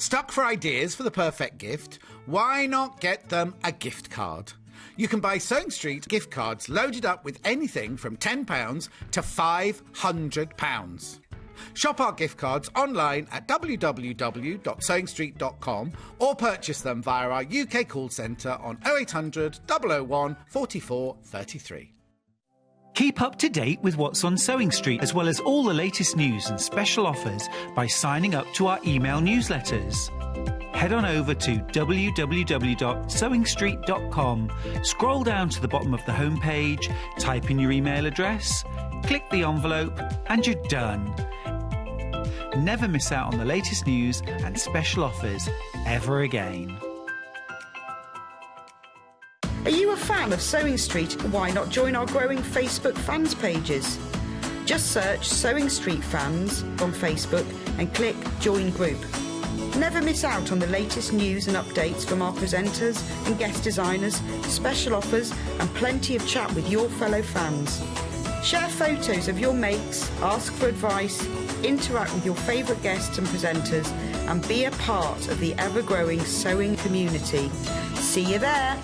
Stuck for ideas for the perfect gift? Why not get them a gift card? You can buy Sewing Street gift cards loaded up with anything from £10 to £500. Shop our gift cards online at www.sewingstreet.com or purchase them via our UK call centre on 0800 001 44 33. Keep up to date with what's on Sewing Street, as well as all the latest news and special offers by signing up to our email newsletters. Head on over to www.sewingstreet.com, scroll down to the bottom of the homepage, type in your email address, click the envelope, and you're done. Never miss out on the latest news and special offers ever again. Are you a fan of Sewing Street? Why not join our growing Facebook fans pages? Just search Sewing Street Fans on Facebook and click Join Group. Never miss out on the latest news and updates from our presenters and guest designers, special offers and plenty of chat with your fellow fans. Share photos of your makes, ask for advice, interact with your favourite guests and presenters and be a part of the ever-growing sewing community. See you there!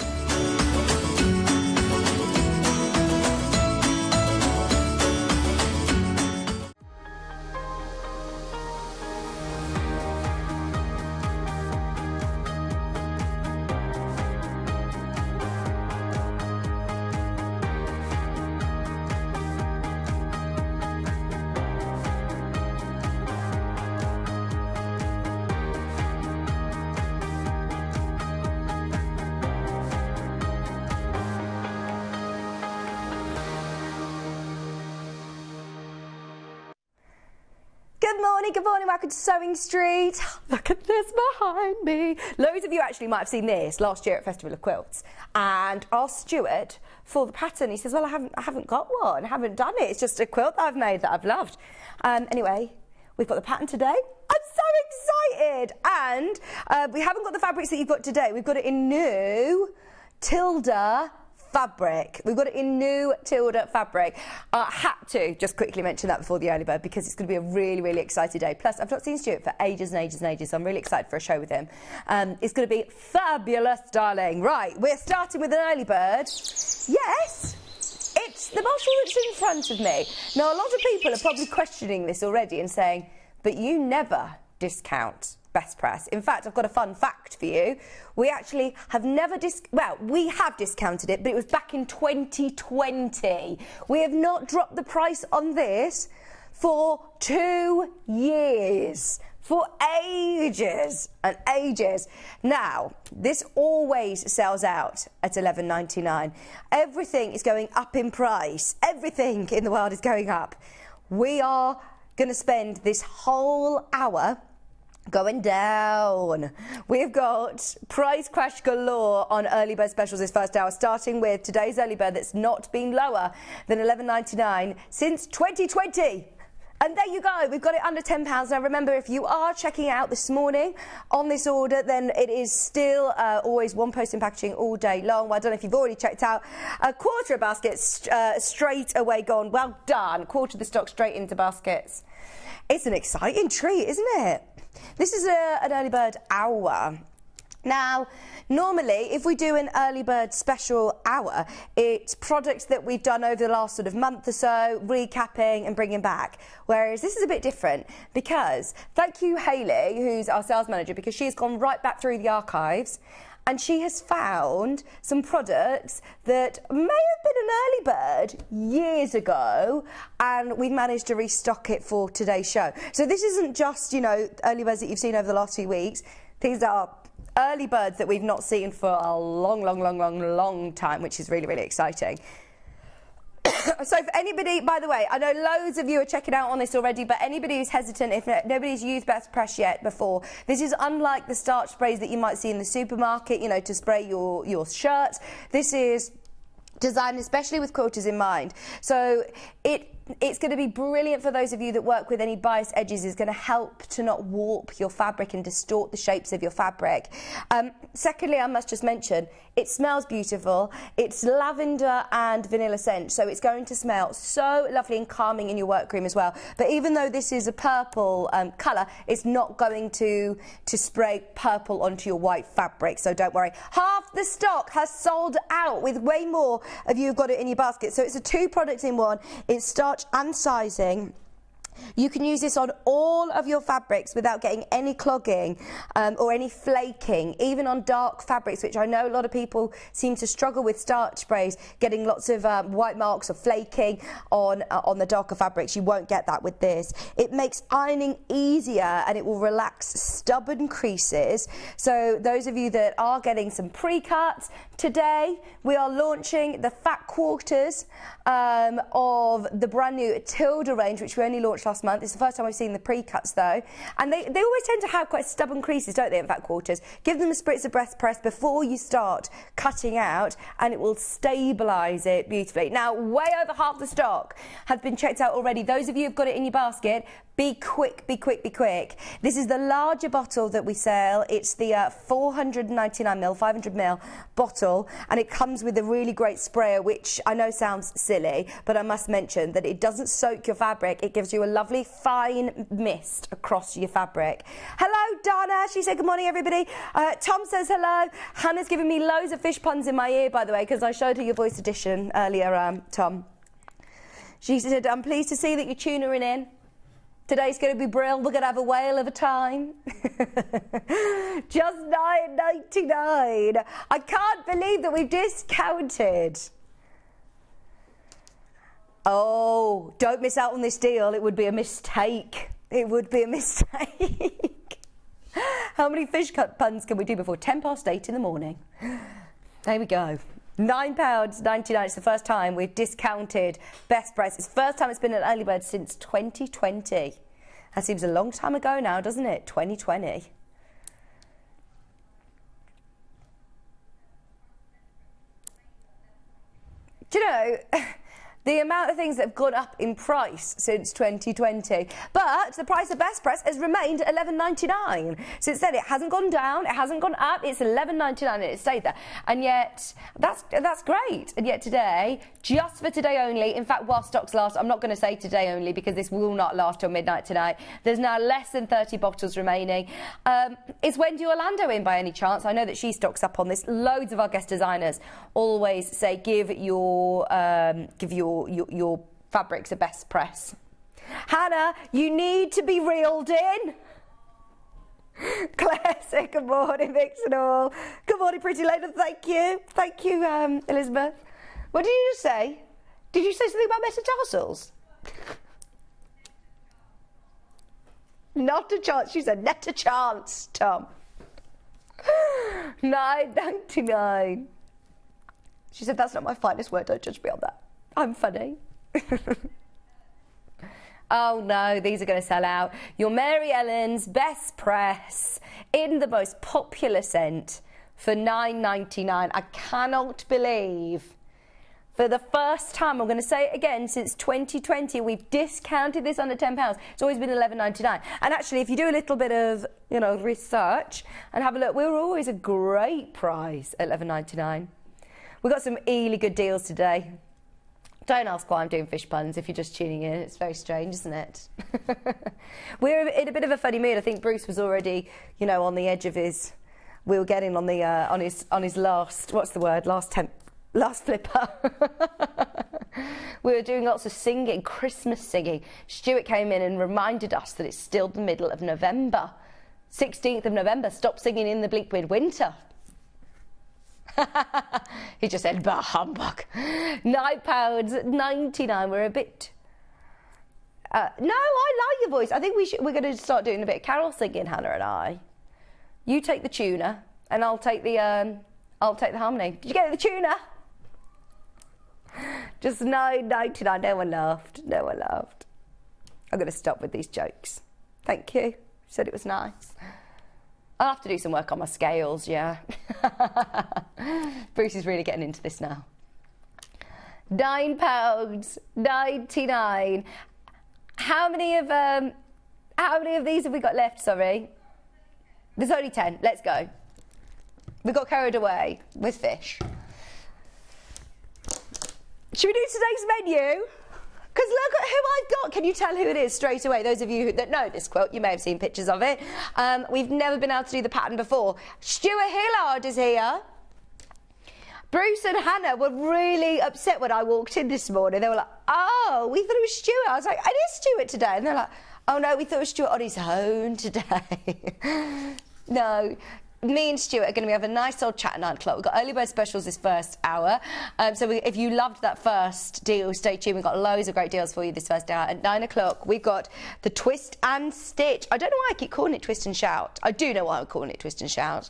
Good morning, welcome to Sewing Street. Look at this behind me. Loads of you actually might have seen this last year at Festival of Quilts and asked Stuart for the pattern. He says, well, I haven't got one, I haven't done it. It's just a quilt that I've made that I've loved. Anyway, we've got the pattern today. I'm so excited. And we haven't got the fabrics that you've got today. We've got it in new Tilda fabric. We've got it in new Tilda fabric. I had to just quickly mention that before the early bird because it's going to be a really, really exciting day. Plus, I've not seen Stuart for ages and ages and ages, so I'm really excited for a show with him. It's going to be fabulous, darling. Right, we're starting with an early bird. Yes, it's the Marshall that's in front of me. Now, a lot of people are probably questioning this already and saying, but you never discount Best Press. In fact, I've got a fun fact for you. We actually have never we have discounted it, but it was back in 2020. We have not dropped the price on this for 2 years. For ages and ages. Now, this always sells out at $11.99. Everything is going up in price. Everything in the world is going up. We are going to spend this whole hour going down. We've got price crash galore on early bird specials this first hour, starting with today's early bird that's not been lower than $11.99 since 2020. And there you go, we've got it under £10. Now remember, if you are checking out this morning on this order, then it is still always one post in packaging all day long. Well, I don't know if you've already checked out. A quarter of baskets straight away gone. Well done. Quarter of the stock straight into baskets. It's an exciting treat, isn't it? This is an early bird hour. Now, normally, if we do an early bird special hour, it's products that we've done over the last sort of month or so, recapping and bringing back. Whereas this is a bit different because, thank you, Hayley, who's our sales manager, because she's gone right back through the archives and she has found some products that may have been an early bird years ago, and we've managed to restock it for today's show. So this isn't just, you know, early birds that you've seen over the last few weeks. These are early birds that we've not seen for a long time, which is really, really exciting. So for anybody, by the way, I know loads of you are checking out on this already, but anybody who's hesitant, if nobody's used Best Press yet before, this is unlike the starch sprays that you might see in the supermarket, you know, to spray your shirts. This is designed especially with quilters in mind. So it It's going to be brilliant for those of you that work with any bias edges. It's going to help to not warp your fabric and distort the shapes of your fabric. Secondly, I must just mention, it smells beautiful. It's lavender and vanilla scent, so it's going to smell so lovely and calming in your workroom as well. But even though this is a purple colour, it's not going to spray purple onto your white fabric, so don't worry. Half the stock has sold out, with way more of you have got it in your basket. So it's a 2 products in one. It's starch and sizing. You can use this on all of your fabrics without getting any clogging or any flaking, even on dark fabrics, which I know a lot of people seem to struggle with starch sprays, getting lots of white marks or flaking on the darker fabrics. You won't get that with this. It makes ironing easier and it will relax stubborn creases. So those of you that are getting some pre-cuts, today we are launching the fat quarters of the brand new Tilda range, which we only launched last month. It's the first time I've seen the pre-cuts though, and they always tend to have quite stubborn creases, don't they, in fat quarters. Give them a spritz of breast press before you start cutting out and it will stabilise it beautifully. Now, way over half the stock has been checked out already. Those of you who've got it in your basket, be quick, be quick, be quick. This is the larger bottle that we sell. It's the 499ml, 500ml bottle, and it comes with a really great sprayer, which I know sounds silly, but I must mention that it doesn't soak your fabric. It gives you a lovely fine mist across your fabric. Hello, Donna. She said, good morning, everybody. Tom says hello. Hannah's giving me loads of fish puns in my ear, by the way, because I showed her your voice edition earlier, Tom. She said, I'm pleased to see that you're tuning in. Today's going to be brilliant. We're going to have a whale of a time. Just $9.99. I can't believe that we've discounted. Oh, don't miss out on this deal. It would be a mistake. It would be a mistake. How many fish cut puns can we do before 8:10 in the morning? There we go. £9.99. It's the first time we've discounted best price. It's the first time it's been an early bird since 2020. That seems a long time ago now, doesn't it? 2020. Do you know, the amount of things that have gone up in price since 2020, but the price of best press has remained $11.99. Since then, it hasn't gone down, it hasn't gone up, it's $11.99 and it stayed there. And yet, that's great. And yet today, just for today only, in fact, while stocks last, I'm not going to say today only because this will not last till midnight tonight. There's now less than 30 bottles remaining. Is Wendy Orlando in by any chance? I know that she stocks up on this. Loads of our guest designers always say give your fabrics a best press. Hannah, you need to be reeled in. Claire said good morning, Vixen all. Good morning, pretty lady. Thank you, Elizabeth. What did you just say? Did you say something about metatarsals? Not a chance. She said not a chance, Tom. $9.99. She said that's not my finest word. Don't judge me on that. I'm funny. Oh no, these are going to sell out. Your Mary Ellen's best press in the most popular scent for $9.99. I cannot believe, for the first time, I'm going to say it again, since 2020, we've discounted this under £10. It's always been $11.99. And actually, if you do a little bit of, research and have a look, we're always a great price at $11.99. We've got some really good deals today. Don't ask why I'm doing fish puns if you're just tuning in. It's very strange, isn't it? We're in a bit of a funny mood. I think Bruce was already, on the edge of his. We were getting on the on his last. What's the word? Last flipper. We were doing lots of singing, Christmas singing. Stuart came in and reminded us that it's still the middle of November, 16th of November. Stop singing in the bleak winter. He just said, bah, humbug. £9.99. We're a bit... no, I like your voice. I think we're going to start doing a bit of carol singing, Hannah and I. You take the tuna, and I'll take the harmony. Did you get the tuna? Just £9.99. No one laughed. No one laughed. I'm going to stop with these jokes. Thank you. You said it was nice. I'll have to do some work on my scales, yeah. Bruce is really getting into this now. £9.99. How many of these have we got left? Sorry, there's only 10. Let's go. We got carried away with fish. Should we do today's menu? Because look at who I've got. Can you tell who it is straight away? Those of you that know this quilt, you may have seen pictures of it. We've never been able to do the pattern before. Stuart Hillard is here. Bruce and Hannah were really upset when I walked in this morning. They were like, oh, we thought it was Stuart. I was like, it is Stuart today. And they're like, oh no, we thought it was Stuart on his own today. No. Me and Stuart are going to be having a nice old chat at 9 o'clock. We've got early bird specials this first hour. If you loved that first deal, stay tuned. We've got loads of great deals for you this first hour. At 9 o'clock, we've got the Twist and Stitch. I don't know why I keep calling it Twist and Shout. I do know why I'm calling it Twist and Shout,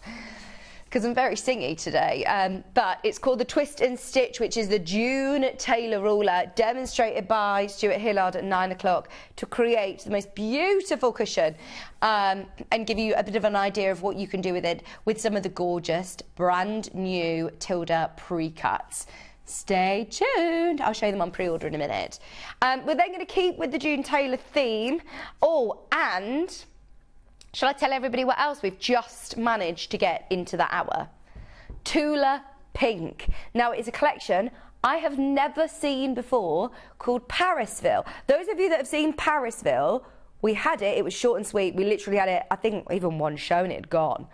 because I'm very singy today. But it's called the Twist and Stitch, which is the June Taylor ruler, demonstrated by Stuart Hillard at 9 o'clock to create the most beautiful cushion and give you a bit of an idea of what you can do with it with some of the gorgeous brand new Tilda pre-cuts. Stay tuned. I'll show you them on pre-order in a minute. We're then going to keep with the June Taylor theme. Oh, and shall I tell everybody what else we've just managed to get into that hour? Tula Pink. Now, it's a collection I have never seen before called Parisville. Those of you that have seen Parisville, we had it. It was short and sweet. We literally had it, I think, even one show and it had gone.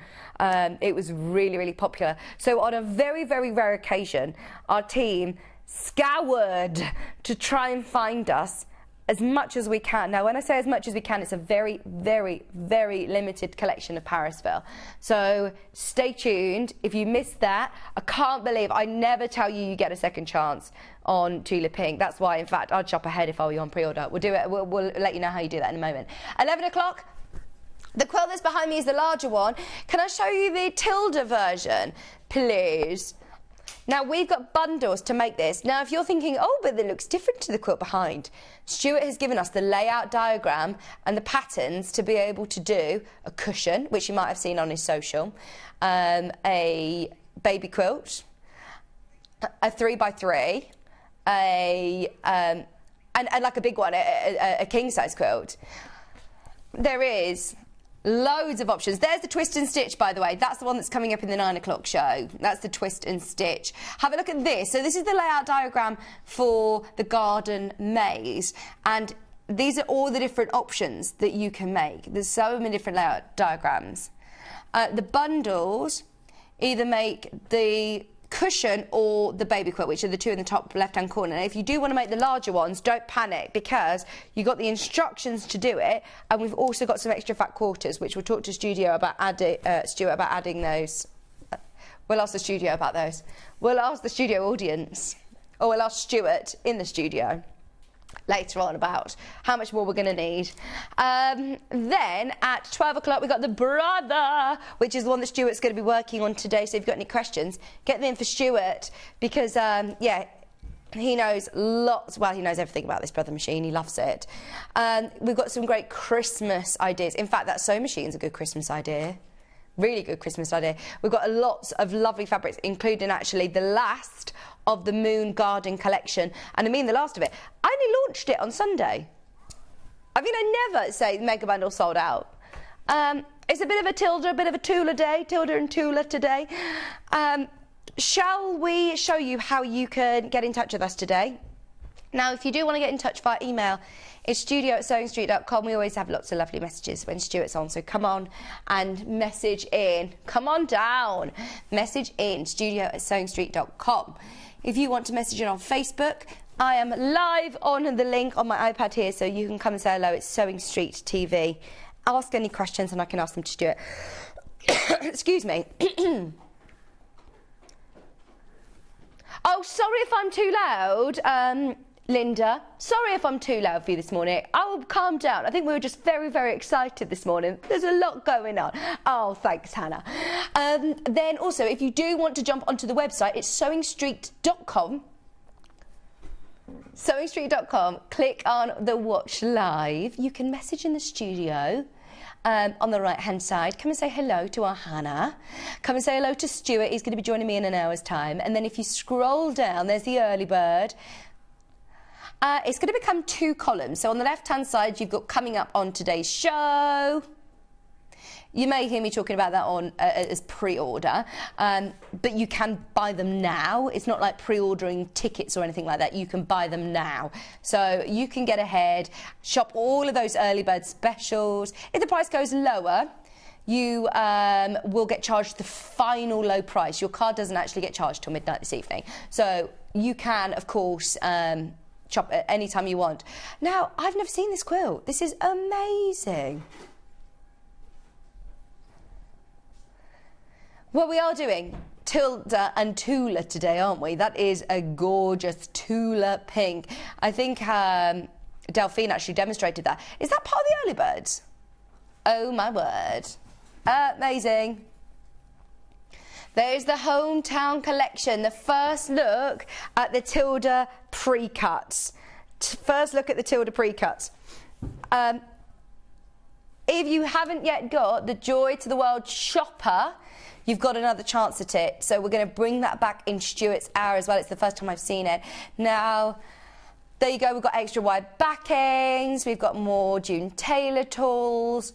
It was really, really popular. So on a very, very rare occasion, our team scoured to try and find us as much as we can. Now, when I say as much as we can, it's a very, very, very limited collection of Parisville. So stay tuned. If you missed that, I can't believe I never tell you get a second chance on Tula Pink. That's why, in fact, I'd shop ahead if I were you on pre-order. We'll do it. We'll let you know how you do that in a moment. 11 o'clock. The quilt that's behind me is the larger one. Can I show you the Tilda version, please? Now, we've got bundles to make this. Now, if you're thinking, oh, but it looks different to the quilt behind, Stuart has given us the layout diagram and the patterns to be able to do a cushion, which you might have seen on his social, a baby quilt, a 3x3, and like a big one, a king-size quilt. There is loads of options. There's the Twist and Stitch, by the way. That's the one that's coming up in the 9 o'clock show. That's the Twist and Stitch. Have a look at this. So this is the layout diagram for the garden maze. And these are all the different options that you can make. There's so many different layout diagrams. The bundles either make the cushion or the baby quilt, which are the two in the top left-hand corner. And if you do want to make the larger ones, don't panic, because you got the instructions to do it, and we've also got some extra fat quarters, which we'll talk to Stuart about adding those. We'll ask the studio about those. We'll ask the studio audience, or we'll ask Stuart in the studio later on about how much more we're going to need. Then at 12 o'clock we've got the brother, which is the one that Stuart's going to be working on today. So if you've got any questions, get them in for Stuart, because yeah, he knows lots. Well, he knows everything about this brother machine. He loves it. We've got some great Christmas ideas. In fact, that sewing machine's a good Christmas idea. Really good Christmas idea. We've got lots of lovely fabrics, including actually the last of the Moon Garden collection. And I mean the last of it. I only launched it on Sunday. I mean, I never say the mega bundle sold out. It's a bit of a Tilda, a bit of a Tula day, Tilda and Tula today. Shall we show you how you can get in touch with us today? Now, if you do want to get in touch via email, it's studio@sewingstreet.com. We always have lots of lovely messages when Stuart's on, so come on and message in. Come on down. Message in, studio@sewingstreet.com. If you want to message in on Facebook, I am live on the link on my iPad here, so you can come and say hello. It's Sewing Street TV. Ask any questions and I can ask them to Stuart. Excuse me. Oh, sorry if I'm too loud, Linda. Sorry if I'm too loud for you this morning. I will calm down. I think we were just very, very excited this morning. There's a lot going on. Oh, thanks, Hannah. Then also, if you do want to jump onto the website, it's sewingstreet.com. Sewingstreet.com. Click on the Watch Live. You can message in the studio on the right-hand side. Come and say hello to our Hannah. Come and say hello to Stuart. He's going to be joining me in an hour's time. And then if you scroll down, there's the early bird. It's going to become 2 columns. So on the left-hand side, you've got coming up on today's show. You may hear me talking about that on as pre-order, but you can buy them now. It's not like pre-ordering tickets or anything like that. You can buy them now. So you can get ahead, shop all of those early bird specials. If the price goes lower, you will get charged the final low price. Your card doesn't actually get charged till midnight this evening. So you can, of course, shop at any time you want. Now, I've never seen this quilt. This is amazing. Well, we are doing Tilda and Tula today, aren't we? That is a gorgeous Tula pink. I think Delphine actually demonstrated that. Is that part of the early birds? Oh, my word. Amazing. There's the Hometown collection, the first look at the Tilda pre-cuts. First look at the Tilda pre-cuts. If you haven't yet got the Joy to the World shopper, you've got another chance at it. So we're going to bring that back in Stuart's hour as well. It's the first time I've seen it. Now, there you go. We've got extra wide backings. We've got more June Taylor tools.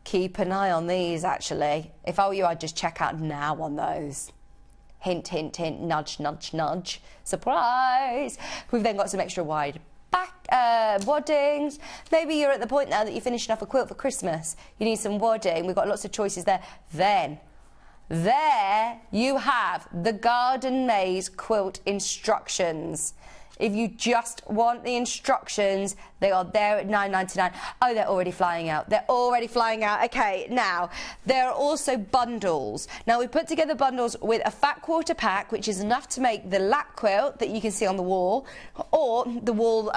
Keep an eye on these, actually. If I were you, I'd just check out now on those. Hint, hint, hint, nudge, nudge, nudge. Surprise! We've then got some extra wide back waddings. Maybe you're at the point now that you're finishing off a quilt for Christmas. You need some wadding. We've got lots of choices there. Then, there you have the Garden Maze quilt instructions. If you just want the instructions, they are there at £9.99. Oh, they're already flying out. They're already flying out. OK, now, there are also bundles. Now, we put together bundles with a fat quarter pack, which is enough to make the lap quilt that you can see on the wall, or the wall,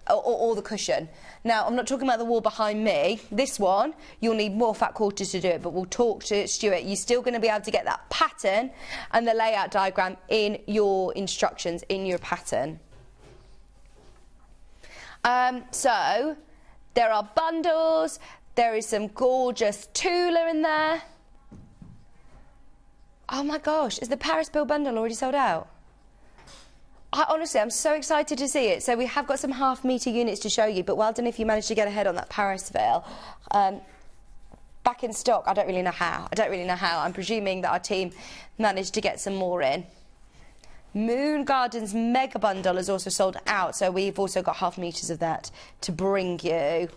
or the cushion. Now, I'm not talking about the wall behind me. This one, you'll need more fat quarters to do it, but we'll talk to Stuart. You're still going to be able to get that pattern and the layout diagram in your instructions, in your pattern. So, there are bundles. There is some gorgeous Tula in there. Oh my gosh, is the Paris Bill bundle already sold out? Honestly, I'm so excited to see it. So we have got some half-metre units to show you, but well done if you managed to get ahead on that Paris veil. Back in stock, I don't really know how. I'm presuming that our team managed to get some more in. Moon Gardens Mega Bundle is also sold out, so we've also got half metres of that to bring you.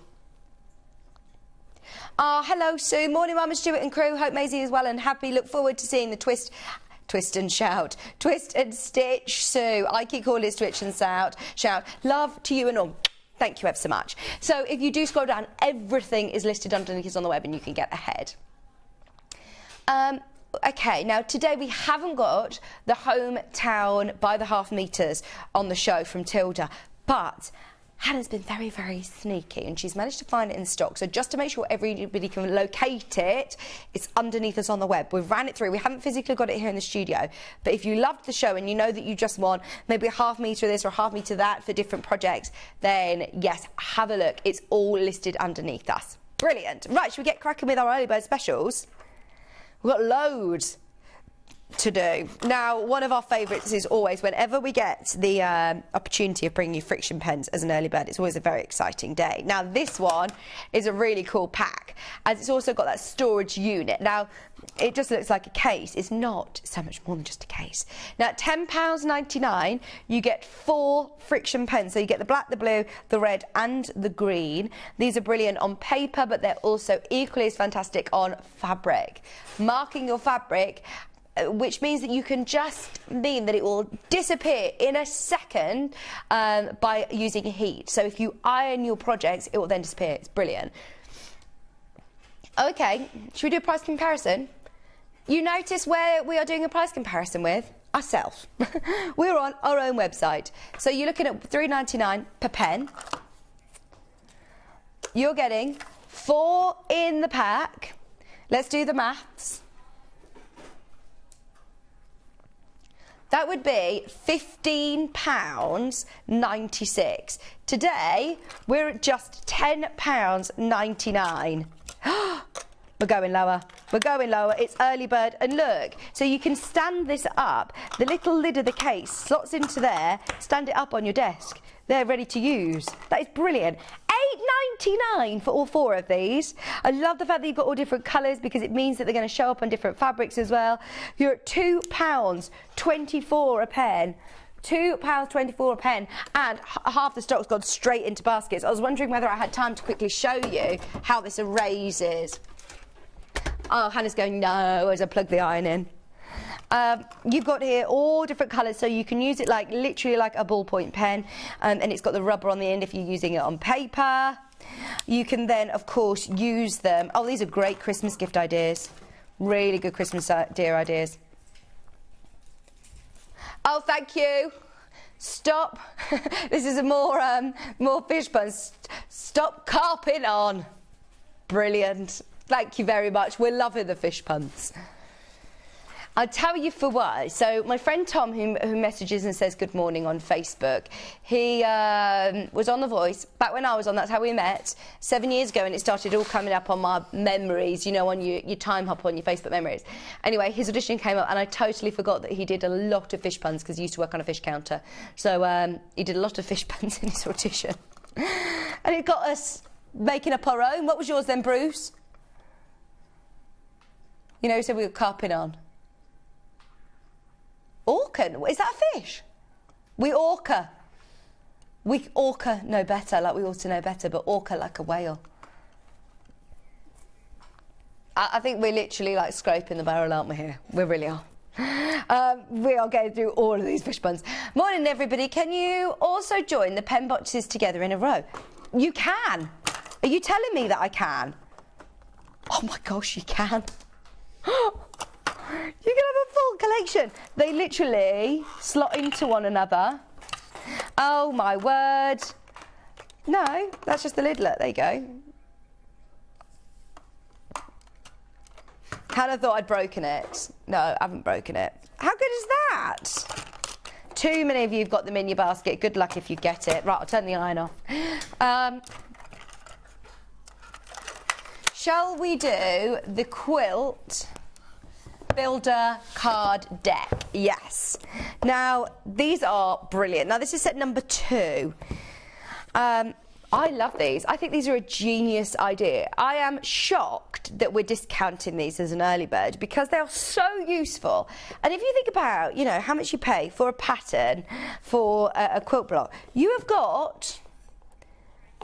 Hello, Sue. Morning, Mum and Stuart and crew. Hope Maisie is well and happy. Look forward to seeing the Twist and shout. Twist and stitch, Sue. I keep calling it twitch and shout. Love to you and all. Thank you ever so much. So if you do scroll down, everything is listed underneath us on the web and you can get ahead. OK, now today we haven't got the Hometown by the half metres on the show from Tilda, but Hannah's been very, very sneaky and she's managed to find it in stock. So just to make sure everybody can locate it, it's underneath us on the web. We've ran it through. We haven't physically got it here in the studio. But if you loved the show and you know that you just want maybe a half metre of this or a half metre of that for different projects, then yes, have a look. It's all listed underneath us. Brilliant. Right, should we get cracking with our early bird specials? We've got loads to do. Now, one of our favourites is always whenever we get the opportunity of bringing you friction pens as an early bird, it's always a very exciting day. Now, this one is a really cool pack, as it's also got that storage unit. Now, it just looks like a case. It's not so much more than just a case. Now, at £10.99, you get 4 friction pens. So you get the black, the blue, the red and the green. These are brilliant on paper, but they're also equally as fantastic on fabric. Marking your fabric, which means that you can just mean that it will disappear in a second by using heat. So if you iron your projects, it will then disappear. It's brilliant. OK, should we do a price comparison? You notice where we are doing a price comparison with? Ourselves. We're on our own website. So you're looking at £3.99 per pen. You're getting 4 in the pack. Let's do the maths. That would be £15.96. Today, we're at just £10.99. We're going lower. We're going lower. It's early bird. And look, so you can stand this up. The little lid of the case slots into there. Stand it up on your desk. They're ready to use. That is brilliant. £8.99 for all 4 of these. I love the fact that you've got all different colours because it means that they're going to show up on different fabrics as well. You're at £2.24 a pen. £2.24 a pen, and half the stock's gone straight into baskets. I was wondering whether I had time to quickly show you how this erases. Oh, Hannah's going no as I plug the iron in. You've got here all different colours, so you can use it like literally like a ballpoint pen, and it's got the rubber on the end if you're using it on paper. You can then, of course, use them. Oh, these are great Christmas gift ideas. Really good Christmas ideas. Oh, thank you. Stop. This is a more fish puns. Stop carping on. Brilliant. Thank you very much. We're loving the fish puns. I'll tell you for why. So my friend Tom, who messages and says good morning on Facebook, he was on The Voice back when I was on. That's how we met 7 years ago, and it started all coming up on my memories, you know, on your time hop on your Facebook memories. Anyway, his audition came up, and I totally forgot that he did a lot of fish puns because he used to work on a fish counter. So he did a lot of fish puns in his audition, and it got us making up our own. What was yours then, Bruce? You know, he said we were carping on. Orca? Is that a fish? We orca. We orca know better, like we ought to know better, but orca like a whale. I think we're literally like scraping the barrel, aren't we here? We really are. We are going through all of these fish puns. Morning, everybody. Can you also join the pen boxes together in a row? You can. Are you telling me that I can? Oh my gosh, you can. You can have a full collection. They literally slot into one another. Oh my word. No, that's just the lid. Look, there you go. Hannah thought I'd broken it. No, I haven't broken it. How good is that? Too many of you have got them in your basket. Good luck if you get it. Right, I'll turn the iron off. Shall we do the quilt builder card deck? Yes. Now, these are brilliant. Now, this is set number 2. I love these. I think these are a genius idea. I am shocked that we're discounting these as an early bird because they are so useful. And if you think about, you know, how much you pay for a pattern for a quilt block, you have got...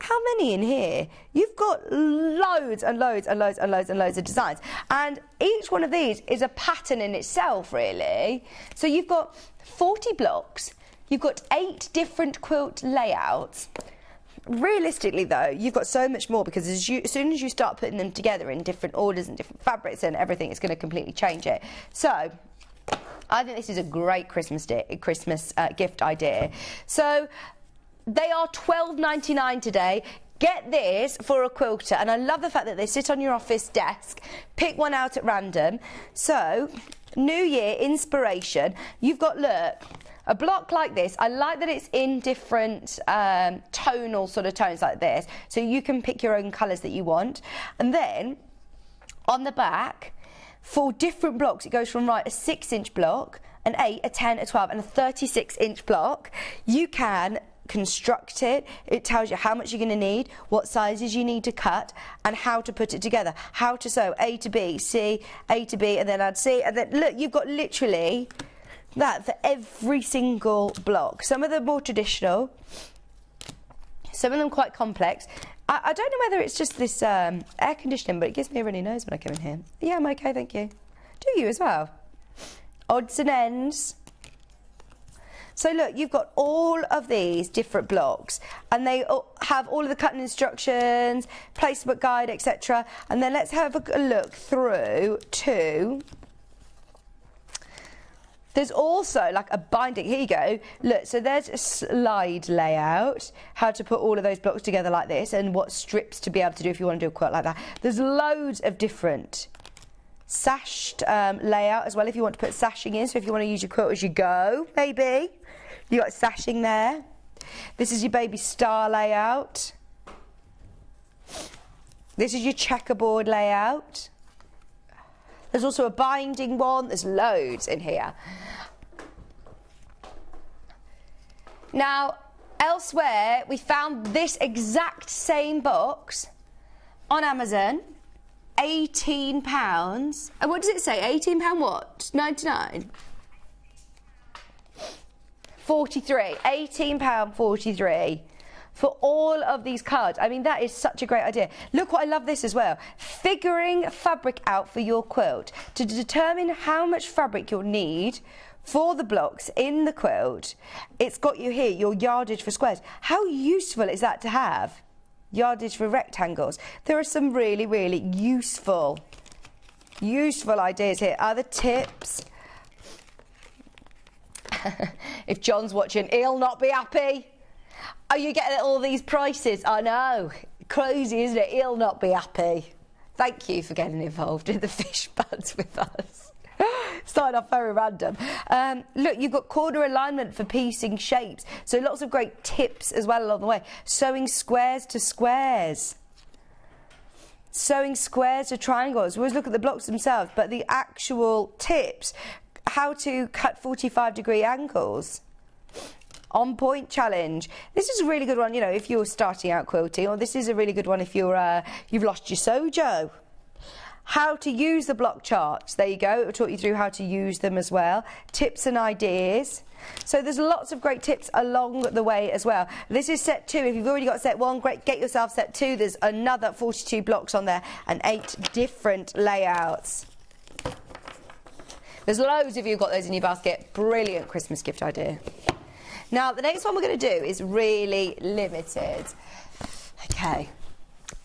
How many in here? You've got loads and loads and loads and loads and loads of designs. And each one of these is a pattern in itself, really. So you've got 40 blocks. You've got 8 different quilt layouts. Realistically, though, you've got so much more because as soon as you start putting them together in different orders and different fabrics and everything, it's going to completely change it. So I think this is a great Christmas gift idea. So... they are £12.99 today. Get this for a quilter, and I love the fact that they sit on your office desk. Pick one out at random. So, New Year inspiration. You've got, look, a block like this. I like that it's in different tonal sort of tones like this, so you can pick your own colours that you want. And then, on the back, for different blocks, it goes from a 6-inch block, an 8, a 10, a 12, and a 36-inch block. You can construct it. It tells you how much you're going to need, what sizes you need to cut, and how to put it together, how to sew A to B, C, A to B, and then add C, and then look, you've got literally that for every single block. Some of them more traditional, some of them quite complex. I don't know whether it's just this air conditioning, but it gives me a runny nose when I come in here. Yeah, I'm okay, thank you. Do you as well? Odds and ends. So look, you've got all of these different blocks, and they have all of the cutting instructions, placement guide, etc. And then let's have a look through to... there's also like a binding. Here you go. Look, so there's a slide layout, how to put all of those blocks together like this, and what strips to be able to do if you want to do a quilt like that. There's loads of different sashed layout as well if you want to put sashing in. So if you want to use your quilt as you go, maybe. You got sashing there. This is your baby star layout. This is your checkerboard layout. There's also a binding one. There's loads in here. Now, elsewhere, we found this exact same box on Amazon. £18. And what does it say? £18 what? 99? 43. £18.43 for all of these cards. I mean, that is such a great idea. Look what I love this as well. Figuring fabric out for your quilt. To determine how much fabric you'll need for the blocks in the quilt, it's got you here, your yardage for squares. How useful is that to have? Yardage for rectangles. There are some really, really useful ideas here. Other tips. If John's watching, he'll not be happy. Are you getting all these prices? I know. Crazy, isn't it? He'll not be happy. Thank you for getting involved in the fish buds with us. Started off very random. Look, you've got corner alignment for piecing shapes. So lots of great tips as well along the way. Sewing squares to squares. Sewing squares to triangles. We always look at the blocks themselves, but the actual tips. How to cut 45-degree angles. On point challenge. This is a really good one, you know, if you're starting out quilting, or this is a really good one if you're you've lost your sojo. How to use the block charts. There you go. It will talk you through how to use them as well. Tips and ideas. So there's lots of great tips along the way as well. This is set 2. If you've already got set 1, great, get yourself set 2. There's another 42 blocks on there and 8 different layouts. There's loads of you got those in your basket. Brilliant Christmas gift idea. Now, the next one we're going to do is really limited. Okay.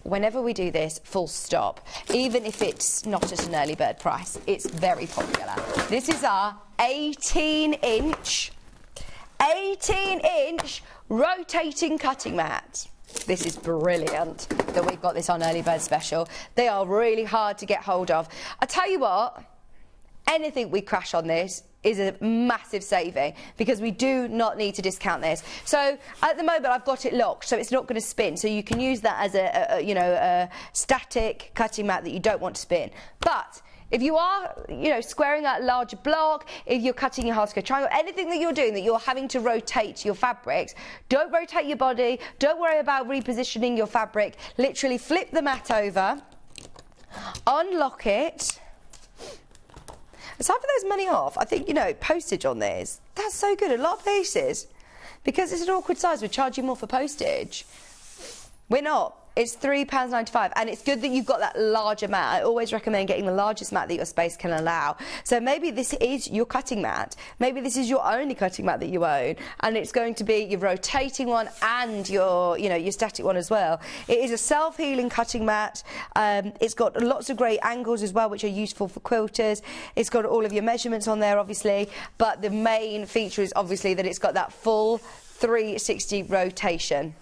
Whenever we do this, full stop, even if it's not at an early bird price, it's very popular. This is our 18-inch rotating cutting mat. This is brilliant that we've got this on early bird special. They are really hard to get hold of. I tell you what, anything we crash on this is a massive saving because we do not need to discount this. So at the moment I've got it locked, so it's not going to spin. So you can use that as a static cutting mat that you don't want to spin. But if you are, squaring out a larger block, if you're cutting your half square triangle, anything that you're doing that you're having to rotate your fabrics, don't rotate your body, don't worry about repositioning your fabric. Literally flip the mat over, unlock it. It's time for those money off. I think, postage on this, that's so good. A lot of places, because it's an awkward size, we're charging more for postage. We're not. It's £3.95, and it's good that you've got that larger mat. I always recommend getting the largest mat that your space can allow. So maybe this is your cutting mat. Maybe this is your only cutting mat that you own, and it's going to be your rotating one and your static one as well. It is a self-healing cutting mat. It's got lots of great angles as well, which are useful for quilters. It's got all of your measurements on there, obviously, but the main feature is obviously that it's got that full 360 rotation.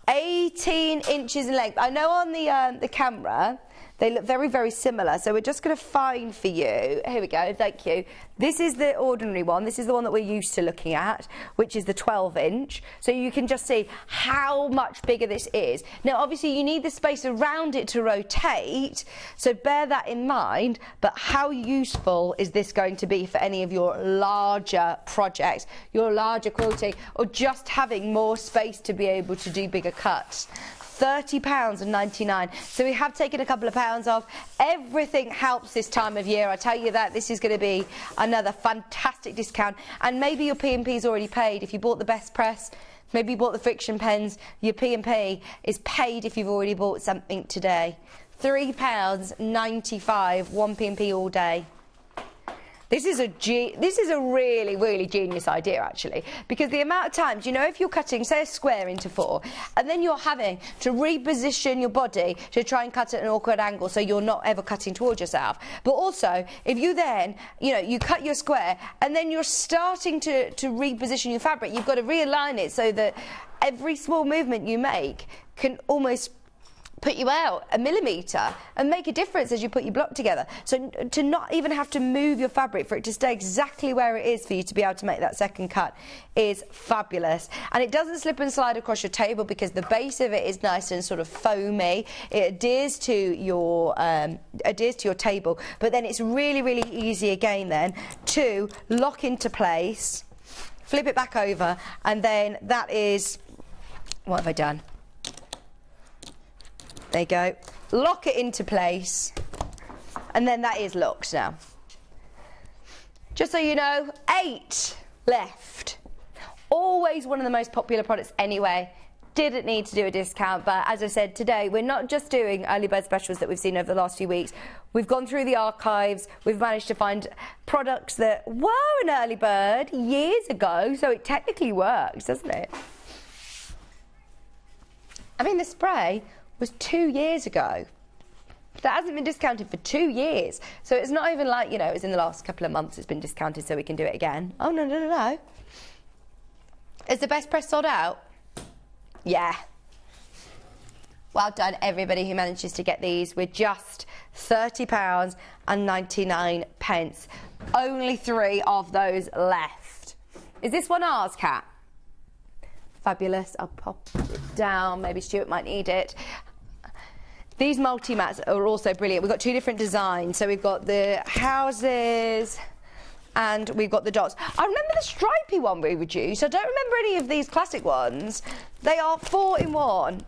18 inches in length. I know on the camera they look very, very similar, so we're just going to find for you. Here we go, thank you. This is the ordinary one. This is the one that we're used to looking at, which is the 12-inch. So you can just see how much bigger this is. Now, obviously, you need the space around it to rotate, so bear that in mind. But how useful is this going to be for any of your larger projects, your larger quilting, or just having more space to be able to do bigger cuts? £30.99. So we have taken a couple of pounds off. Everything helps this time of year. I tell you that this is going to be another fantastic discount. And maybe your P&P's already paid. If you bought the best press, maybe you bought the friction pens, your P&P is paid if you've already bought something today. £3.95, one P&P all day. This is a really, really genius idea, actually, because the amount of times, if you're cutting, say, a square into 4, and then you're having to reposition your body to try and cut at an awkward angle so you're not ever cutting towards yourself. But also, if you then, you cut your square, and then you're starting to reposition your fabric, you've got to realign it so that every small movement you make can almost put you out a millimetre and make a difference as you put your block together. So to not even have to move your fabric, for it to stay exactly where it is for you to be able to make that second cut, is fabulous. And it doesn't slip and slide across your table because the base of it is nice and sort of foamy. It adheres to your table, but then it's really, really easy again then to lock into place, flip it back over, and then that is, what have I done? There you go. Lock it into place, and then that is locked now. Just so you know, 8 left. Always one of the most popular products anyway. Didn't need to do a discount, but as I said, today we're not just doing early bird specials that we've seen over the last few weeks. We've gone through the archives, we've managed to find products that were an early bird years ago, so it technically works, doesn't it? I mean, the spray was 2 years ago. That hasn't been discounted for 2 years. So it's not even like, you know, it's in the last couple of months it's been discounted so we can do it again. Oh, no, no, no, no. Is the best press sold out? Yeah. Well done, everybody who manages to get these with just £30.99. Only 3 of those left. Is this one ours, Kat? Fabulous. I'll pop it down. Maybe Stuart might need it. These multi-mats are also brilliant. We've got 2 different designs. So we've got the houses and we've got the dots. I remember the stripy one we reduced. I don't remember any of these classic ones. They are 4 in 1.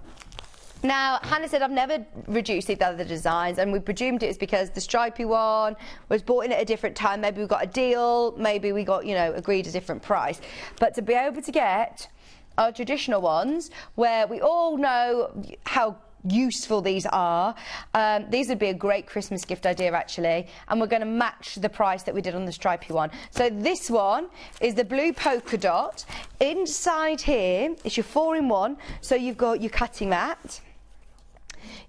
Now, Hannah said I've never reduced the other designs, and we presumed it was because the stripy one was bought in at a different time. Maybe we got a deal, maybe we got, you know, agreed a different price. But to be able to get our traditional ones, where we all know how useful these are. These would be a great Christmas gift idea, actually, and we're going to match the price that we did on the stripy one. So this one is the blue polka dot. Inside here is your 4 in 1, so you've got your cutting mat.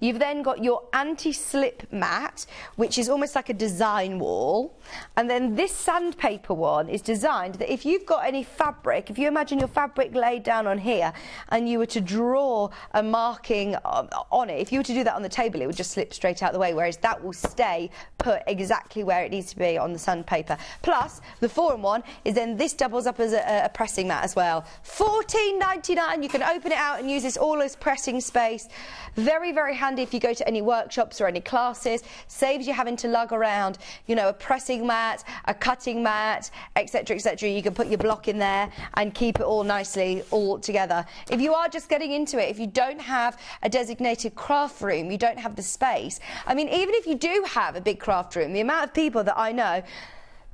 You've then got your anti-slip mat, which is almost like a design wall. And then this sandpaper one is designed that if you've got any fabric, if you imagine your fabric laid down on here and you were to draw a marking on it, if you were to do that on the table, it would just slip straight out the way, whereas that will stay put exactly where it needs to be on the sandpaper. Plus, the 4 in 1 is then this doubles up as a pressing mat as well. £14.99. You can open it out and use this all as pressing space. Very, very handy if you go to any workshops or any classes. Saves you having to lug around, you know, a pressing mat, a cutting mat, etc., etc. You can put your block in there and keep it all nicely all together. If you are just getting into it, if you don't have a designated craft room, you don't have the space. I mean, even if you do have a big craft room, the amount of people that I know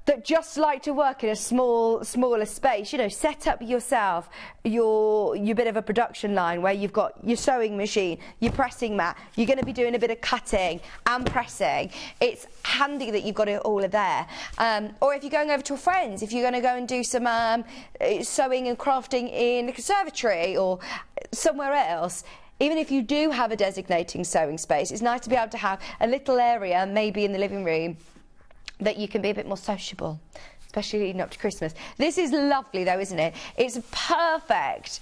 that just like to work in a smaller space, you know, set up yourself your bit of a production line where you've got your sewing machine, your pressing mat, you're going to be doing a bit of cutting and pressing. It's handy that you've got it all there. Or if you're going over to a friend's, if you're going to go and do some sewing and crafting in the conservatory or somewhere else, even if you do have a designating sewing space, it's nice to be able to have a little area, maybe in the living room, that you can be a bit more sociable, especially leading up to Christmas. This is lovely though, isn't it? It's a perfect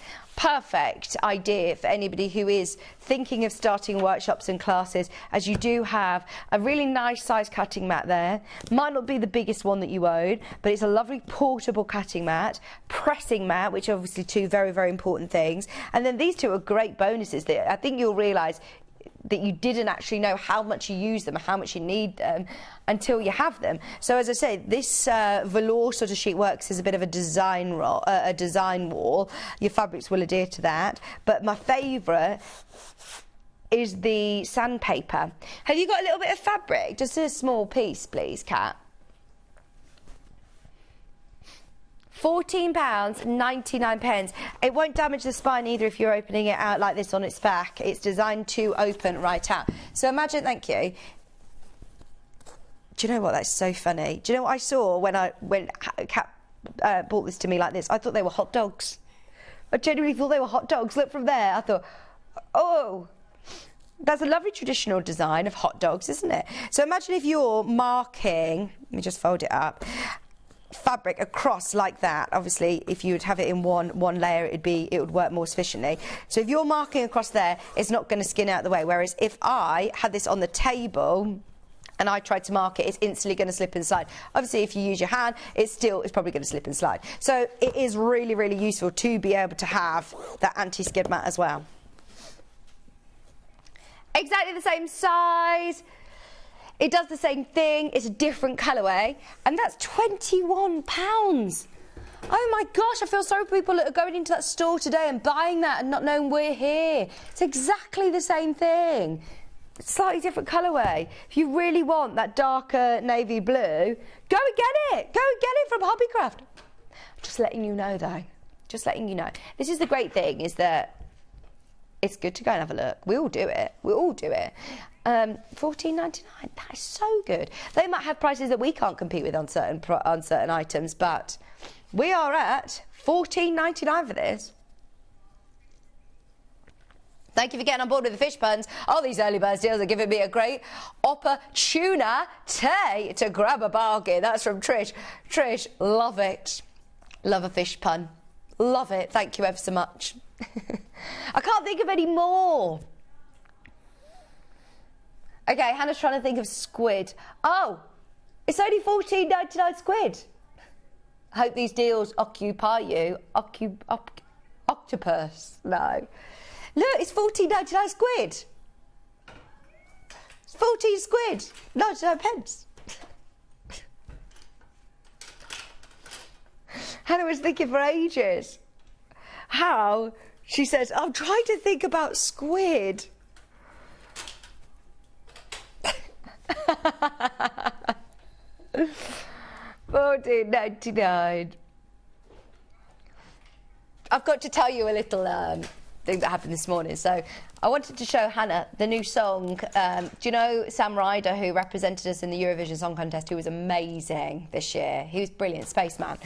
idea for anybody who is thinking of starting workshops and classes, as you do have a really nice size cutting mat there. Might not be the biggest one that you own, but it's a lovely portable cutting mat, pressing mat, which are obviously 2 very, very important things. And then these 2 are great bonuses that I think you'll realise that you didn't actually know how much you use them, how much you need them, until you have them. So as I say, this velour sort of sheet works as a bit of a design wall. Your fabrics will adhere to that. But my favourite is the sandpaper. Have you got a little bit of fabric? Just a small piece, please, Kat. £14.99. It won't damage the spine either if you're opening it out like this on its back. It's designed to open right out. So imagine, thank you. Do you know what? That's so funny. Do you know what I saw when Kat brought this to me like this? I thought they were hot dogs. I genuinely thought they were hot dogs. Look from there. I thought, oh, that's a lovely traditional design of hot dogs, isn't it? So imagine if you're marking, let me just fold it up. fabric across like that. Obviously, if you would have it in one layer, it would work more sufficiently. So if you're marking across there, it's not going to skin out the way. Whereas if I had this on the table and I tried to mark it, it's instantly going to slip and slide. Obviously, if you use your hand, it's probably going to slip and slide. So it is really, really useful to be able to have that anti-skid mat as well. Exactly the same size. It does the same thing. It's a different colourway, and that's £21. Oh my gosh, I feel sorry for people that are going into that store today and buying that and not knowing we're here. It's exactly the same thing. Slightly different colourway. If you really want that darker navy blue, go and get it. Go and get it from Hobbycraft. Just letting you know, though. Just letting you know. This is the great thing, is that it's good to go and have a look. We all do it. We all do it. $14.99. That is so good. They might have prices that we can't compete with on certain items, but we are at $14.99 for this. Thank you for getting on board with the fish puns. Oh, these early bird deals are giving me a great opportunity to grab a bargain. That's from Trish. Trish, love it. Love a fish pun. Love it. Thank you ever so much. I can't think of any more. Okay, Hannah's trying to think of squid. Oh, it's only $14.99 squid. I hope these deals occupy you. Octopus. No. Look, it's $14.99 squid. It's 14 squid. 99 pence. Hannah was thinking for ages. How? She says, I'm trying to think about squid. $14.99. I've got to tell you a little thing that happened this morning. So I wanted to show Hannah the new song. Do you know Sam Ryder, who represented us in the Eurovision Song Contest, who was amazing this year? He was brilliant, Spaceman.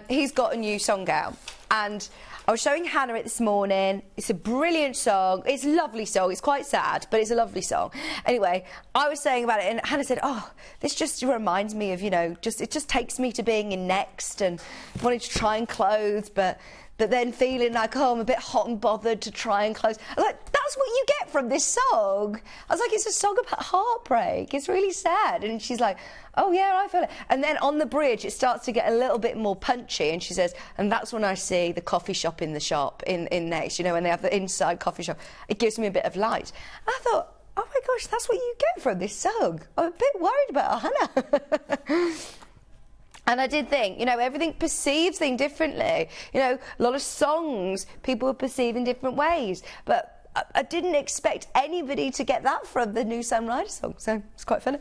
He's got a new song out, and I was showing Hannah it this morning. It's a brilliant song. It's a lovely song. It's quite sad, but it's a lovely song. Anyway, I was saying about it, and Hannah said, oh, this just reminds me of, you know, it just takes me to being in Next and wanting to try and clothes, but then feeling like, oh, I'm a bit hot and bothered to try and close. I was like, that's what you get from this song. I was like, it's a song about heartbreak. It's really sad. And she's like, oh, yeah, I feel it. And then on the bridge, it starts to get a little bit more punchy. And she says, and that's when I see the coffee shop in Next, you know, when they have the inside coffee shop. It gives me a bit of light. And I thought, oh, my gosh, that's what you get from this song. I'm a bit worried about Hannah. And I did think, you know, everything perceives things differently. You know, a lot of songs people will perceive in different ways. But I didn't expect anybody to get that from the new Sam Ryder song, so it's quite funny.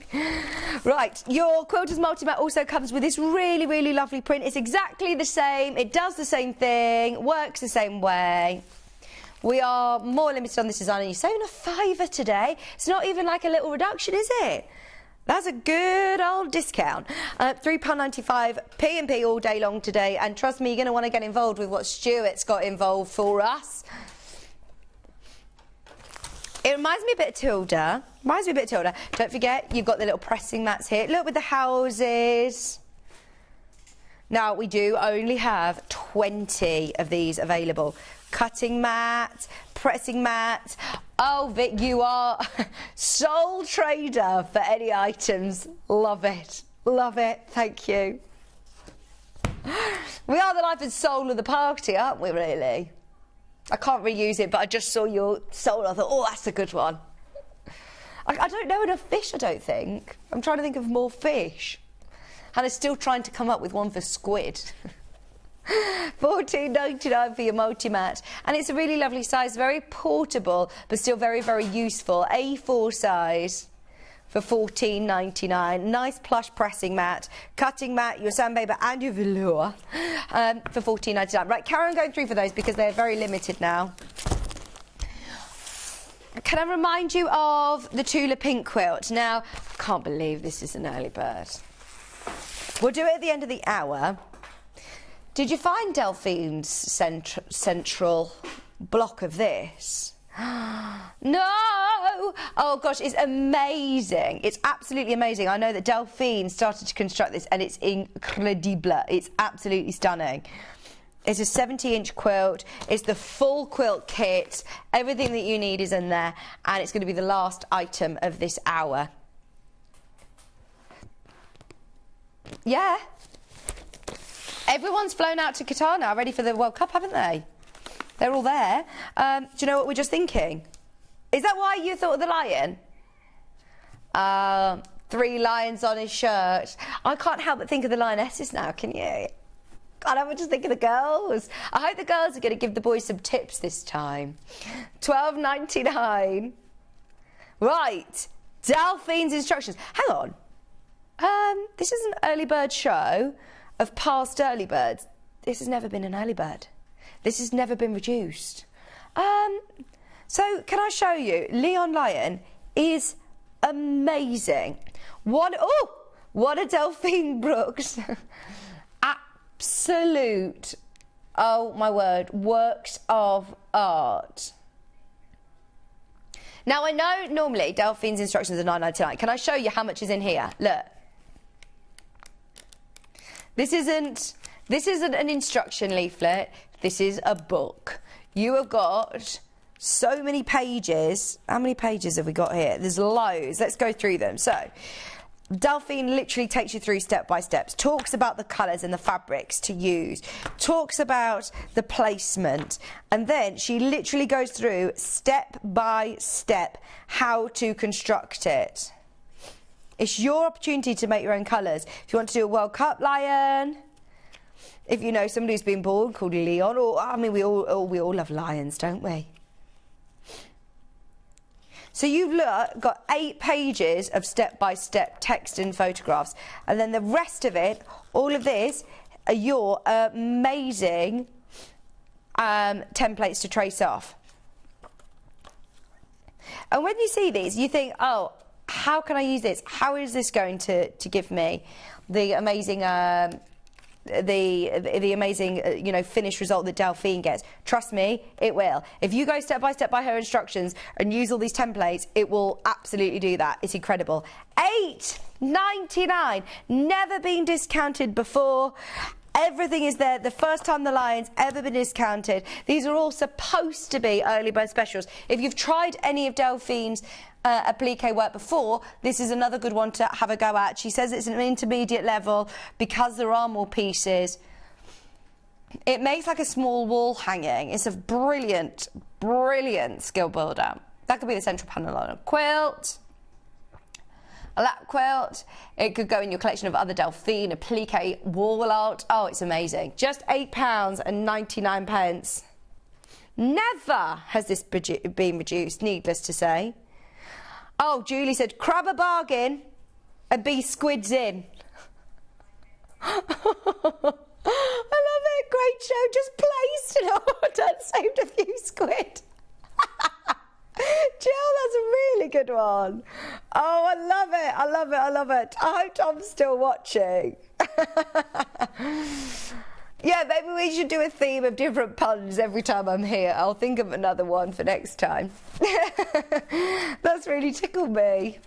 Right, your Quilters Multi-Mat also comes with this really, really lovely print. It's exactly the same, it does the same thing, works the same way. We are more limited on this design, and you're saving a £5 today. It's not even like a little reduction, is it? That's a good old discount. £3.95 P&P all day long today. And trust me, you're going to want to get involved with what Stuart's got involved for us. It reminds me a bit of Tilda. Don't forget, you've got the little pressing mats here. Look, with the houses. Now, we do only have 20 of these available. Cutting mat, pressing mat. Oh, Vic, you are sole trader for any items. Love it. Love it. Thank you. We are the life and soul of the party, aren't we, really? I can't reuse it, but I just saw your soul. I thought, oh, that's a good one. I don't know enough fish, I don't think. I'm trying to think of more fish. Hannah's still trying to come up with one for squid. $14.99 for your multi-mat, and it's a really lovely size, very portable but still very, very useful. A4 size for $14.99. Nice plush pressing mat, cutting mat, your sandpaper and your velour for $14.99. Right, carry on going through for those because they're very limited now. Can I remind you of the Tula Pink quilt? Now, I can't believe this is an early bird. We'll do it at the end of the hour. Did you find Delphine's central block of this? No! go. Oh gosh, it's amazing. It's absolutely amazing. I know that Delphine started to construct this and it's incredible. It's absolutely stunning. It's a 70-inch quilt. It's the full quilt kit. Everything that you need is in there, and it's going to be the last item of this hour. Yeah. Everyone's flown out to Qatar now, ready for the World Cup, haven't they? They're all there. Do you know what we're just thinking? Is that why you thought of the lion? 3 lions on his shirt. I can't help but think of the lionesses now, can you? God, I would just think of the girls. I hope the girls are going to give the boys some tips this time. $12.99. Right, Delphine's instructions. Hang on. This is an early bird show of past early birds. This has never been an early bird. This has never been reduced. So can I show you? Leon Lion is amazing. What a Delphine Brooks. Absolute, oh my word, works of art. Now I know normally Delphine's instructions are $9.99. Can I show you how much is in here? Look. This isn't an instruction leaflet. This is a book. You have got so many pages. How many pages have we got here? There's loads. Let's go through them. So, Delphine literally takes you through step by steps, talks about the colours and the fabrics to use, talks about the placement, and then she literally goes through step by step how to construct it. It's your opportunity to make your own colours. If you want to do a World Cup lion, if you know somebody who's been born called Leon, or I mean we all love lions, don't we? So you've got 8 pages of step-by-step text and photographs, and then the rest of it, all of this, are your amazing templates to trace off. And when you see these, you think, oh, how can I use this? How is this going to give me the amazing the amazing finished result that Delphine gets? Trust me, it will. If you go step by step by her instructions and use all these templates, it will absolutely do that. It's incredible. $8.99, never been discounted before. Everything is there. The first time the lion's ever been discounted. These are all supposed to be early bird specials. If you've tried any of Delphine's applique work before, this is another good one to have a go at. She says it's an intermediate level because there are more pieces. It makes like a small wall hanging. It's a brilliant, brilliant skill builder. That could be the central panel on a quilt. A lap quilt. It could go in your collection of other Delphine applique wall art. Oh, it's amazing. Just £8.99. Never has this been reduced, needless to say. Oh, Julie said, crab a bargain and be squids in. I love it. Great show. Just placed an order and saved a few squid. Jill, that's a really good one. Oh, I love it. I love it. I love it. I hope Tom's still watching. Yeah, maybe we should do a theme of different puns every time I'm here. I'll think of another one for next time. That's really tickled me.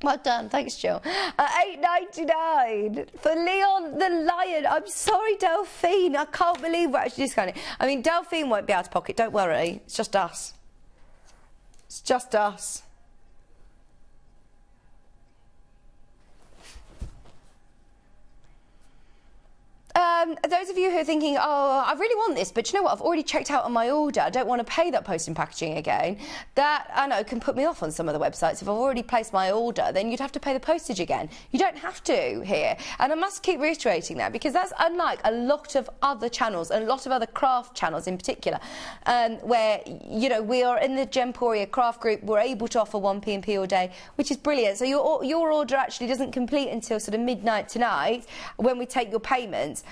Well done. Thanks, Jill. $8.99 for Leon the Lion. I'm sorry, Delphine. I can't believe we're actually discounting. I mean, Delphine won't be out of pocket. Don't worry. It's just us. It's just us. Those of you who are thinking, oh, I really want this, but you know what, I've already checked out on my order, I don't want to pay that postage and packaging again, that, I know, can put me off on some of the websites. If I've already placed my order, then you'd have to pay the postage again. You don't have to here. And I must keep reiterating that, because that's unlike a lot of other channels, and a lot of other craft channels in particular, where, you know, we are in the Gemporia craft group, we're able to offer 1 P&P all day, which is brilliant. So your order actually doesn't complete until sort of midnight tonight, when we take your payments.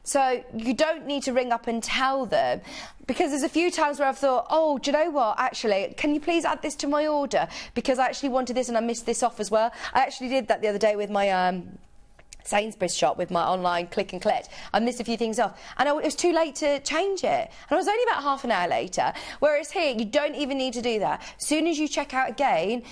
So you don't need to ring up and tell them, because there's a few times where I've thought, oh, do you know what, actually, can you please add this to my order? Because I actually wanted this and I missed this off as well. I actually did that the other day with my Sainsbury's shop with my online click and collect. I missed a few things off and it was too late to change it, and I was only about half an hour later, whereas here you don't even need to do that. As soon as you check out again,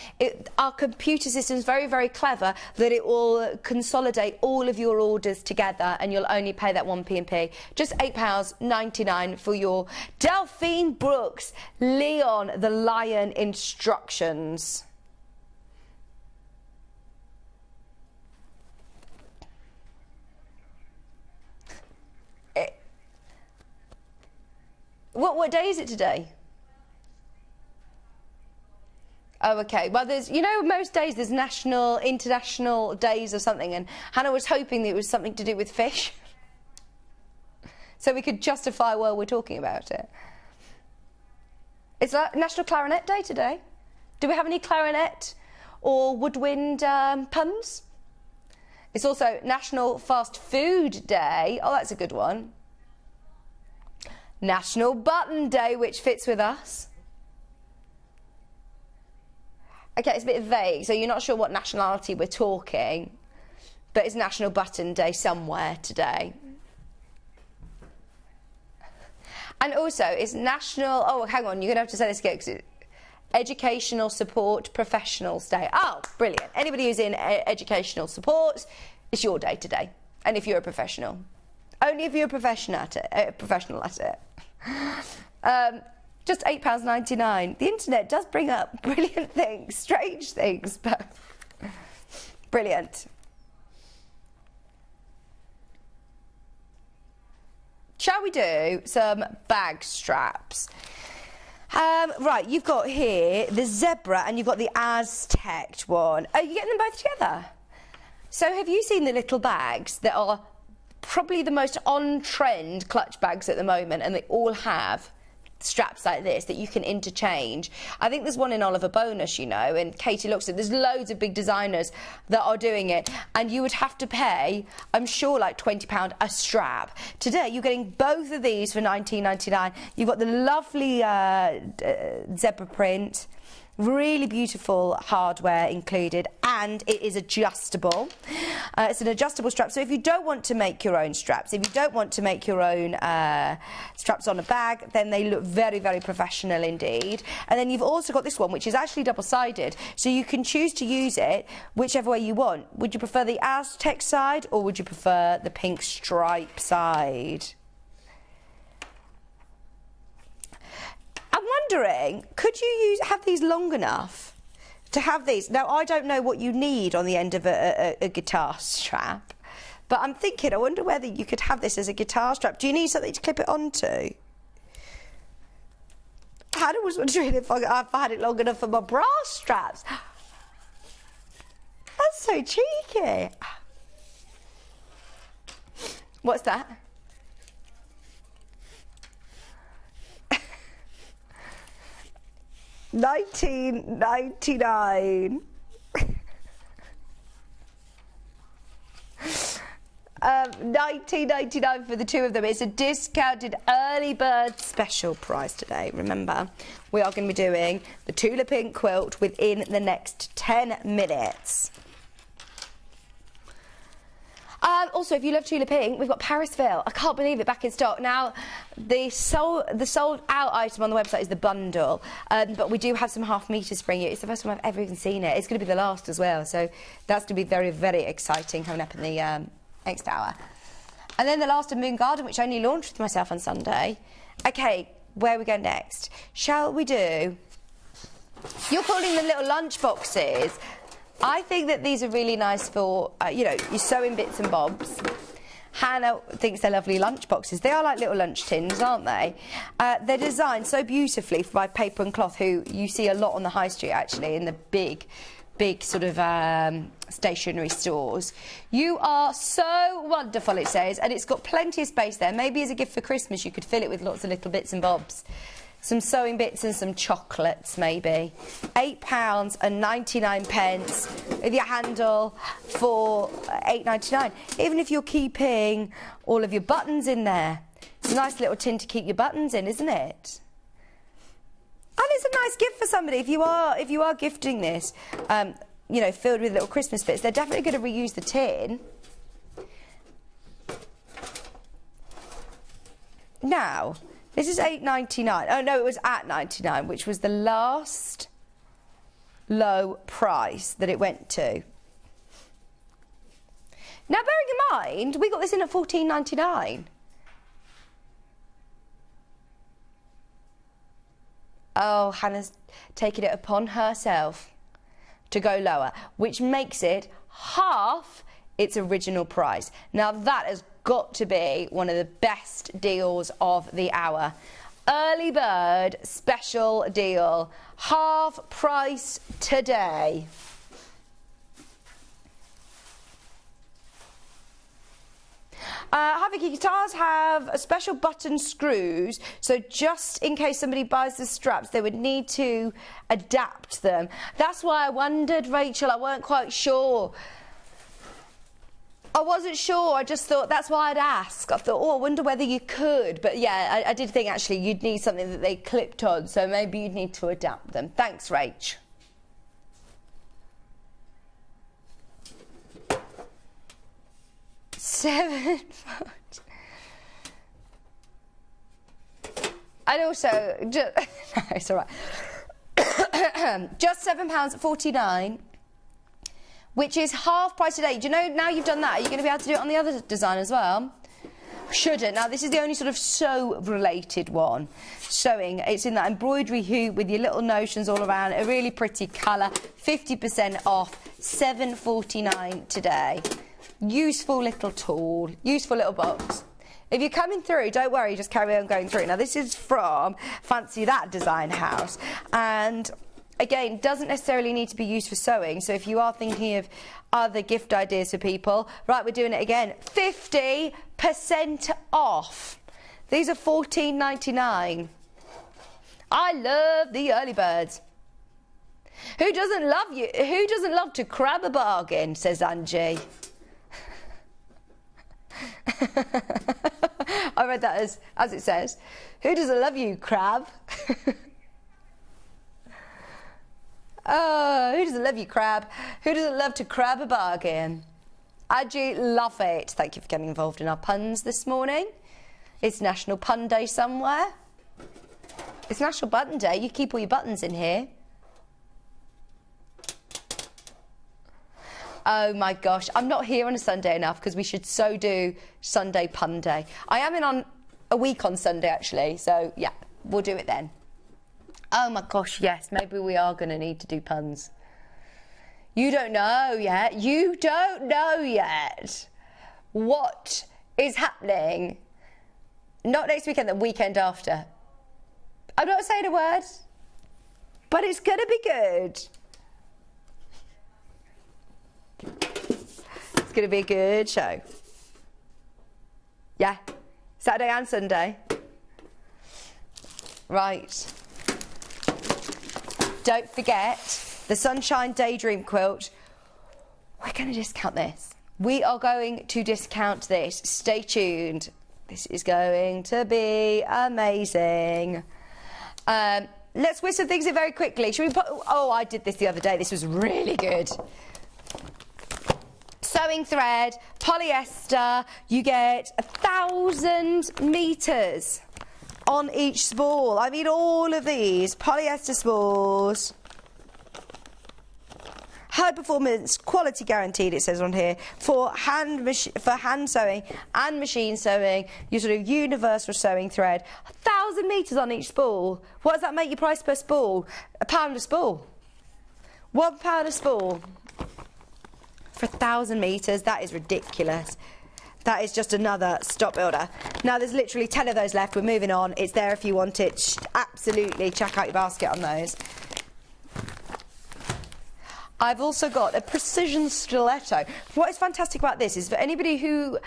our computer system is very, very clever that it will consolidate all of your orders together and you'll only pay that 1p&p. Just £8.99 for your Delphine Brooks Leon the Lion instructions. What day is it today? Oh, okay. Well, there's, you know, most days there's national, international days or something, and Hannah was hoping that it was something to do with fish. So we could justify while we're talking about it. It's National Clarinet Day today. Do we have any clarinet or woodwind puns? It's also National Fast Food Day. Oh, that's a good one. National Button Day, which fits with us. Okay, it's a bit vague, so you're not sure what nationality we're talking, but it's National Button Day somewhere today. And also, it's National... Oh, hang on, you're going to have to say this again, 'cause Educational Support Professionals Day. Oh, brilliant. Anybody who's in educational support, it's your day today. And if you're a professional. Only if you're a professional at it. Just £8.99. The internet does bring up brilliant things, strange things, but brilliant. Shall we do some bag straps? Right, you've got here the zebra and you've got the Aztec one. Are you getting them both together? So have you seen the little bags that are probably the most on-trend clutch bags at the moment, and they all have straps like this that you can interchange? I think there's one in Oliver Bonus, you know, and Katie looks at. There's loads of big designers that are doing it, and you would have to pay, I'm sure, like £20 a strap. Today you're getting both of these for £19.99. You've got the lovely zebra print, really beautiful hardware included, and it is adjustable. It's an adjustable strap, so if you don't want to make your own straps, if you don't want to make your own straps on a bag, then they look very, very professional indeed. And then you've also got this one, which is actually double-sided, so you can choose to use it whichever way you want. Would you prefer the Aztec side, or would you prefer the pink stripe side? I'm wondering, could you have these long enough to have these? Now, I don't know what you need on the end of a guitar strap, but I'm thinking, I wonder whether you could have this as a guitar strap. Do you need something to clip it onto? Hannah was wondering if I had it long enough for my bra straps. That's so cheeky. What's that? £19.99. £19.99 for the two of them. It's a discounted early bird special price today. Remember, we are going to be doing the Tula Pink quilt within the next 10 minutes. Also, if you love Tula Pink, we've got Parisville. I can't believe it, back in stock. Now, the sold out item on the website is the bundle, but we do have some half meters for you. It's the first time I've ever even seen it. It's going to be the last as well, so that's going to be very, very exciting coming up in the next hour. And then the last of Moon Garden, which I only launched with myself on Sunday. Okay, where are we going next? Shall we do... You're calling them little lunch boxes. I think that these are really nice for, you know, your sewing bits and bobs. Hannah thinks they're lovely lunch boxes. They are like little lunch tins, aren't they? They're designed so beautifully by Paper and Cloth, who you see a lot on the high street, actually, in the big sort of stationery stores. You are so wonderful, it says, and it's got plenty of space there. Maybe as a gift for Christmas, you could fill it with lots of little bits and bobs. Some sewing bits and some chocolates, maybe. £8.99 with your handle for £8.99. Even if you're keeping all of your buttons in there. It's a nice little tin to keep your buttons in, isn't it? And it's a nice gift for somebody. If you are gifting this, you know, filled with little Christmas bits, they're definitely going to reuse the tin. Now, this is £8.99. Oh, no, it was at 99, which was the last low price that it went to. Now, bearing in mind, we got this in at £14.99. Oh, Hannah's taken it upon herself to go lower, which makes it half its original price. Now, that has got to be one of the best deals of the hour. Early bird special deal, half price today. Havoc guitars have special button screws, so just in case somebody buys the straps, they would need to adapt them. That's why I wondered, Rachel, I weren't quite sure. I wasn't sure, I just thought that's why I'd ask. I thought, oh, I wonder whether you could. But yeah, I did think actually you'd need something that they clipped on, so maybe you'd need to adapt them. Thanks, Rach. £7. And also, just, no, it's all right. Just £7.49, which is half price today. Do you know, now you've done that, are you going to be able to do it on the other design as well? Shouldn't. Now, this is the only sort of sew-related one. Sewing. It's in that embroidery hoop with your little notions all around. A really pretty colour. 50% off. £7.49 today. Useful little tool. Useful little box. If you're coming through, don't worry, just carry on going through. Now, this is from Fancy That Design House. And again, doesn't necessarily need to be used for sewing. So if you are thinking of other gift ideas for people, right, we're doing it again. 50% off. These are £14.99. I love the early birds. Who doesn't love you? Who doesn't love to crab a bargain, says Angie. I read that as it says. Who doesn't love you, crab? Oh, who doesn't love you, crab? Who doesn't love to crab a bargain? Angie, love it. Thank you for getting involved in our puns this morning. It's National Pun Day somewhere. It's National Button Day. You keep all your buttons in here. Oh my gosh, I'm not here on a Sunday enough because we should so do Sunday Pun Day. I am in on a week on Sunday actually, so yeah, we'll do it then. Oh my gosh, yes, maybe we are going to need to do puns. You don't know yet. You don't know yet what is happening. Not next weekend, the weekend after. I'm not saying a word, but it's going to be good. It's going to be a good show. Yeah, Saturday and Sunday. Right. Don't forget the Sunshine Daydream quilt. We're going to discount this. We are going to discount this. Stay tuned. This is going to be amazing. Let's whiz some things in very quickly. Should we put... Oh, I did this the other day. This was really good. Sewing thread, polyester. You get 1,000 metres on each spool. I mean, all of these polyester spools. High performance, quality guaranteed, it says on here, for hand sewing and machine sewing, your sort of universal sewing thread. 1,000 metres on each spool. What does that make your price per spool? £1 a spool. £1 a spool. For 1,000 metres, that is ridiculous. That is just another stock builder. Now, there's literally 10 of those left. We're moving on. It's there if you want it. Absolutely, check out your basket on those. I've also got a precision stiletto. What is fantastic about this is for anybody who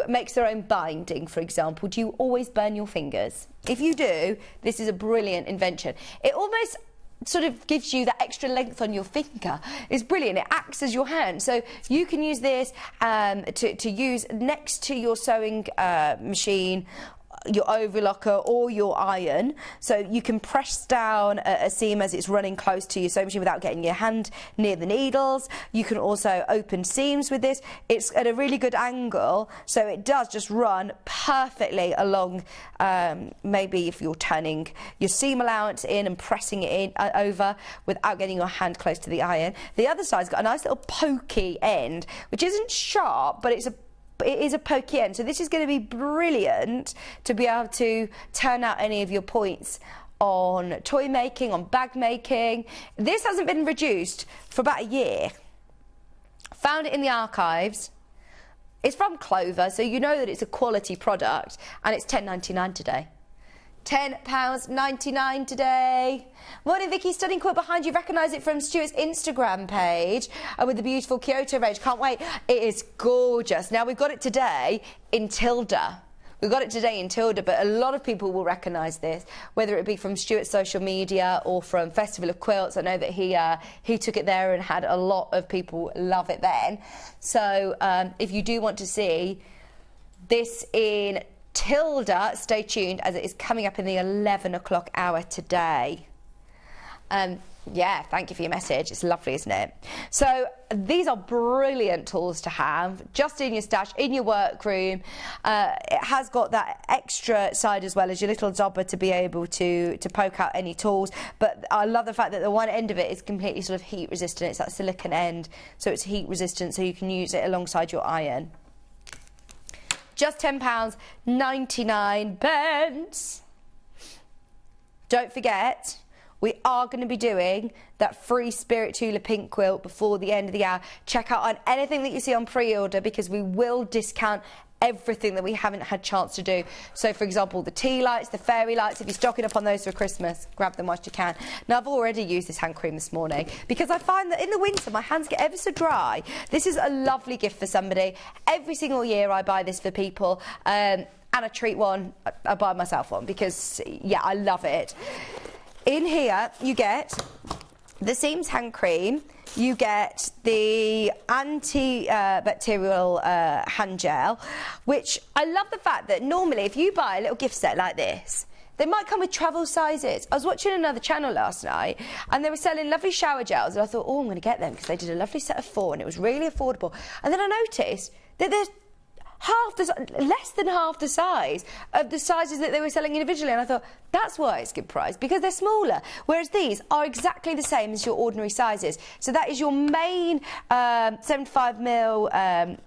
makes their own binding, for example, do you always burn your fingers? If you do, this is a brilliant invention. It almost sort of gives you that extra length on your finger. It's brilliant. It acts as your hand. So you can use this to use next to your sewing machine your overlocker or your iron, so you can press down a seam as it's running close to your sewing machine without getting your hand near the needles. You can also open seams with this. It's at a really good angle, so it does just run perfectly along, maybe if you're turning your seam allowance in and pressing it in over without getting your hand close to the iron. The other side's got a nice little pokey end, which isn't sharp, but it is a pokey end, so this is going to be brilliant to be able to turn out any of your points on toy making, on bag making. This hasn't been reduced for about a year. Found it in the archives. It's from Clover, so you know that it's a quality product, and it's £10.99 today. £10.99 today. Morning, Vicky. Studying quilt behind you. Recognise it from Stuart's Instagram page with the beautiful Kyoto range. Can't wait. It is gorgeous. Now, we've got it today in Tilda. We've got it today in Tilda, but a lot of people will recognise this, whether it be from Stuart's social media or from Festival of Quilts. I know that he took it there and had a lot of people love it then. So if you do want to see this in Tilda, stay tuned, as it is coming up in the 11 o'clock hour today. Yeah, thank you for your message. It's lovely, isn't it? So these are brilliant tools to have just in your stash, in your workroom. It has got that extra side as well as your little dobber to be able to poke out any tools. But I love the fact that the one end of it is completely sort of heat resistant. It's that silicone end, so it's heat resistant, so you can use it alongside your iron. Just £10.99. Don't forget, we are going to be doing that free Spirit Tula pink quilt before the end of the hour. Check out on anything that you see on pre-order, because we will discount everything that we haven't had chance to do. So, for example, the tea lights, the fairy lights, if you're stocking up on those for Christmas, grab them whilst you can. Now, I've already used this hand cream this morning because I find that in the winter my hands get ever so dry. This is a lovely gift for somebody. Every single year I buy this for people, and I treat one, I buy myself one because, yeah, I love it. In here, you get the Seams hand cream, you get the anti-bacterial hand gel, which I love the fact that normally if you buy a little gift set like this, they might come with travel sizes. I was watching another channel last night and they were selling lovely shower gels, and I thought, oh, I'm going to get them because they did a lovely set of 4 and it was really affordable. And then I noticed that there's less than half the size of the sizes that they were selling individually, and I thought, that's why it's good price, because they're smaller, whereas these are exactly the same as your ordinary sizes. So that is your main 75ml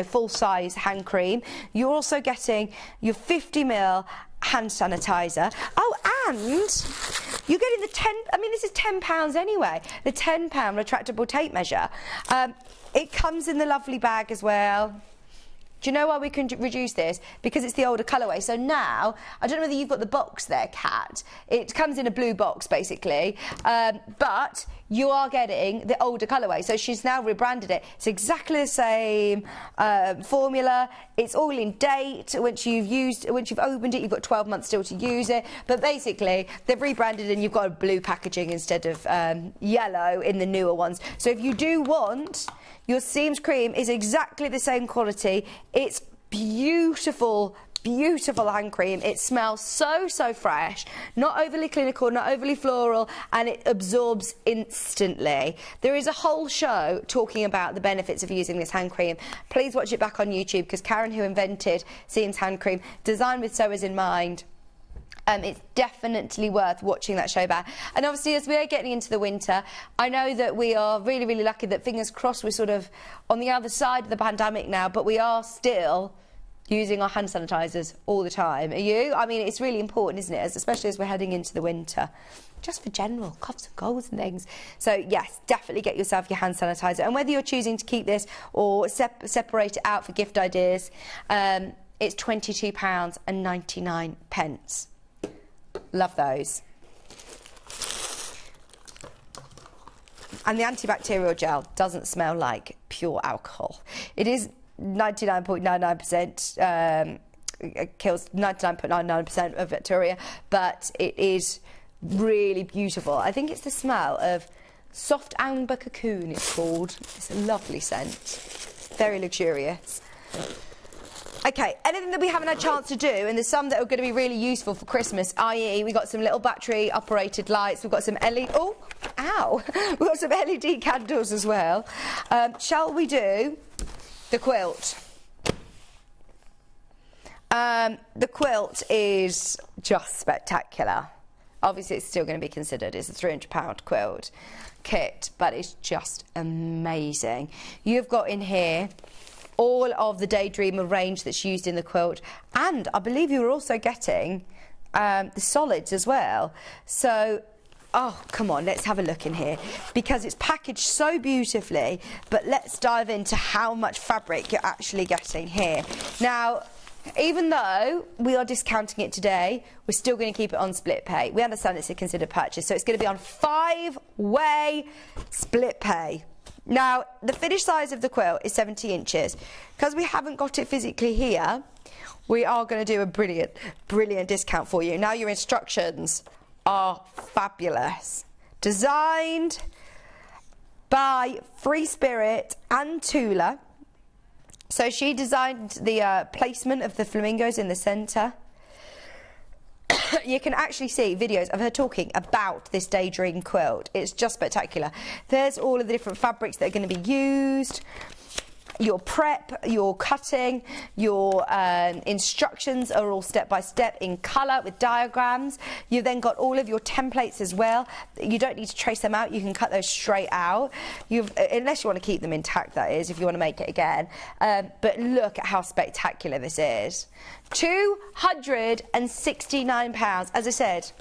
full size hand cream. You're also getting your 50ml hand sanitizer. Oh, and you're getting the this is £10 anyway, the £10 retractable tape measure. It comes in the lovely bag as well. Do you know why we can reduce this? Because it's the older colourway. So now, I don't know whether you've got the box there, Kat. It comes in a blue box, basically. But you are getting the older colourway. So she's now rebranded it. It's exactly the same formula. It's all in date. Once you've opened it, you've got 12 months still to use it. But basically, they've rebranded and you've got a blue packaging instead of yellow in the newer ones. So if you do want, your Seams cream is exactly the same quality. It's beautiful, beautiful hand cream. It smells so fresh, not overly clinical, not overly floral, and it absorbs instantly. There is a whole show talking about the benefits of using this hand cream. Please watch it back on YouTube, because Karen, who invented Seams hand cream, designed with sewers in mind. It's definitely worth watching that show back. And obviously, as we are getting into the winter, I know that we are really, really lucky that, fingers crossed, we're sort of on the other side of the pandemic now, but we are still using our hand sanitisers all the time. Are you? I mean, it's really important, isn't it? Especially as we're heading into the winter. Just for general coughs and colds and things. So, yes, definitely get yourself your hand sanitiser. And whether you're choosing to keep this or separate it out for gift ideas, it's £22.99. Love those. And the antibacterial gel doesn't smell like pure alcohol. It is 99.99%, it kills 99.99% of bacteria, but it is really beautiful. I think it's the smell of soft amber cocoon, it's called. It's a lovely scent. Very luxurious. Okay, anything that we haven't had a chance to do, and there's some that are going to be really useful for Christmas, i.e. we got some little battery operated lights, we've got some LED, oh, ow, we've got some LED candles as well. Shall we do the quilt? The quilt is just spectacular. Obviously it's still going to be considered, it's a £300 quilt kit, but it's just amazing. You've got in here all of the Daydreamer range that's used in the quilt, and I believe you were also getting the solids as well. So, oh, come on, let's have a look in here, because it's packaged so beautifully, but let's dive into how much fabric you're actually getting here. Now, even though we are discounting it today, we're still going to keep it on split pay. We understand it's a considered purchase, so it's going to be on 5-way split pay. Now, the finished size of the quilt is 70 inches. Because we haven't got it physically here, we are going to do a brilliant, brilliant discount for you. Now, your instructions are fabulous. Designed by Free Spirit and Tula. So she designed the placement of the flamingos in the centre. You can actually see videos of her talking about this Daydream quilt. It's just spectacular. There's all of the different fabrics that are going to be used, your prep, your cutting, your instructions are all step by step in colour with diagrams. You've then got all of your templates as well. You don't need to trace them out, you can cut those straight out. Unless you want to keep them intact, that is, if you want to make it again. But look at how spectacular this is. £269, as I said.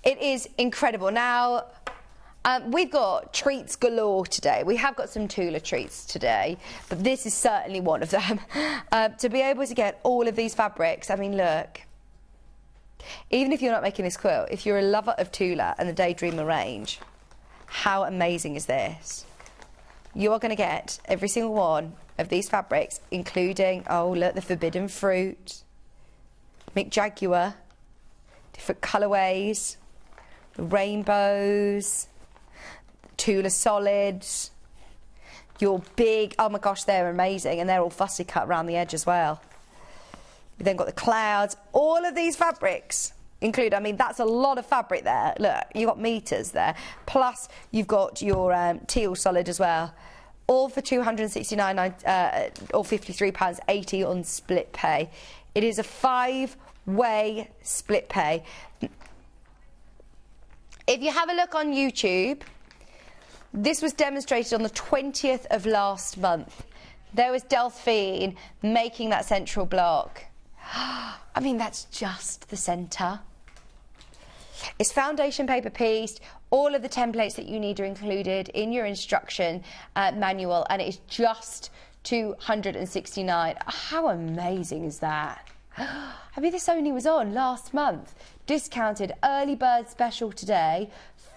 It is incredible. Now, we've got treats galore today. We have got some Tula treats today, but this is certainly one of them. To be able to get all of these fabrics, I mean, look. Even if you're not making this quilt, if you're a lover of Tula and the Daydreamer range, how amazing is this? You are going to get every single one of these fabrics, including, oh look, the Forbidden Fruit, Mick Jaguar, different colourways, the rainbows, Tula solids, your big, oh my gosh, they're amazing, and they're all fussy cut around the edge as well. You've then got the clouds, all of these fabrics include, I mean, that's a lot of fabric there. Look, you've got metres there, plus you've got your teal solid as well. All for £269 or £53.80 on split pay. It is a 5-way split pay. If you have a look on YouTube, this was demonstrated on the 20th of last month. There was Delphine making that central block. I mean, that's just the centre. It's foundation paper pieced. All of the templates that you need are included in your instruction manual, and it's just £269. How amazing is that? I mean, this only was on last month. Discounted early bird special today,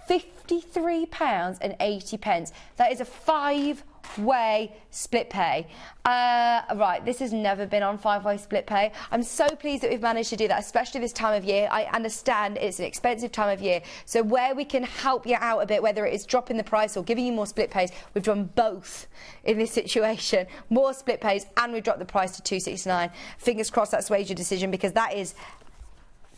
£53.80. That is a 5-way split pay. Right, this has never been on 5-way split pay. I'm so pleased that we've managed to do that, especially this time of year. I understand it's an expensive time of year, so where we can help you out a bit, whether it is dropping the price or giving you more split pays, we've done both in this situation. More split pays, and we've dropped the price to £269. Fingers crossed that sways your decision, because that is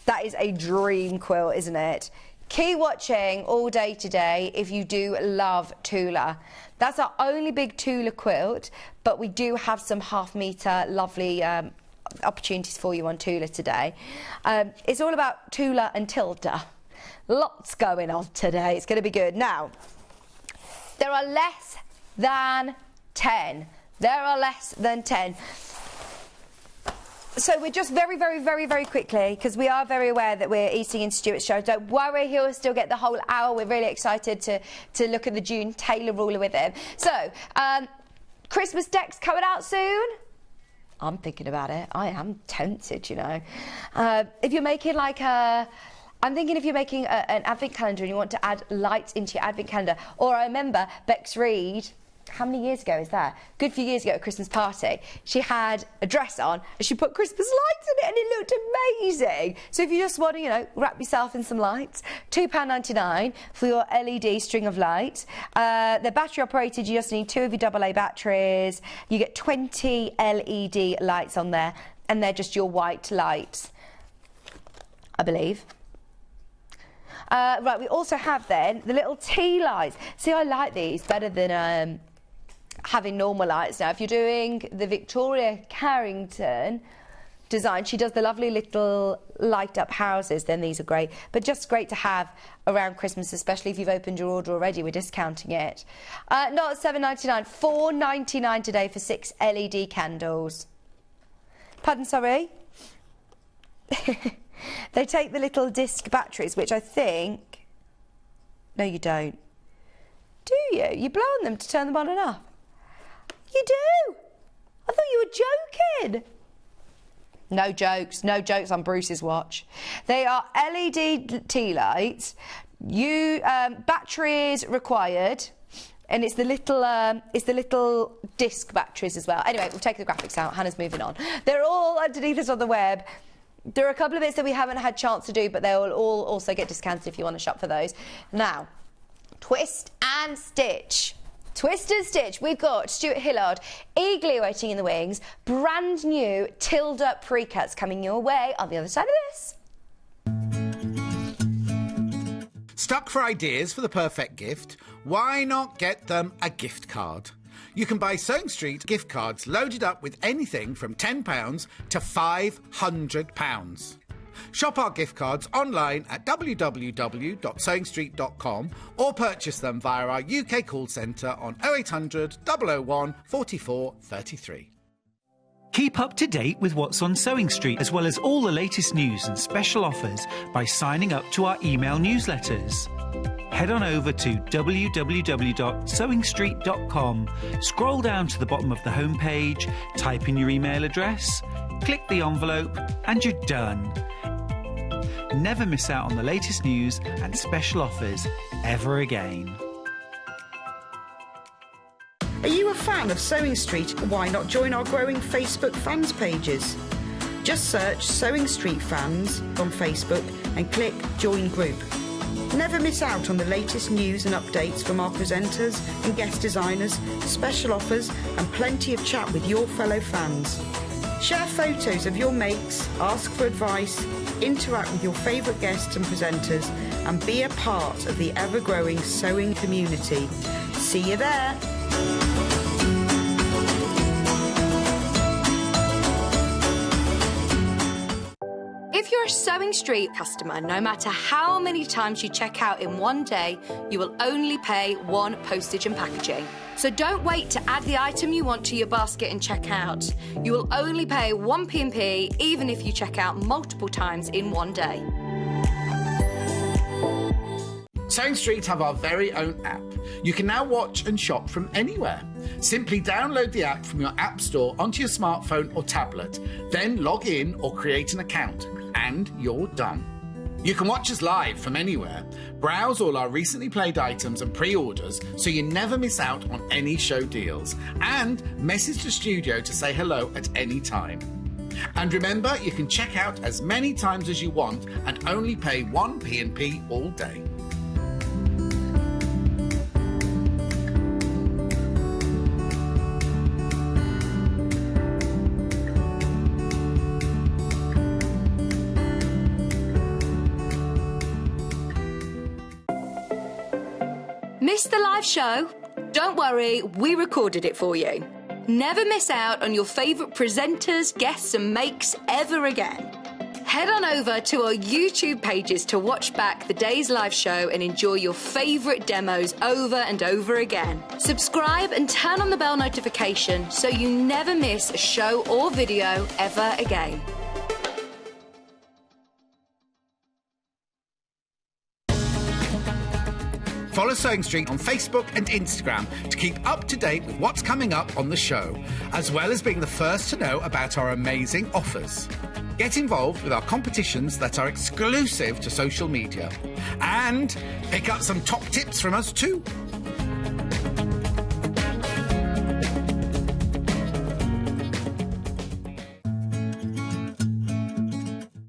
a dream quilt, isn't it? Keep watching all day today if you do love Tula. That's our only big Tula quilt, but we do have some half-metre lovely opportunities for you on Tula today. It's all about Tula and Tilda. Lots going on today. It's going to be good. Now, there are less than 10. There are less than 10. So we're just very quickly, because we are very aware that we're eating into Stuart's show. Don't worry, he'll still get the whole hour. We're really excited to look at the June Taylor ruler with him. So, Christmas decks coming out soon. I'm thinking about it. I am tempted, you know. If you're making like a... I'm thinking if you're making an advent calendar and you want to add lights into your advent calendar. Or I remember Bex Reed how many years ago is that? Good few years ago at a Christmas party, she had a dress on and she put Christmas lights in it and it looked amazing. So if you just want to, you know, wrap yourself in some lights, £2.99 for your LED string of lights. They're battery operated, you just need 2 of your AA batteries. You get 20 LED lights on there and they're just your white lights, I believe. Right, we also have then the little tea lights. See, I like these better than having normal lights. Now, if you're doing the Victoria Carrington design, she does the lovely little light-up houses, then these are great. But just great to have around Christmas, especially if you've opened your order already. We're discounting it. Not £7.99, £4.99 today for 6 LED candles. Pardon, sorry? They take the little disc batteries, which I think... No, you don't. Do you? You blow on them to turn them on and off? You do? I thought you were joking. No jokes on Bruce's watch. They are LED tea lights. Batteries required, and it's the little disc batteries as well. Anyway, we'll take the graphics out. Hannah's moving on. They're all underneath us on the web. There are a couple of bits that we haven't had chance to do, but they'll all also get discounted if you want to shop for those. Now, twist and stitch. Twist and stitch. We've got Stuart Hillard, eagerly waiting in the wings. Brand new Tilda pre-cuts coming your way on the other side of this. Stuck for ideas for the perfect gift? Why not get them a gift card? You can buy Sewing Street gift cards loaded up with anything from £10 to £500. Shop our gift cards online at www.sewingstreet.com or purchase them via our UK call centre on 0800 001 44 33. Keep up to date with what's on Sewing Street, as well as all the latest news and special offers by signing up to our email newsletters. Head on over to www.sewingstreet.com, scroll down to the bottom of the homepage, type in your email address, click the envelope, and you're done. Never miss out on the latest news and special offers ever again. Are you a fan of Sewing Street? Why not join our growing Facebook fans pages? Just search Sewing Street Fans on Facebook and click Join Group. Never miss out on the latest news and updates from our presenters and guest designers, special offers and plenty of chat with your fellow fans. Share photos of your makes, ask for advice, interact with your favourite guests and presenters and be a part of the ever-growing sewing community. See you there! If you're a Sewing Street customer, no matter how many times you check out in one day, you will only pay one postage and packaging. So don't wait to add the item you want to your basket and check out. You will only pay one P&P even if you check out multiple times in one day. Sewing Street have our very own app. You can now watch and shop from anywhere. Simply download the app from your app store onto your smartphone or tablet, then log in or create an account, and you're done. You can watch us live from anywhere, browse all our recently played items and pre-orders so you never miss out on any show deals, and message the studio to say hello at any time. And remember, you can check out as many times as you want and only pay one P&P all day. Missed the live show? Don't worry, we recorded it for you. Never miss out on your favourite presenters, guests and makes ever again. Head on over to our YouTube pages to watch back the day's live show and enjoy your favourite demos over and over again. Subscribe and turn on the bell notification so you never miss a show or video ever again. Follow Sewing Street on Facebook and Instagram to keep up to date with what's coming up on the show, as well as being the first to know about our amazing offers. Get involved with our competitions that are exclusive to social media. And pick up some top tips from us too.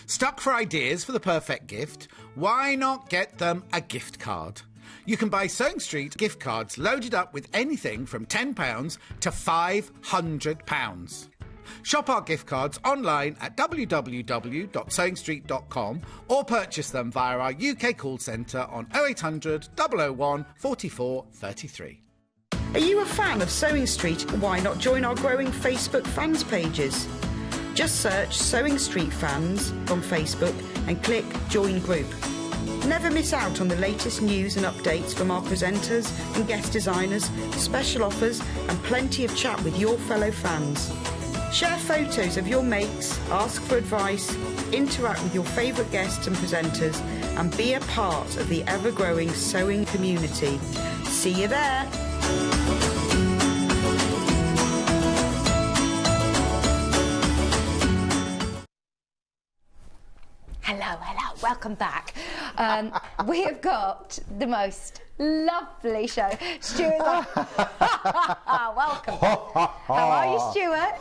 Stuck for ideas for the perfect gift? Why not get them a gift card? You can buy Sewing Street gift cards loaded up with anything from £10 to £500. Shop our gift cards online at www.sewingstreet.com or purchase them via our UK call centre on 0800 001 44 33. Are you a fan of Sewing Street? Why not join our growing Facebook fans pages? Just search Sewing Street Fans on Facebook and click Join Group. Never miss out on the latest news and updates from our presenters and guest designers, special offers and plenty of chat with your fellow fans. Share photos of your makes, ask for advice, interact with your favourite guests and presenters and be a part of the ever-growing sewing community. See you there! Hello, welcome back. We have got the most lovely show. Stuart, welcome. How are you, Stuart?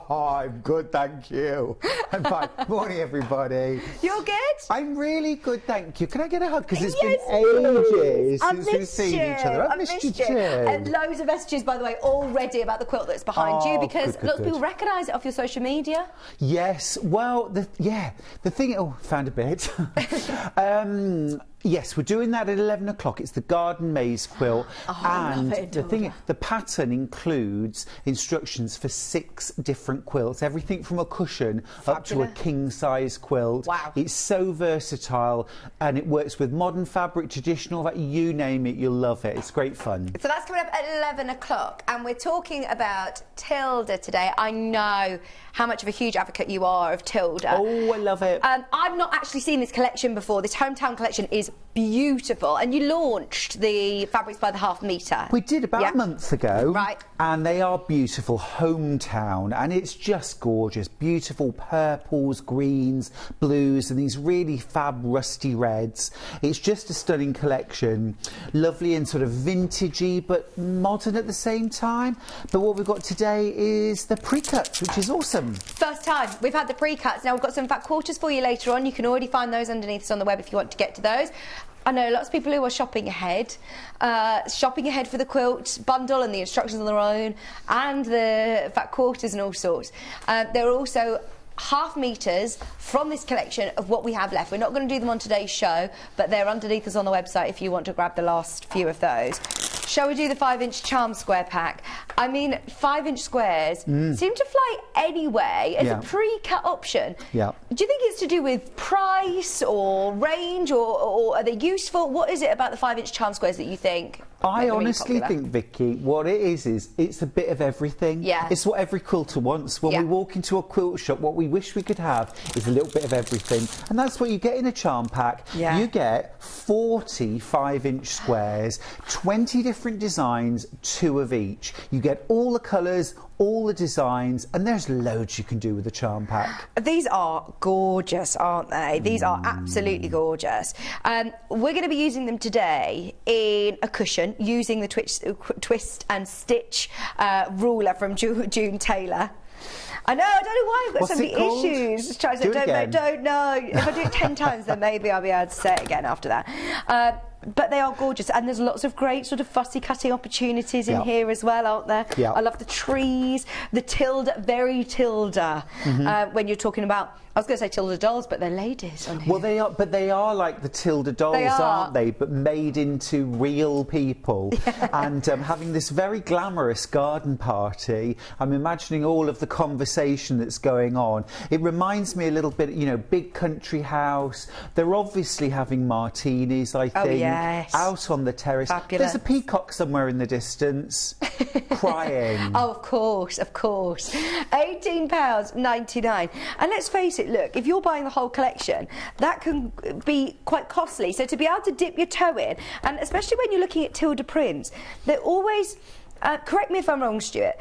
I'm good, thank you. I'm fine. Morning, everybody. You're good? I'm really good, thank you. Can I get a hug? Because it's Yes, been ages I've since we've missed seen each other. I've missed you too. And loads of messages, by the way, already about the quilt that's behind you, because lots of people recognise it off your social media. Yes, well, the thing... Oh, found a bit. Yes, we're doing that at 11 o'clock. It's the garden maze quilt. And the pattern includes instructions for 6 different quilts. Everything from a cushion up to a king-size quilt. Wow. It's so versatile and it works with modern fabric, traditional, you name it, you'll love it. It's great fun. So that's coming up at 11 o'clock and we're talking about Tilda today. I know how much of a huge advocate you are of Tilda. Oh, I love it. I've not actually seen this collection before. This hometown collection is beautiful, and you launched the Fabrics by the Half Metre. We did about a month ago. Right. And they are beautiful, hometown, and it's just gorgeous. Beautiful purples, greens, blues, and these really fab rusty reds. It's just a stunning collection. Lovely and sort of vintagey, but modern at the same time. But what we've got today is the pre-cuts, which is awesome. First time we've had the pre-cuts. Now we've got some fat quarters for you later on. You can already find those underneath us on the web if you want to get to those. I know lots of people who are shopping ahead for the quilt bundle and the instructions on their own and the fat quarters and all sorts. There are also half meters from this collection of what we have left. We're not going to do them on today's show, but they're underneath us on the website if you want to grab the last few of those. Shall we do the 5-inch charm square pack? I mean, 5-inch squares seem to fly anyway as a pre-cut option. Yeah. Do you think it's to do with price or range, or are they useful? What is it about the 5-inch charm squares that you think? I honestly think, Vicky, what it is it's a bit of everything. Yeah. It's what every quilter wants. When we walk into a quilt shop, what we wish we could have is a little bit of everything. And that's what you get in a charm pack. Yeah. You get 40 5-inch squares, 20 different designs, 2 of each. You get all the colours, all the designs, and there's loads you can do with the charm pack. These are gorgeous, aren't they? These are absolutely gorgeous. We're going to be using them today in a cushion using the twist and stitch ruler from June Taylor. I know, I don't know why I've got so many issues. Don't know. If I do it 10 times, then maybe I'll be able to say it again after that. But they are gorgeous, and there's lots of great sort of fussy cutting opportunities in here as well, aren't there? Yeah. I love the trees, the Tilda, very Tilda. When you're talking about, I was going to say Tilda dolls, but they're ladies on here. Well, they are like the Tilda dolls, aren't they? But made into real people. And having this very glamorous garden party, I'm imagining all of the conversation that's going on. It reminds me a little bit, you know, big country house. They're obviously having martinis, I think. Oh, yes. Out on the terrace. Fabulous. There's a peacock somewhere in the distance crying. Oh, of course. £18.99. And let's face it, look, if you're buying the whole collection, that can be quite costly. So to be able to dip your toe in, and especially when you're looking at Tilda prints, they're always Correct me if I'm wrong, Stuart.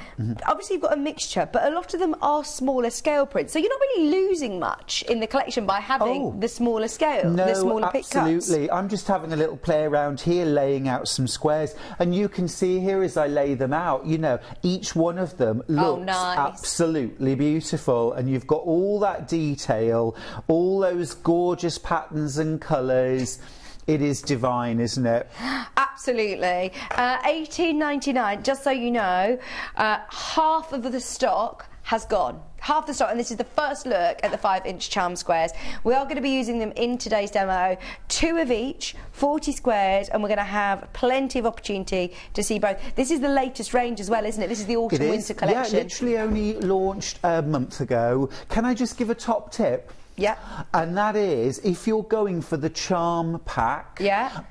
Obviously, you've got a mixture, but a lot of them are smaller scale prints. So you're not really losing much in the collection by having the smaller scale, the smaller pick cuts. Absolutely. I'm just having a little play around here, laying out some squares, and you can see here as I lay them out, you know, each one of them looks absolutely beautiful, and you've got all that detail, all those gorgeous patterns and colours. It is divine, isn't it? Absolutely. $18.99, just so you know, half of the stock has gone. Half the stock, and this is the first look at the 5-inch charm squares. We are going to be using them in today's demo, 2 of each, 40 squares, and we're going to have plenty of opportunity to see both. This is the latest range as well, isn't it? This is the autumn-winter collection. Yeah, literally only launched a month ago. Can I just give a top tip? Yeah. And that is, if you're going for the charm pack,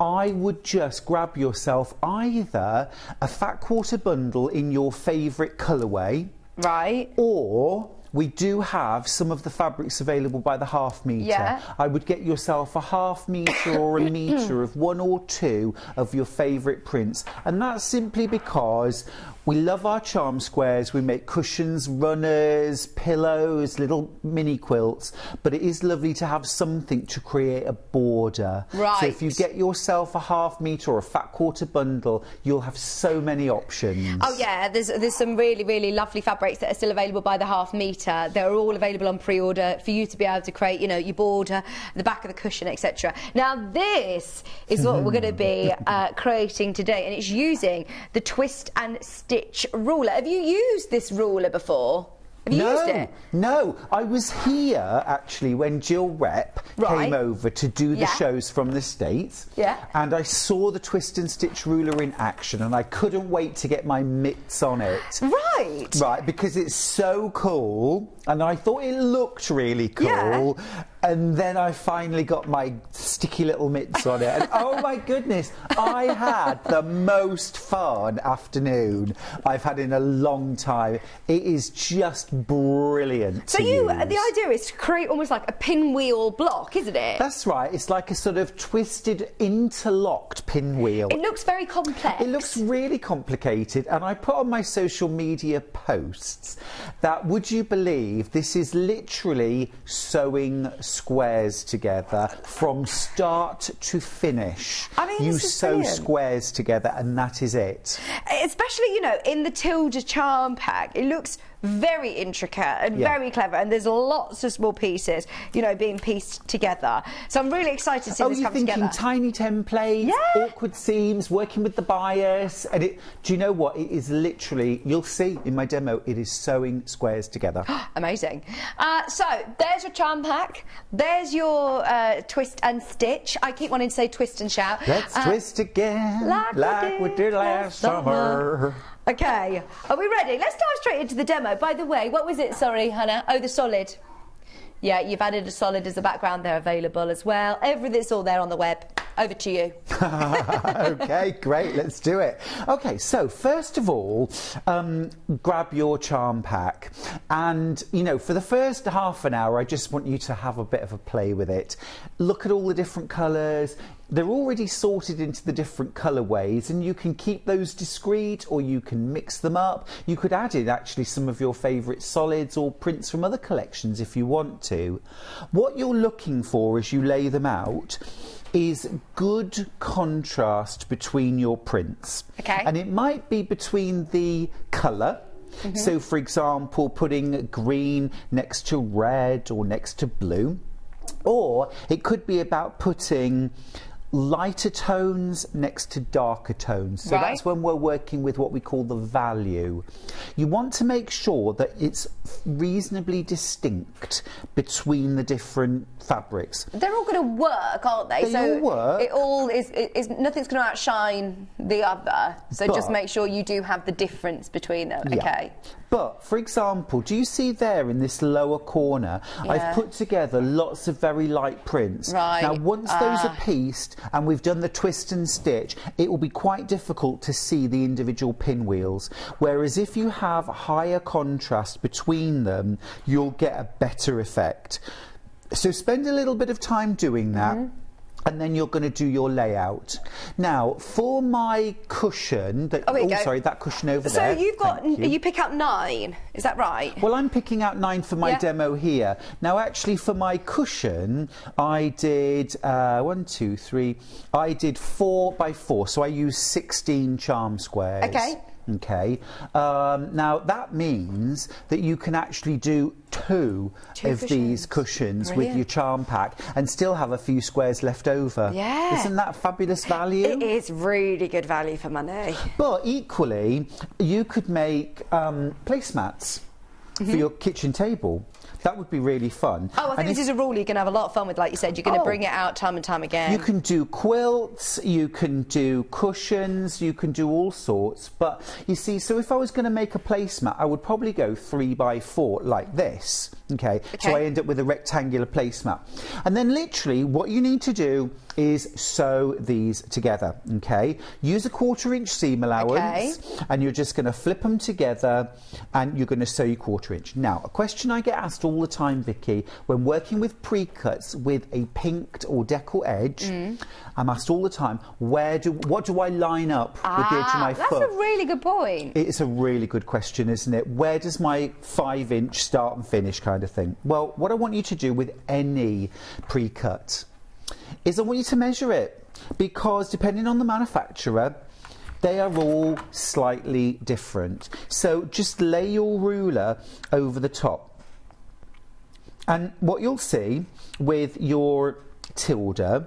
I would just grab yourself either a fat quarter bundle in your favourite colourway. Right. Or we do have some of the fabrics available by the half metre. Yeah. I would get yourself a half metre or a metre of 1 or 2 of your favourite prints. And that's simply because we love our charm squares. We make cushions, runners, pillows, little mini quilts, but it is lovely to have something to create a border. Right. So if you get yourself a half metre or a fat quarter bundle, you'll have so many options. Oh yeah, there's some really, really lovely fabrics that are still available by the half metre. They're all available on pre-order for you to be able to create, you know, your border, the back of the cushion, etc. Now this is what we're going to be creating today, and it's using the twist and stitch ruler. Have you used this ruler before? Have you used it? No, I was here actually when Jill Rep came over to do the shows from the States. Yeah. And I saw the twist and stitch ruler in action, and I couldn't wait to get my mitts on it. Right. Right, because it's so cool, and I thought it looked really cool. Yeah. And then I finally got my sticky little mitts on it, and oh my goodness, I had the most fun afternoon I've had in a long time. It is just brilliant. So the idea is to create almost like a pinwheel block, isn't it? That's right. It's like a sort of twisted, interlocked pinwheel. It looks very complex. It looks really complicated, and I put on my social media posts that, would you believe, this is literally sewing squares together from start to finish. I mean, you sew brilliant. Squares together, and that is it. Especially, you know, in the Tilda charm pack, it looks very intricate and very clever, and there's lots of small pieces, you know, being pieced together. So I'm really excited to see this come together. You're thinking tiny templates, awkward seams, working with the bias, and do you know what? It is literally, you'll see in my demo, it is sewing squares together. Amazing. So there's your charm pack. There's your twist and stitch. I keep wanting to say twist and shout. Let's twist again like we did last summer. Okay, are we ready? Let's dive straight into the demo. By the way, what was it? Sorry, Hannah. Oh, the solid. Yeah, you've added a solid as a background. They're available as well. Everything's all there on the web. Over to you. Okay, great. Let's do it. Okay, so first of all, grab your charm pack. And, you know, for the first half an hour, I just want you to have a bit of a play with it. Look at all the different colours. They're already sorted into the different colourways, and you can keep those discreet, or you can mix them up. You could add in actually some of your favourite solids or prints from other collections if you want to. What you're looking for as you lay them out is good contrast between your prints. Okay. And it might be between the colour. So, for example, putting green next to red or next to blue. Or it could be about putting lighter tones next to darker tones. So that's when we're working with what we call the value. You want to make sure that it's reasonably distinct between the different fabrics. They're all going to work, aren't they? They all work. It all is nothing's going to outshine the other. So just make sure you do have the difference between them. Yeah. Okay. But, for example, do you see there in this lower corner, I've put together lots of very light prints. Right. Now, once those are pieced and we've done the twist and stitch, it will be quite difficult to see the individual pinwheels. Whereas if you have higher contrast between them, you'll get a better effect. So spend a little bit of time doing that. and then you're going to do your layout. Now, for my cushion, that cushion over there. So you've got, you pick out 9, is that right? Well, I'm picking out 9 for my demo here. Now, actually, for my cushion, I did 1, 2, 3. I did 4 by 4, so I used 16 charm squares. Okay. Okay. Now that means that you can actually do two of these cushions with your charm pack and still have a few squares left over. Yeah. Isn't that fabulous value? It is really good value for money. But equally, you could make placemats for your kitchen table. That would be really fun. Oh, I think this is a rule you're going to have a lot of fun with, like you said. You're going to bring it out time and time again. You can do quilts, you can do cushions, you can do all sorts. But you see, so if I was going to make a placemat, I would probably go 3 by 4 like this. Okay, so I end up with a rectangular placemat. And then literally what you need to do is sew these together. Okay, use a 1/4 inch seam allowance, and you're just going to flip them together and you're going to sew your 1/4 inch. Now, a question I get asked all the time, Vicky, when working with pre-cuts with a pinked or decal edge, I'm asked all the time, what do I line up with the edge of my foot? That's a really good point. It's a really good question, isn't it? Where does my 5-inch start and finish kind of thing? Well, what I want you to do with any pre-cut is I want you to measure it, because depending on the manufacturer, they are all slightly different. So just lay your ruler over the top. And what you'll see with your tilde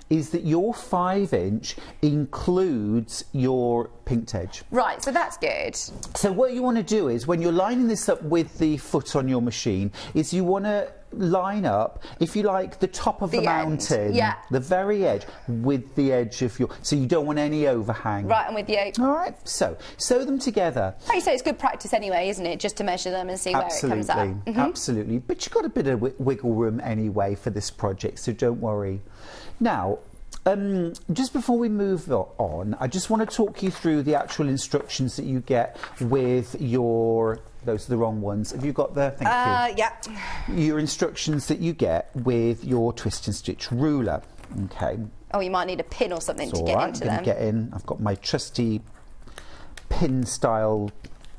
is that your 5-inch includes your pinked edge. Right, so that's good. So what you want to do is, when you're lining this up with the foot on your machine, is you want to line up, if you like, the top of the mountain, the very edge, with the edge of your... So you don't want any overhang. Right, I'm with you. All right, so sew them together. Like you say, it's good practice anyway, isn't it? Just to measure them and see where it comes out. Absolutely. But you've got a bit of wiggle room anyway for this project, so don't worry. Now, just before we move on, I just want to talk you through the actual instructions that you get with your... Those are the wrong ones. Have you got the... Thank you. Yeah. Your instructions that you get with your twist and stitch ruler. Okay. Oh, you might need a pin or something to get into them. I'm going to get in. I've got my trusty pin-style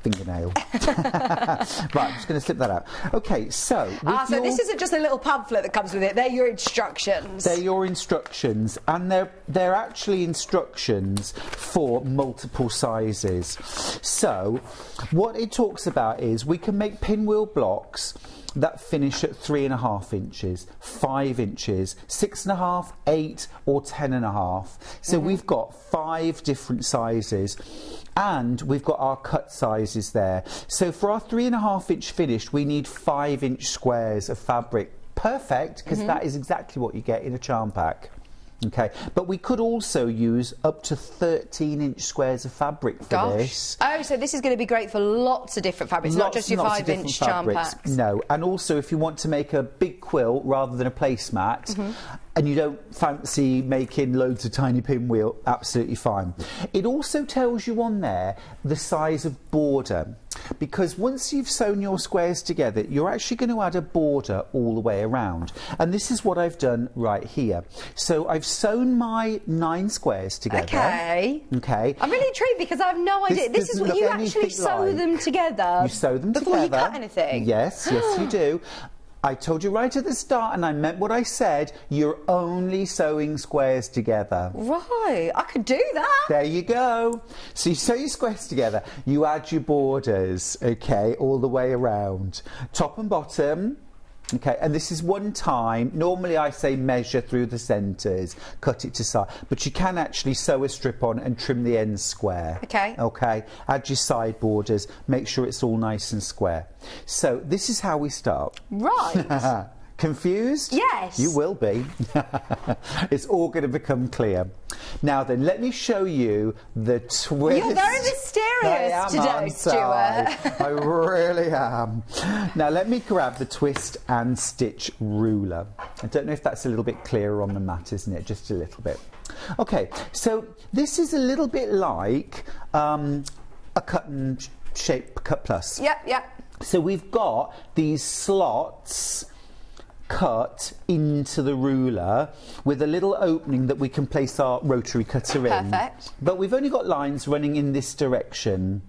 fingernail. Right, I'm just going to slip that out. Okay, so... so this isn't just a little pamphlet that comes with it. They're your instructions. They're your instructions, and they're actually instructions for multiple sizes. So what it talks about is we can make pinwheel blocks that finish at 3.5 inches, 5 inches, 6.5, 8 or 10.5. So we've got 5 different sizes, and we've got our cut sizes there. So for our 3.5-inch finish, we need 5-inch squares of fabric. Perfect, because that is exactly what you get in a charm pack. Okay, but we could also use up to 13-inch squares of fabric for this. Oh, so this is going to be great for lots of different fabrics, not just your 5-inch charm packs. No, and also if you want to make a big quilt rather than a placemat, and you don't fancy making loads of tiny pinwheel, absolutely fine. It also tells you on there the size of border, because once you've sewn your squares together, you're actually going to add a border all the way around. And this is what I've done right here. So I've sewn my 9 squares together. Okay. Okay. I'm really intrigued because I have no idea. This is what you actually sew them together. You sew them before together. You cut anything. Yes, yes you do. I told you right at the start, and I meant what I said, you're only sewing squares together. Right, I could do that. There you go. So you sew your squares together, you add your borders, okay, all the way around. Top and bottom. Okay, and this is one time. Normally I say measure through the centres, cut it to size, but you can actually sew a strip on and trim the ends square. Okay. Okay, add your side borders, make sure it's all nice and square. So this is how we start. Right. Confused? Yes. You will be. It's all going to become clear. Now then, let me show you the twist. You're very mysterious today, Stuart. I really am. Now let me grab the twist and stitch ruler. I don't know if that's a little bit clearer on the mat, isn't it? Just a little bit. Okay, so this is a little bit like a cut and shape cut plus. Yep, yep. So we've got these slots cut into the ruler with a little opening that we can place our rotary cutter in. Perfect. But we've only got lines running in this direction.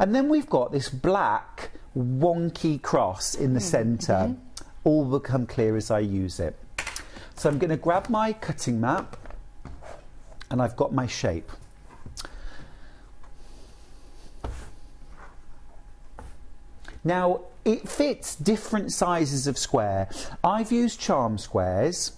And then we've got this black wonky cross in the centre. All will become clear as I use it. So I'm going to grab my cutting mat and I've got my shape. Now, it fits different sizes of square. I've used charm squares.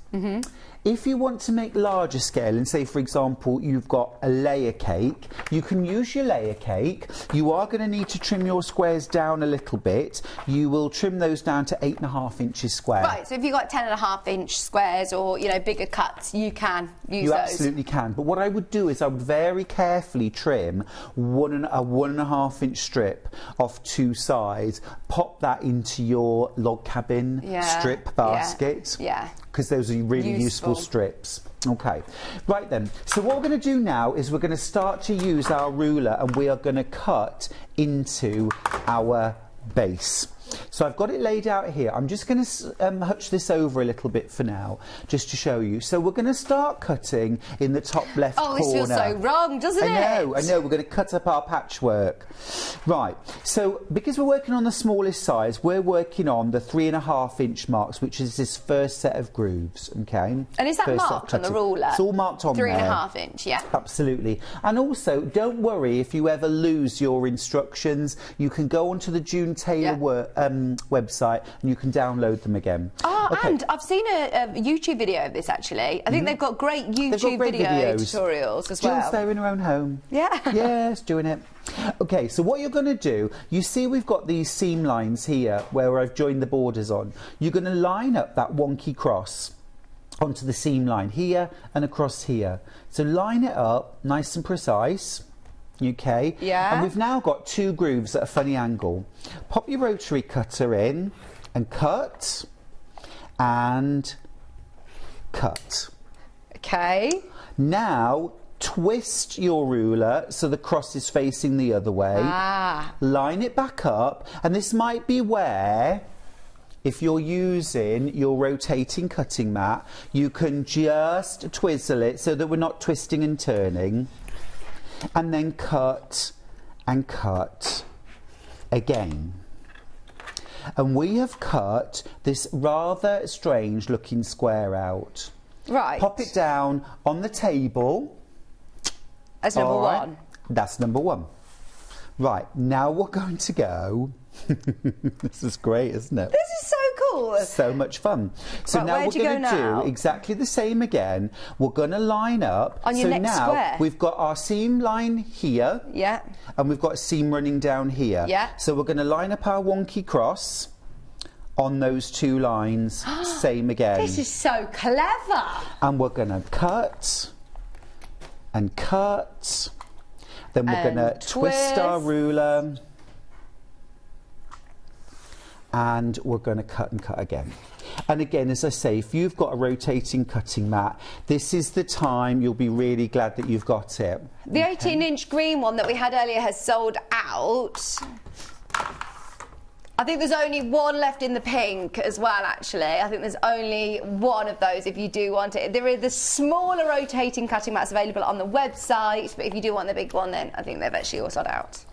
If you want to make larger scale, and say, for example, you've got a layer cake, you can use your layer cake. You are going to need to trim your squares down a little bit. You will trim those down to 8.5 inches square. Right, so if you've got 10.5-inch squares or, you know, bigger cuts, you can use You those. absolutely can. But what I would do is I would very carefully trim a 1.5-inch strip off two sides, pop that into your log cabin strip basket. Yeah. Because those are really useful strips. Okay, right then, so what we're going to do now is we're going to start to use our ruler and we are going to cut into our base. So I've got it laid out here. I'm just going to hutch this over a little bit for now, just to show you. So we're going to start cutting in the top left corner. Oh, this feels so wrong, doesn't it? I know. We're going to cut up our patchwork. Right, so because we're working on the smallest size, we're working on the 3.5-inch marks, which is this first set of grooves, okay? And is that marked on the ruler? It's all marked on 3.5-inch, yeah. Absolutely. And also, don't worry if you ever lose your instructions. You can go onto the June Taylor website and you can download them again. Oh, okay. And I've seen a YouTube video of this actually. I think they've got great YouTube video tutorials as well. Jill's there in her own home. Yeah. Yes, doing it. Okay, so what you're going to do, you see we've got these seam lines here where I've joined the borders on. You're going to line up that wonky cross onto the seam line here and across here. So line it up nice and precise. Okay, yeah. And we've now got two grooves at a funny angle. Pop your rotary cutter in and cut and cut. Okay. Now twist your ruler so the cross is facing the other way. Line it back up, and this might be where, if you're using your rotating cutting mat, you can just twizzle it so that we're not twisting and turning. And then cut and cut again. And we have cut this rather strange looking square out. Right. Pop it down on the table. That's number one. That's number one. Right, now we're going to go. This is great, isn't it? This is so cool. So much fun. So right, now we're going to do exactly the same again. We're going to line up. On your next square. We've got our seam line here. Yeah. And we've got a seam running down here. Yeah. So we're going to line up our wonky cross on those two lines. Same again. This is so clever. And we're going to cut and cut. Then we're going to twist our ruler. And we're going to cut and cut again. And again, as I say, if you've got a rotating cutting mat, this is the time you'll be really glad that you've got it. The 18-inch green one that we had earlier has sold out. I think there's only one left in the pink as well, actually. I think there's only one of those if you do want it. There are the smaller rotating cutting mats available on the website, but if you do want the big one, then I think they've actually all sold out.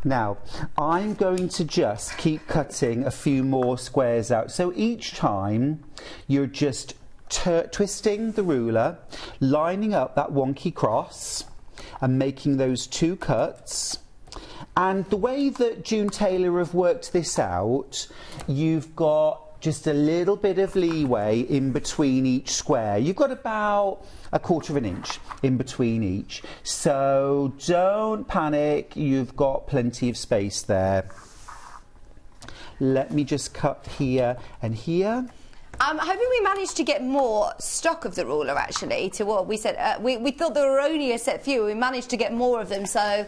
Now, I'm going to just keep cutting a few more squares out. So each time you're just twisting the ruler, lining up that wonky cross and making those two cuts. And the way that June Taylor have worked this out, you've got just a little bit of leeway in between each square. You've got about 1/4 inch in between each. So don't panic, you've got plenty of space there. Let me just cut here and here. I'm hoping we managed to get more stock of the ruler, actually, to what we said. We thought there were only a set few. We managed to get more of them, so...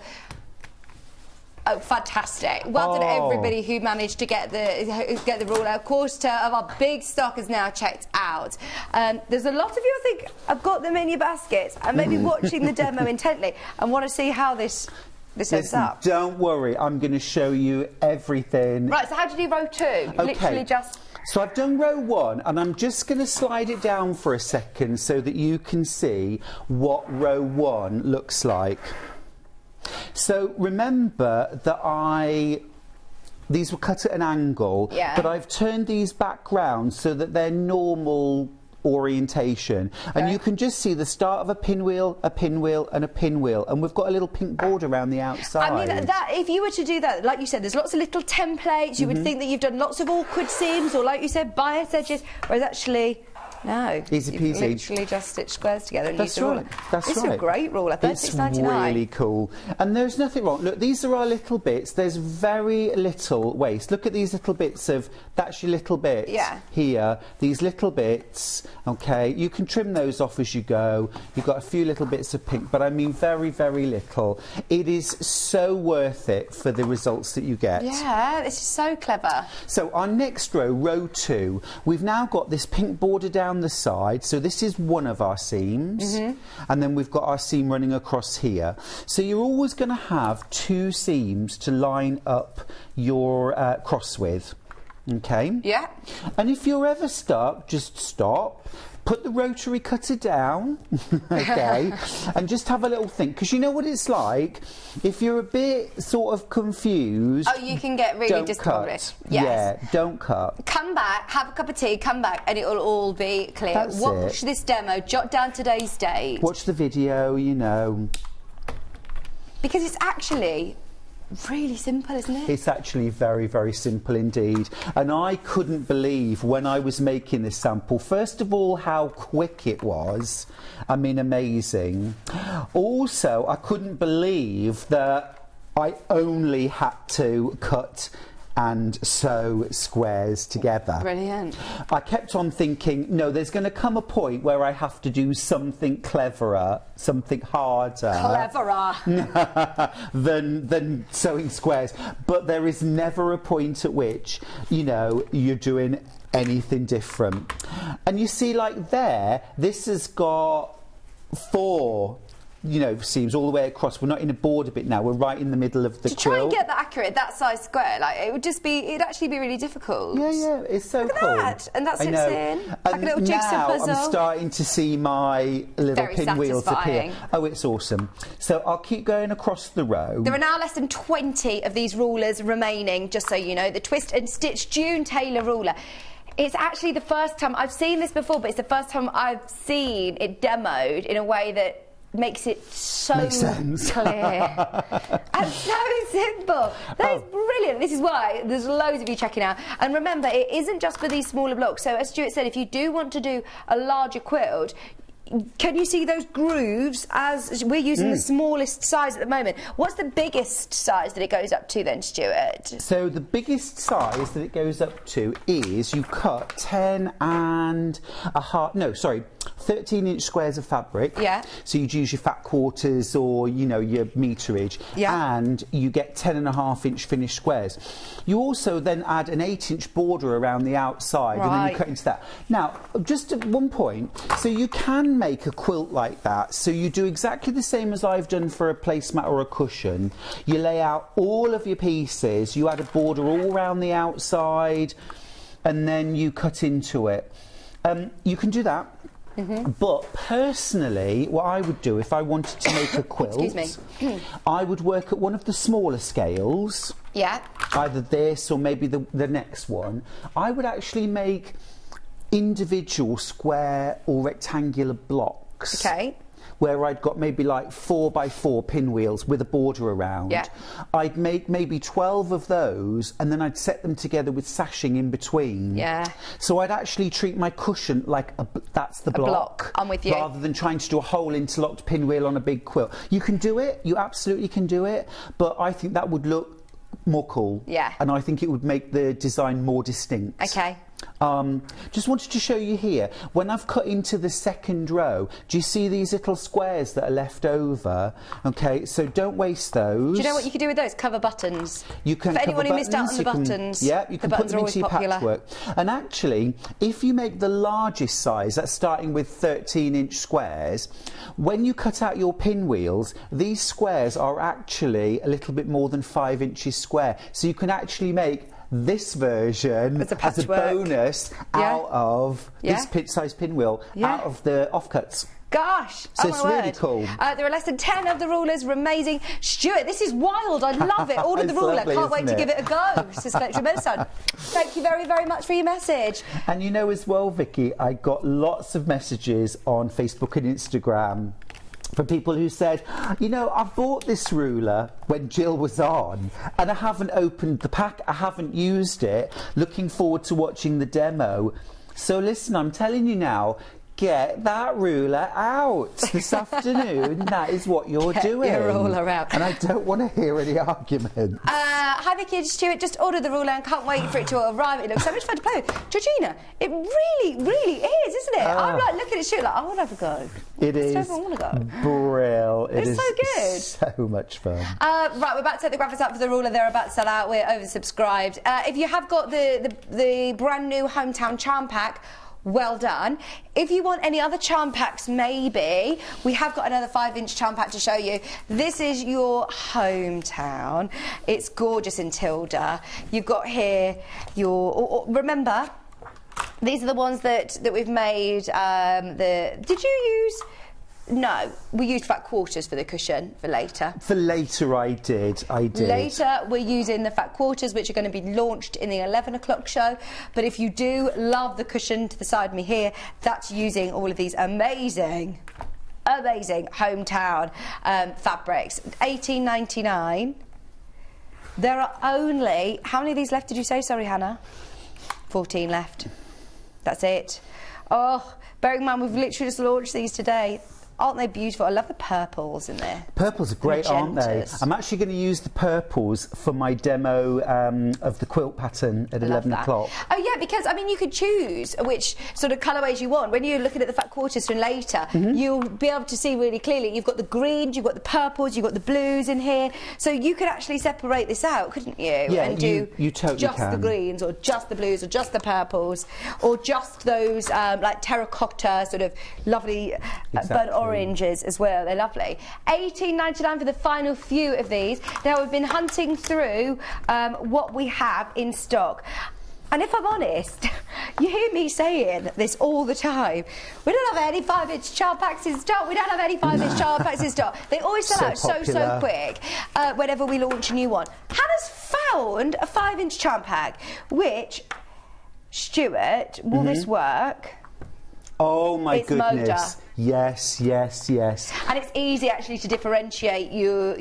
Oh, fantastic. Well done everybody who managed to get the ruler. A quarter of our big stock is now checked out. There's a lot of you, I think, have got them in your baskets and maybe watching the demo intently and want to see how this This ends up. Don't worry, I'm going to show you everything. Right, so how do you do row 2? Literally just... So I've done row 1, and I'm just going to slide it down for a second so that you can see what row 1 looks like. So remember that these were cut at an angle, but I've turned these back round so that they're normal orientation, and you can just see the start of a pinwheel, a pinwheel and a pinwheel, and we've got a little pink border around the outside. I mean, that if you were to do that, like you said, there's lots of little templates, you would think that you've done lots of awkward seams, or like you said, bias edges, whereas actually no, easy peasy. You've literally just stitched squares together and That's used a right. ruler. That's This right. is a great ruler. It's £36.99. really cool, and there's nothing wrong. Look, these are our little bits. There's very little waste. Look at these little bits of. That's your little bits. Yeah. Here, these little bits. Okay, you can trim those off as you go. You've got a few little bits of pink, but I mean very, very little. It is so worth it for the results that you get. Yeah, this is so clever. So our next row, row 2, we've now got this pink border down the side. So this is one of our seams, and then we've got our seam running across here. So you're always going to have 2 seams to line up your cross with. Okay? Yeah. And if you're ever stuck, just stop. Put the rotary cutter down, okay, and just have a little think, because you know what it's like? If you're a bit sort of confused... Oh, you can get really discombobulated. Yes. Yeah, don't cut. Come back, have a cup of tea, come back, and it'll all be clear. That's Watch it. this demo, jot down today's date. Watch the video, you know. Because it's actually... really simple, isn't it? It's actually very, very simple indeed. And I couldn't believe when I was making this sample, first of all, how quick it was. I mean, amazing. Also, I couldn't believe that I only had to cut and sew squares together. Brilliant. I kept on thinking, no, there's going to come a point where I have to do something cleverer, something harder. Cleverer. than sewing squares. But there is never a point at which, you know, you're doing anything different. And you see, like there, this has got 4... you know, seams all the way across. We're not in a border bit now, we're right in the middle of the To quilt. try and get that accurate, that size square, like, it would just be, it'd actually be really difficult. Yeah, it's so Look at cool. that. And that I sits know. in, And like a little jigsaw now puzzle. I'm starting to see my little Very pinwheels satisfying. appear. Oh, it's awesome. So I'll keep going across the row. There are now less than 20 of these rulers remaining, just so you know. The Twist and Stitch June Taylor ruler. It's actually the first time, I've seen this before, but it's the first time I've seen it demoed in a way that makes it so Makes sense. clear and so simple. That is brilliant. This is why there's loads of you checking out. And remember, it isn't just for these smaller blocks. So as Stuart said, if you do want to do a larger quilt, can you see those grooves? As we're using the smallest size at the moment, what's the biggest size that it goes up to then, Stuart? So the biggest size that it goes up to is you cut 13-inch squares of fabric. Yeah. So you'd use your fat quarters or, you know, your meterage. Yeah. And you get 10.5-inch finished squares. You also then add an 8-inch border around the outside, and then you cut into that. Now, just at one point, so you can make a quilt like that. So you do exactly the same as I've done for a placemat or a cushion. You lay out all of your pieces, you add a border all around the outside, and then you cut into it. You can do that. But personally, what I would do if I wanted to make a quilt, Excuse me. I would work at one of the smaller scales. Yeah. Either this or maybe the next one. I would actually make individual square or rectangular blocks. Okay. Where I'd got maybe like 4x4 pinwheels with a border around. Yeah. I'd make maybe 12 of those, and then I'd set them together with sashing in between. Yeah. So I'd actually treat my cushion like that's the block. I'm with you. Rather than trying to do a whole interlocked pinwheel on a big quilt. You can do it, you absolutely can do it, but I think that would look more cool. Yeah. And I think it would make the design more distinct. Okay. Just wanted to show you here, when I've cut into the second row, do you see these little squares that are left over? Okay, so don't waste those. Do you know what you could do with those? Cover buttons. You can For anyone cover who missed out on the buttons, buttons. Yeah, you can put them into your patchwork. And actually, if you make the largest size, that's starting with 13-inch squares, when you cut out your pinwheels, these squares are actually a little bit more than 5 inches square. So you can actually make this version as a bonus out of this size pinwheel, out of the offcuts. Gosh, so it's really cool. There are less than 10 of the rulers remaining. Stuart, this is wild. I love it. Order the ruler. Lovely, can't wait to give it a go. Says Collector Medicine. Thank you very, very much for your message. And you know as well, Vicky, I got lots of messages on Facebook and Instagram from people who said, you know, I bought this ruler when Jill was on and I haven't opened the pack, I haven't used it, looking forward to watching the demo. So listen, I'm telling you now, get that ruler out this afternoon. That is what you're doing. Get your ruler out. And I don't want to hear any arguments. Hi Vicky and Stuart, just ordered the ruler and can't wait for it to arrive. It looks so much fun to play with. Georgina, it really, really is, isn't it? I'm like looking at Stuart like, I want to have a go. It is brill. It's so good. So much fun. Right, we're about to set the graphics up for the ruler. They're about to sell out. We're oversubscribed. If you have got the brand new Hometown Charm Pack, well done. If you want any other charm packs, maybe, we have got another 5-inch charm pack to show you. This is your Hometown. It's gorgeous in Tilda. You've got here your... remember, these are the ones that we've made. Did you use... No, we used fat quarters for the cushion for later. For later, I did. Later, we're using the fat quarters, which are going to be launched in the 11 o'clock show. But if you do love the cushion to the side of me here, that's using all of these amazing Hometown fabrics. $18.99. There are only... How many of these left did you say? Sorry, Hannah. 14 left. That's it. Oh, bearing in mind, we've literally just launched these today. Aren't they beautiful? I love the purples in there. Purples are great, aren't they? I'm actually going to use the purples for my demo of the quilt pattern at 11 o'clock. Oh, yeah, because, I mean, you could choose which sort of colourways you want. When you're looking at the fat quarters from later, you'll be able to see really clearly. You've got the greens, you've got the purples, you've got the blues in here. So you could actually separate this out, couldn't you? Yeah, and do you totally just can. the greens or just the blues or just the purples or just those, like, terracotta sort of lovely burnt oranges as well. They're lovely. $18.99 for the final few of these. Now, we've been hunting through what we have in stock. And if I'm honest, you hear me saying this all the time. We don't have any 5-inch charm packs in stock. We don't have any 5-inch charm packs in stock. They always sell out so quick whenever we launch a new one. Hannah's found a 5-inch charm pack, which, Stuart, will this work? Oh my goodness. Moda. Yes, yes, yes. And it's easy actually to differentiate your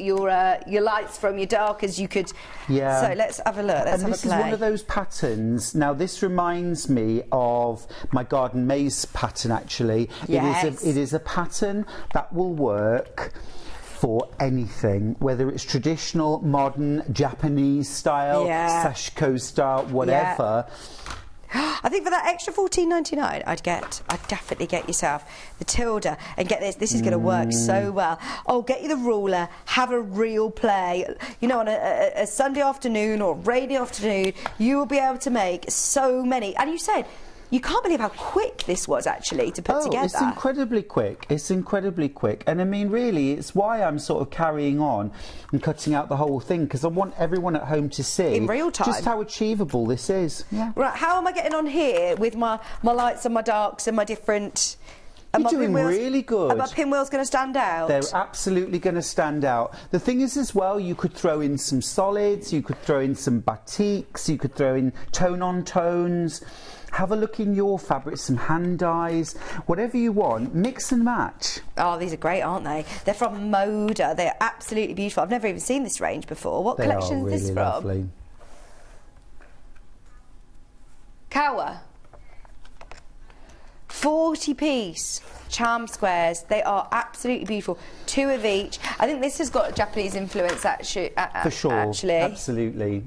lights from your darkers. You could. Yeah. So let's have a look. Let's have a play. This is one of those patterns. Now this reminds me of my garden maze pattern. Actually, yes. It is a pattern that will work for anything, whether it's traditional, modern, Japanese style, sashiko style, whatever. Yeah. I think for that extra $14.99, I'd definitely get yourself the Tilda and get this. This is going to work so well. Oh, get you the ruler, have a real play. You know, on a Sunday afternoon or rainy afternoon, you will be able to make so many. And you said you can't believe how quick this was actually to put together. It's incredibly quick. It's incredibly quick. And I mean, really, it's why I'm sort of carrying on and cutting out the whole thing, because I want everyone at home to see in real time just how achievable this is. Yeah. Right, how am I getting on here with my lights and my darks and my different... You're doing really good. Are my pinwheels going to stand out? They're absolutely going to stand out. The thing is as well, you could throw in some solids, you could throw in some batiks, you could throw in tone-on tones. Have a look in your fabrics, some hand dyes, whatever you want, mix and match. Oh, these are great, aren't they? They're from Moda. They're absolutely beautiful. I've never even seen this range before. What collection is this from? Lovely. Kawa. 40 piece. charm squares. They are absolutely beautiful. 2 of each. I think this has got a Japanese influence actually. For sure, actually.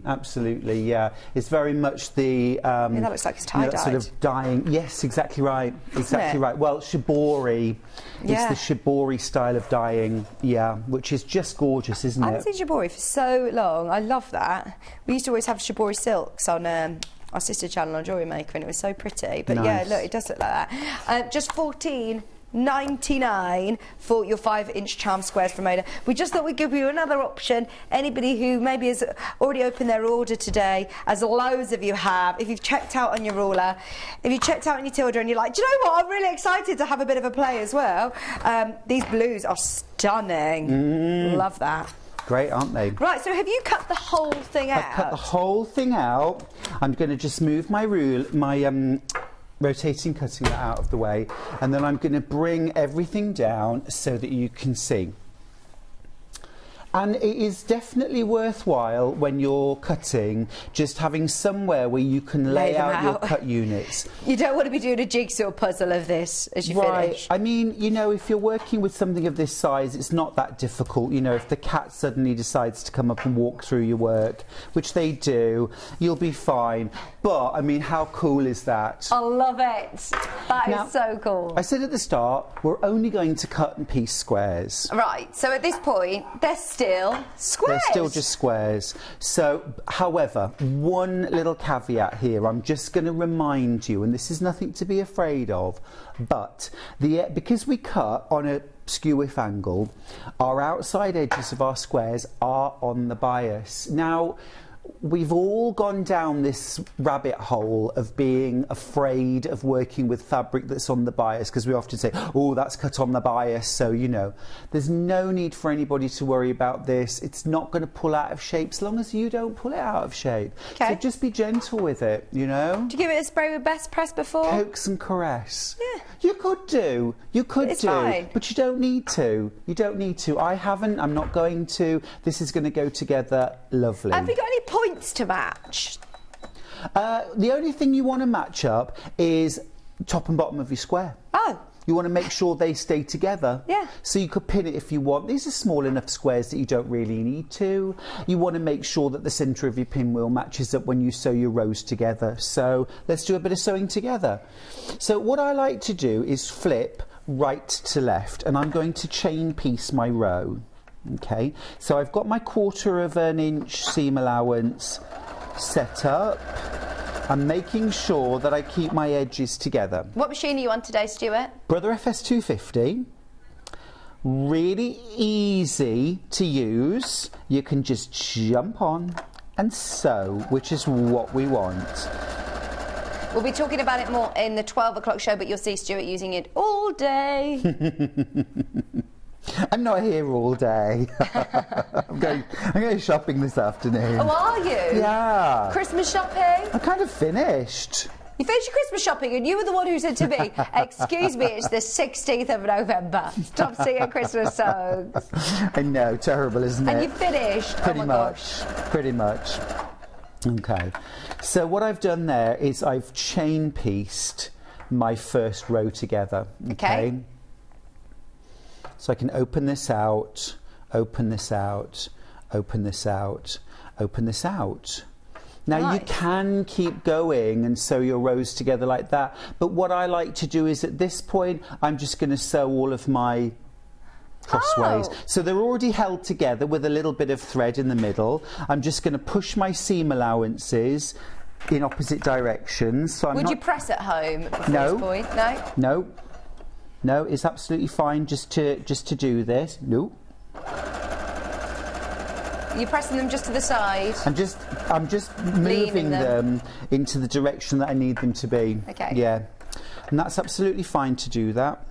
absolutely, yeah. It's very much the that looks like it's tie-dyed. sort of dyeing. Yes, exactly right, exactly right. Well, shibori, it's the shibori style of dyeing, yeah, which is just gorgeous, isn't it? I haven't seen shibori for so long. I love that. We used to always have shibori silks on our sister channel on Jewellery Maker, and it was so pretty. But yeah, look, it does look like that. Just $14.99 for your 5-inch charm squares from Oda. We just thought we'd give you another option. Anybody who maybe has already opened their order today, as loads of you have, if you've checked out on your ruler, if you've checked out on your Tilda and you're like, do you know what, I'm really excited to have a bit of a play as well. These blues are stunning. Love that. Great, aren't they? Right, so have you cut the whole thing out? I've cut the whole thing out. I'm going to just move my rotating cutting out of the way, and then I'm going to bring everything down so that you can see. And it is definitely worthwhile when you're cutting just having somewhere where you can lay out your cut units. You don't want to be doing a jigsaw puzzle of this as you finish. I mean, you know, if you're working with something of this size, it's not that difficult. You know, if the cat suddenly decides to come up and walk through your work, which they do, you'll be fine. But, I mean, how cool is that? I love it. That is so cool. I said at the start, we're only going to cut and piece squares. Right, so at this point, they're still squares. They're still just squares. So, however, one little caveat here, I'm just going to remind you, and this is nothing to be afraid of, but because we cut on a skew-width angle, our outside edges of our squares are on the bias. Now, we've all gone down this rabbit hole of being afraid of working with fabric that's on the bias, because we often say, oh, that's cut on the bias, so, you know, there's no need for anybody to worry about this. It's not going to pull out of shape as long as you don't pull it out of shape. Okay. So just be gentle with it, you know. Did you give it a spray with best press before? Coax and caress. Yeah. You could do. You could it's do. Fine. But you don't need to. You don't need to. I haven't. I'm not going to. This is going to go together lovely. Have you got any points to match? The only thing you want to match up is top and bottom of your square. Oh. You want to make sure they stay together. Yeah. So you could pin it if you want. These are small enough squares that you don't really need to. You want to make sure that the centre of your pinwheel matches up when you sew your rows together. So let's do a bit of sewing together. So what I like to do is flip right to left, and I'm going to chain piece my row. Okay, so I've got my 1/4 inch seam allowance set up. I'm making sure that I keep my edges together. What machine are you on today, Stuart? Brother FS250. Really easy to use. You can just jump on and sew, which is what we want. We'll be talking about it more in the 12 o'clock show, but you'll see Stuart using it all day. I'm not here all day. I'm going shopping this afternoon. Oh, are you? Yeah. Christmas shopping? I kind of finished. You finished your Christmas shopping and you were the one who said to me, excuse me, it's the 16th of November. Stop singing Christmas songs. I know, terrible, isn't it? And you finished. Pretty oh my much. Gosh. Pretty much. Okay. So what I've done there is I've chain pieced my first row together. Okay. So I can open this out, open this out, open this out, open this out. Now nice. You can keep going and sew your rows together like that, but what I like to do is at this point I'm just going to sew all of my crossways. Oh. So they're already held together with a little bit of thread in the middle. I'm just going to push my seam allowances in opposite directions. So Would you press at home before No. this point? No? No. No, it's absolutely fine just to do this. No. You're pressing them just to the side? I'm just moving them into the direction that I need them to be. Okay. Yeah. And that's absolutely fine to do that.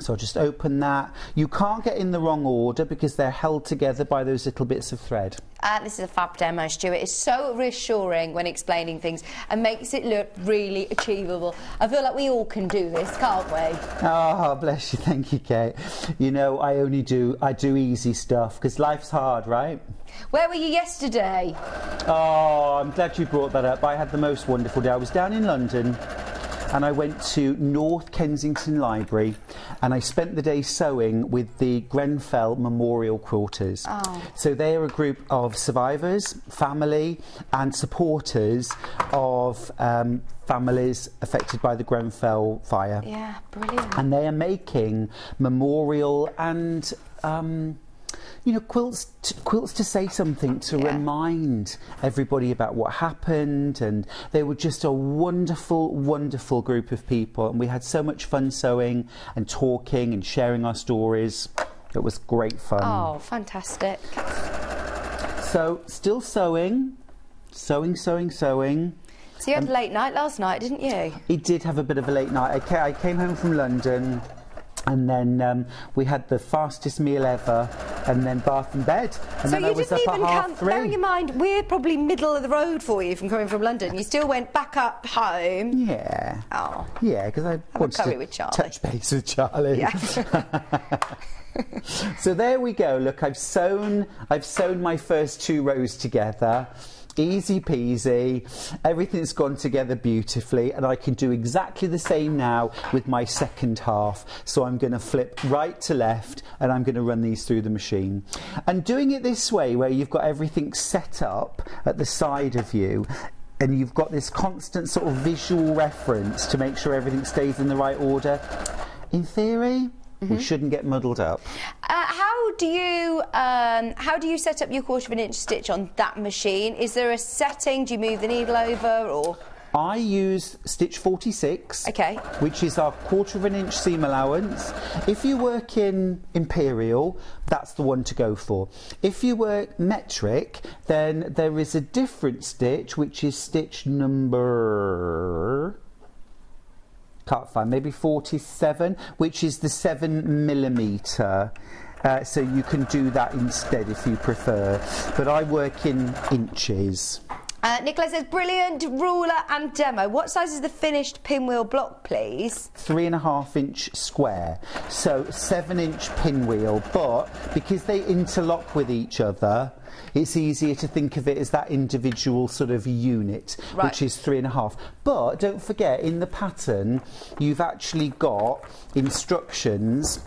So I'll just open that. You can't get in the wrong order because they're held together by those little bits of thread. This is a fab demo, Stuart. It's so reassuring when explaining things and makes it look really achievable. I feel like we all can do this, can't we? Oh, bless you. Thank you, Kate. You know, I do easy stuff because life's hard, right? Where were you yesterday? Oh, I'm glad you brought that up. I had the most wonderful day. I was down in London and I went to North Kensington Library and I spent the day sewing with the Grenfell Memorial Quilters. So they are a group of survivors, family and supporters of families affected by the Grenfell fire. Yeah, brilliant. And they are making memorial and quilts to say something, to remind everybody about what happened. And they were just a wonderful, wonderful group of people, and we had so much fun sewing and talking and sharing our stories. It was great fun. Oh, fantastic. So still sewing. So you had a late night last night, didn't you? He did have a bit of a late night. I came home from London, and then we had the fastest meal ever, and then bath and bed. And so then you I was didn't up even at come, 3:30. bearing in mind, we're probably middle of the road for you from coming from London. You still went back up home. Yeah. Oh. Yeah, because I wanted to with Charlie. touch base with Charlie. Yeah. So there we go. Look, I've sewn my first 2 rows together. Easy peasy, everything's gone together beautifully, and I can do exactly the same now with my second half. So I'm going to flip right to left and I'm going to run these through the machine. And doing it this way, where you've got everything set up at the side of you, and you've got this constant sort of visual reference to make sure everything stays in the right order, in theory, we shouldn't get muddled up. How do you set up your 1/4 inch stitch on that machine? Is there a setting? Do you move the needle over, or? I use stitch 46, okay, which is our 1/4 inch seam allowance. If you work in imperial, that's the one to go for. If you work metric, then there is a different stitch, which is stitch number, can't find, maybe 47, which is the 7mm. So you can do that instead if you prefer, but I work in inches. Nicola says, brilliant ruler and demo. What size is the finished pinwheel block, please? 3.5 inch square, so 7 inch pinwheel, but because they interlock with each other, it's easier to think of it as that individual sort of unit, which is 3.5. But don't forget, in the pattern, you've actually got instructions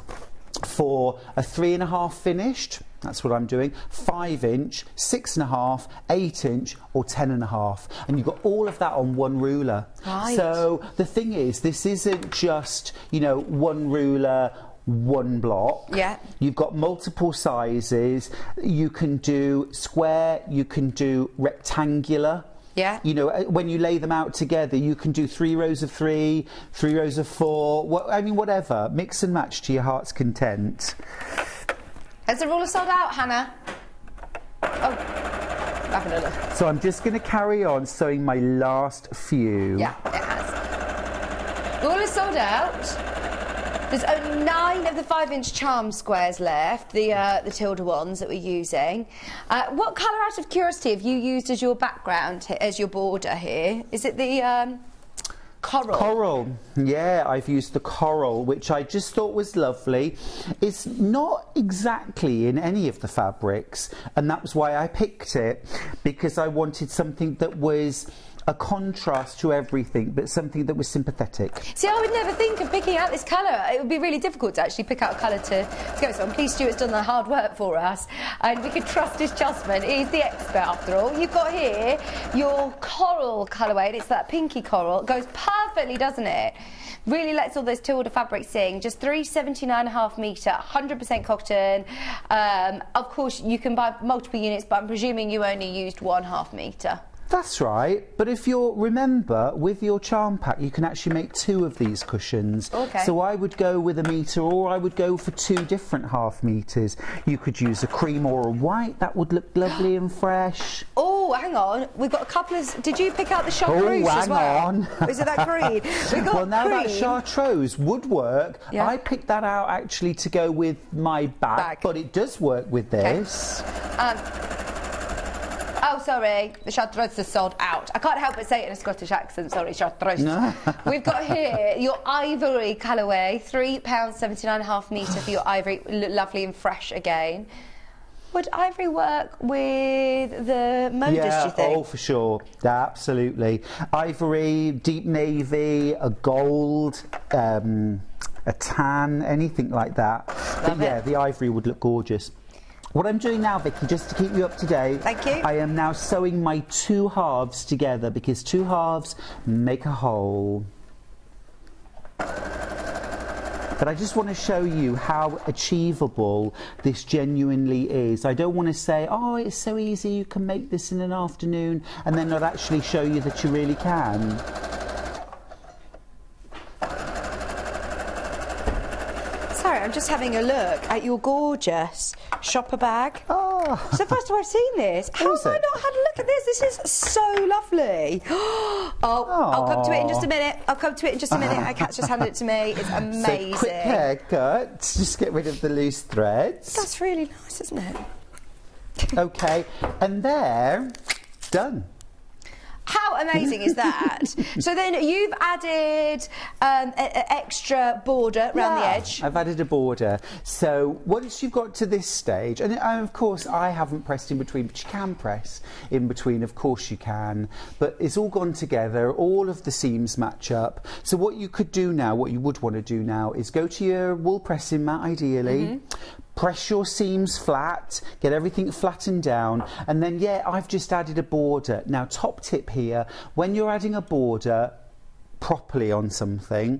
for a 3.5 finished, that's what I'm doing, 5 inch, 6.5, 8 inch or 10.5, and you've got all of that on one ruler. So the thing is, this isn't just, one ruler, one block. Yeah. You've got multiple sizes. You can do square, you can do rectangular. Yeah. When you lay them out together, you can do 3 rows of 3, 3 rows of 4, whatever. Mix and match to your heart's content. Has the ruler sold out, Hannah? Oh, having a look. So I'm just going to carry on sewing my last few. Yeah, it has. Ruler sold out. There's only 9 of the 5 inch charm squares left, the Tilda ones that we're using. What colour, out of curiosity, have you used as your background, as your border here? Is it the coral? Coral, yeah, I've used the coral, which I just thought was lovely. It's not exactly in any of the fabrics, and that was why I picked it, because I wanted something that was a contrast to everything, but something that was sympathetic. See, I would never think of picking out this colour. It would be really difficult to actually pick out a colour to go. So I'm pleased Stuart's done the hard work for us, and we can trust his judgment. He's the expert after all. You've got here your coral colourway, and it's that pinky coral. It goes perfectly, doesn't it? Really lets all those Tilda fabrics sing. Just 379.5 metre, 100% cotton. Of course, you can buy multiple units, but I'm presuming you only used 1/2 metre. That's right, but if you'll remember, with your charm pack, you can actually make 2 of these cushions. Okay. So I would go with 1 metre, or I would go for 2 different 1/2 metres. You could use a cream or a white, that would look lovely and fresh. Oh, hang on, we've got a couple of... Did you pick out the chartreuse as well? Hang on. Is it that green? We've got well, now cream. that chartreuse would work. Yeah. I picked that out actually to go with my bag. But it does work with this. Oh, sorry, the chartreuse is sold out. I can't help but say it in a Scottish accent, sorry, chartreuse. No. We've got here your ivory colourway, £3.79.5 metre for your ivory, lovely and fresh again. Would ivory work with the modus, do you think? Oh, for sure. Absolutely. Ivory, deep navy, a gold, a tan, anything like that. But yeah, the ivory would look gorgeous. What I'm doing now, Vicky, just to keep you up to date, thank you. I am now sewing my 2 halves together because 2 halves make a whole. But I just want to show you how achievable this genuinely is. I don't want to say, oh, it's so easy, you can make this in an afternoon, and then not actually show you that you really can. Sorry, I'm just having a look at your gorgeous shopper bag. Oh. It's the first time I've seen this. How have I not had a look at this? This is so lovely. I'll come to it in just a minute. My cat's just handed it to me. It's amazing. So quick haircut, just get rid of the loose threads. That's really nice, isn't it? Okay, and there, done. How amazing is that? So then you've added an extra border around the edge. I've added a border. So once you've got to this stage, and of course I haven't pressed in between, but you can press in between, of course you can. But it's all gone together, all of the seams match up. So what you could do now, what you would want to do now, is go to your wool pressing mat ideally, press your seams flat, get everything flattened down, and then I've just added a border. Now top tip here, when you're adding a border properly on something,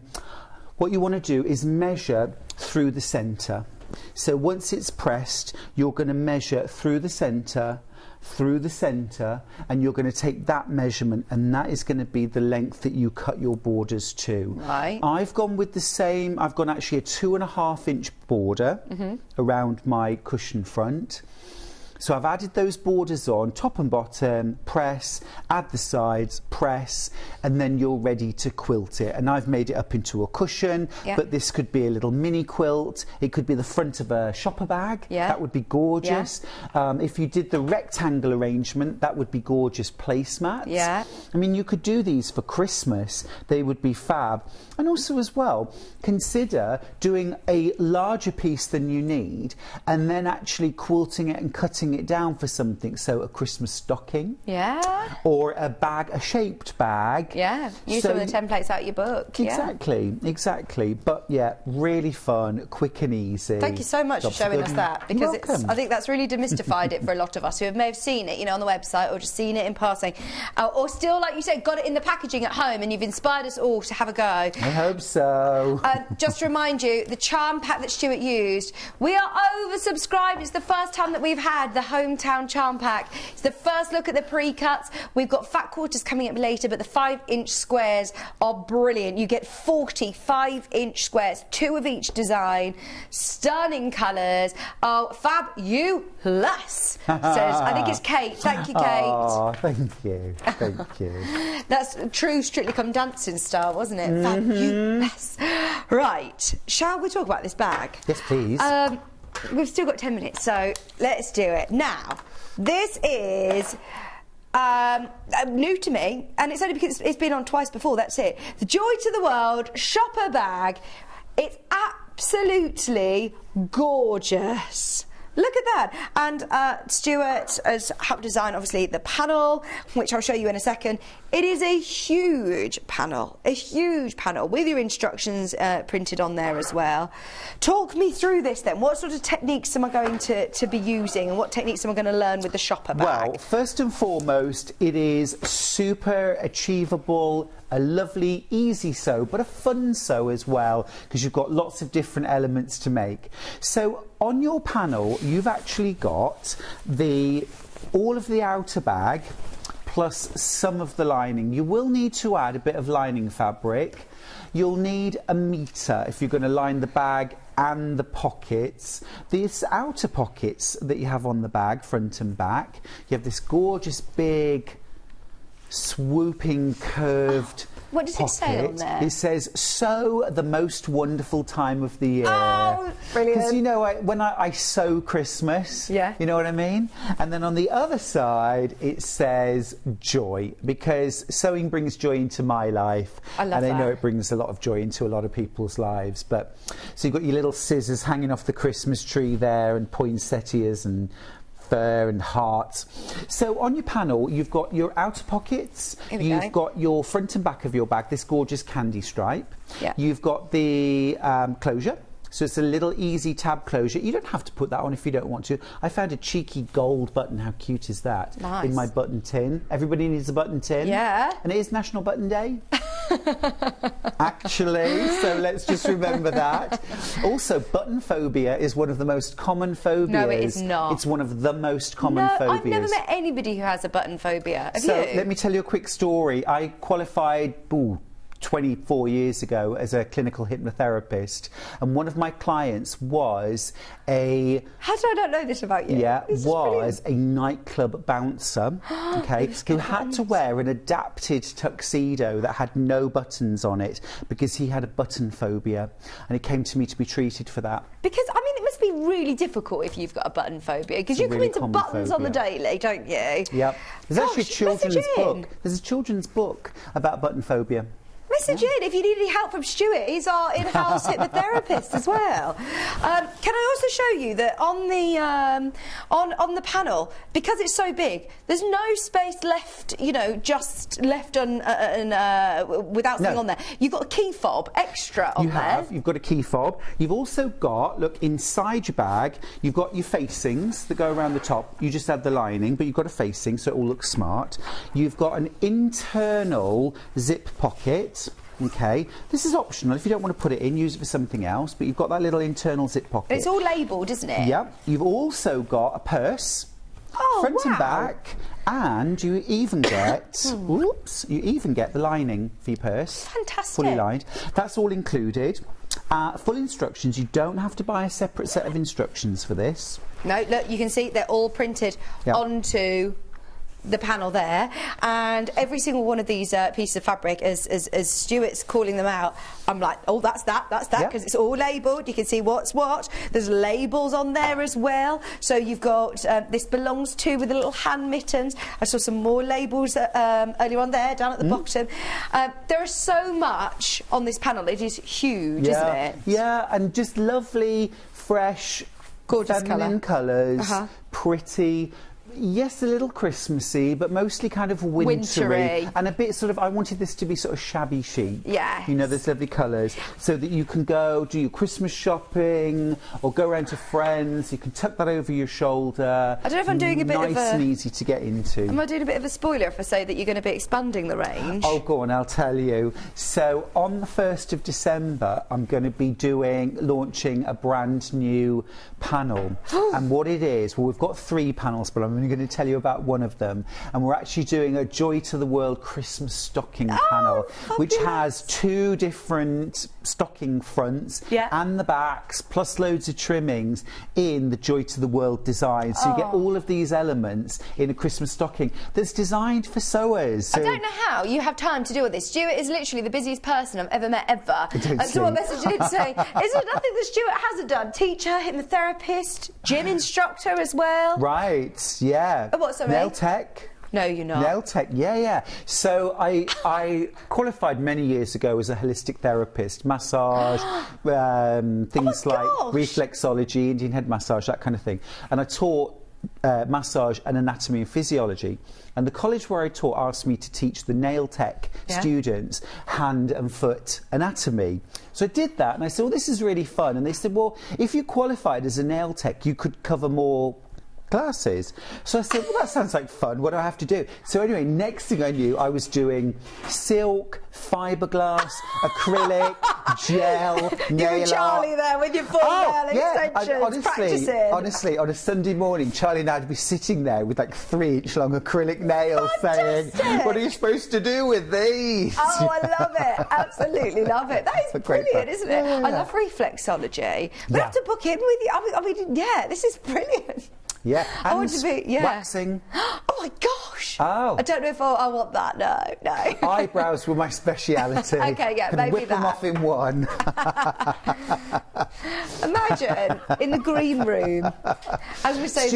what you want to do is measure through the centre. So once it's pressed, you're going to measure through the centre, and you're going to take that measurement, and that is going to be the length that you cut your borders to. Right. I've gone with the same, I've gone actually a 2.5 inch border around my cushion front. So I've added those borders on, top and bottom, press, add the sides, press, and then you're ready to quilt it. And I've made it up into a cushion, but this could be a little mini quilt. It could be the front of a shopper bag. That would be gorgeous. If you did the rectangle arrangement, that would be gorgeous placemats. I mean, you could do these for Christmas. They would be fab. And also as well, consider doing a larger piece than you need and then actually quilting it and cutting it down for something. So a Christmas stocking. Or a bag, a shaped bag. Use some of the templates out of your book. Exactly. But yeah, really fun, quick and easy. Thank you so much for showing us that, because I think that's really demystified it for a lot of us who may have seen it, on the website or just seen it in passing, or still, like you said, got it in the packaging at home, and you've inspired us all to have a go. I hope so. Just to remind you, the charm pack that Stuart used, we are oversubscribed. It's the first time that we've had the hometown charm pack. It's the first look at the pre-cuts. We've got fat quarters coming up later, but the 5-inch squares are brilliant. You get 40 5-inch squares, 2 of each design, stunning colours. Oh, fabulous, says, I think it's Kate. Thank you, Kate. Oh, thank you. That's a true Strictly Come Dancing style, wasn't it? Fabulous. Right, shall we talk about this bag? Yes, please. We've still got 10 minutes, so let's do it. Now, this is new to me, and it's only because it's been on twice before, that's it. The Joy to the World shopper bag. It's absolutely gorgeous. Look at that. And Stuart has helped design, obviously, the panel, which I'll show you in a second. It is a huge panel with your instructions printed on there as well. Talk me through this then. What sort of techniques am I going to be using, and what techniques am I going to learn with the shopper bag? Well, first and foremost, it is super achievable, a lovely, easy sew, but a fun sew as well, because you've got lots of different elements to make. So on your panel, you've actually got all of the outer bag, plus some of the lining. You will need to add a bit of lining fabric. You'll need a metre if you're going to line the bag and the pockets. These outer pockets that you have on the bag, front and back, you have this gorgeous big swooping curved what does pocket. It say on there? It says, "Sew the most wonderful time of the year." Oh, brilliant. Because when I sew Christmas, you know what I mean? And then on the other side it says joy, because sewing brings joy into my life. I love and I know it brings a lot of joy into a lot of people's lives. But so you've got your little scissors hanging off the Christmas tree there, and poinsettias and fur and hearts. So on your panel, you've got your outer pockets, you've got your front and back of your bag, this gorgeous candy stripe. Yeah. You've got the closure. So it's a little easy tab closure. You don't have to put that on if you don't want to. I found a cheeky gold button. How cute is that? Nice. In my button tin. Everybody needs a button tin. Yeah. And it is National Button Day. Actually, so let's just remember that. Also, button phobia is one of the most common phobias. No, it is not. It's one of the most common phobias. I've never met anybody who has a button phobia. Have so you? let me tell you a quick story. I qualified 24 years ago as a clinical hypnotherapist, and one of my clients was a... How did I not know this about you? Yeah, This is was brilliant. a nightclub bouncer, okay, who had to wear an adapted tuxedo that had no buttons on it because he had a button phobia, and he came to me to be treated for that. Because, I mean, it must be really difficult if you've got a button phobia, because you come really into common buttons on the phobia. daily, don't you? Yep. There's actually a Gosh, children's message in. book. There's a children's book about button phobia. Message in if you need any help from Stuart. He's our in-house hypnotherapist as well. Can I also show you that on the on the panel, because it's so big, there's no space left, you know, just left on without something on there. You've got a key fob extra on there. You've got a key fob. You've also got, look, inside your bag, you've got your facings that go around the top. You just add the lining, but you've got a facing, so it all looks smart. You've got an internal zip pocket. Okay, this is optional. If you don't want to put it in, use it for something else, but you've got that little internal zip pocket. It's all labelled, isn't it? Yep. You've also got a purse, front and back, and you even get, you even get the lining for your purse. Fantastic. Fully lined. That's all included. Full instructions. You don't have to buy a separate set of instructions for this. No, look, you can see they're all printed onto the panel there, and every single one of these pieces of fabric, as Stuart's calling them out, I'm like, oh, that's that, because it's all labelled. You can see what's what. There's labels on there as well. So you've got this belongs to with the little hand mittens. I saw some more labels earlier on there, down at the bottom. There is so much on this panel. It is huge, isn't it? Yeah, and just lovely, fresh, gorgeous feminine colours, pretty. Yes, a little Christmassy, but mostly kind of wintry. And a bit sort of, I wanted this to be sort of shabby chic. Yes. You know, there's lovely colours, so that you can go do your Christmas shopping or go around to friends. You can tuck that over your shoulder. I don't know if I'm doing a bit of a... Nice and easy to get into. Am I doing a bit of a spoiler if I say that you're going to be expanding the range? Oh, go on, I'll tell you. So on the 1st of December, I'm going to be launching a brand new panel. And what it is, well, we've got 3 panels, but I'm only going to tell you about one of them. And we're actually doing a Joy to the World Christmas stocking panel, which has 2 different stocking fronts and the backs, plus loads of trimmings in the Joy to the World design. So you get all of these elements in a Christmas stocking that's designed for sewers. So I don't know how you have time to do all this. Stuart is literally the busiest person I've ever met ever. And someone messaged in saying, is there nothing that Stuart hasn't done? Teacher, hypnotherapist, gym instructor as well. Right, yeah. Oh, what, sorry? Nail tech. No, you're not. Nail tech, yeah. So I qualified many years ago as a holistic therapist, massage, things like reflexology, Indian head massage, that kind of thing. And I taught massage and anatomy and physiology. And the college where I taught asked me to teach the nail tech students hand and foot anatomy. So I did that, and I said, well, this is really fun. And they said, well, if you qualified as a nail tech, you could cover more classes. So I said, well, that sounds like fun. What do I have to do? So anyway, next thing I knew, I was doing silk, fiberglass, acrylic, gel, nail you and Charlie art. there with your full nail extensions, practicing. Honestly, on a Sunday morning, Charlie and I'd be sitting there with like 3-inch-long acrylic nails saying, what are you supposed to do with these? Oh, I love it. Absolutely love it. That is brilliant, isn't it? Yeah. I love reflexology. We have to book in with you. I mean, this is brilliant. Yeah, I want to be, waxing. Oh my gosh! Oh, I don't know if I want that. No. Eyebrows were my speciality. Okay, yeah, maybe whip them off in one. Imagine in the green room, as we say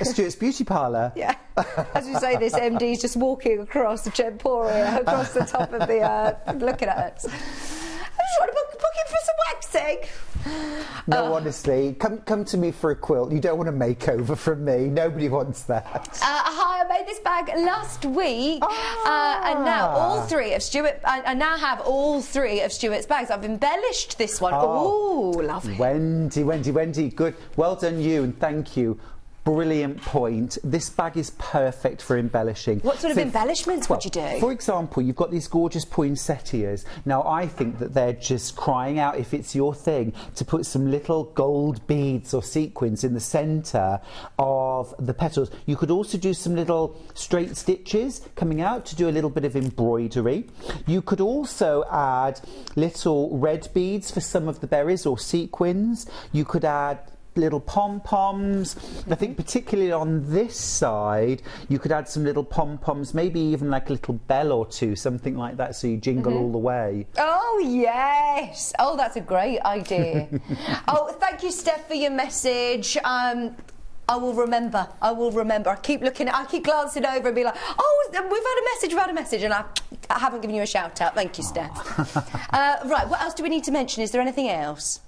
Stuart's beauty parlour. Yeah, as we say this, MD's just walking across the Gemporia, across the top of the looking at us. I just want to book in for some waxing. No, honestly, come to me for a quilt. You don't want a makeover from me. Nobody wants that. Hi, I made this bag last week, and now all three of Stuart. I now have all three of Stuart's bags. I've embellished this one. Oh, lovely. Wendy, good. Well done, you, and thank you. Brilliant point. This bag is perfect for embellishing. What sort of embellishments would you do? For example, you've got these gorgeous poinsettias. Now, I think that they're just crying out, if it's your thing, to put some little gold beads or sequins in the centre of the petals. You could also do some little straight stitches coming out to do a little bit of embroidery. You could also add little red beads for some of the berries or sequins. You could add little pom-poms. I think particularly on this side you could add some little pom-poms, maybe even like a little bell or two, something like that, so you jingle all the way. Oh yes, oh that's a great idea. Oh, thank you, Steph, for your message. I will remember. I keep looking, I keep glancing over and be like, oh, we've had a message, and I haven't given you a shout out. Thank you, Steph. Right, what else do we need to mention? Is there anything else?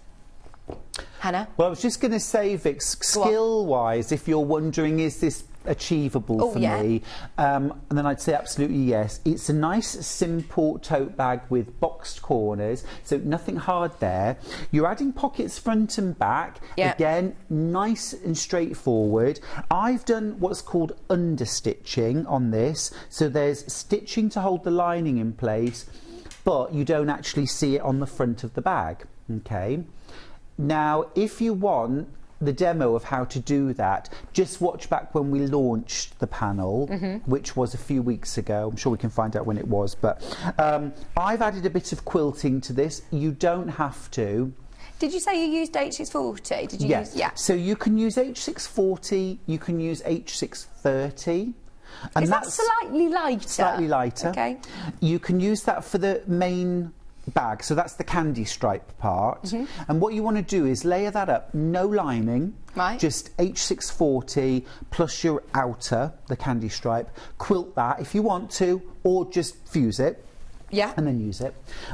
Hannah? Well, I was just going to say, Vic, skill-wise, if you're wondering, is this achievable for me? And then I'd say absolutely yes. It's a nice, simple tote bag with boxed corners, so nothing hard there. You're adding pockets front and back. Again, nice and straightforward. I've done what's called understitching on this, so there's stitching to hold the lining in place, but you don't actually see it on the front of the bag. Okay. Now, if you want the demo of how to do that, just watch back when we launched the panel, which was a few weeks ago. I'm sure we can find out when it was, but I've added a bit of quilting to this. You don't have to. Did you say you used H640? Did you use? Yeah. So you can use H640, you can use H630. And is that slightly lighter? Slightly lighter. Okay. You can use that for the main bag, so that's the candy stripe part, and what you want to do is layer that up, no lining, just H640 plus your outer, the candy stripe, quilt that if you want to, or just fuse it, and then use it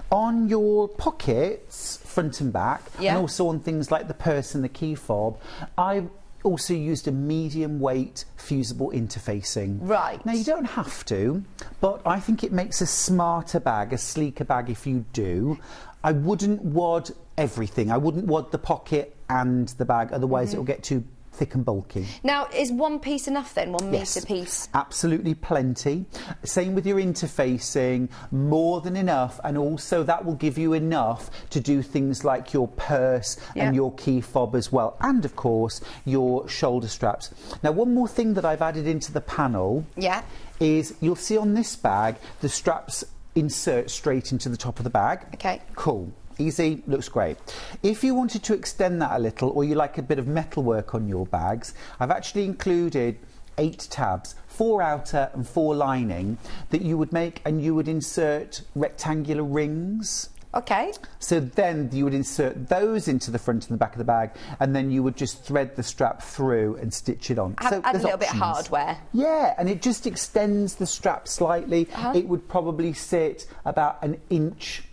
on your pockets front and back, and also on things like the purse and the key fob. I also used a medium weight fusible interfacing. Right. Now, you don't have to, but I think it makes a smarter bag, a sleeker bag if you do. I wouldn't wad everything. I wouldn't wad the pocket and the bag, otherwise it will get too thick and bulky. Now, is one piece enough then? One metre piece? Absolutely plenty. Same with your interfacing, more than enough, and also that will give you enough to do things like your purse and your key fob as well, and of course your shoulder straps. Now, one more thing that I've added into the panel is you'll see on this bag the straps insert straight into the top of the bag. Okay. Cool. Easy, looks great. If you wanted to extend that a little, or you like a bit of metalwork on your bags, I've actually included 8 tabs, 4 outer and 4 lining, that you would make, and you would insert rectangular rings. Okay. So then you would insert those into the front and the back of the bag, and then you would just thread the strap through and stitch it on. So add a little bit of hardware. Yeah, and it just extends the strap slightly. It would probably sit about an inch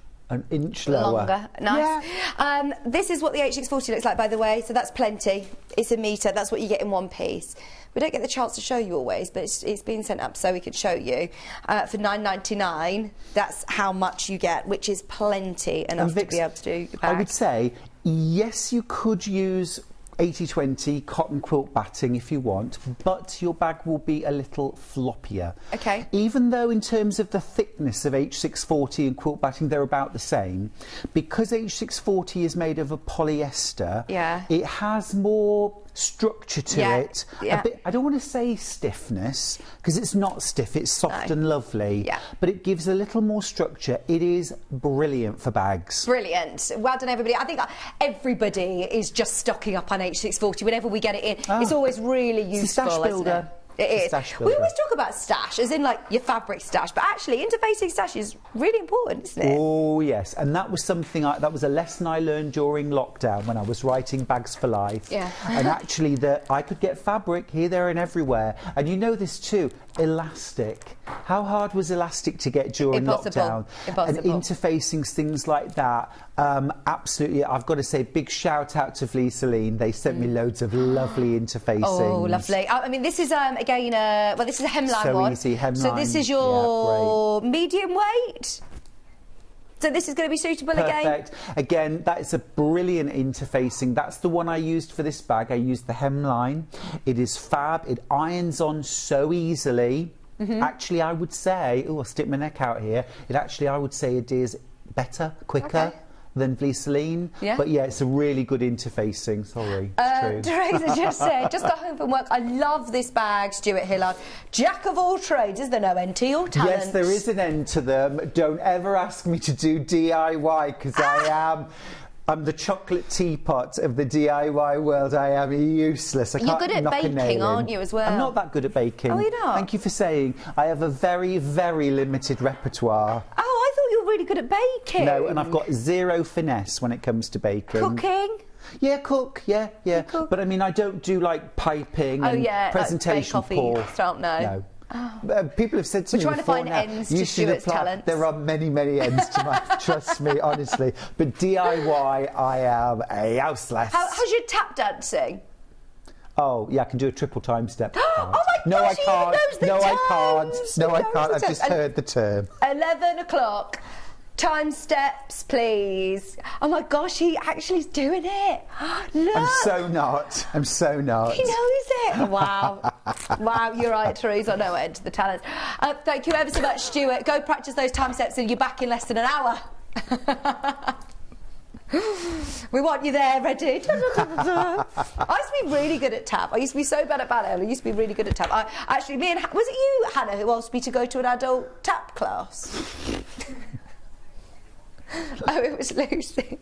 lower. Longer. Nice. Yeah. This is what the H640 looks like, by the way, so that's plenty. It's a metre, that's what you get in one piece. We don't get the chance to show you always, but it's been sent up so we could show you. For $9.99, that's how much you get, which is plenty enough to be able to do your bag. I would say, yes, you could use 80/20 cotton quilt batting if you want, but your bag will be a little floppier. Okay. Even though in terms of the thickness of H640 and quilt batting they're about the same, because H640 is made of a polyester, it has more structure to it. A bit, I don't want to say stiffness, because it's not stiff, it's soft and lovely, but it gives a little more structure. It is brilliant for bags. Brilliant. Well done, everybody. I think everybody is just stocking up on H640 whenever we get it in. It's always really useful, stash builder. isn't it? It is. Stash We builder. always talk about stash, as in like your fabric stash, but actually interfacing stash is really important, isn't it? Oh yes, and that was something. That was a lesson I learned during lockdown when I was writing Bags for Life. Yeah. And actually, that I could get fabric here, there, and everywhere. And you know this too. Elastic. How hard was elastic to get during Impossible. lockdown? Impossible. And interfacing things like that. Absolutely, I've got to say, big shout out to Fleeceline. They sent me loads of lovely interfacing. Oh, lovely. I mean, this is again, well, this is a hemline So one. easy, hemline. So this is your medium weight. So this is going to be suitable again. Perfect. Again, that is a brilliant interfacing. That's the one I used for this bag. I used the hemline. It is fab. It irons on so easily. Actually, I would say, I'll stick my neck out here. I would say it is better, quicker than Fleeceline. Yeah. But yeah, it's a really good interfacing. Sorry, it's true. Teresa just said, just got home from work. I love this bag, Stuart Hillard. Jack of all trades. Is there no end to your talent? Yes, there is an end to them. Don't ever ask me to do DIY because I'm the chocolate teapot of the DIY world. I am useless. You're good at baking, aren't you, as well? I'm not that good at baking. Oh, you're not? Thank you for saying. I have a very, very limited repertoire. Oh, I thought you were really good at baking. No, and I've got zero finesse when it comes to baking. Cooking? Yeah, cook. Yeah. cook? But I mean, I don't do like piping and presentation bake-off-y Paul. stuff, no. People have said to me We're trying to before find now, ends you to should Stuart's apply. talents. There are many, many ends to my. Trust me, honestly. But DIY, I am a houseless. How's your tap dancing? Oh yeah, I can do a triple time step. Oh my No, gosh, I can't. he knows the No, I terms. can't. No, He I knows can't. the I've terms. just heard the term. 11 o'clock. Time steps, please. Oh my gosh, he actually is doing it. Look. I'm so not. He knows it. Wow. Wow, you're right, Teresa. No end to the talent. Thank you ever so much, Stuart. Go practice those time steps and you're back in less than an hour. We want you there, ready? I used to be really good at tap. I used to be so bad at ballet. I used to be really good at tap. Was it you, Hannah, who asked me to go to an adult tap class? Oh, it was Lucy.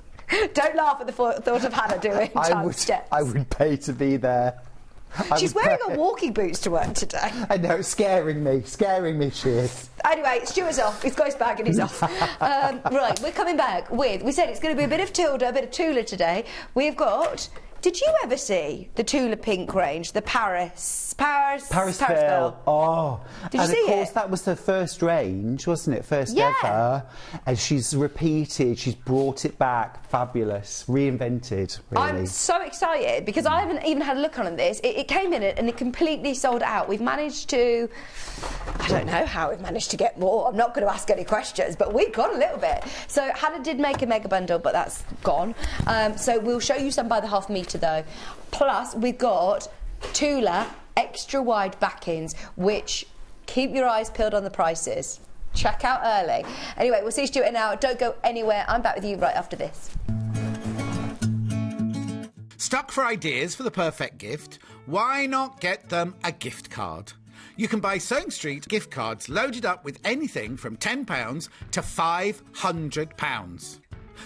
Don't laugh at the thought of Hannah doing time steps. I would pay to be there. She's wearing her walking boots to work today. I know, it's scaring me, she is. Anyway, Stuart's off. He's got his bag and he's off. Right, we're coming back with... We said it's going to be a bit of Tilda, a bit of Tula today. We've got... Did you ever see the Tula Pink range, the Paris Girl? Oh, Did you see it? And of course that was the first range, wasn't it? First ever. And she's repeated. She's brought it back. Fabulous, reinvented. Really. I'm so excited because I haven't even had a look on this. It came in and it completely sold out. We've managed to... I don't know how we've managed to get more. I'm not going to ask any questions, but we got a little bit. So Hannah did make a mega bundle, but that's gone. So we'll show you some by the half metre though. Plus we've got Tula extra wide backings, which keep your eyes peeled on the prices. Check out early. Anyway, we'll see Stuart now. Don't go anywhere. I'm back with you right after this. Stuck for ideas for the perfect gift? Why not get them a gift card? You can buy Sewing Street gift cards loaded up with anything from £10 to £500.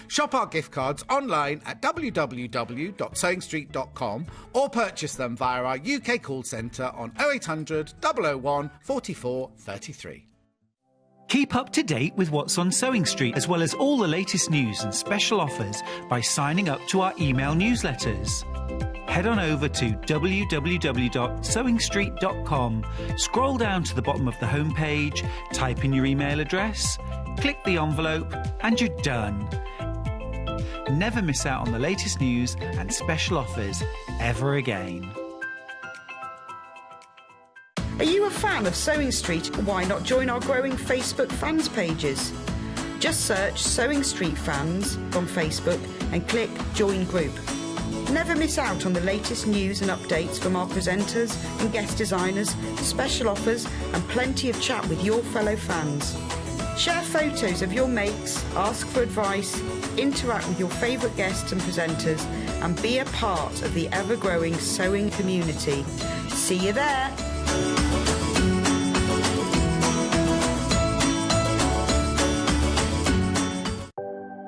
Shop our gift cards online at www.sewingstreet.com or purchase them via our UK call centre on 0800 001 44 33. Keep up to date with what's on Sewing Street, as well as all the latest news and special offers by signing up to our email newsletters. Head on over to www.sewingstreet.com, scroll down to the bottom of the homepage, type in your email address, click the envelope, and you're done. Never miss out on the latest news and special offers ever again. Are you a fan of Sewing Street? Why not join our growing Facebook fans pages? Just search Sewing Street Fans on Facebook and click Join Group. Never miss out on the latest news and updates from our presenters and guest designers, special offers and plenty of chat with your fellow fans. Share photos of your makes, ask for advice, interact with your favourite guests and presenters and be a part of the ever-growing sewing community. See you there!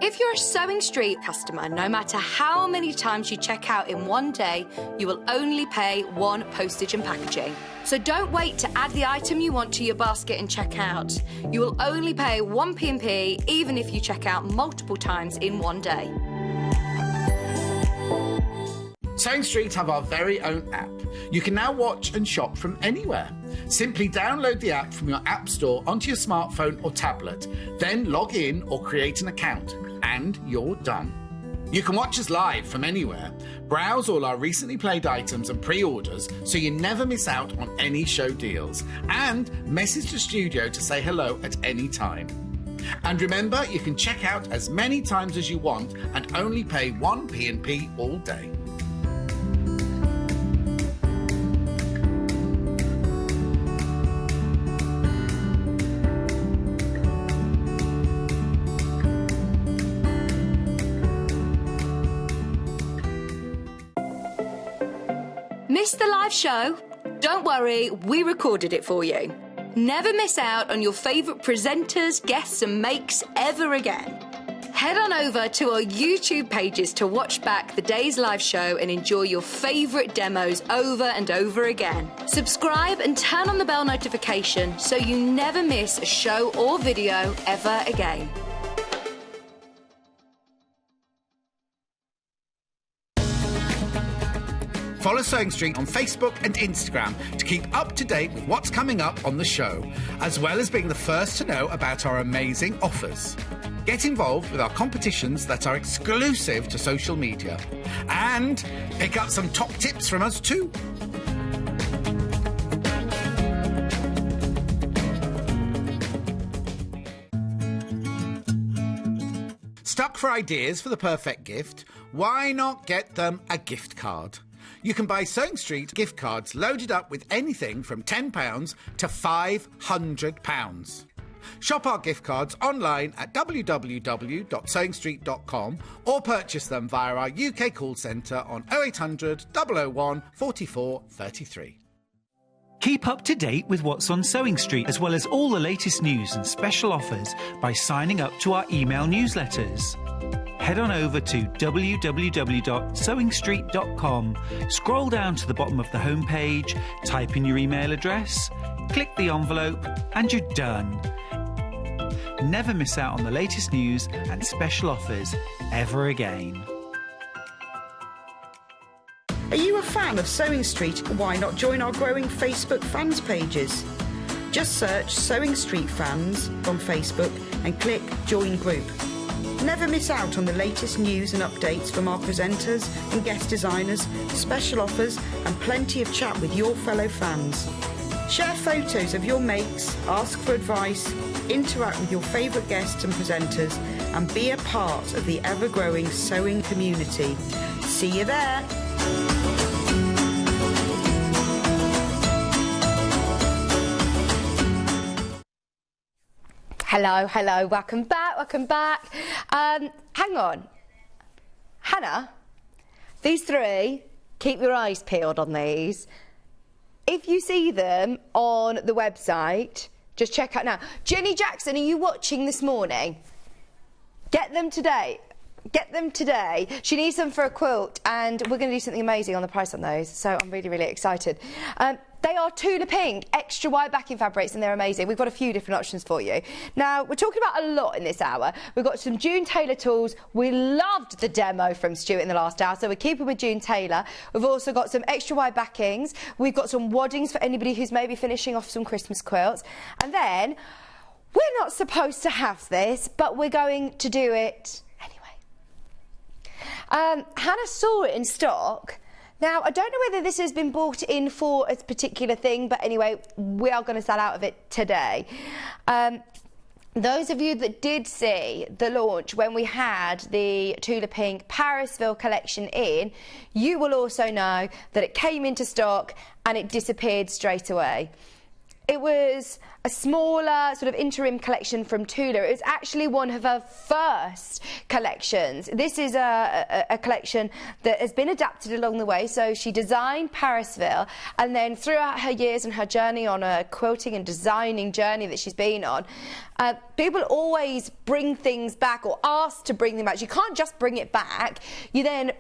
If you're a Sewing Street customer, no matter how many times you check out in one day, you will only pay one postage and packaging. So don't wait to add the item you want to your basket and check out. You will only pay one P&P even if you check out multiple times in one day. Sewing Street have our very own app. You can now watch and shop from anywhere. Simply download the app from your app store onto your smartphone or tablet, then log in or create an account, and you're done. You can watch us live from anywhere, browse all our recently played items and pre-orders so you never miss out on any show deals, and message the studio to say hello at any time. And remember, you can check out as many times as you want and only pay one P&P all day. Missed the live show? Don't worry, we recorded it for you. Never miss out on your favourite presenters, guests and makes ever again. Head on over to our YouTube pages to watch back the day's live show and enjoy your favourite demos over and over again. Subscribe and turn on the bell notification so you never miss a show or video ever again. Follow Sewing Street on Facebook and Instagram to keep up to date with what's coming up on the show, as well as being the first to know about our amazing offers. Get involved with our competitions that are exclusive to social media. And pick up some top tips from us too. Stuck for ideas for the perfect gift? Why not get them a gift card? You can buy Sewing Street gift cards loaded up with anything from £10 to £500. Shop our gift cards online at www.sewingstreet.com or purchase them via our UK call centre on 0800 001 44 33. Keep up to date with what's on Sewing Street, as well as all the latest news and special offers by signing up to our email newsletters. Head on over to www.sewingstreet.com, scroll down to the bottom of the homepage, type in your email address, click the envelope, and you're done. Never miss out on the latest news and special offers ever again. Are you a fan of Sewing Street? Why not join our growing Facebook fans pages? Just search Sewing Street Fans on Facebook and click Join Group. Never miss out on the latest news and updates from our presenters and guest designers, special offers and plenty of chat with your fellow fans. Share photos of your makes, ask for advice, interact with your favourite guests and presenters and be a part of the ever-growing sewing community. See you there! Hello, hello, welcome back. Hang on. Hannah, these three, keep your eyes peeled on these. If you see them on the website, just check out now. Jenny Jackson, are you watching this morning? Get them today. She needs them for a quilt, and we're going to do something amazing on the price on those, so I'm really, really excited. They are Tula Pink, extra wide backing fabrics, and they're amazing. We've got a few different options for you. Now, we're talking about a lot in this hour. We've got some June Taylor tools. We loved the demo from Stuart in the last hour, so we're keeping with June Taylor. We've also got some extra wide backings. We've got some waddings for anybody who's maybe finishing off some Christmas quilts. And then, we're not supposed to have this, but we're going to do it anyway. Hannah saw it in stock. Now, I don't know whether this has been bought in for a particular thing, but anyway, we are going to sell out of it today. Those of you that did see the launch when we had the Tula Pink Parisville collection in, you will also know that it came into stock and it disappeared straight away. It was a smaller sort of interim collection from Tula. It was actually one of her first collections. This is a collection that has been adapted along the way. So she designed Parisville, and then throughout her years and her journey on a quilting and designing journey that she's been on, people always bring things back or ask to bring them back. You can't just bring it back. You then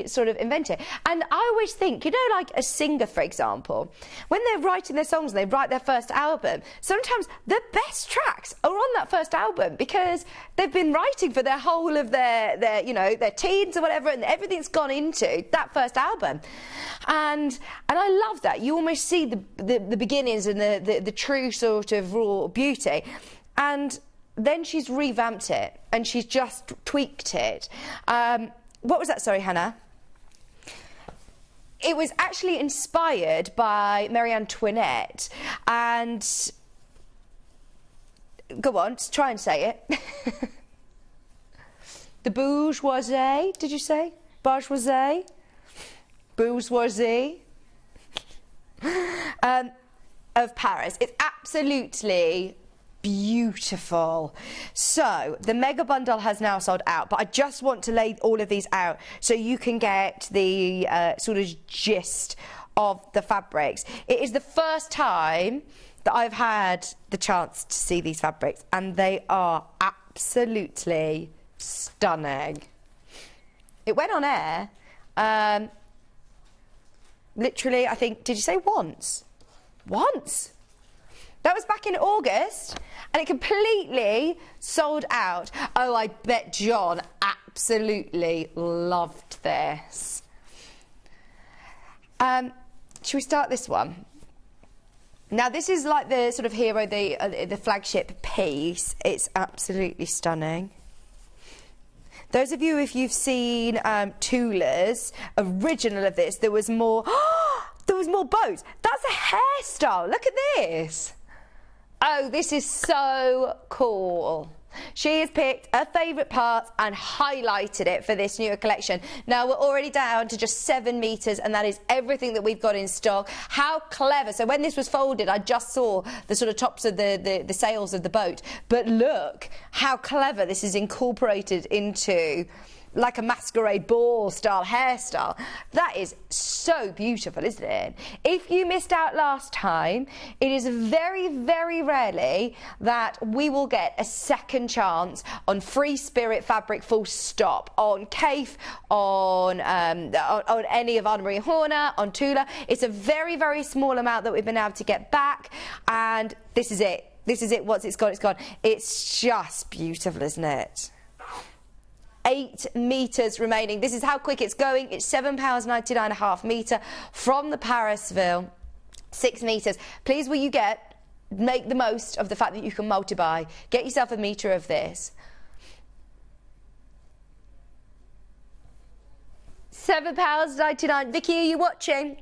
sort of invent it. And I always think, you know, like a singer, for example, when they're writing their songs and they write their first album, sometimes the best tracks are on that first album because they've been writing for their whole of their you know, their teens or whatever, and everything's gone into that first album. And I love that. You almost see the beginnings and the true sort of raw beauty. And then she's revamped it and she's just tweaked it. What was that? Sorry, Hannah. It was actually inspired by Marie Antoinette. And go on, try and say it. The bourgeoisie, did you say? Bourgeoisie? Bourgeoisie? Of Paris. It's absolutely beautiful. So the mega bundle has now sold out, but I just want to lay all of these out so you can get the sort of gist of the fabrics. It is the first time that I've had the chance to see these fabrics, and they are absolutely stunning. It went on air literally, I think, did you say once? Once? That was back in August, and it completely sold out. Oh, I bet John absolutely loved this. Should we start this one? Now, this is like the sort of hero, the flagship piece. It's absolutely stunning. Those of you, if you've seen Tula's original of this, there was more. There was more bows. That's a hairstyle. Look at this. Oh, this is so cool. She has picked her favourite parts and highlighted it for this newer collection. Now, we're already down to just 7 metres, and that is everything that we've got in stock. How clever. So when this was folded, I just saw the sort of tops of the sails of the boat. But look how clever this is incorporated into like a masquerade ball style hairstyle. That is so beautiful, isn't it? If you missed out last time, it is very, very rarely that we will get a second chance on Free Spirit fabric, full stop, on Kaffe, on any of Anne Marie Horner, on Tula. It's a very, very small amount that we've been able to get back, and this is it. This is it. Once it's gone, it's gone. It's just beautiful, isn't it? 8 metres remaining. This is how quick it's going. It's £7.99 a half metre from the Parisville. 6 metres. Please, will you make the most of the fact that you can multi-buy. Get yourself a metre of this. £7.99. Vicky, are you watching?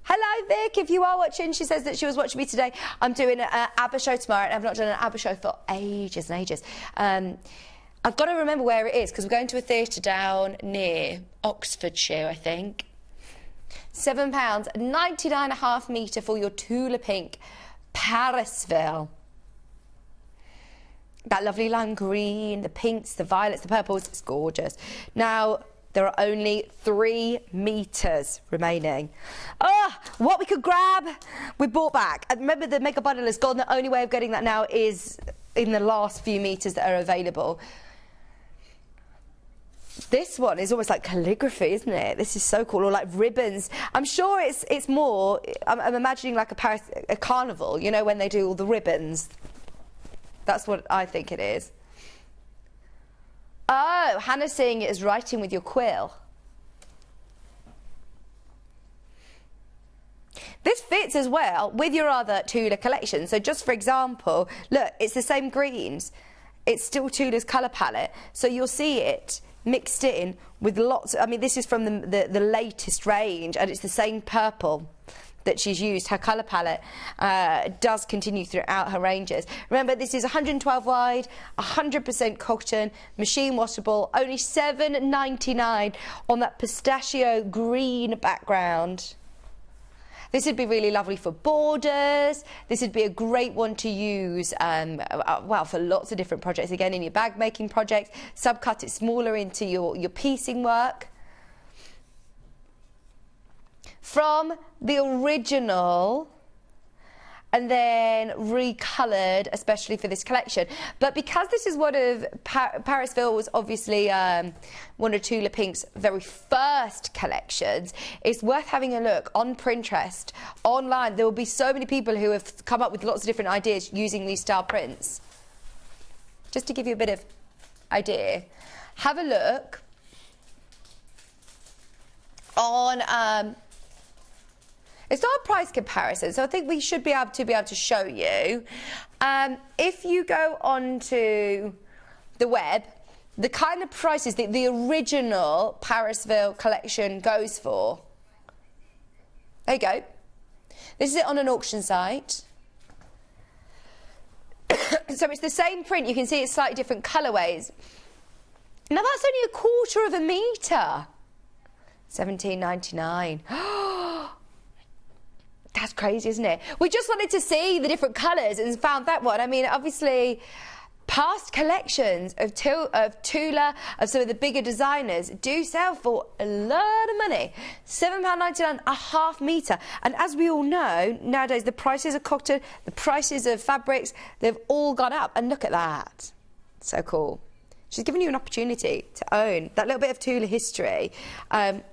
Hello, Vic. If you are watching, she says that she was watching me today. I'm doing an ABBA show tomorrow, and I've not done an ABBA show for ages and ages. I've got to remember where it is because we're going to a theatre down near Oxfordshire, I think. £7.99 a half metre for your Tula Pink Parisville. That lovely lime green, the pinks, the violets, the purples, it's gorgeous. Now, there are only 3 metres remaining. What we could grab, we bought back. And remember, the mega bundle is gone. The only way of getting that now is in the last few metres that are available. This one is almost like calligraphy, isn't it? This is so cool. Or like ribbons. I'm sure it's more, I'm imagining like a carnival, you know, when they do all the ribbons. That's what I think it is. Oh, Hannah's seeing it as writing with your quill. This fits as well with your other Tula collection. So just for example, look, it's the same greens. It's still Tula's colour palette. So you'll see it mixed in with lots. I mean, this is from the latest range, and it's the same purple that she's used. Her colour palette does continue throughout her ranges. Remember, this is 112 wide, 100% cotton, machine washable, only £7.99 on that pistachio green background. This would be really lovely for borders. This would be a great one to use, well, for lots of different projects. Again, in your bag making projects, subcut it smaller into your piecing work. From the original and then recoloured, especially for this collection. But because this is one of Parisville was obviously one of Tula Pink's very first collections, it's worth having a look on Pinterest, online. There will be so many people who have come up with lots of different ideas using these style prints. Just to give you a bit of idea, have a look on it's not a price comparison, so I think we should be able to show you. If you go onto the web, the kind of prices that the original Parisville collection goes for. There you go. This is it on an auction site. So it's the same print, you can see it's slightly different colourways. Now that's only a quarter of a metre. $17.99. That's crazy, isn't it? We just wanted to see the different colours and found that one. I mean, obviously, past collections of Tula, of some of the bigger designers, do sell for a lot of money. £7.99 a half metre. And as we all know, nowadays the prices of cotton, the prices of fabrics, they've all gone up. And look at that. So cool. She's given you an opportunity to own that little bit of Tula history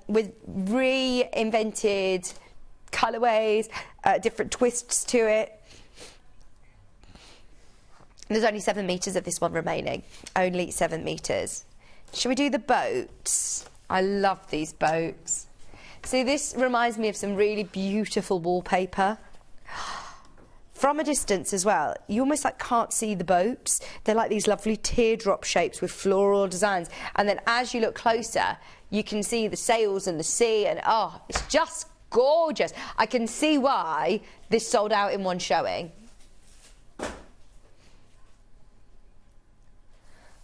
with reinvented colourways, different twists to it. There's only 7 metres of this one remaining. Only 7 metres. Shall we do the boats? I love these boats. See, this reminds me of some really beautiful wallpaper. From a distance as well, you almost like can't see the boats. They're like these lovely teardrop shapes with floral designs. And then as you look closer, you can see the sails and the sea, and oh, it's just gorgeous. I can see why this sold out in one showing.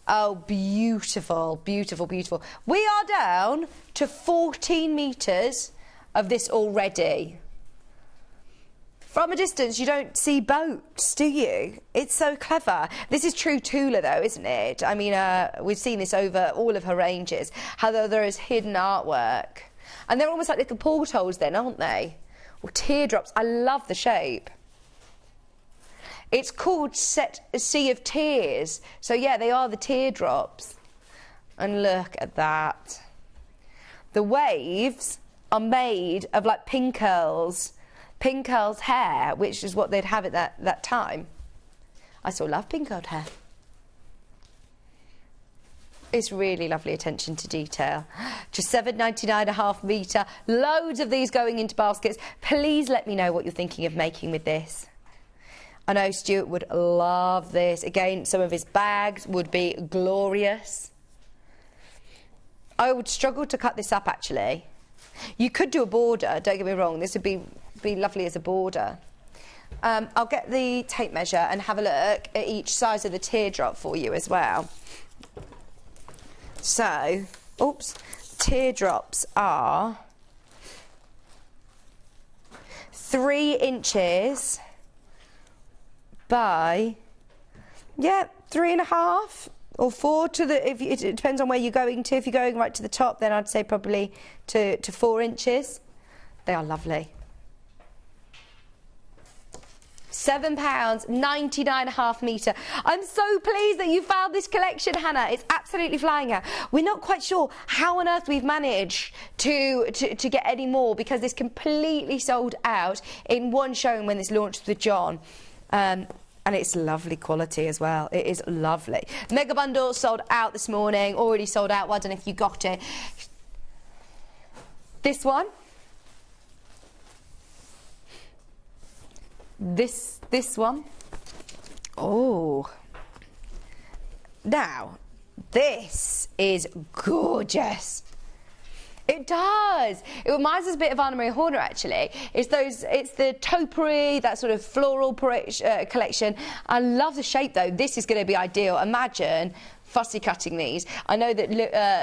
Oh, beautiful, beautiful, beautiful. We are down to 14 metres of this already. From a distance, you don't see boats, do you? It's so clever. This is true Tula, though, isn't it? I mean, we've seen this over all of her ranges, how there is hidden artwork. And they're almost like little portholes then, aren't they? Or teardrops. I love the shape. It's called Sea of Tears. So, yeah, they are the teardrops. And look at that. The waves are made of, like, Pinkerl's hair, which is what they'd have at that time. I still love Pinkerled hair. It's really lovely attention to detail. Just $7.99 a half metre. Loads of these going into baskets. Please let me know what you're thinking of making with this. I know Stuart would love this. Again, some of his bags would be glorious. I would struggle to cut this up, actually. You could do a border, don't get me wrong. This would be lovely as a border. I'll get the tape measure and have a look at each size of the teardrop for you as well. So, teardrops are 3 inches by, 3.5 or 4 to the, it depends on where you're going to. If you're going right to the top, then I'd say probably to 4 inches. They are lovely. £7.99 a half metre. I'm so pleased that you found this collection, Hannah. It's absolutely flying out. We're not quite sure how on earth we've managed to get any more, because this completely sold out in one showing when this launched with John. And it's lovely quality as well. It is lovely. Mega bundle sold out this morning. Already sold out. Well, I don't know if you got it. This one. This one. Oh. Now, this is gorgeous. It does. It reminds us a bit of Anna Maria Horner, actually. It's the topiary, that sort of floral collection. I love the shape, though. This is going to be ideal. Imagine fussy cutting these. I know that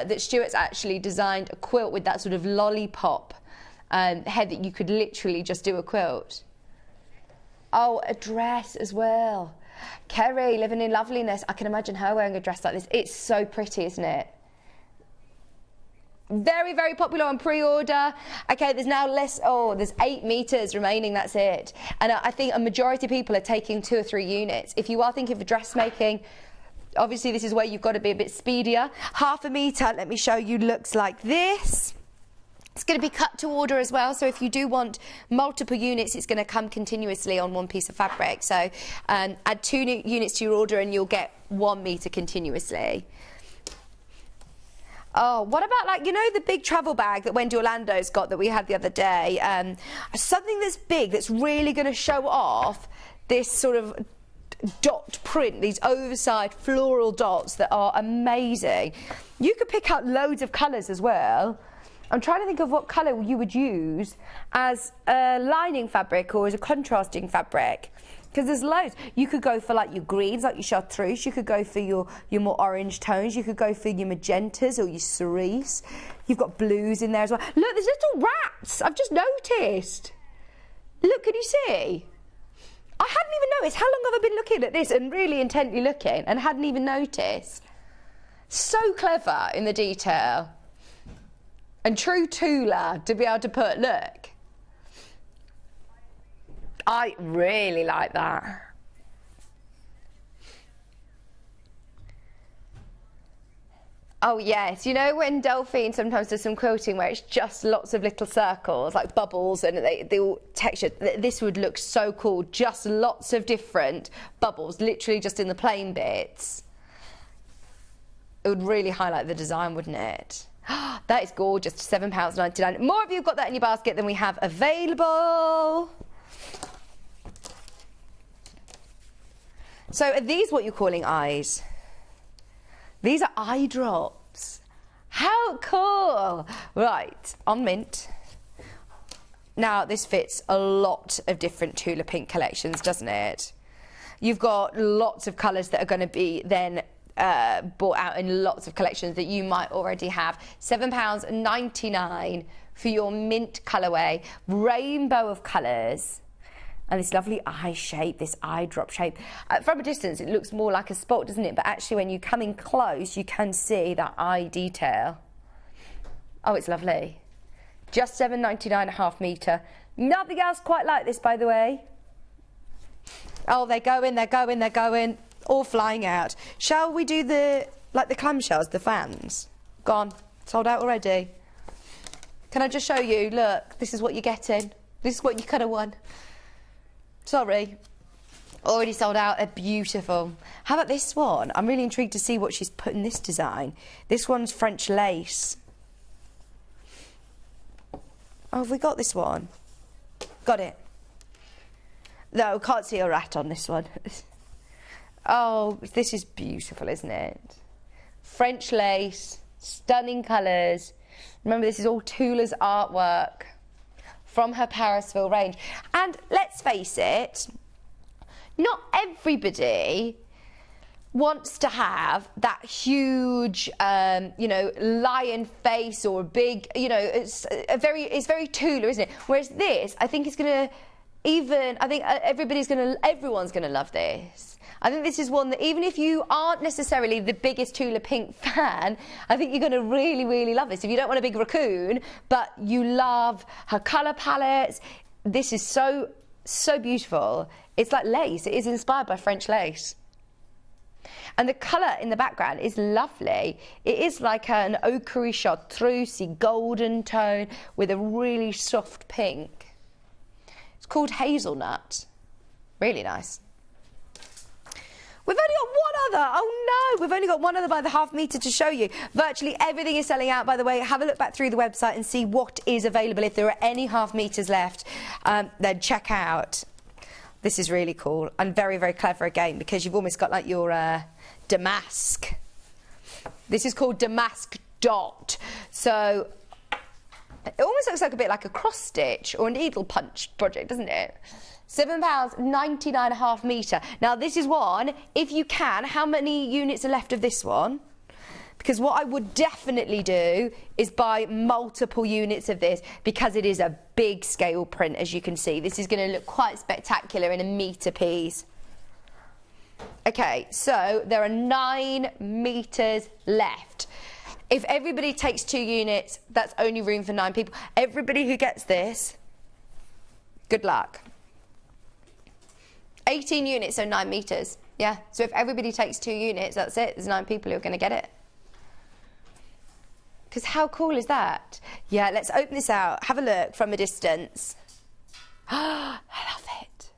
that Stuart's actually designed a quilt with that sort of lollipop head that you could literally just do a quilt. Oh, a dress as well. Kerry, living in loveliness. I can imagine her wearing a dress like this. It's so pretty, isn't it? Very, very popular on pre-order. Okay, there's now there's 8 meters remaining, that's it. And I think a majority of people are taking 2 or 3 units. If you are thinking of dressmaking, obviously this is where you've got to be a bit speedier. 1/2 meter, let me show you, looks like this. It's going to be cut to order as well, so if you do want multiple units, it's going to come continuously on 1 piece of fabric. So add 2 units to your order and you'll get 1 meter continuously. Oh, what about, like, you know, the big travel bag that Wendy Orlando's got that we had the other day? Something that's big, that's really going to show off this sort of dot print, these oversized floral dots that are amazing. You could pick out loads of colours as well. I'm trying to think of what colour you would use as a lining fabric or as a contrasting fabric. Because there's loads. You could go for like your greens, like your chartreuse. You could go for your more orange tones. You could go for your magentas or your cerise. You've got blues in there as well. Look, there's little rats. I've just noticed. Look, can you see? I hadn't even noticed. How long have I been looking at this and really intently looking and hadn't even noticed? So clever in the detail. And true Tula to be able to put, look. I really like that. Oh yes, you know when Delphine sometimes does some quilting where it's just lots of little circles, like bubbles, and they all textured. This would look so cool, just lots of different bubbles, literally just in the plain bits. It would really highlight the design, wouldn't it? That is gorgeous, £7.99. More of you have got that in your basket than we have available. So are these what you're calling eyes? These are eye drops. How cool! Right, on mint. Now, this fits a lot of different Tula Pink collections, doesn't it? You've got lots of colours that are going to be then bought out in lots of collections that you might already have. £7.99 for your mint colourway. Rainbow of colours. And this lovely eye shape, this eye drop shape. From a distance, it looks more like a spot, doesn't it? But actually, when you come in close, you can see that eye detail. Oh, it's lovely. Just £7.99 1/2 metre. Nothing else quite like this, by the way. Oh, they're going. All flying out. Shall we do the clamshells, the fans? Gone. Sold out already. Can I just show you? Look, this is what you're getting. This is what you could have won. Sorry. Already sold out. They're beautiful. How about this one? I'm really intrigued to see what she's put in this design. This one's French lace. Oh, have we got this one? Got it. No, can't see a rat on this one. Oh, this is beautiful, isn't it? French lace, stunning colours. Remember, this is all Tula's artwork from her Parisville range. And let's face it, not everybody wants to have that huge, you know, lion face or a big, you know, it's very Tula, isn't it? Whereas this, I think, is going to everyone's going to love this. I think this is one that, even if you aren't necessarily the biggest Tula Pink fan, I think you're going to really, really love this. If you don't want a big raccoon, but you love her colour palettes, this is so, so beautiful. It's like lace. It is inspired by French lace. And the colour in the background is lovely. It is like an ochre chartreusey golden tone with a really soft pink. It's called Hazelnut. Really nice. We've only got one other. Oh no, we've only got one other by the 1/2 metre to show you. Virtually everything is selling out, by the way. Have a look back through the website and see what is available. If there are any 1/2 metres left, then check out. This is really cool and very, very clever again, because you've almost got like your damask. This is called damask dot. So it almost looks like a bit like a cross stitch or a needle punch project, doesn't it? £7.99 1/2 metre. Now this is one, if you can, how many units are left of this one? Because what I would definitely do is buy multiple units of this, because it is a big scale print, as you can see. This is going to look quite spectacular in a metre piece. Okay, so there are 9 metres left. If everybody takes 2 units, that's only room for 9 people. Everybody who gets this, good luck. 18 units, so 9 metres. Yeah, so if everybody takes 2 units, that's it. There's 9 people who are going to get it. Because how cool is that? Yeah, let's open this out. Have a look from a distance. I love it.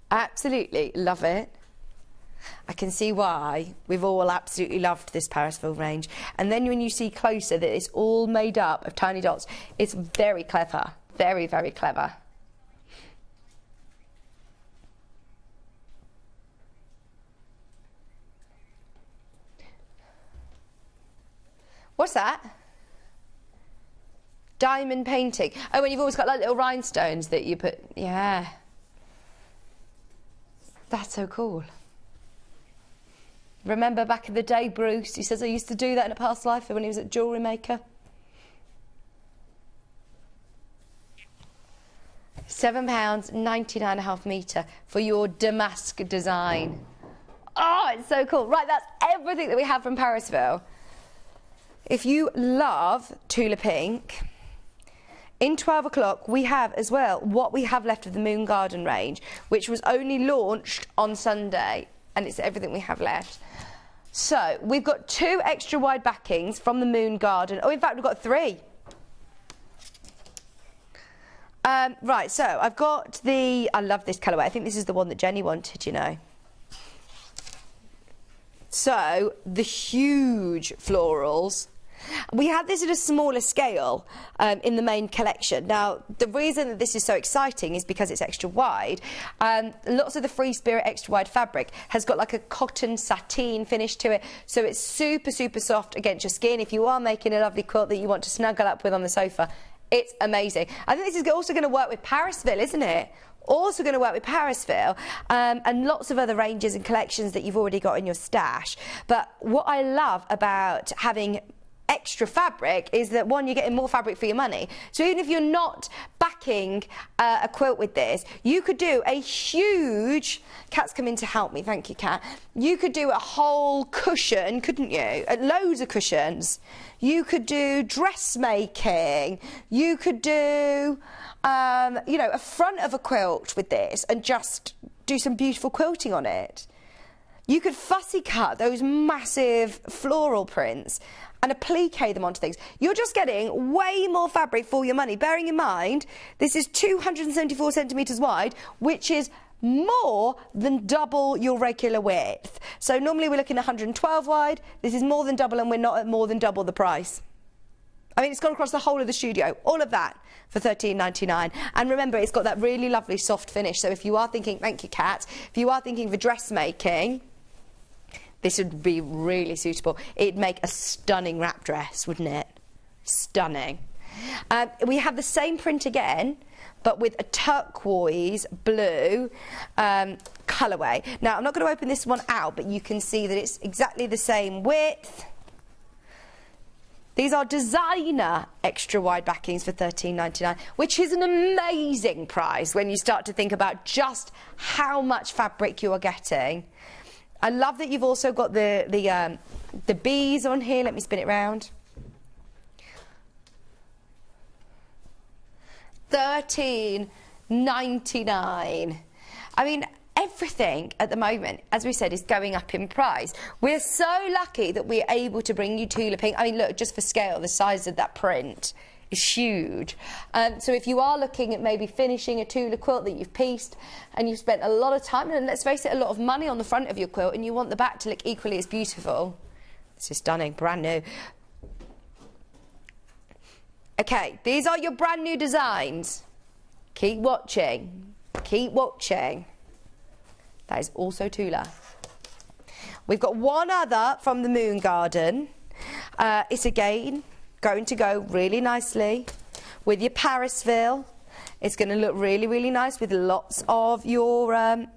Absolutely love it. I can see why we've all absolutely loved this Parisville range. And then when you see closer that it's all made up of tiny dots, it's very clever. Very, very clever. What's that? Diamond painting. Oh, and you've always got like little rhinestones that you put... Yeah. That's so cool. Remember back in the day, Bruce? He says I used to do that in a past life when he was at Jewellery Maker. £7, 99.5 metre for your damask design. Oh, it's so cool. Right, that's everything that we have from Parisville. If you love Tula Pink, in 12 o'clock we have as well what we have left of the Moon Garden range, which was only launched on Sunday, and it's everything we have left. So we've got 2 extra wide backings from the Moon Garden. Oh, in fact, we've got 3. Right, so I've got the... I love this colourway. I think this is the one that Jenny wanted, you know. So, the huge florals. We had this at a smaller scale in the main collection. Now, the reason that this is so exciting is because it's extra wide. Lots of the Free Spirit extra wide fabric has got like a cotton sateen finish to it, so it's super, super soft against your skin. If you are making a lovely quilt that you want to snuggle up with on the sofa, it's amazing. I think this is also going to work with Parisville, isn't it? Also going to work with Parisville and lots of other ranges and collections that you've already got in your stash. But what I love about having extra fabric is that, one, you're getting more fabric for your money. So even if you're not backing a quilt with this, you could do a huge... Kat's come in to help me, thank you, Kat. You could do a whole cushion, couldn't you? Loads of cushions. You could do dressmaking. You could do, you know, a front of a quilt with this and just do some beautiful quilting on it. You could fussy cut those massive floral prints and applique them onto things. You're just getting way more fabric for your money. Bearing in mind, this is 274 centimetres wide, which is more than double your regular width. So normally we're looking at 112 wide. This is more than double, and we're not at more than double the price. I mean, it's gone across the whole of the studio, all of that for £13.99. And remember, it's got that really lovely soft finish. So if you are thinking, thank you, Kat, if you are thinking of dressmaking, this would be really suitable. It'd make a stunning wrap dress, wouldn't it? Stunning. We have the same print again, but with a turquoise blue colourway. Now, I'm not going to open this one out, but you can see that it's exactly the same width. These are designer extra wide backings for £13.99, which is an amazing price when you start to think about just how much fabric you are getting. I love that you've also got the bees on here. Let me spin it round. £13.99. I mean, everything at the moment, as we said, is going up in price. We're so lucky that we're able to bring you Tula Pink. I mean, look, just for scale, the size of that print is huge. So if you are looking at maybe finishing a Tula quilt that you've pieced and you've spent a lot of time and, let's face it, a lot of money on the front of your quilt, and you want the back to look equally as beautiful, this is stunning, brand new. Okay, these are your brand new designs. Keep watching. Keep watching. That is also Tula. We've got one other from the Moon Garden. It's again going to go really nicely with your Parisville. It's going to look really, really nice with lots of your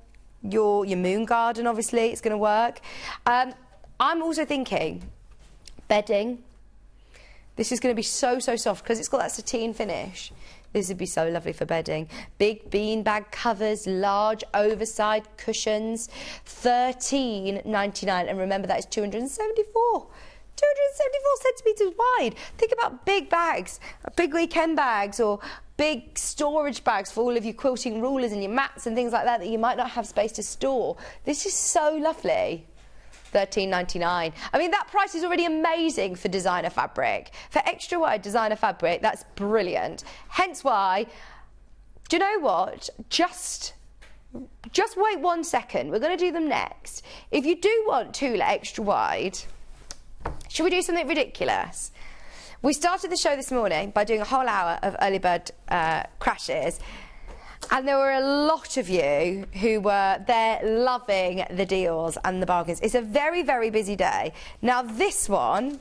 Moon Garden, obviously. It's going to work. I'm also thinking bedding. This is going to be so, so soft because it's got that sateen finish. This would be so lovely for bedding. Big beanbag covers, large oversized cushions, £13.99. And remember, that is 274 274 centimetres wide. Think about big bags, big weekend bags, or big storage bags for all of your quilting rulers and your mats and things like that you might not have space to store. This is so lovely. $13.99. I mean, that price is already amazing for designer fabric. For extra wide designer fabric, that's brilliant. Hence why, do you know what? Just wait 1 second. We're going to do them next. If you do want Tula extra wide, should we do something ridiculous? We started the show this morning by doing a whole hour of early bird crashes, and there were a lot of you who were there loving the deals and the bargains. It's a very, very busy day. Now, this one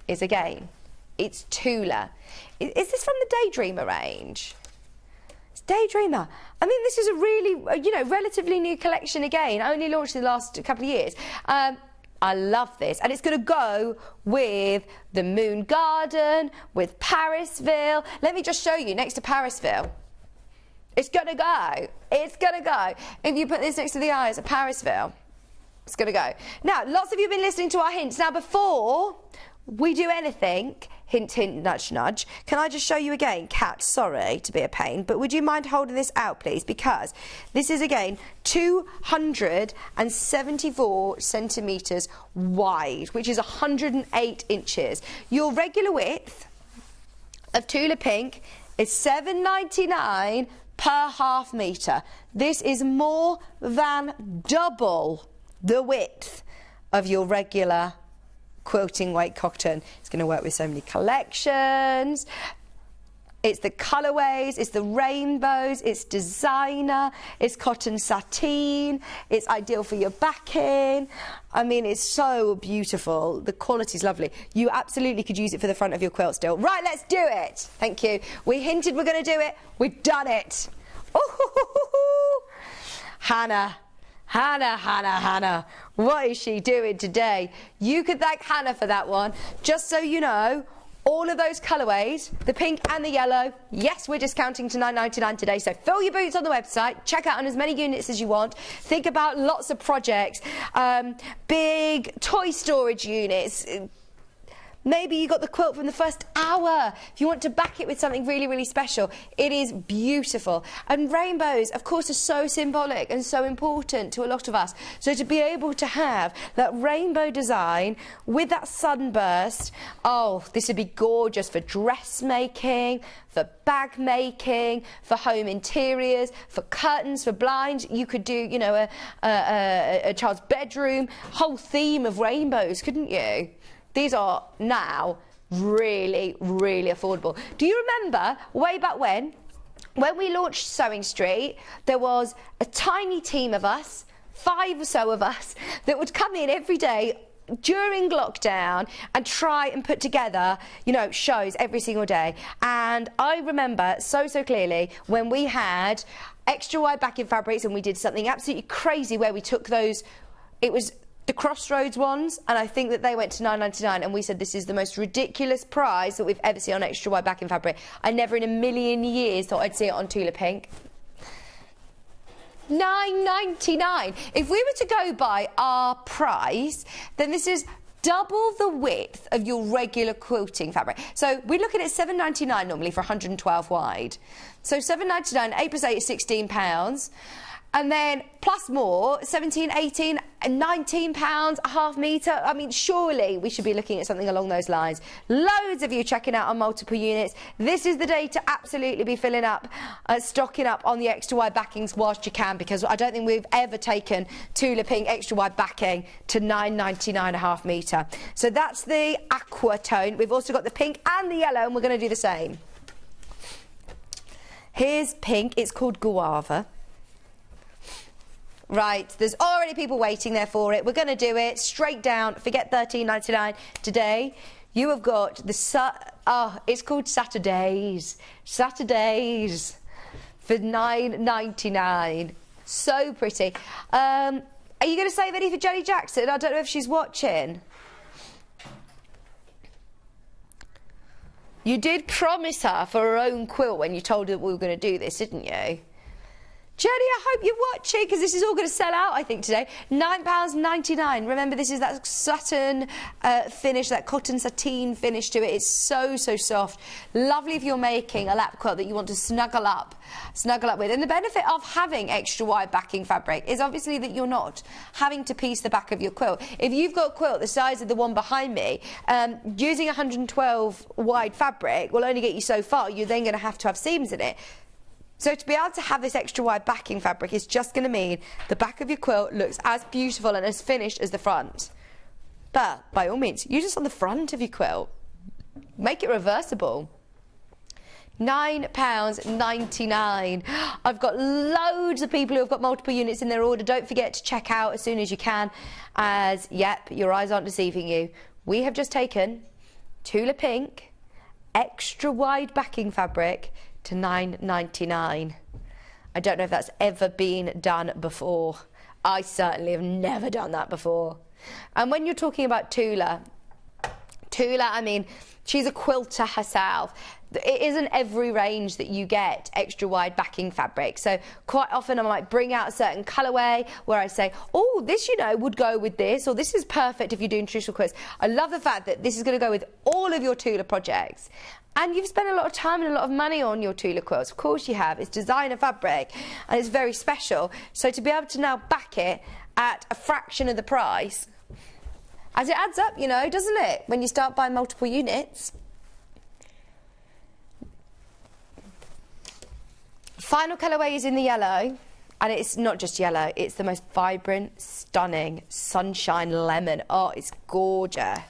is, again, it's Tula. Is this from the Daydreamer range? It's Daydreamer. I mean, this is a really, relatively new collection again, only launched in the last couple of years. I love this, and it's going to go with the Moon Garden, with Parisville. Let me just show you next to Parisville. It's going to go. It's going to go. If you put this next to the eyes of Parisville, it's going to go. Now, lots of you have been listening to our hints. Now, before we do anything, hint, hint, nudge, nudge, can I just show you again? Kat, sorry to be a pain, but would you mind holding this out, please? Because this is, again, 274 centimetres wide, which is 108 inches. Your regular width of Tula Pink is $7.99 per half metre. This is more than double the width of your regular quilting weight cotton. It's going to work with so many collections. It's the colourways, it's the rainbows, it's designer, it's cotton sateen, it's ideal for your backing. I mean, it's so beautiful. The quality's lovely. You absolutely could use it for the front of your quilt still. Right, let's do it. Thank you. We hinted we're going to do it. We've done it. Oh, Hannah. Hannah. What is she doing today? You could thank Hannah for that one. Just so you know, all of those colourways, the pink and the yellow, yes, we're discounting to $9.99 today, so fill your boots on the website, check out on as many units as you want, think about lots of projects, big toy storage units. Maybe you got the quilt from the first hour. If you want to back it with something really, really special, it is beautiful. And rainbows, of course, are so symbolic and so important to a lot of us. So to be able to have that rainbow design with that sunburst, oh, this would be gorgeous for dressmaking, for bag making, for home interiors, for curtains, for blinds. You could do, a child's bedroom, whole theme of rainbows, couldn't you? These are now really, really affordable. Do you remember way back when we launched Sewing Street, there was a tiny team of us, 5 or so of us, that would come in every day during lockdown and try and put together, shows every single day. And I remember so clearly when we had extra wide backing fabrics and we did something absolutely crazy where we took those, it was the Crossroads ones, and I think that they went to $9.99, and we said this is the most ridiculous price that we've ever seen on extra wide backing fabric. I never in a million years thought I'd see it on Tula Pink. $9.99. If we were to go by our price, then this is double the width of your regular quilting fabric. So we're looking at $7.99 normally for 112 wide. So $7.99, 8 plus 8 is £16. And then plus more, 17, 18, and £19 a half metre. I mean, surely we should be looking at something along those lines. Loads of you checking out on multiple units. This is the day to absolutely be filling up, stocking up on the extra wide backings whilst you can, because I don't think we've ever taken Tula Pink extra wide backing to $9.99 a half metre. So that's the aqua tone. We've also got the pink and the yellow, and we're going to do the same. Here's pink. It's called Guava. Right, there's already people waiting there for it. We're going to do it straight down. Forget $13.99 today. You have got the it's called Saturdays for $9.99. So pretty. Are you going to save any for Jenny Jackson? I don't know if she's watching. You did promise her for her own quilt when you told her we were going to do this, didn't you? Jenny, I hope you're watching, because this is all going to sell out, I think, today. £9.99. Remember, this is that satin finish, that cotton sateen finish to it. It's so, so soft. Lovely if you're making a lap quilt that you want to snuggle up with. And the benefit of having extra wide backing fabric is obviously that you're not having to piece the back of your quilt. If you've got a quilt the size of the one behind me, using 112 wide fabric will only get you so far. You're then going to have seams in it. So to be able to have this extra wide backing fabric is just going to mean the back of your quilt looks as beautiful and as finished as the front. But by all means, use this on the front of your quilt. Make it reversible. £9.99. I've got loads of people who have got multiple units in their order. Don't forget to check out as soon as you can, as, yep, your eyes aren't deceiving you. We have just taken Tula Pink, extra wide backing fabric, to £9.99. I don't know if that's ever been done before. I certainly have never done that before. And when you're talking about Tula, I mean, she's a quilter herself. It isn't every range that you get extra wide backing fabric. So quite often I might bring out a certain colourway where I say, oh, this, you know, would go with this, or this is perfect if you're doing traditional quilts. I love the fact that this is going to go with all of your Tula projects. And you've spent a lot of time and a lot of money on your Tula quilts. Of course you have. It's designer fabric and it's very special. So to be able to now back it at a fraction of the price, as it adds up, you know, doesn't it? When you start buying multiple units. Final colourway is in the yellow. And it's not just yellow. It's the most vibrant, stunning sunshine lemon. Oh, it's gorgeous.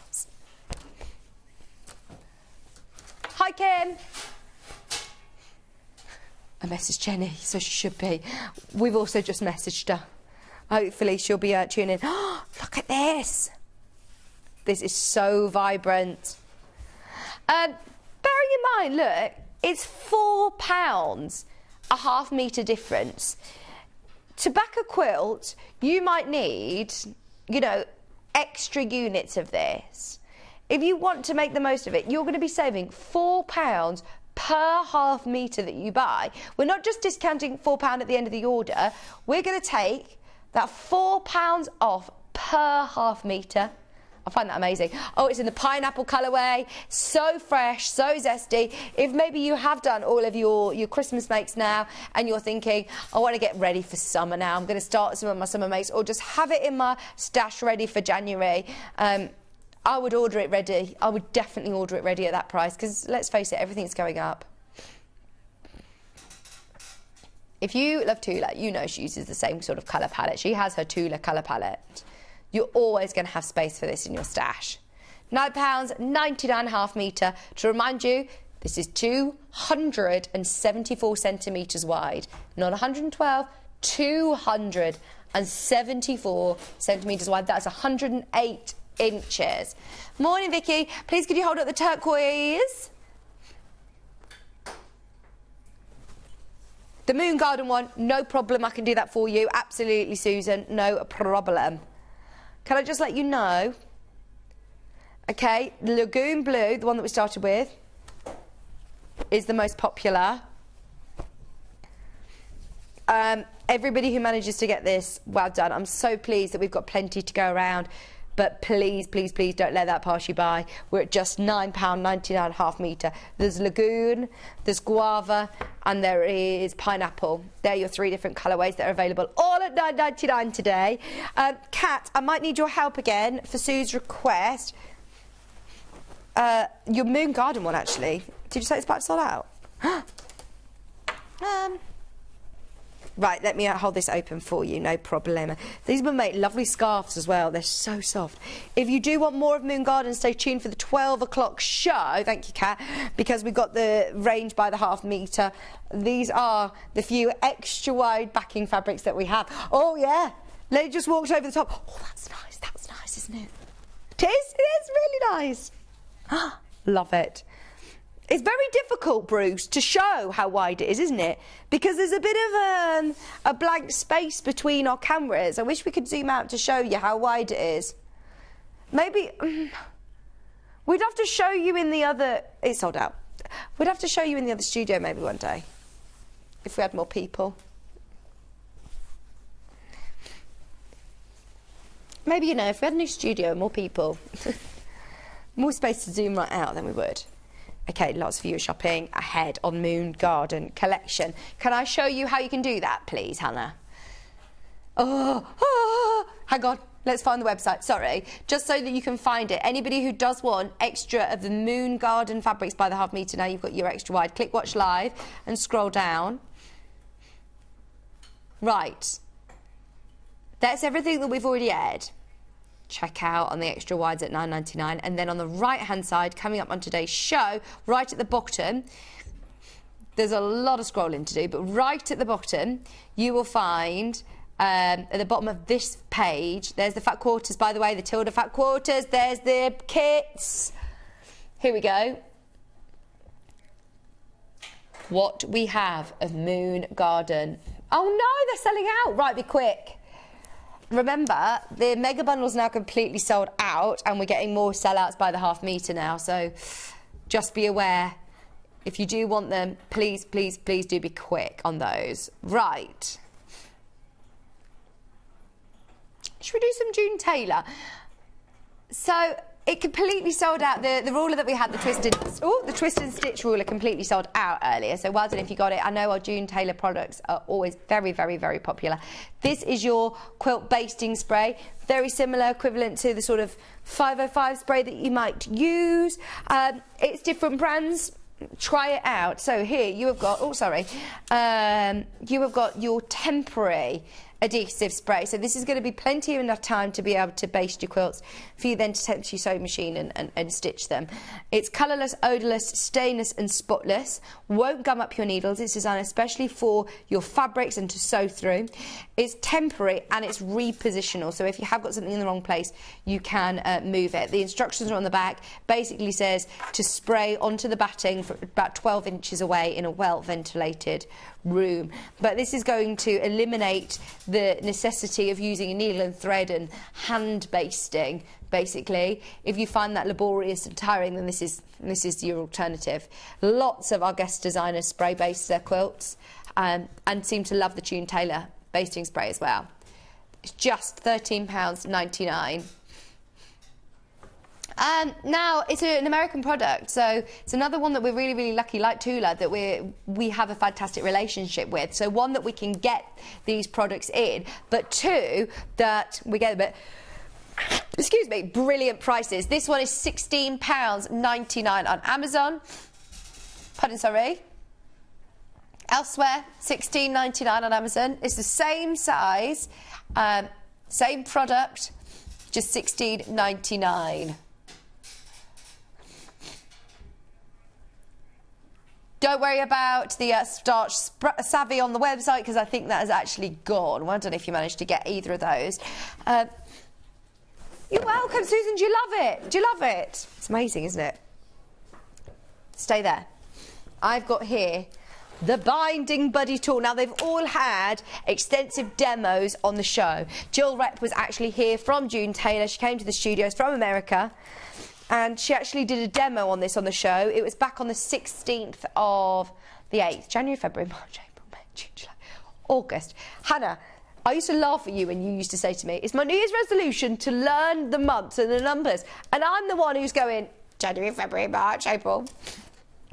Hi, Kim. I messaged Jenny, so she should be. We've also just messaged her. Hopefully she'll be tuning in. Oh, look at this. This is so vibrant. Bearing in mind, look, it's £4, a half metre difference. To back a quilt, you might need, you know, extra units of this. If you want to make the most of it, you're going to be saving £4 per half metre that you buy. We're not just discounting £4 at the end of the order. We're going to take that £4 off per half metre. I find that amazing. Oh, it's in the pineapple colourway. So fresh, so zesty. If maybe you have done all of your Christmas makes now and you're thinking, I want to get ready for summer now, I'm going to start some of my summer makes, or just have it in my stash ready for January, I would order it ready. I would definitely order it ready at that price, because let's face it, everything's going up. If you love Tula, you know she uses the same sort of colour palette. She has her Tula colour palette. You're always going to have space for this in your stash. £9.99 half metre. To remind you, this is 274 centimetres wide. Not 112, 274 centimetres wide. That's 108 inches. Morning, Vicky. Please could you hold up the turquoise? The Moon Garden one, no problem. I can do that for you. Absolutely, Susan. No problem. Can I just let you know? Okay, the Lagoon Blue, the one that we started with, is the most popular. Everybody who manages to get this, well done. I'm so pleased that we've got plenty to go around. But please, please, please don't let that pass you by. We're at just £9.99 half metre. There's Lagoon, there's Guava, and there is Pineapple. They're your three different colourways that are available, all at £9.99 today. Kat, I might need your help again for Sue's request. Your Moon Garden one, actually. Did you say it's about to sold out? Right, let me hold this open for you, no problem. These will make lovely scarves as well. They're so soft. If you do want more of Moon Garden, stay tuned for the 12 o'clock show. Thank you, Kat, because we've got the range by the half metre. These are the few extra wide backing fabrics that we have. Oh, yeah. Lady just walked over the top. Oh, that's nice. That's nice, isn't it? It is really nice. Love it. It's very difficult, Bruce, to show how wide it is, isn't it? Because there's a bit of a blank space between our cameras. I wish we could zoom out to show you how wide it is. Maybe we'd have to show you in the other... It's sold out. We'd have to show you in the other studio maybe one day, if we had more people. Maybe, you know, if we had a new studio, more people, more space to zoom right out, then we would. Okay, lots of you are shopping ahead on Moon Garden collection. Can I show you how you can do that, please, Hannah? Hang on. Let's find the website, sorry. Just so that you can find it. Anybody who does want extra of the Moon Garden fabrics by the half metre, now you've got your extra wide. Click Watch Live and scroll down. Right. That's everything that we've already aired. Check out on the extra wides at $9.99, and then on the right hand side, coming up on today's show, right at the bottom, there's a lot of scrolling to do, but right at the bottom you will find at the bottom of this page, there's the fat quarters, by the way, the Tilda fat quarters, there's the kits. Here we go. What we have of Moon Garden. Oh no, they're selling out. Right, be quick. Remember, the mega bundle's now completely sold out, and we're getting more sellouts by the half metre now, so just be aware. If you do want them, please, please, please do be quick on those. Right. Should we do some June Taylor? So it completely sold out. The ruler that we had, the twist and stitch ruler, completely sold out earlier. So well done if you got it. I know our June Taylor products are always very, very, very popular. This is your quilt basting spray. Very similar, equivalent to the sort of 505 spray that you might use. It's different brands. Try it out. So here you have got, you have got your temporary adhesive spray. So this is going to be plenty of enough time to be able to baste your quilts for you then to take to your sewing machine and stitch them. It's colourless, odourless, stainless and spotless. Won't gum up your needles. It's designed especially for your fabrics and to sew through. It's temporary and it's repositional. So if you have got something in the wrong place, you can move it. The instructions are on the back. Basically says to spray onto the batting for about 12 inches away in a well ventilated room. But this is going to eliminate the necessity of using a needle and thread and hand basting. Basically, if you find that laborious and tiring, then this is your alternative. Lots of our guest designers spray baste their quilts and seem to love the June Taylor basting spray as well. It's just £13.99. Now, it's an American product, so it's another one that we're really, really lucky, like Tula, that we have a fantastic relationship with. So one, that we can get these products in, but two, that we get a bit, excuse me, brilliant prices. This one is £16.99 on Amazon. Pardon, sorry. Elsewhere, £16.99 on Amazon. It's the same size, same product, just £16.99. Don't worry about the Starch Savvy on the website, because I think that has actually gone. Well, I don't know if you managed to get either of those. You're welcome, Susan. Do you love it? Do you love it? It's amazing, isn't it? Stay there. I've got here the Binding Buddy tool. Now, they've all had extensive demos on the show. Jill Rep was actually here from June Taylor. She came to the studios from America, and she actually did a demo on this on the show. It was back on the 16th of the 8th. January, February, March, April, May, June, July, August. Hannah, I used to laugh at you when you used to say to me, it's my New Year's resolution to learn the months and the numbers. And I'm the one who's going, January, February, March, April.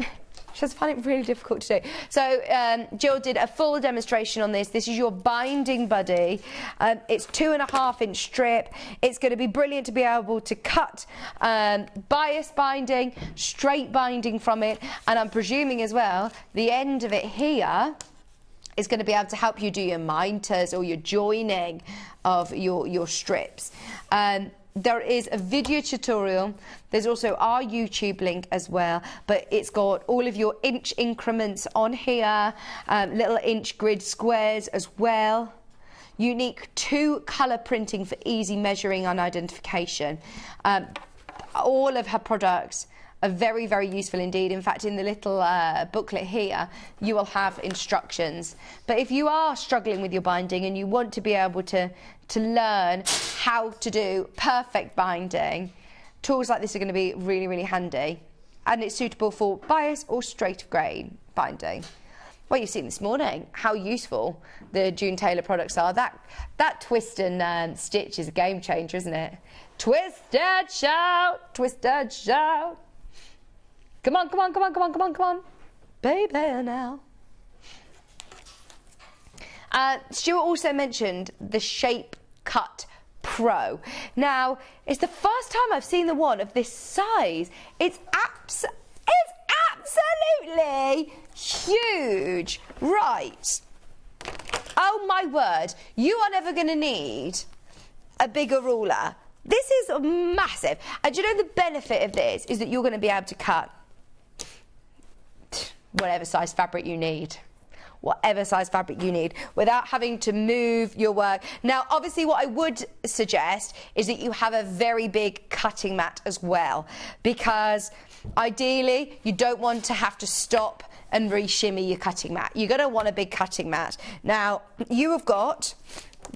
I just find it really difficult to do. So Jill did a full demonstration on this. This is your Binding Buddy. It's 2.5-inch strip. It's going to be brilliant to be able to cut bias binding, straight binding from it, and I'm presuming as well the end of it here is going to be able to help you do your minters or your joining of your strips. There is a video tutorial. There's also our YouTube link as well, but it's got all of your inch increments on here, little inch grid squares as well. Unique 2-colour printing for easy measuring and identification. All of her products are very, very useful indeed. In fact, in the little booklet here, you will have instructions. But if you are struggling with your binding and you want to be able to learn how to do perfect binding, tools like this are going to be really, really handy. And it's suitable for bias or straight grain binding. Well, you've seen this morning how useful the June Taylor products are. That twist and stitch is a game changer, isn't it? Twist and shout, twist and shout. Come on, come on, come on, come on, come on, come on. Baby now. Stuart also mentioned the Shape Cut Pro. Now, it's the first time I've seen the one of this size. It's absolutely huge. Right. Oh my word. You are never going to need a bigger ruler. This is massive. And do you know the benefit of this is that you're going to be able to cut whatever size fabric you need. Whatever size fabric you need, without having to move your work. Now, obviously, what I would suggest is that you have a very big cutting mat as well, because ideally, you don't want to have to stop and re-shimmy your cutting mat. You're going to want a big cutting mat. Now, you have got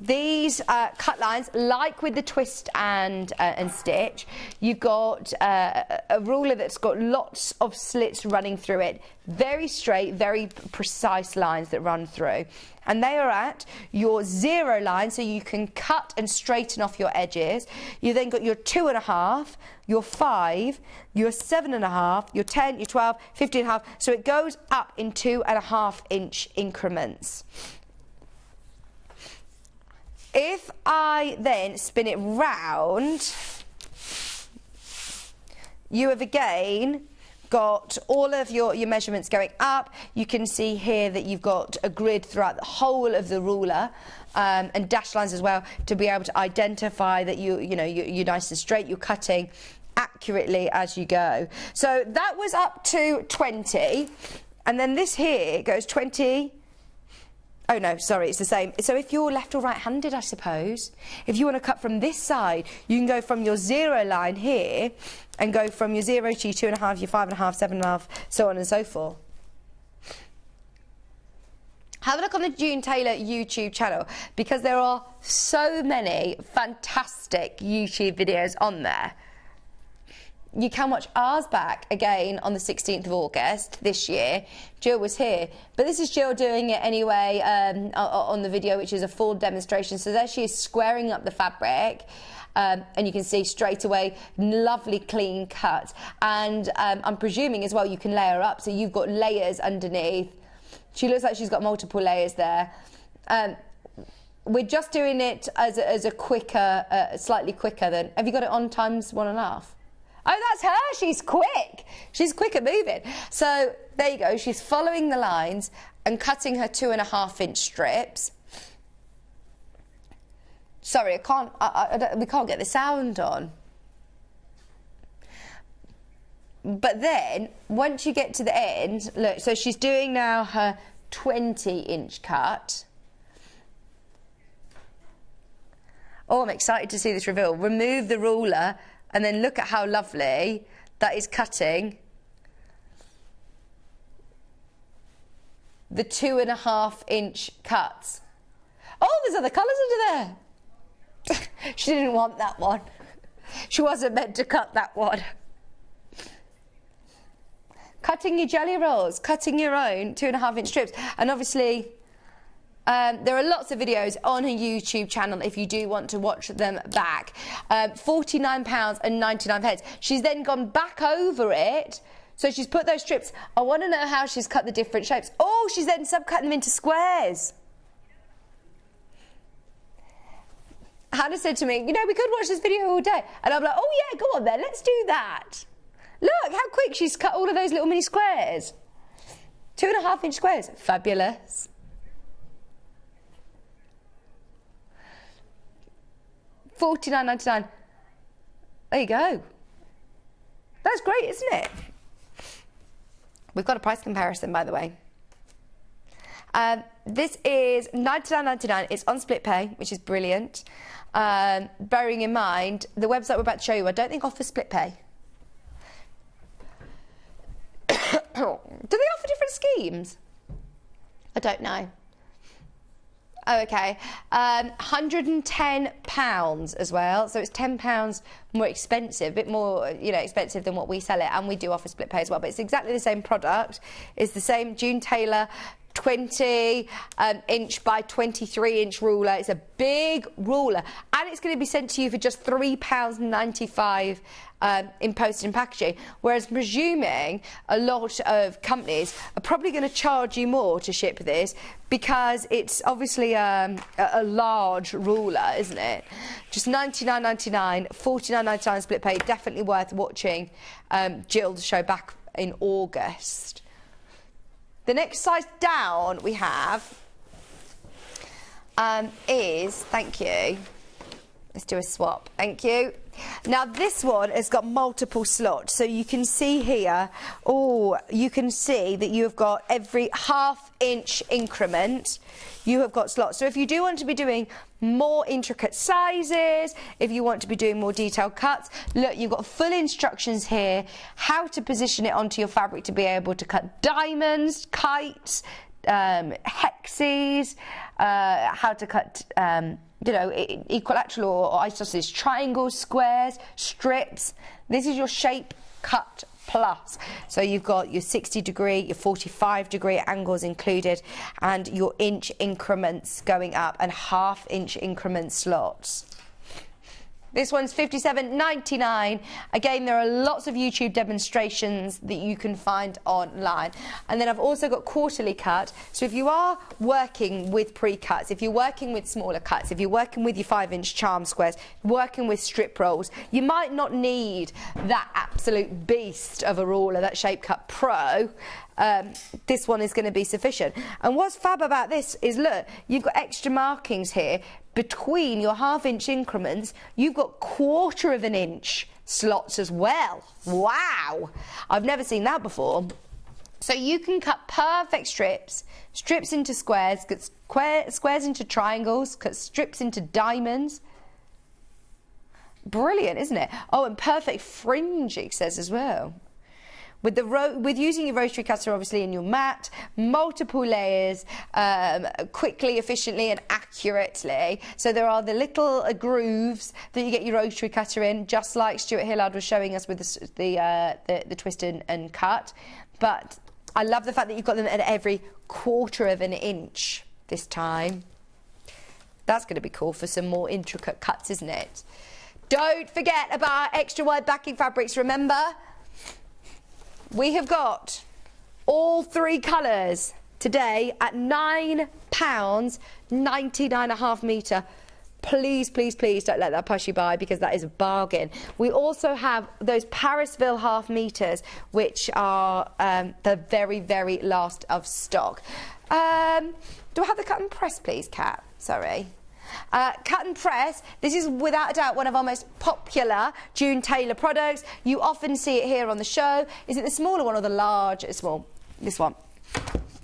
these cut lines, like with the twist and stitch. You've got a ruler that's got lots of slits running through it, very straight, very precise lines that run through, and they are at your 0 line, so you can cut and straighten off your edges. You then got your 2.5, your 5, your 7.5, your 10, your 12, 15.5. So it goes up in 2.5 inch increments. If I then spin it round, you have again got all of your measurements going up. You can see here that you've got a grid throughout the whole of the ruler, and dash lines as well, to be able to identify that you're nice and straight, you're cutting accurately as you go. So that was up to 20, and then this here goes 20. Oh no, sorry, it's the same. So if you're left or right-handed, I suppose, if you want to cut from this side, you can go from your 0 line here and go from your 0 to your 2.5, your 5.5, 7.5, so on and so forth. Have a look on the June Taylor YouTube channel, because there are so many fantastic YouTube videos on there. You can watch ours back again on the 16th of August this year. Jill was here, but this is Jill doing it anyway on the video, which is a full demonstration. So there she is squaring up the fabric, and you can see straight away, lovely clean cut. And I'm presuming as well you can layer up, so you've got layers underneath. She looks like she's got multiple layers there. We're just doing it as a quicker, slightly quicker than. Have you got it on times 1.5? Oh, that's her. She's quick. She's quick at moving. So there you go. She's following the lines and cutting her 2.5 inch strips. Sorry, we can't get the sound on. But then, once you get to the end, look, so she's doing now her 20 inch cut. Oh, I'm excited to see this reveal. Remove the ruler. And then look at how lovely that is cutting the 2.5 inch cuts. Oh, there's other colours under there. She didn't want that one. She wasn't meant to cut that one. Cutting your jelly rolls, cutting your own 2.5 inch strips. And obviously, there are lots of videos on her YouTube channel if you do want to watch them back. £49.99. She's then gone back over it. So she's put those strips. I want to know how she's cut the different shapes. Oh, she's then subcut them into squares. Hannah said to me, we could watch this video all day. And I'm like, oh yeah, go on then, let's do that. Look how quick she's cut all of those little mini squares. 2.5 inch squares. Fabulous. $49.99. There you go. That's great, isn't it? We've got a price comparison, by the way. This is $99.99. It's on split pay, which is brilliant. Bearing in mind, the website we're about to show you, I don't think offers split pay. Do they offer different schemes? I don't know. Oh, okay. £110 as well, so it's £10 more expensive, a bit more, expensive than what we sell it, and we do offer split pay as well, but it's exactly the same product. It's the same June Taylor 20 inch by 23 inch ruler. It's a big ruler, and it's going to be sent to you for just £3.95 in postage and packaging, whereas presuming a lot of companies are probably going to charge you more to ship this because it's obviously a large ruler, isn't it? Just £99.99, £49.99 split pay. Definitely worth watching Jill's show back in August. The next size down we have is, thank you, let's do a swap, thank you. Now this one has got multiple slots, so you can see here, you can see that you have got every half-inch increment, you have got slots. So if you do want to be doing more intricate sizes, if you want to be doing more detailed cuts, look, you've got full instructions here, how to position it onto your fabric to be able to cut diamonds, kites, hexes, how to cut equilateral or isosceles triangles, squares, strips. This is your shape cut plus. So you've got your 60 degree, your 45 degree angles included, and your inch increments going up and half-inch increment slots. This one's £57.99. Again, there are lots of YouTube demonstrations that you can find online. And then I've also got quarterly cut. So if you are working with pre-cuts, if you're working with smaller cuts, if you're working with your 5-inch charm squares, working with strip rolls, you might not need that absolute beast of a ruler, that Shape Cut Pro. This one is going to be sufficient. And what's fab about this is, look, you've got extra markings here between your half-inch increments. You've got 1/4 of an inch slots as well. Wow, I've never seen that before. So you can cut perfect strips, strips into squares, cut squares into triangles, cut strips into diamonds. Brilliant, isn't it? Oh, and perfect fringe, it says as well. With using your rotary cutter obviously in your mat, multiple layers, quickly, efficiently and accurately. So there are the little grooves that you get your rotary cutter in, just like Stuart Hillard was showing us with the twist and cut. But I love the fact that you've got them at every 1/4 of an inch this time. That's going to be cool for some more intricate cuts, isn't it? Don't forget about our extra wide backing fabrics, remember? We have got all 3 colours today at £9, 99.5 metre. Please, please, please don't let that push you by, because that is a bargain. We also have those Parisville half metres, which are the very, very last of stock. Do I have the cut and press, please, Kat? Sorry. Cut and press, this is without a doubt one of our most popular June Taylor products. You often see it here on the show. Is it the smaller one or the large? Small. This one.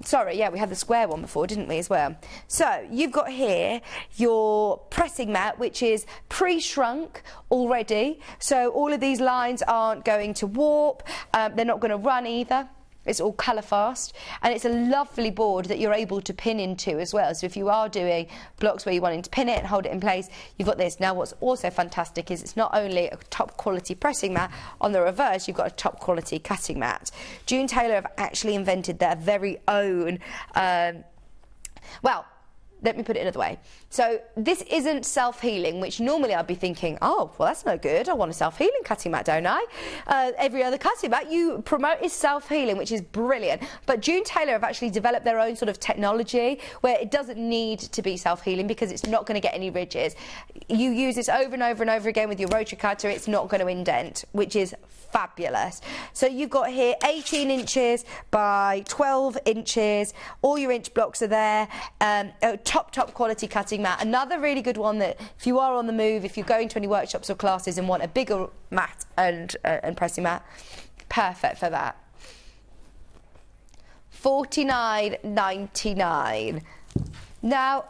Sorry, yeah, we had the square one before, didn't we, as well? So you've got here your pressing mat, which is pre-shrunk already. So all of these lines aren't going to warp. They're not going to run either. It's all colour fast, and it's a lovely board that you're able to pin into as well. So if you are doing blocks where you're wanting to pin it and hold it in place, you've got this. Now what's also fantastic is it's not only a top quality pressing mat, on the reverse you've got a top quality cutting mat. June Taylor have actually invented their very own, well, let me put it another way. So this isn't self-healing, which normally I'd be thinking, oh, well, that's no good. I want a self-healing cutting mat, don't I? Every other cutting mat you promote is self-healing, which is brilliant. But June Taylor have actually developed their own sort of technology where it doesn't need to be self-healing because it's not going to get any ridges. You use this over and over and over again with your rotary cutter, it's not going to indent, which is fabulous. So you've got here 18 inches by 12 inches. All your inch blocks are there. Top quality cutting mat. Another really good one that if you are on the move, if you're going to any workshops or classes and want a bigger mat and pressing mat, perfect for that. $49.99. Now,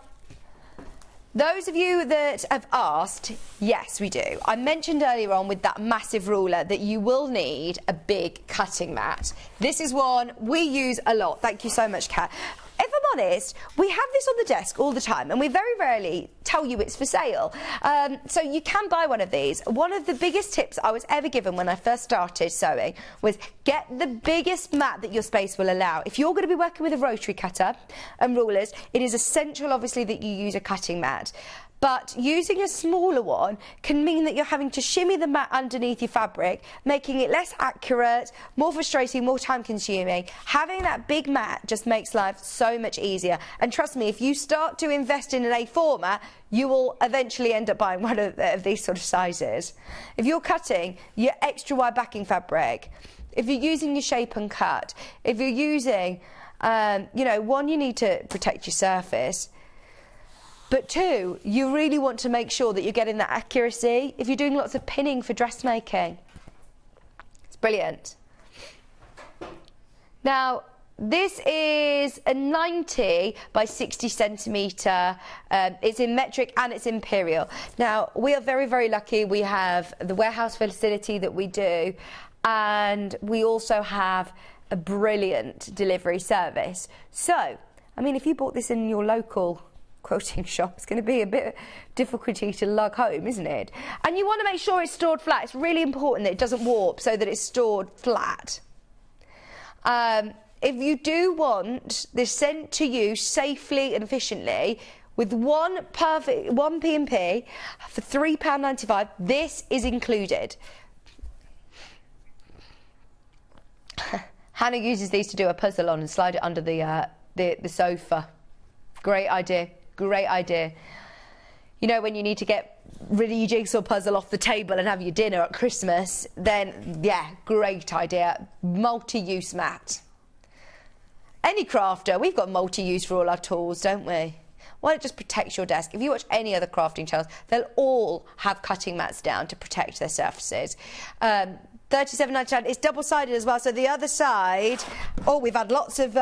those of you that have asked, yes, we do. I mentioned earlier on with that massive ruler that you will need a big cutting mat. This is one we use a lot. Thank you so much, Kat. If I'm honest, we have this on the desk all the time, and we very rarely tell you it's for sale. So you can buy one of these. One of the biggest tips I was ever given when I first started sewing was get the biggest mat that your space will allow. If you're going to be working with a rotary cutter and rulers, it is essential, obviously, that you use a cutting mat. But using a smaller one can mean that you're having to shimmy the mat underneath your fabric, making it less accurate, more frustrating, more time consuming. Having that big mat just makes life so much easier. And trust me, if you start to invest in an A4 mat, you will eventually end up buying one of these sort of sizes. If you're cutting your extra wide backing fabric, if you're using your shape and cut, if you're using, you know, one, you need to protect your surface. But two, you really want to make sure that you're getting that accuracy. If you're doing lots of pinning for dressmaking, it's brilliant. Now, this is a 90 by 60 centimetre. It's in metric and it's imperial. Now, we are very, very lucky. We have the warehouse facility that we do, and we also have a brilliant delivery service. So, I mean, if you bought this in your local quilting shop, it's going to be a bit difficulty to lug home, isn't it? And you want to make sure it's stored flat. It's really important that it doesn't warp, so that it's stored flat. If you do want this sent to you safely and efficiently with one P&P for £3.95, this is included. Hannah uses these to do a puzzle on and slide it under the sofa. Great idea. Great idea. You know, when you need to get rid of your jigsaw puzzle off the table and have your dinner at Christmas, then, yeah, great idea. Multi-use mat. Any crafter, we've got multi-use for all our tools, don't we? Why it just protects your desk? If you watch any other crafting channels, they'll all have cutting mats down to protect their surfaces. £37.99. It's double-sided as well, so the other side... Oh, we've had lots of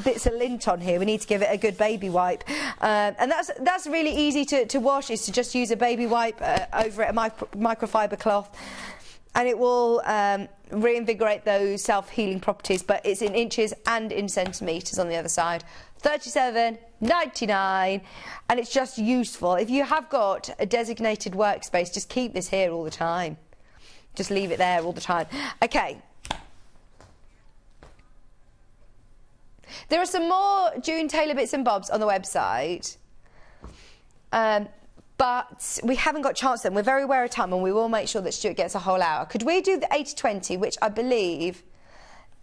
bits of lint on here. We need to give it a good baby wipe. And that's really easy to wash, is to just use a baby wipe over it, a microfiber cloth. And it will reinvigorate those self-healing properties, but it's in inches and in centimetres on the other side. £37.99, and it's just useful. If you have got a designated workspace, just keep this here all the time. Just leave it there all the time. Okay. There are some more June Taylor bits and bobs on the website. But we haven't got a chance to them. We're very aware of time, and we will make sure that Stuart gets a whole hour. Could we do the 80-20, which I believe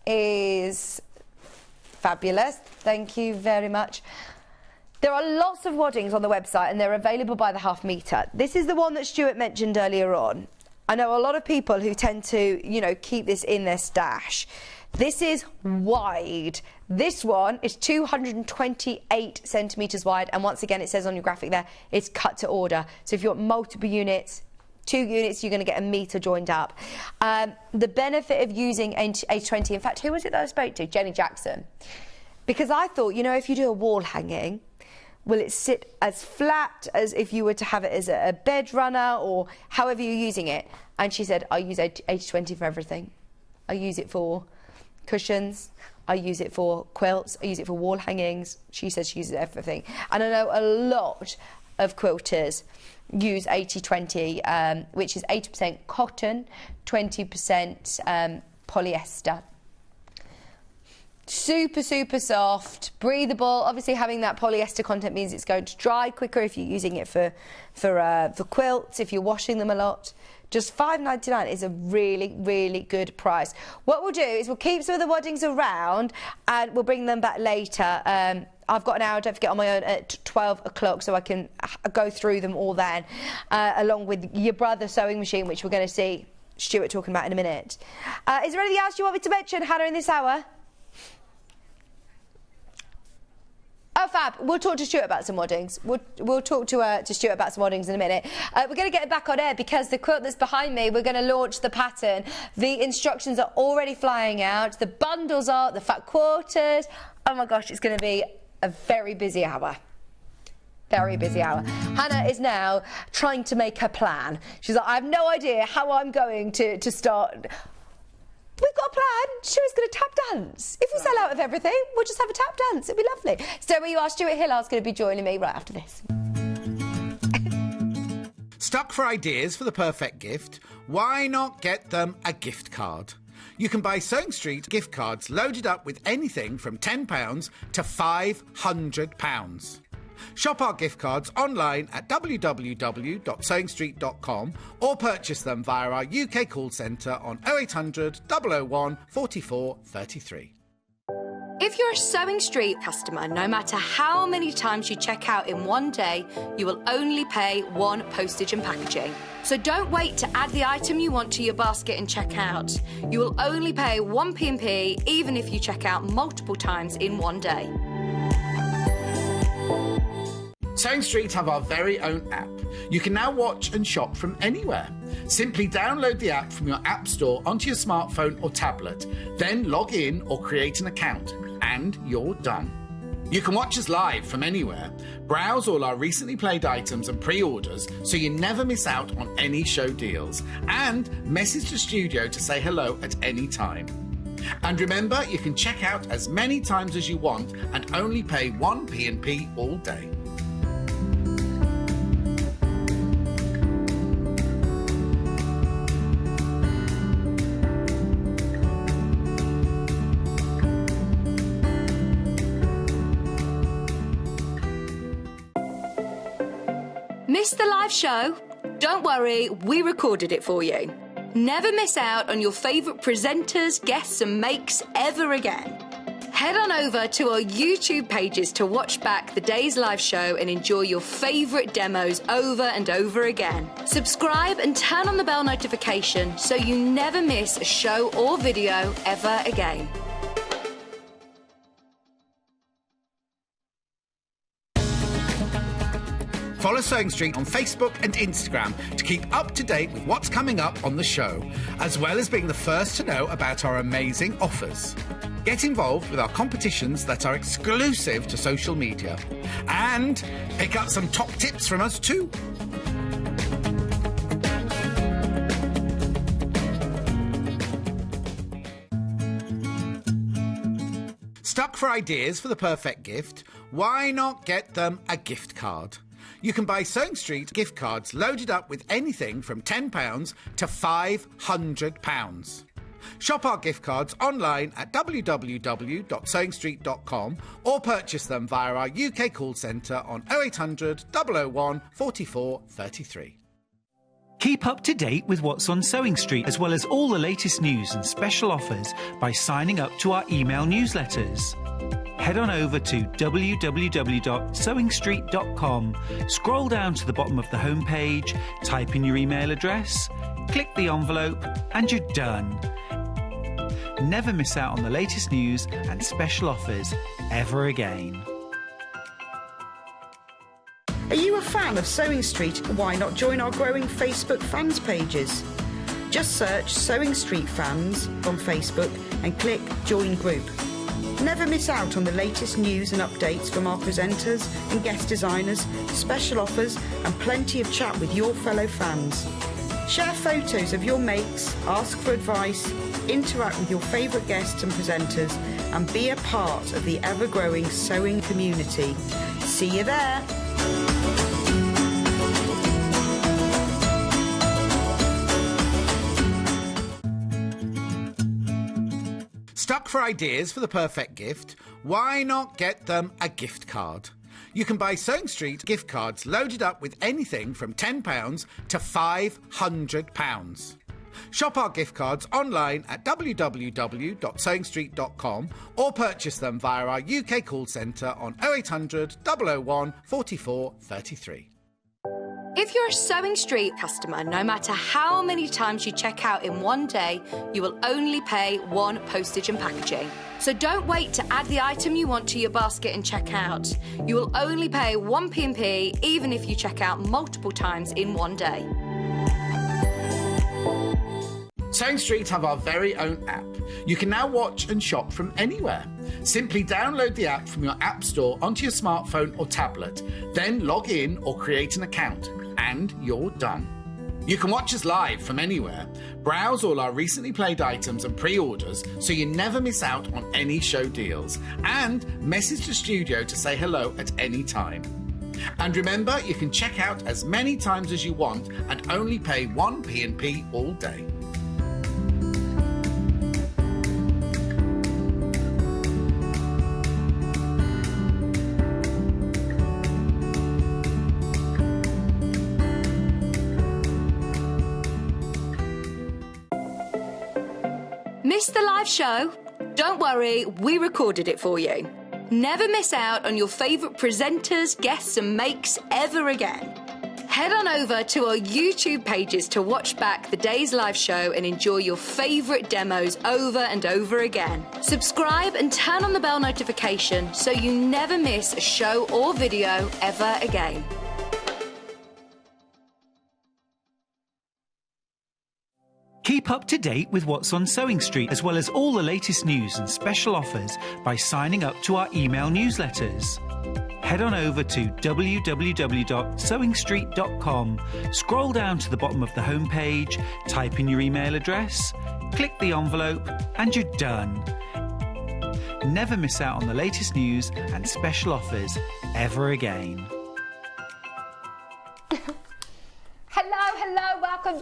is fabulous? Thank you very much. There are lots of waddings on the website, and they're available by the half metre. This is the one that Stuart mentioned earlier on. I know a lot of people who tend to, you know, keep this in their stash. This is wide. This one is 228 centimetres wide, and once again, it says on your graphic there, it's cut to order. So if you want multiple units, 2 units, you're going to get a metre joined up. The benefit of using A20, in fact, who was it that I spoke to? Jenny Jackson. Because I thought, you know, if you do a wall hanging, will it sit as flat as if you were to have it as a bed runner or however you're using it? And she said, I use 80-20 for everything. I use it for cushions, I use it for quilts, I use it for wall hangings. She says she uses everything. And I know a lot of quilters use 80-20, which is 80% cotton, 20% polyester. Super, super soft, breathable. Obviously, having that polyester content means it's going to dry quicker if you're using it for quilts, if you're washing them a lot. Just £5.99 is a really, really good price. What we'll do is we'll keep some of the waddings around and we'll bring them back later. I've got an hour, don't forget, on my own at 12 o'clock, so I can go through them all then, along with your brother's sewing machine, which we're going to see Stuart talking about in a minute. Is there anything else you want me to mention, Hannah, in this hour? Oh, fab. We'll talk to Stuart about some waddings. We'll talk to Stuart about some waddings in a minute. We're going to get it back on air because the quilt that's behind me, we're going to launch the pattern. The instructions are already flying out. The bundles are, the fat quarters. Oh, my gosh, it's going to be a very busy hour. Very busy hour. Hannah is now trying to make her plan. She's like, I have no idea how I'm going to start. We've got a plan. Stuart's going to tap dance. If we sell out of everything, we'll just have a tap dance. It'll be lovely. Stay where you are. Stuart Hillard's going to be joining me right after this. Stuck for ideas for the perfect gift? Why not get them a gift card? You can buy Sewing Street gift cards loaded up with anything from £10 to £500. Shop our gift cards online at www.sewingstreet.com or purchase them via our UK call centre on 0800 001 44 33. If you're a Sewing Street customer, no matter how many times you check out in one day, you will only pay one postage and packaging. So don't wait to add the item you want to your basket and check out. You will only pay one P&P even if you check out multiple times in one day. Sewing Street have our very own app. You can now watch and shop from anywhere. Simply download the app from your app store onto your smartphone or tablet, then log in or create an account, and you're done. You can watch us live from anywhere, browse all our recently played items and pre-orders so you never miss out on any show deals, and message the studio to say hello at any time. And remember, you can check out as many times as you want and only pay one P&P all day. Missed the live show? Don't worry, we recorded it for you. Never miss out on your favourite presenters, guests and makes ever again. Head on over to our YouTube pages to watch back the day's live show and enjoy your favourite demos over and over again. Subscribe and turn on the bell notification so you never miss a show or video ever again. Follow Sewing Street on Facebook and Instagram to keep up to date with what's coming up on the show, as well as being the first to know about our amazing offers. Get involved with our competitions that are exclusive to social media. And pick up some top tips from us too. Stuck for ideas for the perfect gift? Why not get them a gift card? You can buy Sewing Street gift cards loaded up with anything from £10 to £500. Shop our gift cards online at www.sewingstreet.com or purchase them via our UK call centre on 0800 001 44 33. Keep up to date with what's on Sewing Street, as well as all the latest news and special offers by signing up to our email newsletters. Head on over to www.sewingstreet.com, scroll down to the bottom of the homepage, type in your email address, click the envelope, and you're done. Never miss out on the latest news and special offers ever again. Are you a fan of Sewing Street? Why not join our growing Facebook fans pages? Just search Sewing Street Fans on Facebook and click Join Group. Never miss out on the latest news and updates from our presenters and guest designers, special offers and plenty of chat with your fellow fans. Share photos of your makes, ask for advice, interact with your favourite guests and presenters and be a part of the ever-growing sewing community. See you there! Stuck for ideas for the perfect gift? Why not get them a gift card? You can buy Sewing Street gift cards loaded up with anything from £10 to £500. Shop our gift cards online at www.sewingstreet.com or purchase them via our UK call centre on 0800 001 44 33. If you're a Sewing Street customer, no matter how many times you check out in one day, you will only pay one postage and packaging. So don't wait to add the item you want to your basket and check out. You will only pay one P&P even if you check out multiple times in one day. Sewing Street have our very own app. You can now watch and shop from anywhere. Simply download the app from your app store onto your smartphone or tablet, then log in or create an account, and you're done. You can watch us live from anywhere, browse all our recently played items and pre-orders so you never miss out on any show deals, and message the studio to say hello at any time. And remember, you can check out as many times as you want and only pay 1 P&P all day. Missed the live show? Don't worry, we recorded it for you. Never miss out on your favourite presenters, guests and makes ever again. Head on over to our YouTube pages to watch back the day's live show and enjoy your favourite demos over and over again. Subscribe and turn on the bell notification so you never miss a show or video ever again. Keep up to date with what's on Sewing Street, as well as all the latest news and special offers by signing up to our email newsletters. Head on over to www.sewingstreet.com, scroll down to the bottom of the homepage, type in your email address, click the envelope, and you're done. Never miss out on the latest news and special offers ever again. Hello, welcome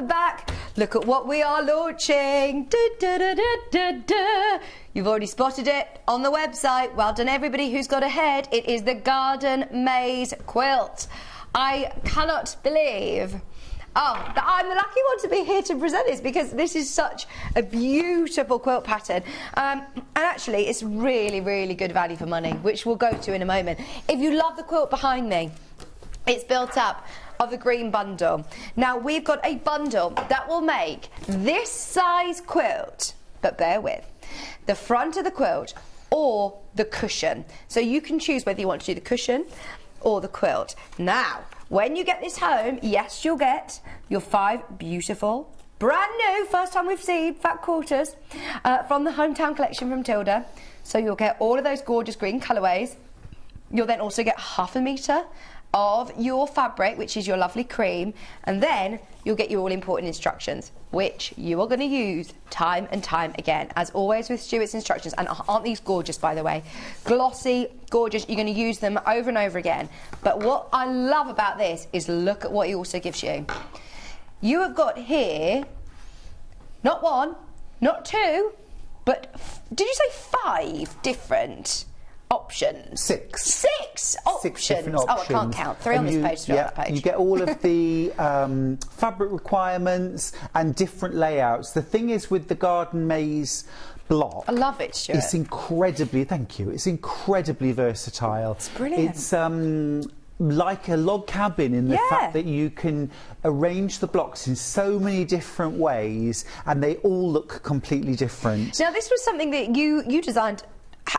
back. Look at what we are launching. Du, du, du, du, du, du. You've already spotted it on the website. Well done, everybody who's got ahead. It is the Garden Maze Quilt. I cannot believe that I'm the lucky one to be here to present this, because this is such a beautiful quilt pattern. And actually, it's really, really good value for money, which we'll go to in a moment. If you love the quilt behind me, it's built up of the green bundle. Now, we've got a bundle that will make this size quilt, but bear with, the front of the quilt or the cushion. So you can choose whether you want to do the cushion or the quilt. Now, when you get this home, yes, you'll get your 5 beautiful, brand new, first time we've seen fat quarters from the Hometown collection from Tilda. So you'll get all of those gorgeous green colourways. You'll then also get ½ metre of your fabric, which is your lovely cream, and then you'll get your all important instructions, which you are going to use time and time again, as always with Stuart's instructions. And aren't these gorgeous, by the way? Glossy, gorgeous. You're going to use them over and over again. But what I love about this is look at what he also gives you. You have got here not 1, not 2, but did you say 5 different options? 6 options. Different options. Oh, I can't count. 3 on this page, 3 on that page. You get all of the fabric requirements and different layouts. The thing is with the Garden Maze block, I love it, Stuart. It's incredibly, thank you, it's incredibly versatile. It's brilliant. It's like a log cabin in the fact that you can arrange the blocks in so many different ways and they all look completely different. Now, this was something that you designed.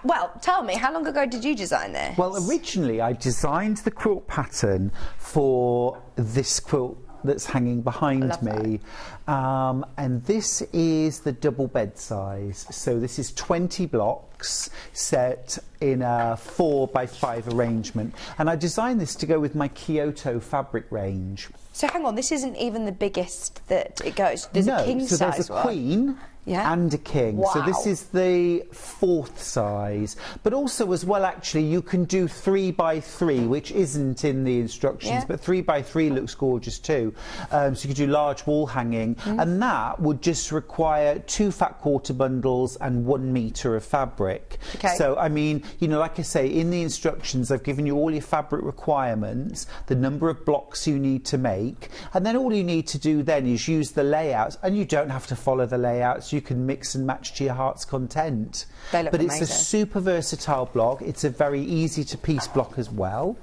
Well, tell me, how long ago did you design this? Well, originally I designed the quilt pattern for this quilt that's hanging behind me, and this is the double bed size. So this is 20 blocks set in a 4x5 arrangement, and I designed this to go with my Kyoto fabric range. So hang on, this isn't even the biggest that it goes. There's a king so size there's a one. queen and a king. Wow. So this is the 4th size. But also as well, actually, you can do 3x3, which isn't in the instructions, but 3x3 looks gorgeous too. So you could do large wall hanging, and that would just require 2 fat quarter bundles and 1 metre of fabric. Okay. So, I mean, you know, like I say, in the instructions, I've given you all your fabric requirements, the number of blocks you need to make, and then all you need to do then is use the layouts, and you don't have to follow the layouts. You can mix and match to your heart's content. They look amazing. It's a super versatile block. It's a very easy to piece block as well.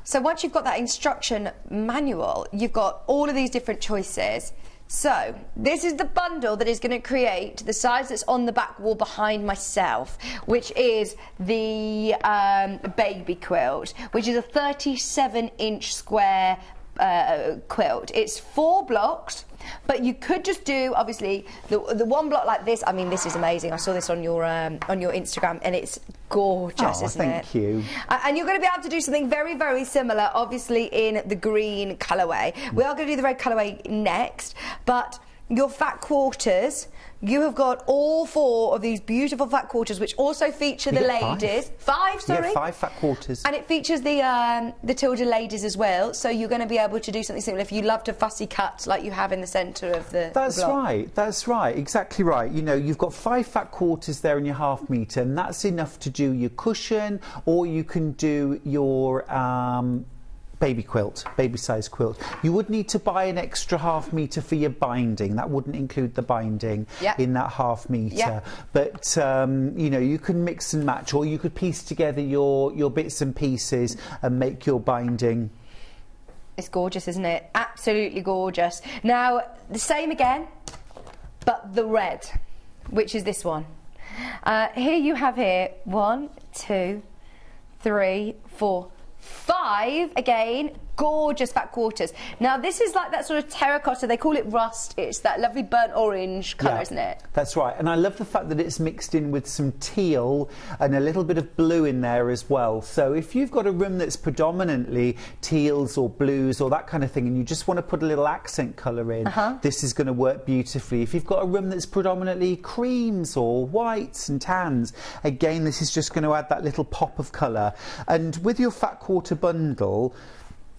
So once you've got that instruction manual, you've got all of these different choices. So this is the bundle that is going to create the size that's on the back wall behind myself, which is the baby quilt, which is a 37-inch square quilt. It's 4 blocks, but you could just do obviously the one block like this. I mean, this is amazing. I saw this on your Instagram, and it's gorgeous, Oh, isn't it? thank you. And you're going to be able to do something very, very similar, obviously, in the green colourway. We are going to do the red colourway next, but your fat quarters, you have got all 4 of these beautiful fat quarters, which also feature the ladies. 5, sorry. Yeah, 5 fat quarters. And it features the tilde ladies as well, so you're going to be able to do something similar if you love to fussy cut like you have in the centre of the block. That's right, exactly right. You know, you've got 5 fat quarters there in your half metre, and that's enough to do your cushion, or you can do your baby quilt, baby size quilt. You would need to buy an extra half metre for your binding. That wouldn't include the binding in that half metre. But you know, you can mix and match, or you could piece together your bits and pieces and make your binding. It's gorgeous, isn't it? Absolutely gorgeous. Now, the same again, but the red, which is this one. Here you have 1, 2, 3, 4, 5 again, gorgeous fat quarters. Now this is like that sort of terracotta, they call it rust, it's that lovely burnt orange colour, isn't it? That's right, and I love the fact that it's mixed in with some teal and a little bit of blue in there as well. So if you've got a room that's predominantly teals or blues or that kind of thing, and you just want to put a little accent colour in, this is going to work beautifully. If you've got a room that's predominantly creams or whites and tans, again, this is just going to add that little pop of colour. And with your fat quarter bundle,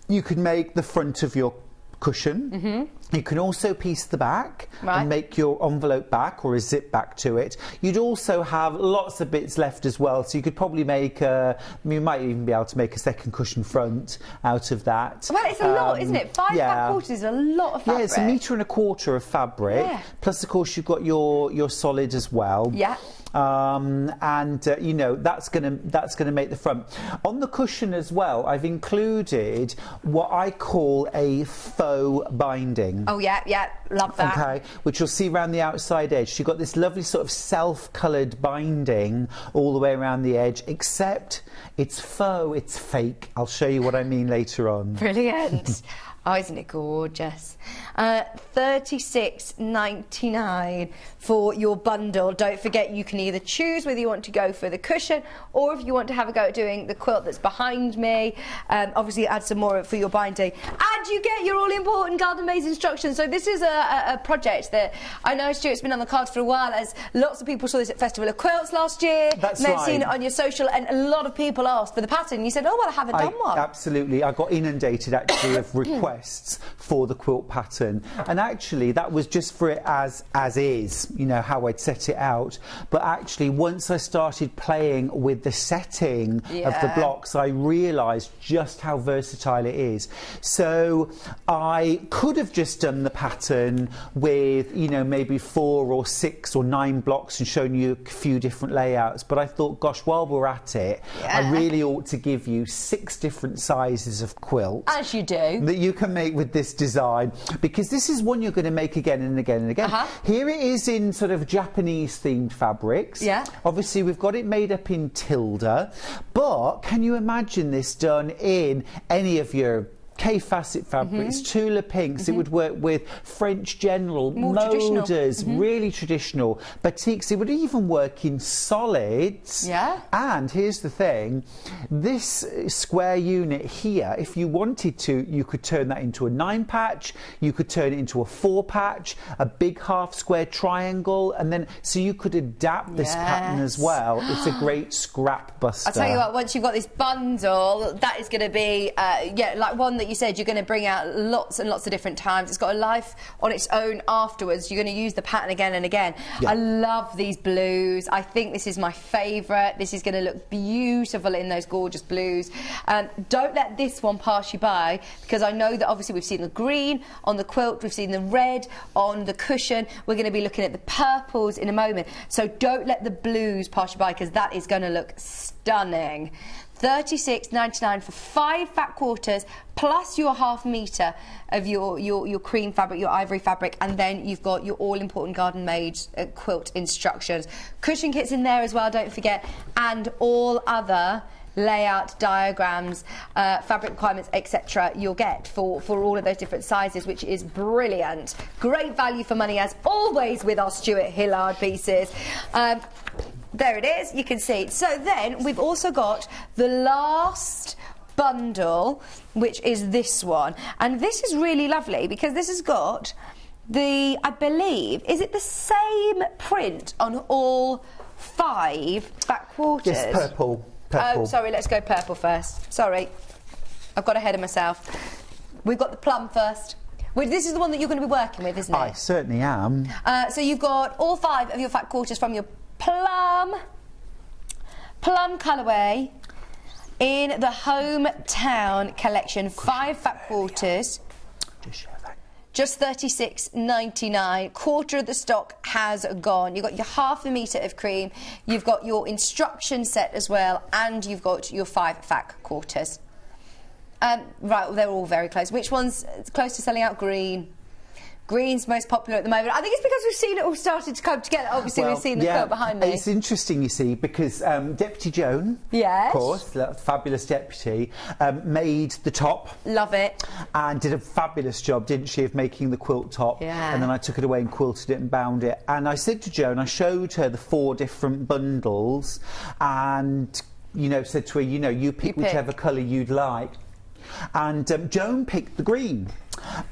you can make the front of your cushion. You can also piece the back and make your envelope back or a zip back to it. You'd also have lots of bits left as well, so you could probably make you might even be able to make a second cushion front out of that. Well, it's a lot, isn't it? 5 fat quarters is a lot of fabric. Yeah, it's 1.25 meters of fabric. Plus, of course, you've got your solid as well. You know, that's gonna make the front. On the cushion as well, I've included what I call a faux binding. Oh yeah, love that. Okay, which you'll see around the outside edge. So you've got this lovely sort of self-coloured binding all the way around the edge, except it's faux, it's fake. I'll show you what I mean later on. Brilliant. Oh, isn't it gorgeous? $36.99 for your bundle. Don't forget, you can either choose whether you want to go for the cushion or if you want to have a go at doing the quilt that's behind me. Obviously, add some more for your binding. And you get your all-important Garden Maze instructions. So this is a project that I know Stuart's been on the cards for a while, as lots of people saw this at Festival of Quilts last year. That's right. They've seen it on your social, and a lot of people asked for the pattern. You said, oh, well, I haven't done one. Absolutely. I got inundated, actually, of requests for the quilt pattern, and actually that was just for it as is, you know, how I'd set it out. But actually, once I started playing with the setting of the blocks, I realised just how versatile it is. So I could have just done the pattern with, you know, maybe 4 or 6 or 9 blocks and shown you a few different layouts, but I thought, gosh, while we're at it, I really ought to give you 6 different sizes of quilt, as you do, that you can make with this design, because this is one you're going to make again and again and again. Here it is in sort of Japanese themed fabrics. Obviously we've got it made up in tilde, but can you imagine this done in any of your K-facet fabrics, Tula pinks? It would work with French general, molders, really traditional batiks. It would even work in solids. And here's the thing, this square unit here, if you wanted to, you could turn that into a 9 patch, you could turn it into a 4 patch, a big half square triangle, and then so you could adapt this pattern as well. It's a great scrap buster. I'll tell you what, once you've got this bundle, that is going to be like one that you said you're going to bring out lots and lots of different times. It's got a life on its own afterwards. You're going to use the pattern again and again. I love these blues. I think this is my favourite. This is going to look beautiful in those gorgeous blues. Don't let this one pass you by, because I know that obviously we've seen the green on the quilt, we've seen the red on the cushion. We're going to be looking at the purples in a moment. So don't let the blues pass you by, because that is going to look stunning. $36.99 for 5 fat quarters plus your half metre of your cream fabric, your ivory fabric, and then you've got your all-important Garden Made quilt instructions. Cushion kits in there as well, don't forget, and all other layout diagrams, fabric requirements, etc. you'll get for all of those different sizes, which is brilliant. Great value for money, as always, with our Stuart Hillard pieces. There it is, you can see. So then we've also got the last bundle, which is this one. And this is really lovely because this has got the, I believe, is it the same print on all 5 back quarters? Yes, purple. Oh, sorry, let's go purple first. Sorry, I've got ahead of myself. We've got the plum first. Well, this is the one that you're going to be working with, isn't it? I certainly am. So you've got all 5 of your fat quarters from your plum colourway in the Hometown collection. 5 fat quarters. Just $36.99. Quarter of the stock has gone. You've got your half a metre of cream. You've got your instruction set as well, and you've got your 5 fat quarters. Right, well, they're all very close. Which one's close to selling out? Green. Green's most popular at the moment. I think it's because we've seen it all started to come together. Obviously, we've seen the quilt behind me. It's interesting, you see, because Deputy Joan, yes, of course, the fabulous deputy, made the top. Love it. And did a fabulous job, didn't she, of making the quilt top. Yeah. And then I took it away and quilted it and bound it. And I said to Joan, I showed her the 4 different bundles and, you know, said to her, you know, you pick whichever colour you'd like. And Joan picked the green.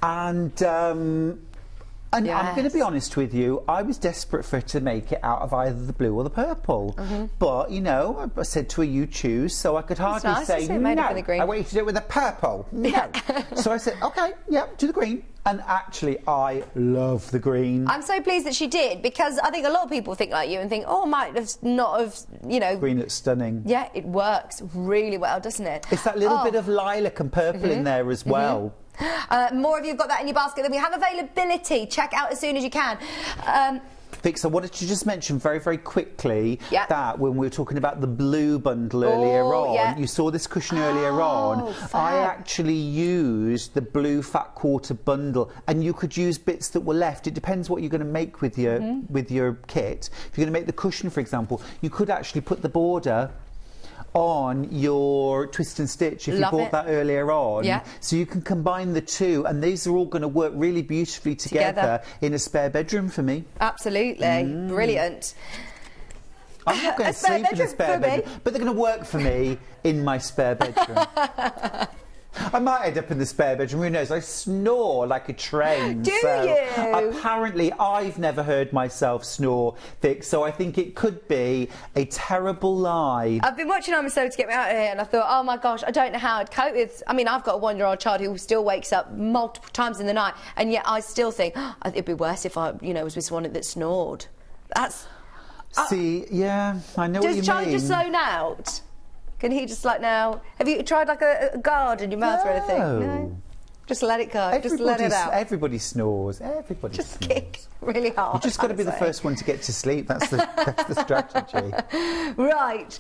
And I'm going to be honest with you, I was desperate for her to make it out of either the blue or the purple. But, you know, I said to her, you choose, so I could hardly say, no, I want you to do it with the purple. No. So I said, OK, yeah, do the green. And actually, I love the green. I'm so pleased that she did, because I think a lot of people think like you and think, oh, I might have not have, you know... Green looks stunning. Yeah, it works really well, doesn't it? It's that little bit of lilac and purple in there as well. More of you have got that in your basket than we have availability. Check out as soon as you can. Vix, I wanted to just mention very, very quickly that when we were talking about the blue bundle earlier on, you saw this cushion earlier on. I actually used the blue fat quarter bundle, and you could use bits that were left. It depends what you're going to make with your kit. If you're going to make the cushion, for example, you could actually put the border on your twist and stitch if you bought that earlier on. So you can combine the two, and these are all going to work really beautifully together in a spare bedroom for me. Absolutely. Brilliant. I'm not going to sleep in a spare bedroom, but they're going to work for me in my spare bedroom. I might end up in the spare bedroom, who knows? I snore like a train. Do you? Apparently, I've never heard myself snore, Vic, so I think it could be a terrible lie. I've been watching I'm So to get me out of here, and I thought, oh my gosh, I don't know how I'd cope with... I mean, I've got a 1-year-old child who still wakes up multiple times in the night, and yet I still think, it'd be worse if I, you know, was with someone that snored. That's... See, yeah, I know what you mean. Does Charlie just zone out? Can he just like now... Have you tried like a guard in your mouth or anything? No. Just let it go. Just let it out. Everybody snores. Everybody just snores. Kick really hard. You've just got to be the first one to get to sleep. That's the strategy. Right.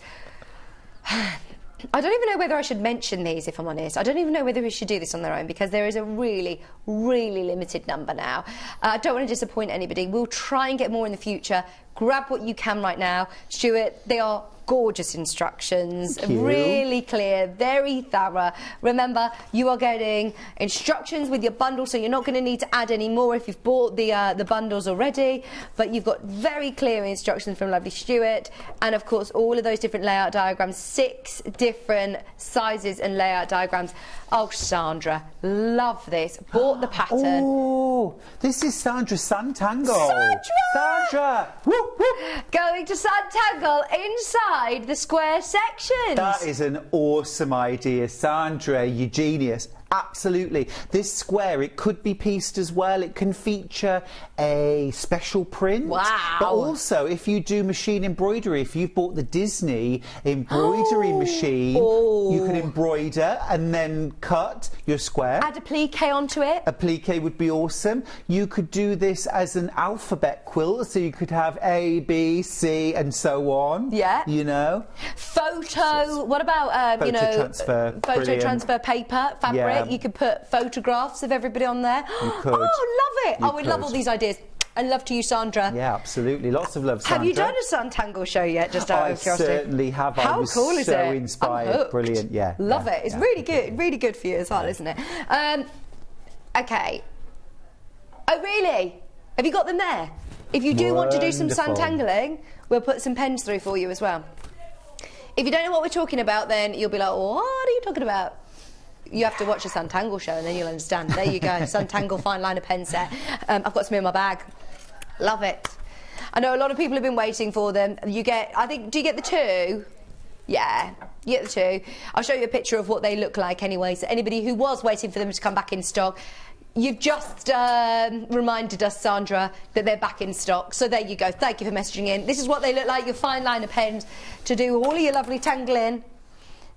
I don't even know whether I should mention these, if I'm honest. I don't even know whether we should do this on their own, because there is a really, really limited number now. I don't want to disappoint anybody. We'll try and get more in the future. Grab what you can right now. Stuart, they are gorgeous instructions, really clear, very thorough. Remember, you are getting instructions with your bundle, so you're not going to need to add any more if you've bought the bundles already, but you've got very clear instructions from lovely Stuart, and of course all of those different layout diagrams, 6 different sizes and layout diagrams. Oh, Sandra, love this. Bought the pattern. Oh, this is Sandra Santangle. Sandra! Whoop, whoop. Going to Santangle inside the square sections. That is an awesome idea, Sandra. You genius. Absolutely. This square, it could be pieced as well. It can feature a special print. Wow. But also, if you do machine embroidery, if you've bought the Disney embroidery machine, you can embroider and then cut your square. Add a plique onto it. A plique would be awesome. You could do this as an alphabet quilt, so you could have A, B, C, and so on. Yeah. You know? Photo. What about, you know... transfer. Photo transfer paper, fabric. Yeah. You could put photographs of everybody on there. You could. Oh, love it. I would love all these ideas. And love to you, Sandra. Yeah, absolutely. Lots of love, Sandra. Have you done a Santangle show yet, just out of curiosity? I certainly have. How cool is it? So inspired. Brilliant, yeah. Love it. It's really good. Really good for you as well, isn't it? Okay. Oh, really? Have you got them there? If you do want to do some Wonderful. santangling, we'll put some pens through for you as well. If you don't know what we're talking about, then you'll be like, what are you talking about? You have to watch a Santangle show and then you'll understand. There you go, Santangle fine liner pen set. I've got some in my bag. Love it. I know a lot of people have been waiting for them. You get, I think, do you get the two? Yeah, you get the two. I'll show you a picture of what they look like anyway, so anybody who was waiting for them to come back in stock, you've just reminded us, Sandra, that they're back in stock. So there you go. Thank you for messaging in. This is what they look like, your fine liner pens, to do all of your lovely tangling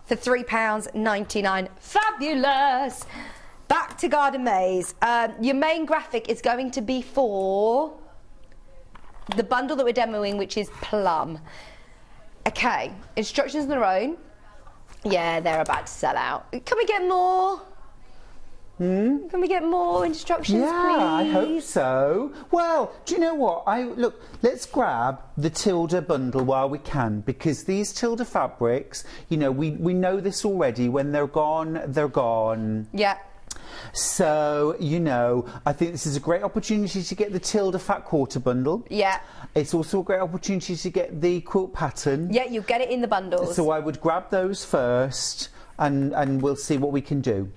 for £3.99. Fabulous! Back to Garden Maze. Your main graphic is going to be for the bundle that we're demoing, which is Plum. Okay, instructions on their own. Yeah, they're about to sell out. Can we get more? Can we get more instructions, please? I hope so. Well, do you know what? Look, let's grab the Tilda bundle while we can, because these Tilda fabrics, you know, we know this already. When they're gone, they're gone. Yeah. So, you know, I think this is a great opportunity to get the Tilda Fat Quarter bundle. Yeah. It's also a great opportunity to get the quilt pattern. Yeah, you get it in the bundles. So I would grab those first, and we'll see what we can do.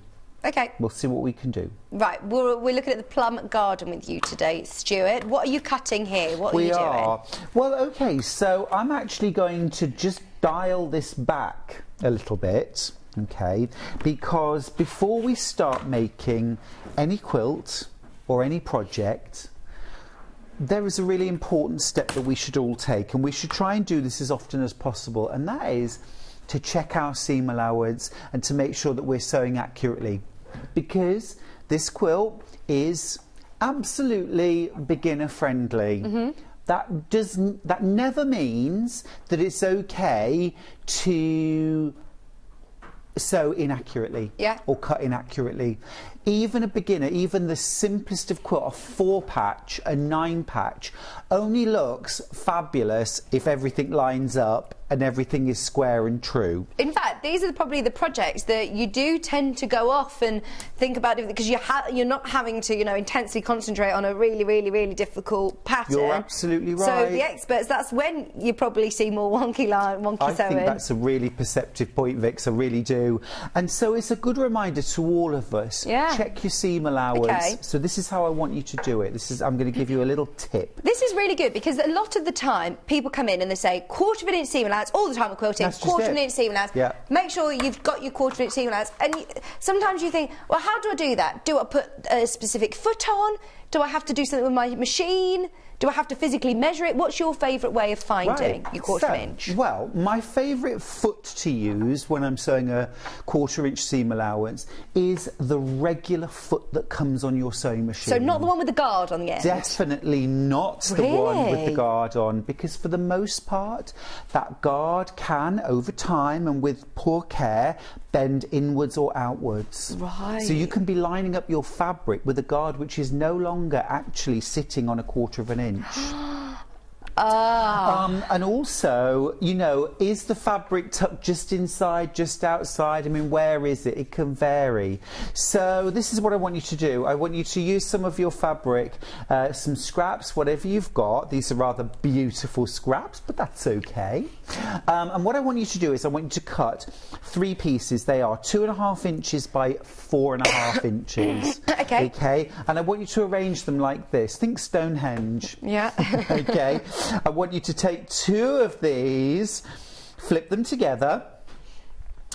Okay. We'll see what we can do. Right, we're looking at the plum garden with you today, Stuart. What are you cutting here? What are you doing? Well, okay, so I'm actually going to just dial this back a little bit, okay, because before we start making any quilt or any project, there is a really important step that we should all take, and we should try and do this as often as possible, and that is to check our seam allowance and to make sure that we're sewing accurately, because this quilt is absolutely beginner friendly. That never means that it's okay to sew inaccurately, or cut inaccurately. Even a beginner, even the simplest of quilt, a 4-patch, a 9-patch, only looks fabulous if everything lines up and everything is square and true. In fact, these are probably the projects that you do tend to go off and think about it, because you're not having to, you know, intensely concentrate on a really, really, really difficult pattern. You're absolutely right. So the experts, that's when you probably see more wonky sewing. I think that's a really perceptive point, Vix, I really do. And so it's a good reminder to all of us. Check your seam allowance. Okay. So this is how I want you to do it. I'm going to give you a little tip. This is really good, because a lot of the time people come in and they say 1/4 inch seam allowance all the time with quilting. 1/4 inch seam allowance. Make sure you've got your 1/4 inch seam allowance. And sometimes you think, well, how do I do that? Do I put a specific foot on? Do I have to do something with my machine? Do I have to physically measure it? What's your favourite way of finding your 1/4 inch? Well, my favourite foot to use when I'm sewing a 1/4 inch seam allowance is the regular foot that comes on your sewing machine. So not the one with the guard on the end? Definitely not the one with the guard on, because for the most part that guard can, over time and with poor care, bend inwards or outwards. Right. So you can be lining up your fabric with a guard which is no longer actually sitting on a 1/4 inch. And also, you know, is the fabric tucked just inside, just outside? I mean, where is it? It can vary. So this is what I want you to do. I want you to use some of your fabric, some scraps, whatever you've got. These are rather beautiful scraps, but that's okay. And what I want you to do is I want you to cut 3 pieces. They are 2.5 inches by 4.5 inches. Okay. And I want you to arrange them like this. Think Stonehenge. Okay. I want you to take 2 of these, flip them together,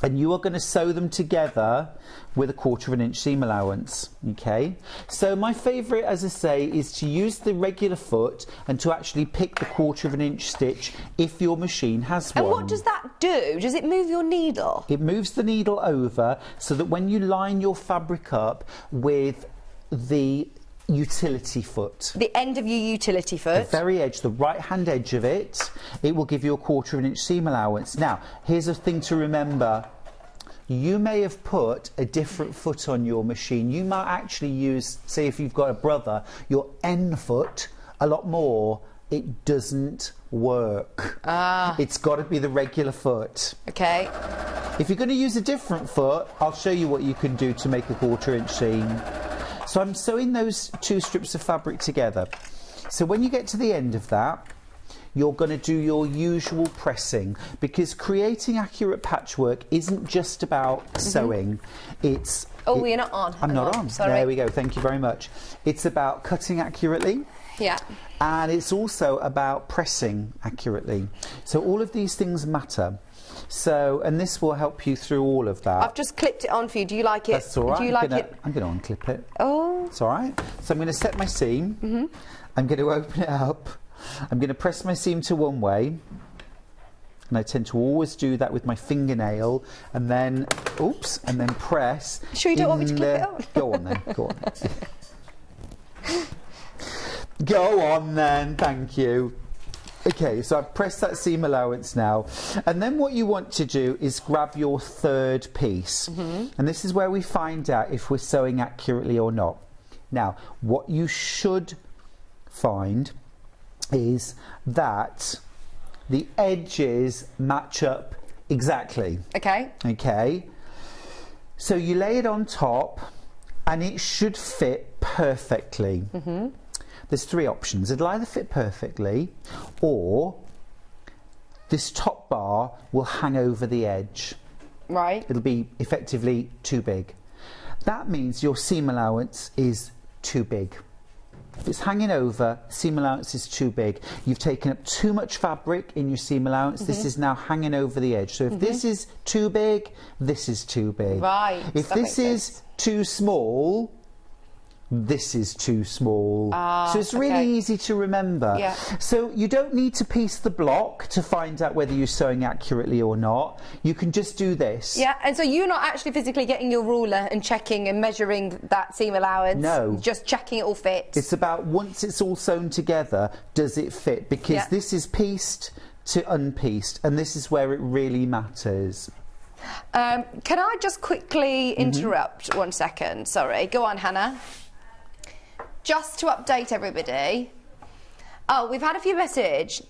and you are going to sew them together with a 1/4 inch seam allowance. Okay, so my favourite, as I say, is to use the regular foot and to actually pick the 1/4 inch stitch if your machine has one. And what does that do? Does it move your needle? It moves the needle over so that when you line your fabric up with the utility foot, the end of your utility foot, the very edge, the right hand edge of it, it will give you a 1/4 inch seam allowance. Now here's a thing to remember: you may have put a different foot on your machine. You might actually use, say if you've got a brother, your N foot a lot more. It doesn't work. It's got to be the regular foot. Okay. If you're going to use a different foot, I'll show you what you can do to make a 1/4 inch seam. So I'm sewing those 2 strips of fabric together. So when you get to the end of that, you're going to do your usual pressing, because creating accurate patchwork isn't just about sewing. Oh, you're not on. I'm not on. Sorry. There we go. Thank you very much. It's about cutting accurately. Yeah. And it's also about pressing accurately. So all of these things matter. So, and this will help you through all of that. I've just clipped it on for you. Do you like it? That's all right. Do you like it? I'm going to unclip it. Oh. It's all right. So I'm going to set my seam. I'm going to open it up. I'm going to press my seam to one way. And I tend to always do that with my fingernail, and then, oops, and then press. Sure you don't want me to clip it on? Go on then, go on. Go on then, thank you. Okay, so I've pressed that seam allowance now. And then what you want to do is grab your third piece. And this is where we find out if we're sewing accurately or not. Now, what you should find is that the edges match up exactly. Okay. Okay. So you lay it on top and it should fit perfectly. There's three options. It'll either fit perfectly, or this top bar will hang over the edge. Right. It'll be effectively too big. That means your seam allowance is too big. If it's hanging over, seam allowance is too big. You've taken up too much fabric in your seam allowance. This is now hanging over the edge. So if this is too big, this is too big. Right. If this is too small, this is too small. So it's really easy to remember. Yeah. So you don't need to piece the block to find out whether you're sewing accurately or not. You can just do this. Yeah, and so you're not actually physically getting your ruler and checking and measuring that seam allowance. No. Just checking it all fits. It's about, once it's all sewn together, does it fit? Because this is pieced to unpieced, and this is where it really matters. Can I just quickly interrupt 1 second? Sorry. Go on, Hannah. Just to update everybody. Oh, we've had a few messages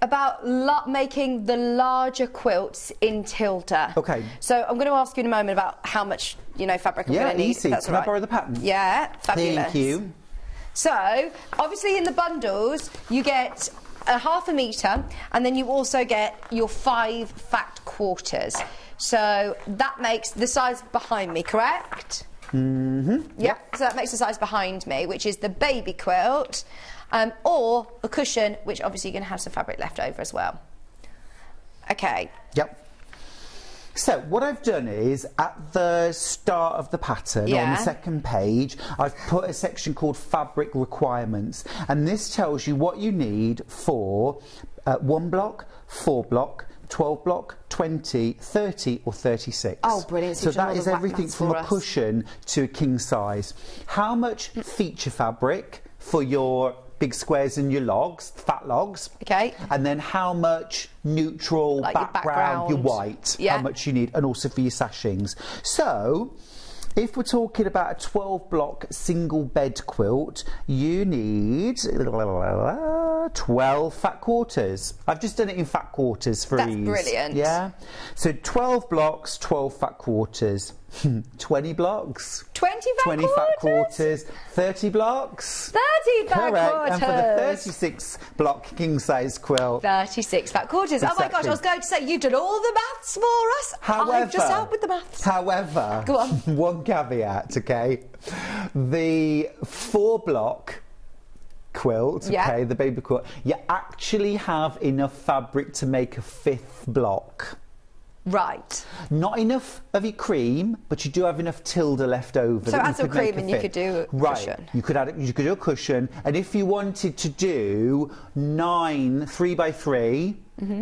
about making the larger quilts in Tilda. Okay. So I'm going to ask you in a moment about how much, fabric I'm going to need. Easy. That's Can all I borrow the pattern? Yeah, fabulous. Thank you. So, obviously in the bundles, you get a ½ metre, and then you also get your 5 fat quarters. So that makes the size behind me, correct? Yep. So that makes the size behind me, which is the baby quilt, or a cushion, which obviously you're going to have some fabric left over as well. Okay. Yep. So what I've done is, at the start of the pattern, on the second page, I've put a section called Fabric Requirements, and this tells you what you need for 1 block, 4 block, 12 block, 20, 30 or 36. Oh, brilliant. So that is everything from a cushion to a king size. How much feature fabric for your big squares and your logs, fat logs. Okay. And then how much neutral like background, your white, how much you need, and also for your sashings. So if we're talking about a 12 block single bed quilt, you need 12 fat quarters. I've just done it in fat quarters for ease. That's brilliant. Yeah. So 12 blocks, 12 fat quarters. 20 blocks. 20 fat quarters. 30 blocks. 30 fat Correct. quarters. And for the 36 block king size quilt. 36 fat quarters. Exactly. Oh my gosh, I was going to say, you've done all the maths for us. However, I've just helped with the maths. However, go on. One caveat, okay? The 4 block quilt, okay, the baby quilt, you actually have enough fabric to make a 5th block. Right. Not enough of your cream, but you do have enough Tilda left over. So add some cream and you could do a cushion. You could do a cushion, and if you wanted to do 9 3x3,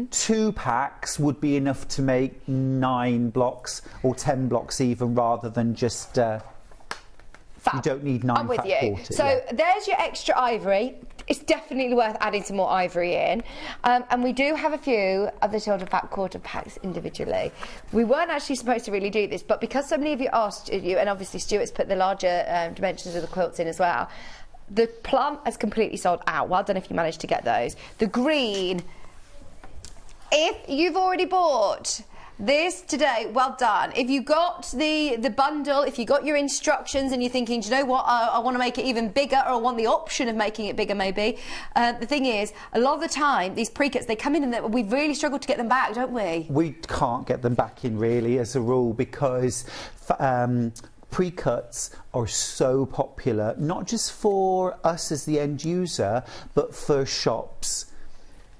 2 packs would be enough to make 9 blocks or 10 blocks even, rather than just. You don't need 9 I'm with fat you. quarters. So there's your extra ivory. It's definitely worth adding some more ivory in. And we do have a few of the Tilda fat quarter packs individually. We weren't actually supposed to really do this, but because so many of you asked you, and obviously Stuart's put the larger dimensions of the quilts in as well, the plum has completely sold out. Well, I don't know if you managed to get those. The green, if you've already bought This today, well done. If you got the bundle, if you got your instructions and you're thinking, do you know what, I want to make it even bigger, or I want the option of making it bigger maybe, the thing is, a lot of the time, these pre-cuts, they come in and we really struggle to get them back, don't we? We can't get them back in really as a rule, because pre-cuts are so popular, not just for us as the end user, but for shops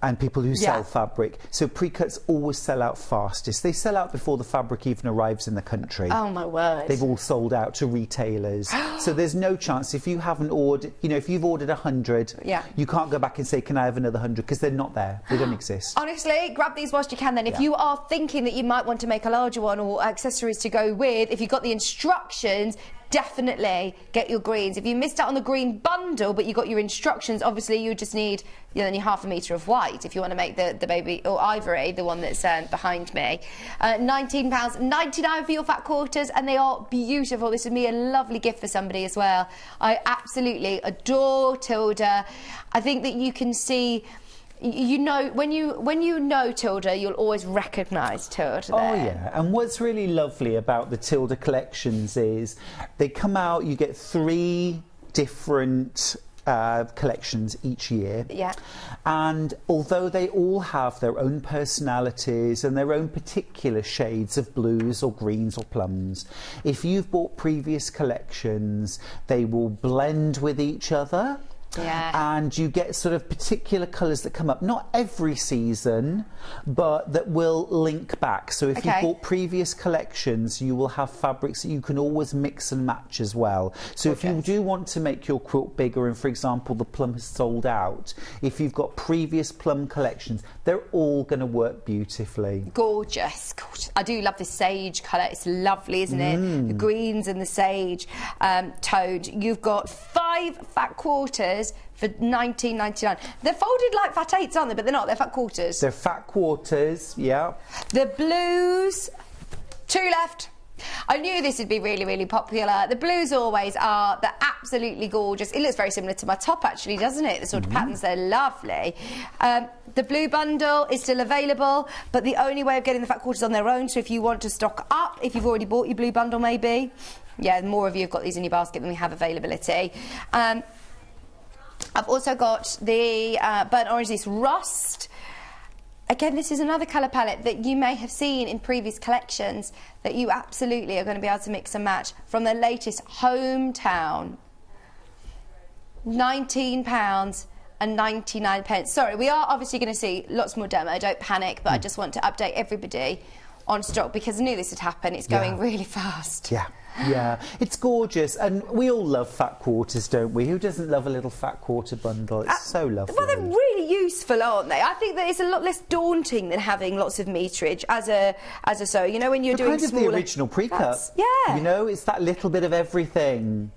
and people who sell fabric. So pre-cuts always sell out fastest. They sell out before the fabric even arrives in the country. Oh my word. They've all sold out to retailers. So there's no chance, if you haven't ordered, you know, if you've ordered 100, you can't go back and say, can I have another 100? Because they're not there. They don't exist. Honestly, grab these whilst you can then. If you are thinking that you might want to make a larger one or accessories to go with, if you've got the instructions, definitely get your greens. If you missed out on the green bundle but you got your instructions, obviously you just need only half a metre of white if you want to make the baby, or ivory, the one that's behind me. £19.99 for your fat quarters, and they are beautiful. This would be a lovely gift for somebody as well. I absolutely adore Tilda. I think that you can see, you know, when you know Tilda, you'll always recognise Tilda there. Oh yeah, and what's really lovely about the Tilda collections is they come out, you get 3 different collections each year. Yeah. And although they all have their own personalities and their own particular shades of blues or greens or plums, if you've bought previous collections, they will blend with each other. Yeah. And you get sort of particular colours that come up, not every season, but that will link back. So if you bought previous collections, you will have fabrics that you can always mix and match as well. So if you do want to make your quilt bigger, and for example the plum has sold out, if you've got previous plum collections, they're all going to work beautifully. Gorgeous. I do love this sage colour. It's lovely, isn't it? The greens and the sage toned. You've got 5 fat quarters for £19.99. They're folded like fat 8s, aren't they? But they're not. They're fat quarters. They're fat quarters, yeah. The blues, 2 left. I knew this would be really, really popular. The blues always are. They're absolutely gorgeous. It looks very similar to my top, actually, doesn't it? The sort of patterns, they're lovely. The blue bundle is still available, but the only way of getting the fat quarters on their own, so if you want to stock up, if you've already bought your blue bundle, maybe, more of you have got these in your basket than we have availability. I've also got the burnt orange, this rust. Again, this is another colour palette that you may have seen in previous collections that you absolutely are going to be able to mix and match from the latest Hometown. £19.99. Sorry, we are obviously going to see lots more demo, don't panic, but I just want to update everybody on stock because I knew this would happen. It's going really fast. Yeah, it's gorgeous, and we all love fat quarters, don't we? Who doesn't love a little fat quarter bundle? It's so lovely. Well, they're really useful, aren't they? I think that it's a lot less daunting than having lots of meterage as a sew. You know, when you're doing kind of smaller, the original pre-cut. Yeah. You know, it's that little bit of everything.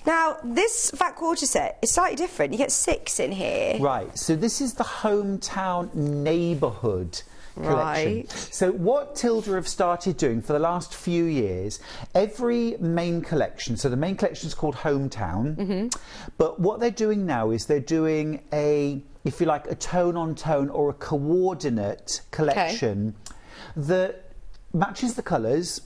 Now, this fat quarter set is slightly different. You get 6 in here. Right, so this is the Hometown Neighbourhood collection. Right. So what Tilda have started doing for the last few years, every main collection, so the main collection is called Hometown, but what they're doing now is they're doing a, if you like, a tone-on-tone or a coordinate collection that matches the colours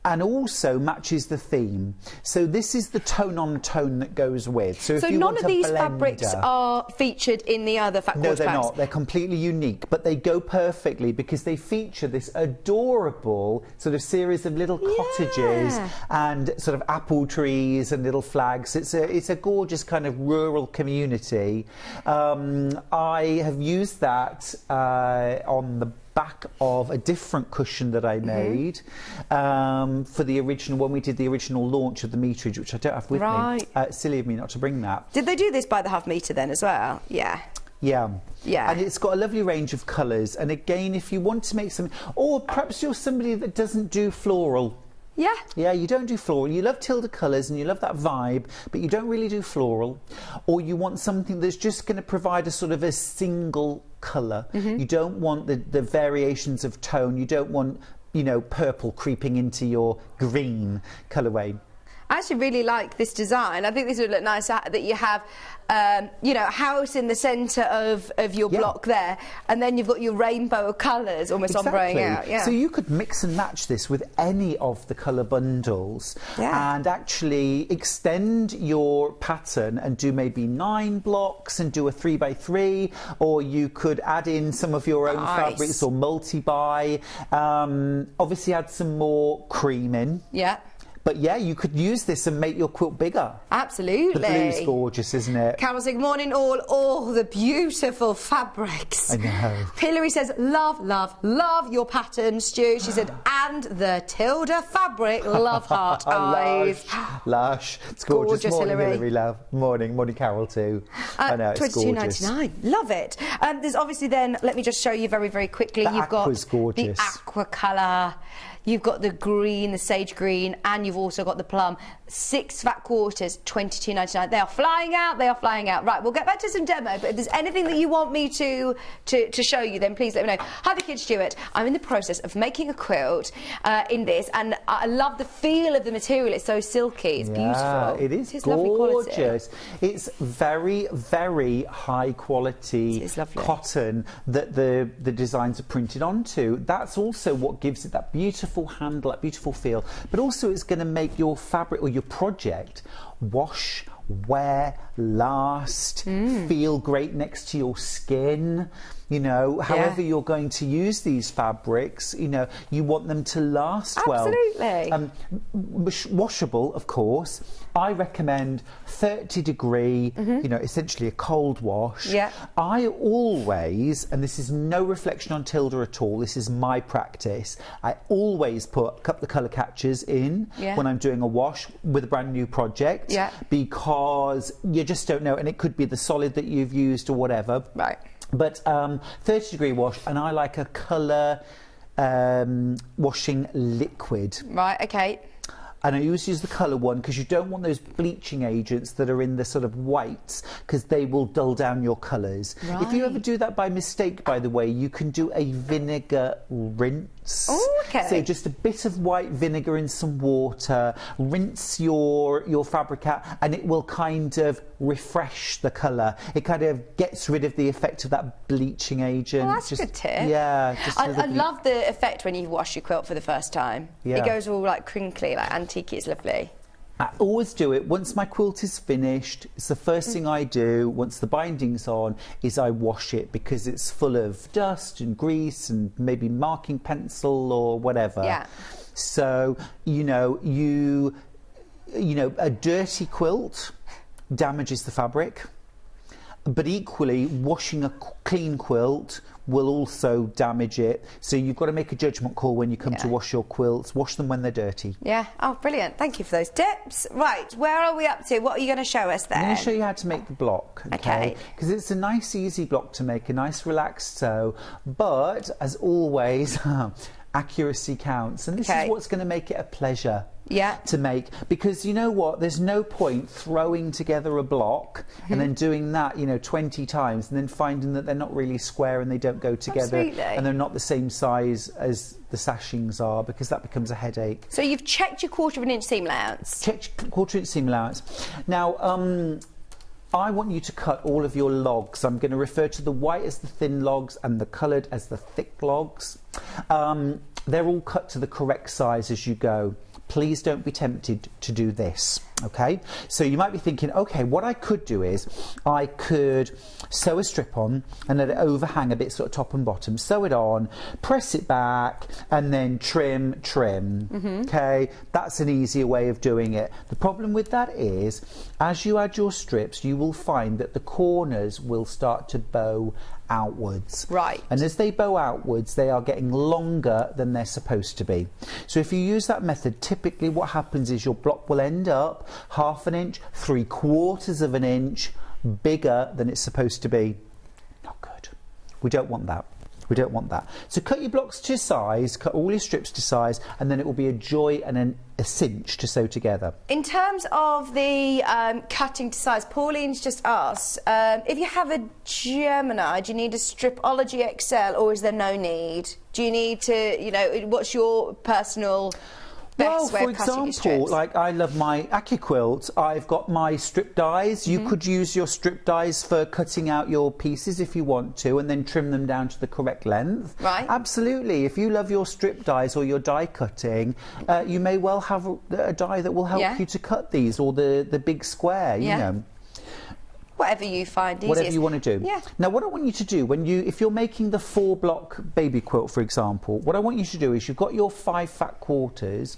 and also matches the theme. So this is the tone-on-tone that goes with. So if you none want of these a blender, fabrics are featured in the other fat quarter No, they're packs? not. They're completely unique, but they go perfectly because they feature this adorable sort of series of little cottages and sort of apple trees and little flags. It's a gorgeous kind of rural community. I have used that on the back of a different cushion that I made for the original, when we did the original launch of the meterage, which I don't have with me. Silly of me not to bring that. Did they do this by the half metre then as well? Yeah. And it's got a lovely range of colours, and again, if you want to make something, or perhaps you're somebody that doesn't do floral. Yeah, you don't do floral. You love Tilda colours and you love that vibe, but you don't really do floral. Or you want something that's just going to provide a sort of a single colour. You don't want the variations of tone. You don't want, you know, purple creeping into your green colourway. I actually really like this design. I think this would look nice that you have, you know, a house in the centre of your block there, and then you've got your rainbow of colours almost ombreing out. Yeah. So you could mix and match this with any of the colour bundles and actually extend your pattern and do maybe 9 blocks and do a 3x3, or you could add in some of your own fabrics or multi-buy. Obviously add some more cream in. Yeah. But yeah, you could use this and make your quilt bigger. Absolutely. The blue's gorgeous, isn't it? Carol says, morning all the beautiful fabrics. I know. Hilary says, love, love, love your pattern, Stu. She said, and the Tilda fabric, love heart eyes. Lush. It's gorgeous. Gorgeous, morning, Hilary. Love. Morning, Carol too. I know, it's gorgeous. $22.99. Love it. There's obviously then, let me just show you very, very quickly. You've got gorgeous. the aqua colour. You've got the green, the sage green, and you've also got the plum. 6 fat quarters, $22.99. They are flying out. They are flying out. Right, we'll get back to some demo, but if there's anything that you want me to show you, then please let me know. Hi, the kids, Stuart. I'm in the process of making a quilt in this, and I love the feel of the material. It's so silky. It's beautiful. It is gorgeous. Lovely quality. It's very, very high quality cotton that the designs are printed onto. That's also what gives it that beautiful handle, that beautiful feel, but also it's going to make your fabric or your project wash, wear, last, feel great next to your skin. You know, however you're going to use these fabrics, you know, you want them to last well. Absolutely. Washable, of course. I recommend 30 degree, you know, essentially a cold wash. Yeah. I always, and this is no reflection on Tilda at all, this is my practice, I always put a couple of colour catchers in when I'm doing a wash with a brand new project. Yeah. Because you just don't know, and it could be the solid that you've used or whatever. Right. But 30 degree wash, and I like a colour washing liquid. Right, okay. And I always use the colour one because you don't want those bleaching agents that are in the sort of whites, because they will dull down your colours. Right. If you ever do that by mistake, by the way, you can do a vinegar rinse. Oh, okay. So just a bit of white vinegar in some water, rinse your fabric out, and it will kind of refresh the colour. It kind of gets rid of the effect of that bleaching agent. Well, that's a good tip. Yeah. I love the effect when you wash your quilt for the first time. Yeah. It goes all like crinkly, like antique. It's lovely. I always do it once my quilt is finished. It's the first thing I do once the binding's on, is I wash it, because it's full of dust and grease and maybe marking pencil or whatever. Yeah. So, you know, a dirty quilt damages the fabric, but equally washing a clean quilt will also damage it. So you've got to make a judgment call when you come to wash your quilts. Wash them when they're dirty. Yeah. Oh, brilliant. Thank you for those tips. Right, where are we up to? What are you going to show us then? I'm going to show you how to make the block, okay? Because it's a nice, easy block to make, a nice, relaxed sew. But, as always, accuracy counts. And this is what's going to make it a pleasure. To make, because you know what, there's no point throwing together a block and then doing that, you know, 20 times and then finding that they're not really square and they don't go together. Absolutely. And they're not the same size as the sashings are, because that becomes a headache. So you've checked your 1/4 inch seam allowance. Check your 1/4 inch seam allowance. Now, I want you to cut all of your logs. I'm going to refer to the white as the thin logs and the coloured as the thick logs. They're all cut to the correct size as you go. Please don't be tempted to do this, okay? So you might be thinking, okay, what I could do is I could sew a strip on and let it overhang a bit, sort of top and bottom, sew it on, press it back, and then trim, okay? That's an easier way of doing it. The problem with that is, as you add your strips, you will find that the corners will start to bow outwards. Right. And as they bow outwards, they are getting longer than they're supposed to be. So if you use that method, typically what happens is your block will end up 1/2 inch, 3/4 of an inch bigger than it's supposed to be. Not good. We don't want that. We don't want that. So cut your blocks to size, cut all your strips to size, and then it will be a joy and a cinch to sew together. In terms of the cutting to size, Pauline's just asked, if you have a Gemini, do you need a Stripology XL, or is there no need? Do you need to, you know, what's your personal best way for of cutting your example, strips? like I love my Quilt. I've got my strip dies. You could use your strip dies for cutting out your pieces if you want to, and then trim them down to the correct length. Right. Absolutely. If you love your strip dies or your die cutting, you may well have a die that will help you to cut these, or the big square, you know. Whatever you find easiest. Whatever you want to do. Yeah. Now, what I want you to do, if you're making the 4-block baby quilt, for example, what I want you to do is you've got your 5 fat quarters,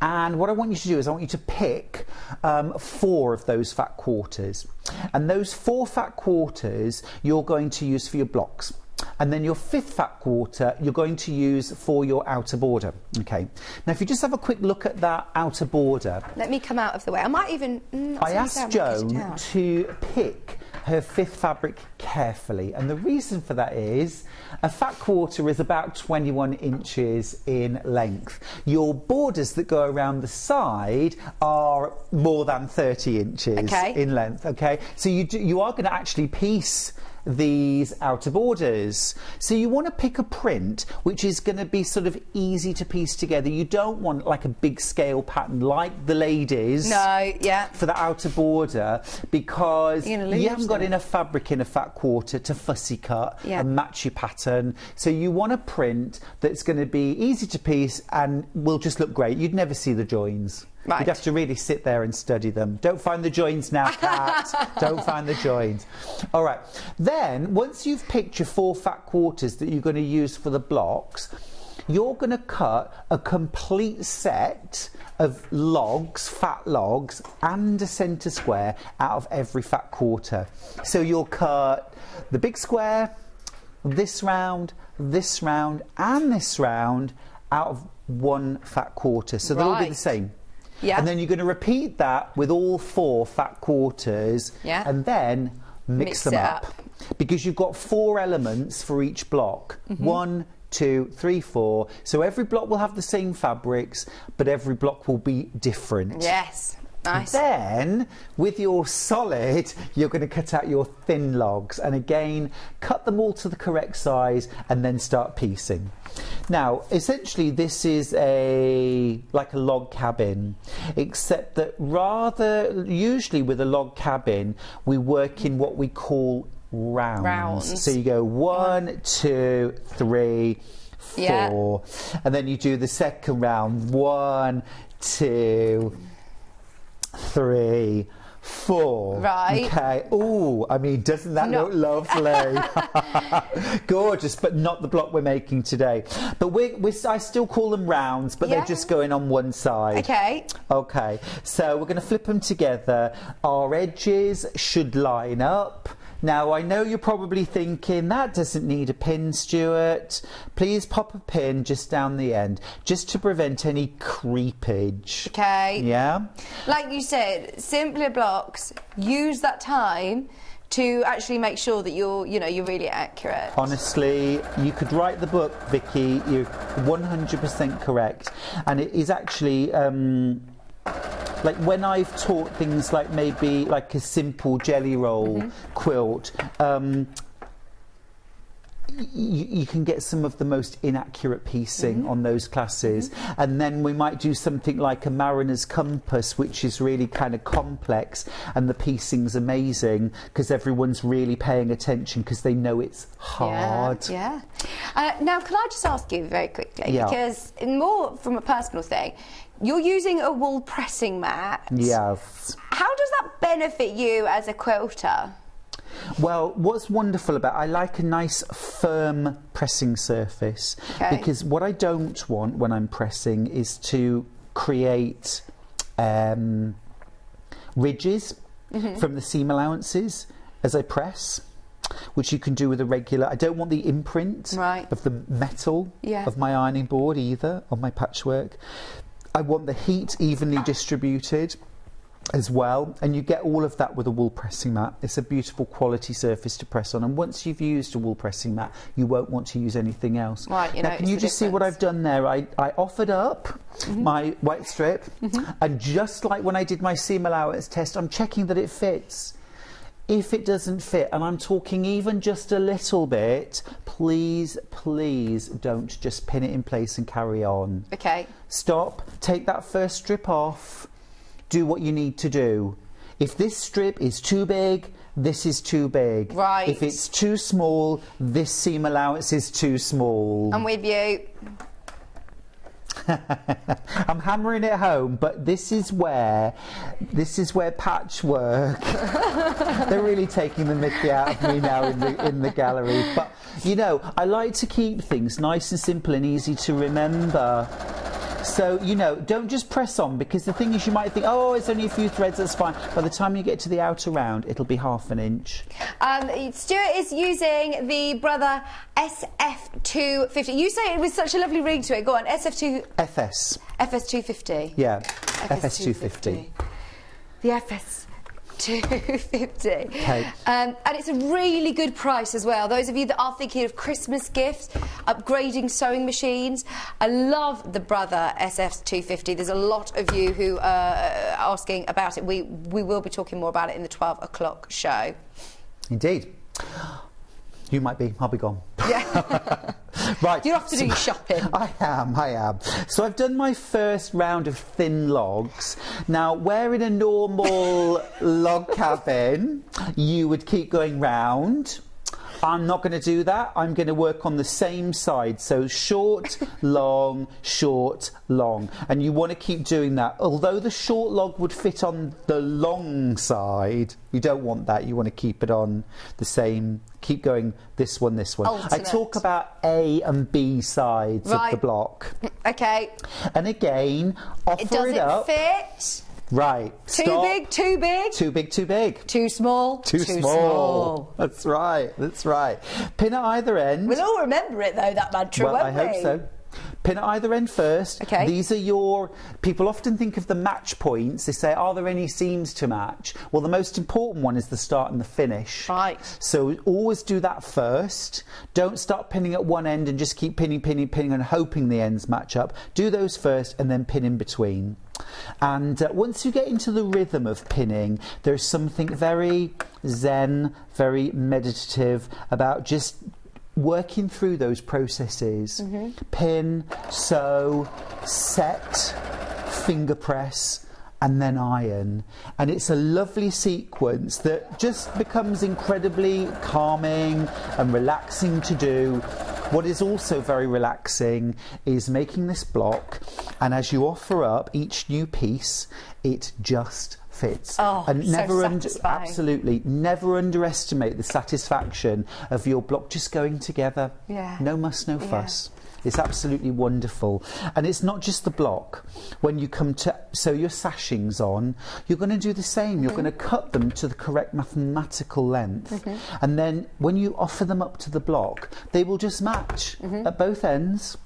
and what I want you to do is I want you to pick 4 of those fat quarters, and those 4 fat quarters you're going to use for your blocks. And then your 5th fat quarter you're going to use for your outer border. Okay. Now, if you just have a quick look at that outer border. Let me come out of the way. I might even... I asked Joan to pick her 5th fabric carefully, and the reason for that is a fat quarter is about 21 inches in length. Your borders that go around the side are more than 30 inches in length. Okay. So you are going to actually piece these outer borders. So you want to pick a print which is going to be sort of easy to piece together. You don't want like a big scale pattern like the ladies for the outer border, because you haven't got enough fabric in a fat quarter to fussy cut and match your pattern. So you want a print that's going to be easy to piece and will just look great. You'd never see the joins. Right. You'd have to really sit there and study them. Don't find the joins now, Kat. Don't find the joins. All right. Then, once you've picked your 4 fat quarters that you're going to use for the blocks, you're going to cut a complete set of logs, fat logs, and a centre square out of every fat quarter. So you'll cut the big square, this round, and this round out of 1 fat quarter. So they'll all be the same. Yeah. And then you're going to repeat that with all 4 fat quarters and then mix them up. Because you've got 4 elements for each block. 1, 2, 3, 4. So every block will have the same fabrics, but every block will be different. Yes. Nice. Then, with your solid, you're going to cut out your thin logs, and again, cut them all to the correct size, and then start piecing. Now, essentially, this is like a log cabin, except that usually with a log cabin, we work in what we call rounds. So you go 1, 2, 3, 4, and then you do the second round. 1, 2, 3, 4. Right. Okay. Ooh, I mean, doesn't that look lovely? Gorgeous, but not the block we're making today. But I still call them rounds, but they're just going on one side. Okay. Okay. So we're going to flip them together. Our edges should line up. Now, I know you're probably thinking, that doesn't need a pin, Stuart. Please pop a pin just down the end, just to prevent any creepage. Okay. Yeah? Like you said, simpler blocks, use that time to actually make sure that you're really accurate. Honestly, you could write the book, Vicky. You're 100% correct. And it is actually... like when I've taught things like maybe like a simple jelly roll quilt, you can get some of the most inaccurate piecing on those classes. And then we might do something like a mariner's compass, which is really kind of complex, and the piecing's amazing because everyone's really paying attention because they know it's hard. Yeah. Now, can I just ask you very quickly, because more from a personal thing, you're using a wool pressing mat. Yes. How does that benefit you as a quilter? Well, what's wonderful about I like a nice firm pressing surface, because what I don't want when I'm pressing is to create ridges from the seam allowances as I press, which you can do with a regular. I don't want the imprint of the metal of my ironing board either on my patchwork. I want the heat evenly distributed as well, and you get all of that with a wool pressing mat. It's a beautiful quality surface to press on, and once you've used a wool pressing mat, you won't want to use anything else. Right, now, can you just see what I've done there? I offered up my white strip, and just like when I did my seam allowance test, I'm checking that it fits. if it doesn't fit, and I'm talking even just a little bit, please don't just pin it in place and carry on. Okay. Stop, take that first strip off, do what you need to do. If this strip is too big, this is too big. Right. If it's too small, this seam allowance is too small. I'm with you. I'm hammering it home, but this is where patchwork. They're really taking the mickey out of me now in the gallery. But you know, I like to keep things nice and simple and easy to remember. So, you know, don't just press on, because the thing is, you might think, oh, it's only a few threads, that's fine. By the time you get to the outer round, it'll be half an inch. Stuart is using the Brother SF250. You say it with such a lovely ring to it. Go on, SF2... FS250. Yeah, FS250. The FS250. Okay. And it's a really good price as well. Those of you that are thinking of Christmas gifts, upgrading sewing machines, I love the Brother SF250. There's a lot of you who are asking about it. We will be talking more about it in the 12 o'clock show. Indeed. You might be. I'll be gone. Yeah. Right. You're off to do your shopping. I am. So I've done my first round of thin logs. Now, where in a normal log cabin, you would keep going round. I'm not going to do that. I'm going to work on the same side. So short, long, short, long. And you want to keep doing that. Although the short log would fit on the long side, you don't want that. You want to keep it on the same. Keep going this one, this one. Ultimate. I talk about A and B sides of the block. Okay. And again, offer it up. Does it fit? Right. Too big, too big? Too big, too big. Too small? Too small. That's right. Pin at either end. We'll all remember it, though, that mantra, well, won't we? I hope so. Pin at either end first. Okay. These are your... People often think of the match points. They say, are there any seams to match? Well, the most important one is the start and the finish. Right. So always do that first. Don't start pinning at one end and just keep pinning and hoping the ends match up. Do those first and then pin in between. And once you get into the rhythm of pinning, there's something very zen, very meditative about just working through those processes. Pin, sew, set, finger press, and then iron. And it's a lovely sequence that just becomes incredibly calming and relaxing to do. What is also very relaxing is making this block, and as you offer up each new piece, it just fits. Oh, and so absolutely never underestimate the satisfaction of your block just going together. Yeah. No muss, no fuss. It's absolutely wonderful. And it's not just the block. When you come to sew your sashings on, you're going to do the same. You're going to cut them to the correct mathematical length. And then when you offer them up to the block, they will just match at both ends.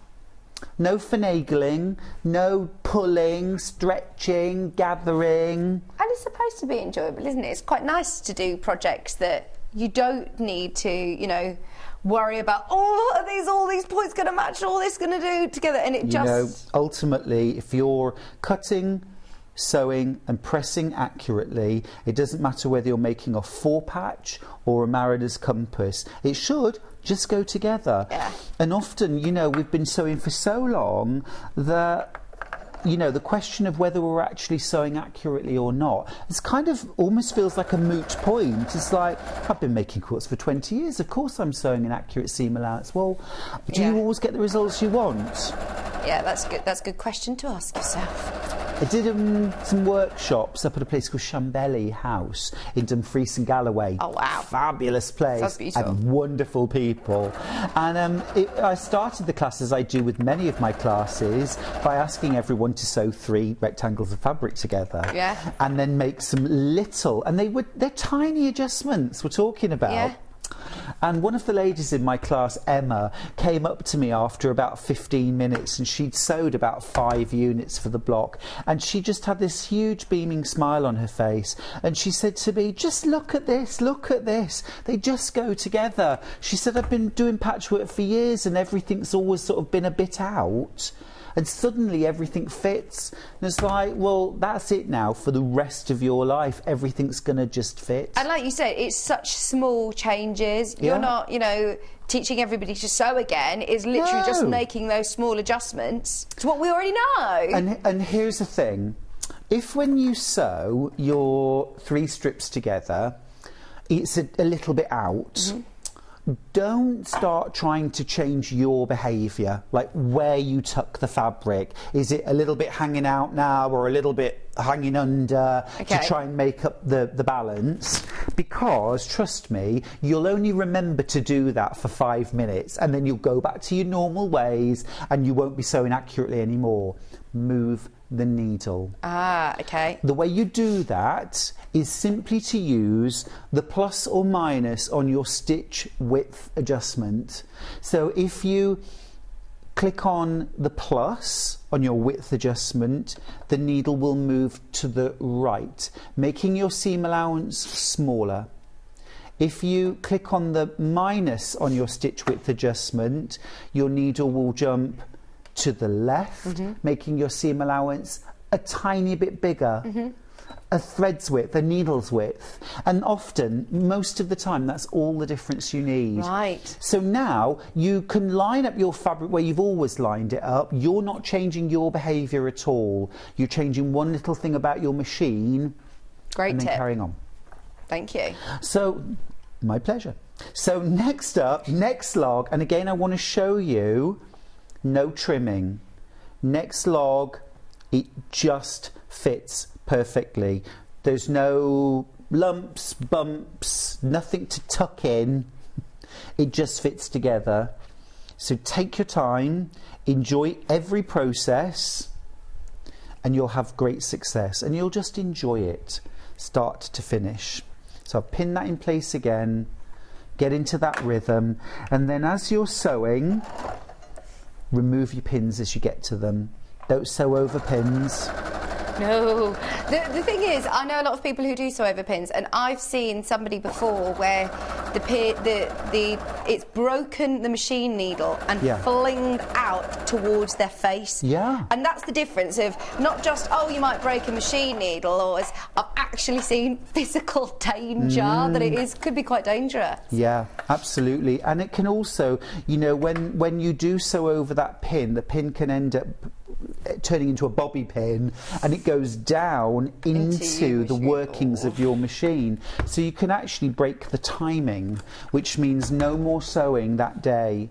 No finagling, no pulling, stretching, gathering. And it's supposed to be enjoyable, isn't it? It's quite nice to do projects that you don't need to, you know, worry about, oh, are all these points going to match, all this going to do together, and it you just... know, ultimately, if you're cutting, sewing and pressing accurately, it doesn't matter whether you're making a 4-patch or a Mariner's compass. It should just go together. Yeah. And often, you know, we've been sewing for so long that, you know, the question of whether we're actually sewing accurately or not, it's kind of almost feels like a moot point. It's like, I've been making quilts for 20 years, of course I'm sewing an accurate seam allowance. Well, do you always get the results you want? Yeah, that's good. That's a good question to ask yourself. I did some workshops up at a place called Shambelly House in Dumfries and Galloway. Oh, wow. Fabulous place. Sounds beautiful. And wonderful people. And I started the class, as I do with many of my classes, by asking everyone to sew 3 rectangles of fabric together. Yeah. And then make some little, and they're tiny adjustments we're talking about. Yeah. And one of the ladies in my class, Emma, came up to me after about 15 minutes and she'd sewed about 5 units for the block, and she just had this huge beaming smile on her face, and she said to me, just look at this, they just go together. She said, I've been doing patchwork for years and everything's always sort of been a bit out. and suddenly everything fits. And it's like, well, that's it now for the rest of your life. Everything's going to just fit. And like you said, it's such small changes. Yeah. You're not, you know, teaching everybody to sew again. It's literally just No. making those small adjustments. It's what we already know. And here's the thing. If when you sew your 3 strips together, it's a little bit out, don't start trying to change your behaviour, like where you tuck the fabric. Is it a little bit hanging out now or a little bit hanging under to try and make up the balance? Because, trust me, you'll only remember to do that for 5 minutes and then you'll go back to your normal ways and you won't be sewing accurately anymore. Move the needle. Ah, okay. The way you do that is simply to use the plus or minus on your stitch width adjustment. So if you click on the plus on your width adjustment, the needle will move to the right, making your seam allowance smaller. If you click on the minus on your stitch width adjustment, your needle will jump to the left, making your seam allowance a tiny bit bigger. A thread's width, a needle's width. And often, most of the time, that's all the difference you need. Right. So now you can line up your fabric where you've always lined it up. You're not changing your behaviour at all. You're changing one little thing about your machine. Great and then tip. carrying on. Thank you. So, my pleasure. So next up, next log, and again I want to show you no trimming. Next log, it just fits perfectly. There's no lumps, bumps, nothing to tuck in. It just fits together. So take your time, enjoy every process, and you'll have great success. And you'll just enjoy it, start to finish. So I'll pin that in place again, get into that rhythm, and then as you're sewing, remove your pins as you get to them. Don't sew over pins. No. The thing is, I know a lot of people who do sew over pins, and I've seen somebody before where it's broken the machine needle and flinged out towards their face. Yeah. And that's the difference of not just, oh, you might break a machine needle, or I've actually seen physical danger that could be quite dangerous. Yeah, absolutely. And it can also, you know, when you do sew over that pin, the pin can end up turning into a bobby pin and it goes down into the workings of your machine. So you can actually break the timing, which means no more sewing that day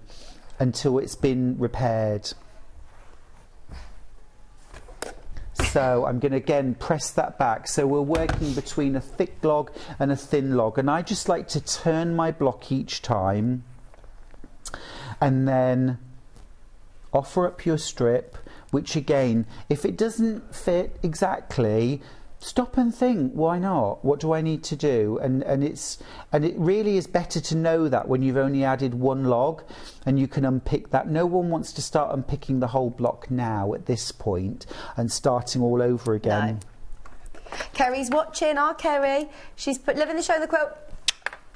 until it's been repaired. So I'm going to again press that back. So we're working between a thick log and a thin log, and I just like to turn my block each time and then offer up your strip, which again, if it doesn't fit exactly, stop and think, why not? What do I need to do? And it really is better to know that when you've only added one log and you can unpick that. No one wants to start unpicking the whole block now at this point and starting all over again. No. Kerry's watching, our Kerry. She's living the show in the quilt.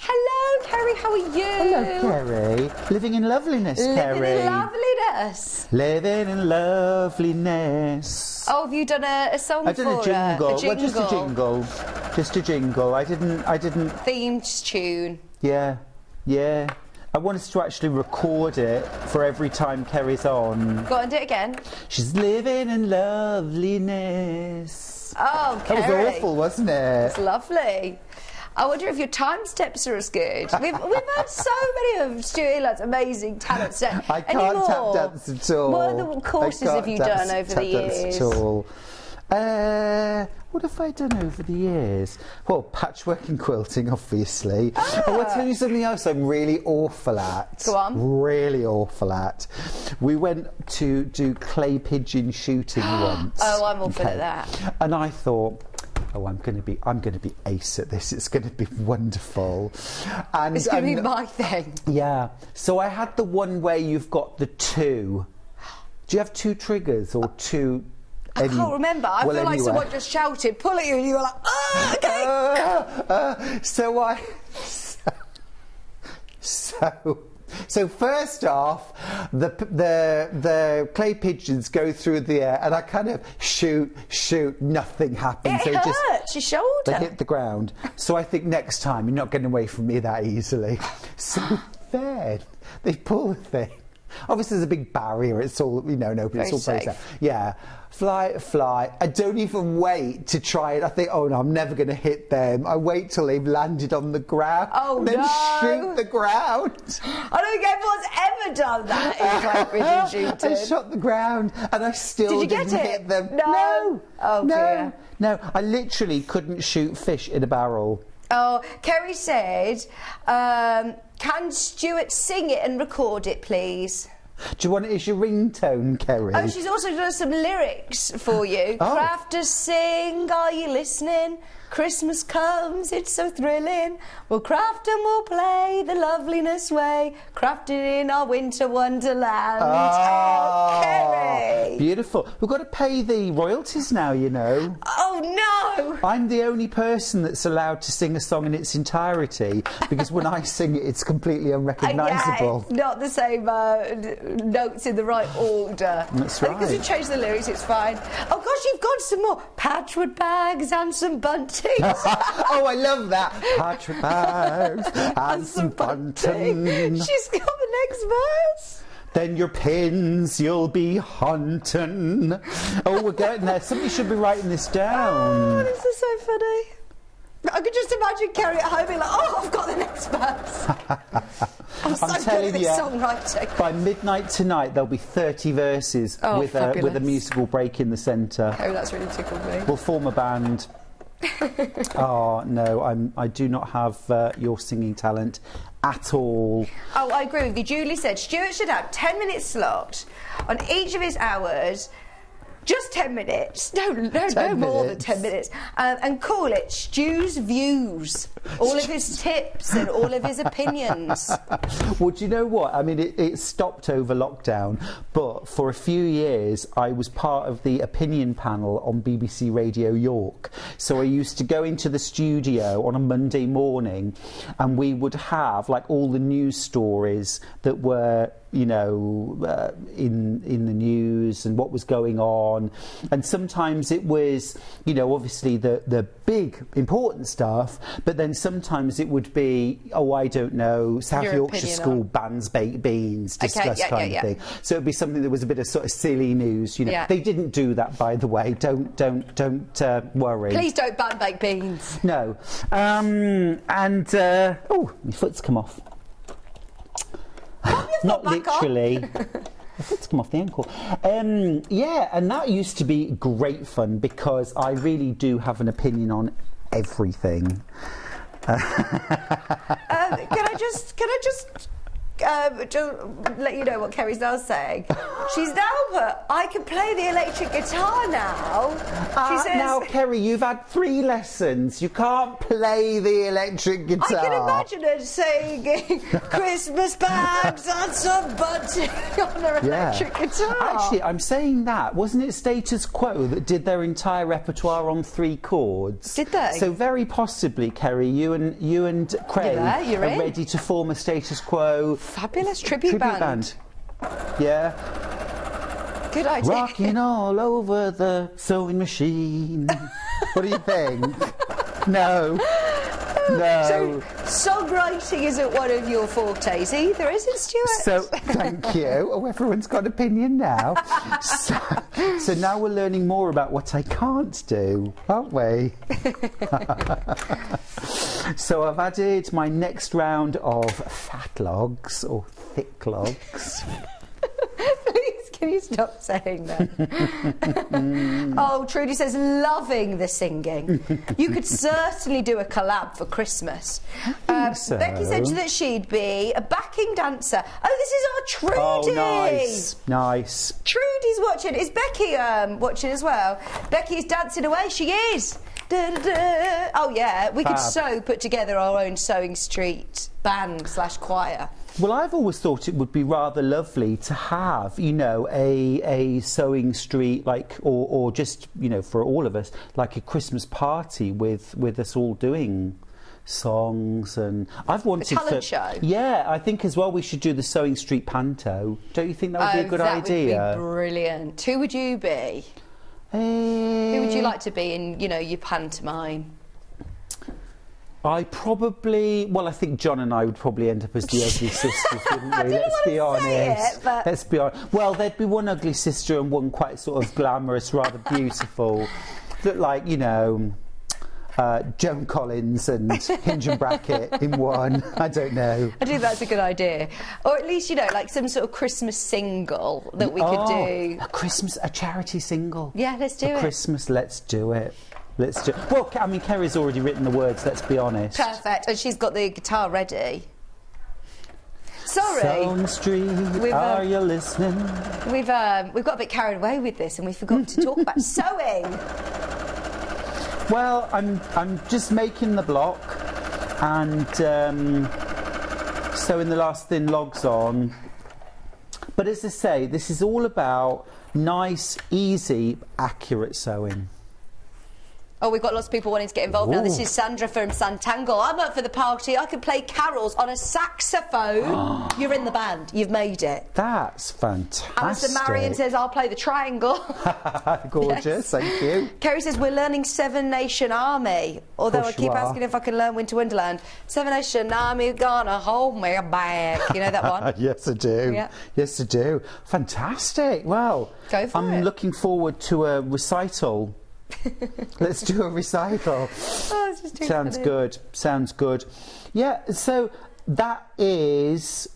Hello, Kerry, how are you? Hello, Kerry. Living in loveliness, Kerry. Living in loveliness. Living in loveliness. Oh, have you done a song I've done for a jingle. her? A jingle. Well, just a jingle. Just a jingle. I didn't. Themed tune. Yeah. I wanted to actually record it for every time Kerry's on. Go on, do it again. She's living in loveliness. Oh, Kerry. That was awful, wasn't it? It's lovely. I wonder if your time steps are as good. We've had so many of Stuart Hillard's amazing talents. I can't tap dance at all. What other courses have you done over the years? At all. What have I done over the years? Well, patchwork and quilting, obviously. I will tell you something else I'm really awful at. Go on. Really awful at. We went to do clay pigeon shooting once. Oh, I'm awful at that. And I thought, oh, I'm going to be ace at this. It's going to be wonderful. And it's going to be my thing. Yeah. So I had the one where you've got the two. Do you have two triggers or two? I can't remember. I feel like someone just shouted, pull at you, and you were like, oh, okay. So So first off, the clay pigeons go through the air, and I kind of shoot, nothing happens. It hurts your shoulder. They hit the ground. So I think next time you're not getting away from me that easily. So then they pull the thing. Obviously there's a big barrier, it's all, no, but it's all very safe. Yeah. Fly. I don't even wait to try it. I think, oh no, I'm never going to hit them. I wait till they've landed on the ground. Oh, then no. shoot the ground. I don't think everyone's ever done that in clay pigeon shooting. I shot the ground and I still didn't hit them. No. Oh, dear. No, I literally couldn't shoot fish in a barrel. Oh, Kerry said, can Stuart sing it and record it, please? Do you want it as your ringtone, Kerry? Oh, she's also done some lyrics for you. Oh. Crafters sing, are you listening? Christmas comes, it's so thrilling. We'll craft and we'll play the loveliness way, crafted in our winter wonderland. Oh, Kerry! Beautiful. We've got to pay the royalties now, Oh, no! I'm the only person that's allowed to sing a song in its entirety, because when I sing it, it's completely unrecognisable. Yeah, not the same notes in the right order. That's right. Because you change the lyrics, it's fine. Oh, gosh, you've got some more patchwork bags and some bunting. Oh, I love that. Patchwork bags and some bunting. She's got the next verse. Then your pins you'll be hunting. Oh, we're getting there. Somebody should be writing this down. Oh, this is so funny. I could just imagine Kerry at home being like, oh, I've got the next verse. I'm so good at this songwriting. By midnight tonight, there'll be 30 verses with a musical break in the centre. Oh, that's really tickled me. We'll form a band. Oh no, I do not have your singing talent at all. Oh, I agree with you. Julie said Stuart should have 10 minutes slot on each of his hours. Just 10 minutes. No more than 10 minutes. And call it Stu's Views. All of his tips and all of his opinions. Well, do you know what? I mean, it stopped over lockdown, but for a few years I was part of the opinion panel on BBC Radio York. So I used to go into the studio on a Monday morning and we would have like all the news stories that were in the news and what was going on, and sometimes it was obviously the big important stuff, but then sometimes it would be I don't know, South Yorkshire School bans baked beans discuss kind of thing. So it'd be something that was a bit of sort of silly news. They didn't do that, by the way. Don't worry. Please don't ban baked beans. No. Oh, my foot's come off. Not literally. My foot's come off the ankle. Yeah, and that used to be great fun because I really do have an opinion on everything. Can I just let you know what Kerry's now saying? She's now put, I can play the electric guitar now. She says, now, Kerry, you've had 3 lessons. You can't play the electric guitar. I can imagine her singing Christmas bags and some bunting on her electric guitar. Actually, I'm saying that. Wasn't it Status Quo that did their entire repertoire on 3 chords? Did they? So very possibly, Kerry, you and Craig are ready to form a Status Quo fabulous tribute band. Yeah. Good idea. Rocking all over the sewing machine. What do you think? No. So, songwriting isn't one of your fortes either, is it, Stuart? So, thank you. Oh, everyone's got an opinion now. So now we're learning more about what I can't do, aren't we? So I've added my next round of fat logs, or thick logs. Please, can you stop saying that? Oh, Trudy says, loving the singing. You could certainly do a collab for Christmas. So. Becky said that she'd be a backing dancer. Oh, this is our Trudy. Oh, nice. Trudy's watching. Is Becky watching as well? Becky's dancing away. She is. Da, da, da. Oh, yeah. We could put together our own Sewing Street band / choir. Well, I've always thought it would be rather lovely to have, a Sewing Street, or just, for all of us, like a Christmas party with us all doing songs, and I've wanted a talent show. Yeah, I think as well we should do the Sewing Street Panto. Don't you think that would be a good idea? That would be brilliant. Who would you be? Who would you like to be in, you know, your pantomime? I think John and I would probably end up as the ugly sisters, wouldn't we? Let's be honest. Let's be honest. Well, there'd be one ugly sister and one quite sort of glamorous, rather beautiful. Look like, you know, Joan Collins and Hinge and Bracket in one. I don't know. I think that's a good idea. Or at least, you know, like some sort of Christmas single that we could do. A charity single. Yeah, let's do it. Christmas, let's do it. Well, I mean, Kerry's already written the words, let's be honest. Perfect. And she's got the guitar ready. Sorry. Sewing Street, are you listening? We've got a bit carried away with this and we forgot to talk about sewing. Well, I'm just making the block and sewing the last thin logs on. But as I say, this is all about nice, easy, accurate sewing. Oh, we've got lots of people wanting to get involved now. This is Sandra from Santangle. I'm up for the party. I can play carols on a saxophone. You're in the band. You've made it. That's fantastic. Alison Marion says, I'll play the triangle. Gorgeous, yes. Thank you. Kerry says, we're learning Seven Nation Army. Although I keep asking if I can learn Winter Wonderland. Seven Nation Army gonna hold me back. You know that one? Yes, I do. Yeah. Yes, I do. Fantastic. Well, go for it. I'm looking forward to a recital. Let's do a recital. Sounds good. Sounds good. Yeah, so that is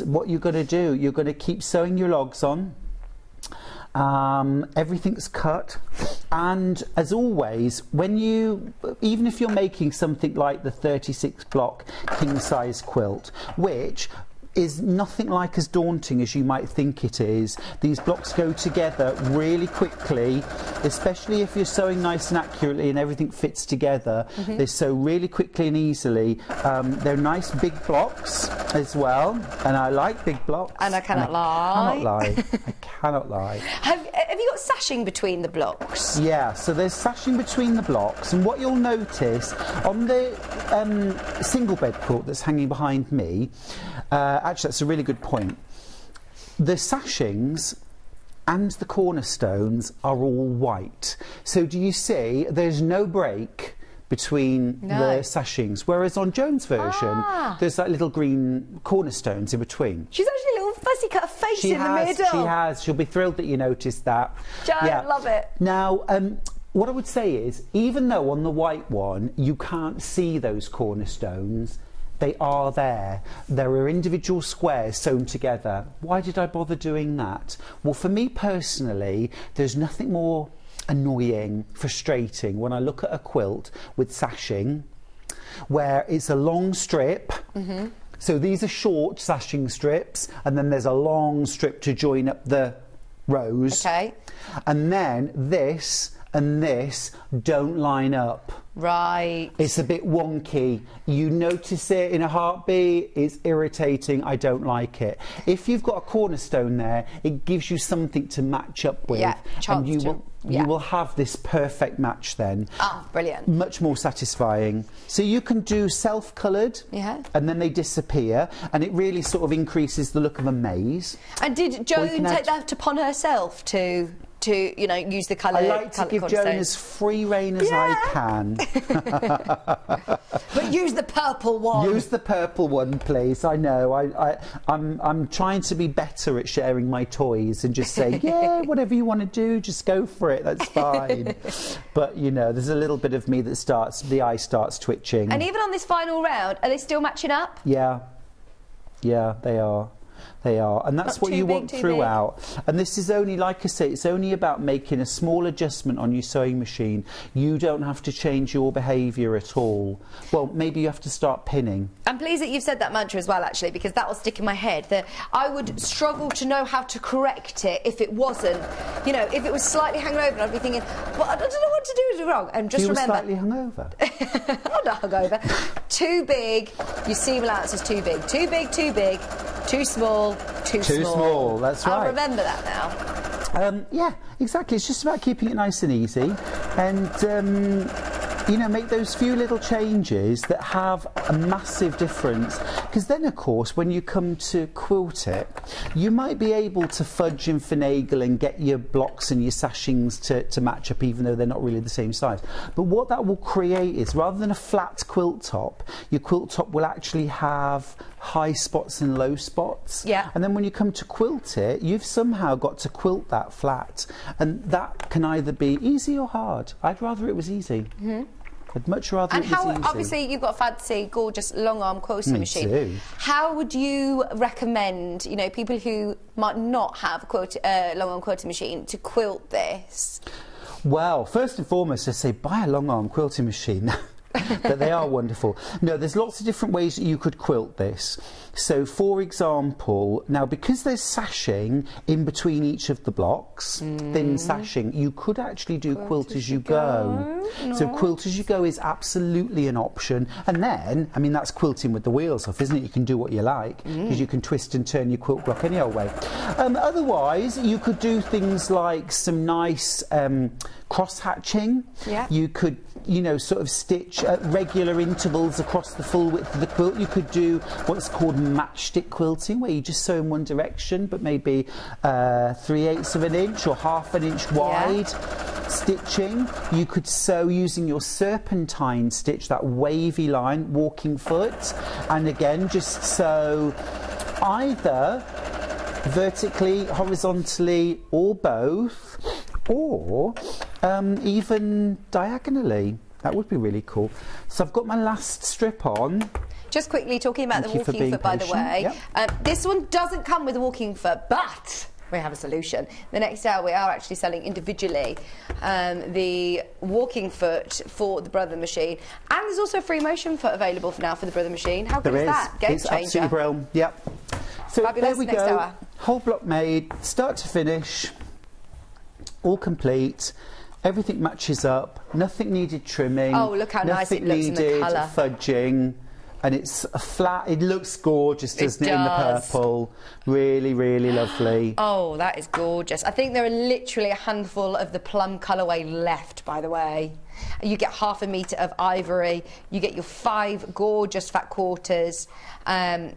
what you're going to do. You're going to keep sewing your logs on. Everything's cut, and as always, even if you're making something like the 36 block king size quilt, which is nothing like as daunting as you might think it is. These blocks go together really quickly, especially if you're sewing nice and accurately and everything fits together. They sew really quickly and easily. They're nice big blocks as well, and I like big blocks. And I cannot lie. I cannot lie. Have you got sashing between the blocks? Yeah, so there's sashing between the blocks, and what you'll notice on the single bed quilt that's hanging behind me, actually that's a really good point. The sashings and the cornerstones are all white. So do you see there's no break between the sashings, whereas on Joan's version there's like little green cornerstones in between. She's actually a little fussy cut face in the middle. She has. She'll be thrilled that you noticed that. Joan, love it. Now, what I would say is, even though on the white one you can't see those cornerstones, they are there. There are individual squares sewn together. Why did I bother doing that? Well, for me personally, there's nothing more annoying, frustrating when I look at a quilt with sashing where it's a long strip. So these are short sashing strips, and then there's a long strip to join up the rows. Okay. And then this and this don't line up. Right. It's a bit wonky. You notice it in a heartbeat. It's irritating. I don't like it. If you've got a cornerstone there, it gives you something to match up with. Yeah, and you will have this perfect match then. Oh, brilliant. Much more satisfying. So you can do self-coloured, and then they disappear, and it really sort of increases the look of a maze. And did Joan take that upon herself to use the colour? I like to give Joan as free rein as I can. But use the purple one. Use the purple one, please. I know. I'm trying to be better at sharing my toys and just say, yeah, whatever you want to do, just go for it. That's fine. But you know, there's a little bit of me that the eye starts twitching. And even on this final round, are they still matching up? Yeah. Yeah, they are. They are, and that's what you want throughout. And this is only, like I say, it's only about making a small adjustment on your sewing machine. You don't have to change your behaviour at all. Well, maybe you have to start pinning. I'm pleased that you've said that mantra as well, actually, because that will stick in my head. That I would struggle to know how to correct it if it wasn't, if it was slightly hanging over, and I'd be thinking, well, I don't know what to do wrong. And just remember, slightly hungover. I'm not hungover. Too big. Your seam allowance is too big. Too big. Too big. Too small. Too small. That's right. I'll remember that now. Yeah, exactly. It's just about keeping it nice and easy, and you know, make those few little changes that have a massive difference. Because then, of course, when you come to quilt it, you might be able to fudge and finagle and get your blocks and your sashings to match up, even though they're not really the same size. But what that will create is, rather than a flat quilt top, your quilt top will actually have high spots and low spots. Yeah. And then when you come to quilt it, you've somehow got to quilt that flat. And that can either be easy or hard. I'd rather it was easy. I'd much rather And it was how, easy. obviously, you've got a fancy, gorgeous, long-arm quilting machine. do. How would you recommend, you know, people who might not have a long-arm quilting machine to quilt this? Well, first and foremost, I say buy a long-arm quilting machine. But they are wonderful. No, there's lots of different ways that you could quilt this. So, for example, now because there's sashing in between each of the blocks, thin sashing, you could actually do quilt as you go. Nice. So quilt as you go is absolutely an option. And then, I mean, that's quilting with the wheels off, isn't it? You can do what you like, because you can twist and turn your quilt block any old way. Otherwise, you could do things like some nice cross-hatching. Yeah. You could, you know, sort of stitch at regular intervals across the full width of the quilt. You could do what's called matchstick quilting, where you just sew in one direction, but maybe 3/8 of an inch or ½ an inch wide stitching. You could sew using your serpentine stitch, that wavy line, walking foot, and again just sew either vertically, horizontally, or both, or even diagonally. That would be really cool. So I've got my last strip on. Just quickly, talking about Thank the you for walking being foot, by the patient. way. Yep. This one doesn't come with a walking foot, but we have a solution. The next hour we are actually selling individually the walking foot for the Brother machine, and there's also a free motion foot available for now for the Brother machine. How good There is is. that? Game It's changer. absolutely brilliant. Yep. So Fabulous. there we Next go. hour. Whole block made, start to finish, all complete. Everything matches up. Nothing needed trimming. Oh, look how nice it nothing looks in the needed colour. fudging. And it's a flat. It looks gorgeous, doesn't it? In the does. purple. Really, really lovely. Oh, that is gorgeous. I think there are literally a handful of the plum colourway left, by the way. You get ½ a metre of ivory, you get your 5 gorgeous fat quarters, and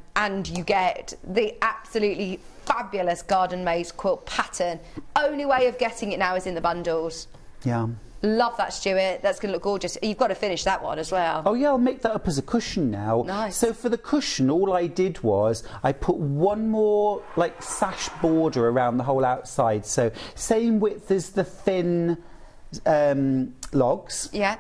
you get the absolutely fabulous garden maze quilt pattern. Only way of getting it now is in the bundles. Yeah. Love that, Stuart. That's going to look gorgeous. You've got to finish that one as well. Oh yeah, I'll make that up as a cushion now. Nice. So for the cushion, all I did was I put one more like sash border around the whole outside. So same width as the thin logs. Yeah.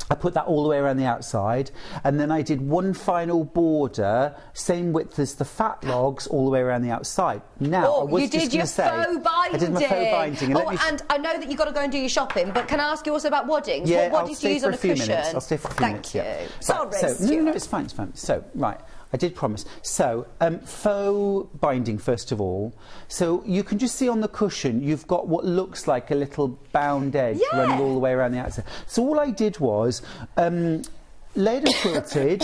I put that all the way around the outside, and then I did one final border, same width as the fat logs, all the way around the outside. Now, I was you just did your gonna say, faux binding. I did my faux binding. And I know that you've got to go and do your shopping, but can I ask you also about waddings? Yeah, what I'll did stay you use for on a a few cushion? minutes. I'll stay for a few minutes. Thank Yeah. you. Right, Sorry, so, no, it's fine, it's fine. So, right, I did promise. So, faux binding first of all. So you can just see on the cushion, you've got what looks like a little bound edge running all the way around the outside. So all I did was laid and quilted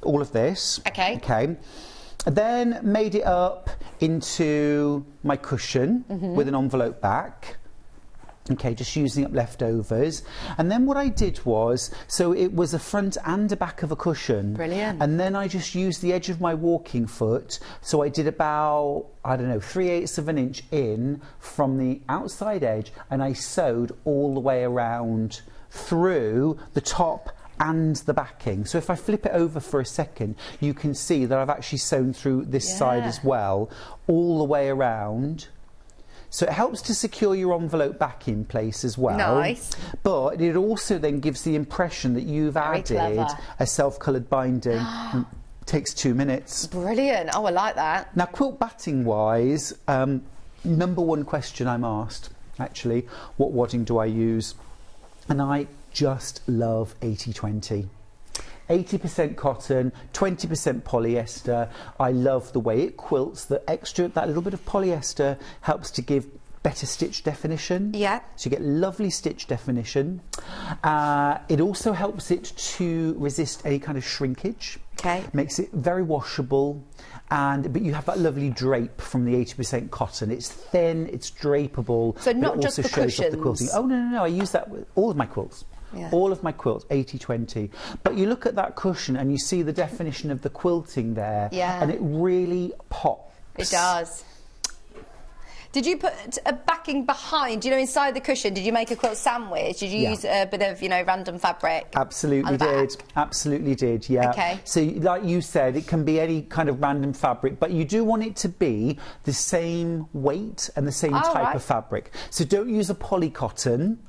all of this. Okay. Okay. Then made it up into my cushion with an envelope back. Okay, just using up leftovers. And then what I did was, so it was a front and a back of a cushion. Brilliant. And then I just used the edge of my walking foot. So I did about, I don't know, 3/8 of an inch in from the outside edge, and I sewed all the way around through the top and the backing. So if I flip it over for a second, you can see that I've actually sewn through this side as well, all the way around. So it helps to secure your envelope back in place as well. Nice. But it also then gives the impression that you've added clever. a self-coloured binding. Takes 2 minutes. Brilliant. Oh, I like that. Now, quilt batting wise, number one question I'm asked, actually, what wadding do I use? And I just love 80-20. 80% cotton, 20% polyester. I love the way it quilts. The extra, that little bit of polyester helps to give better stitch definition. Yeah. So you get lovely stitch definition. It also helps it to resist any kind of shrinkage. Okay. Makes it very washable. But you have that lovely drape from the 80% cotton. It's thin, it's drapeable. So but not it just also the shows off the cushions? quilting. Oh, no, I use that with all of my quilts. Yeah. All of my quilts, 80-20. But you look at that cushion and you see the definition of the quilting there, Yeah. and it really pops. It does. Did you put a backing behind, inside the cushion? Did you make a quilt sandwich? Did you use a bit of, random fabric? Absolutely on the did. back? Absolutely did, yeah. Okay. So, like you said, it can be any kind of random fabric, but you do want it to be the same weight and the same type of fabric. So don't use a poly cotton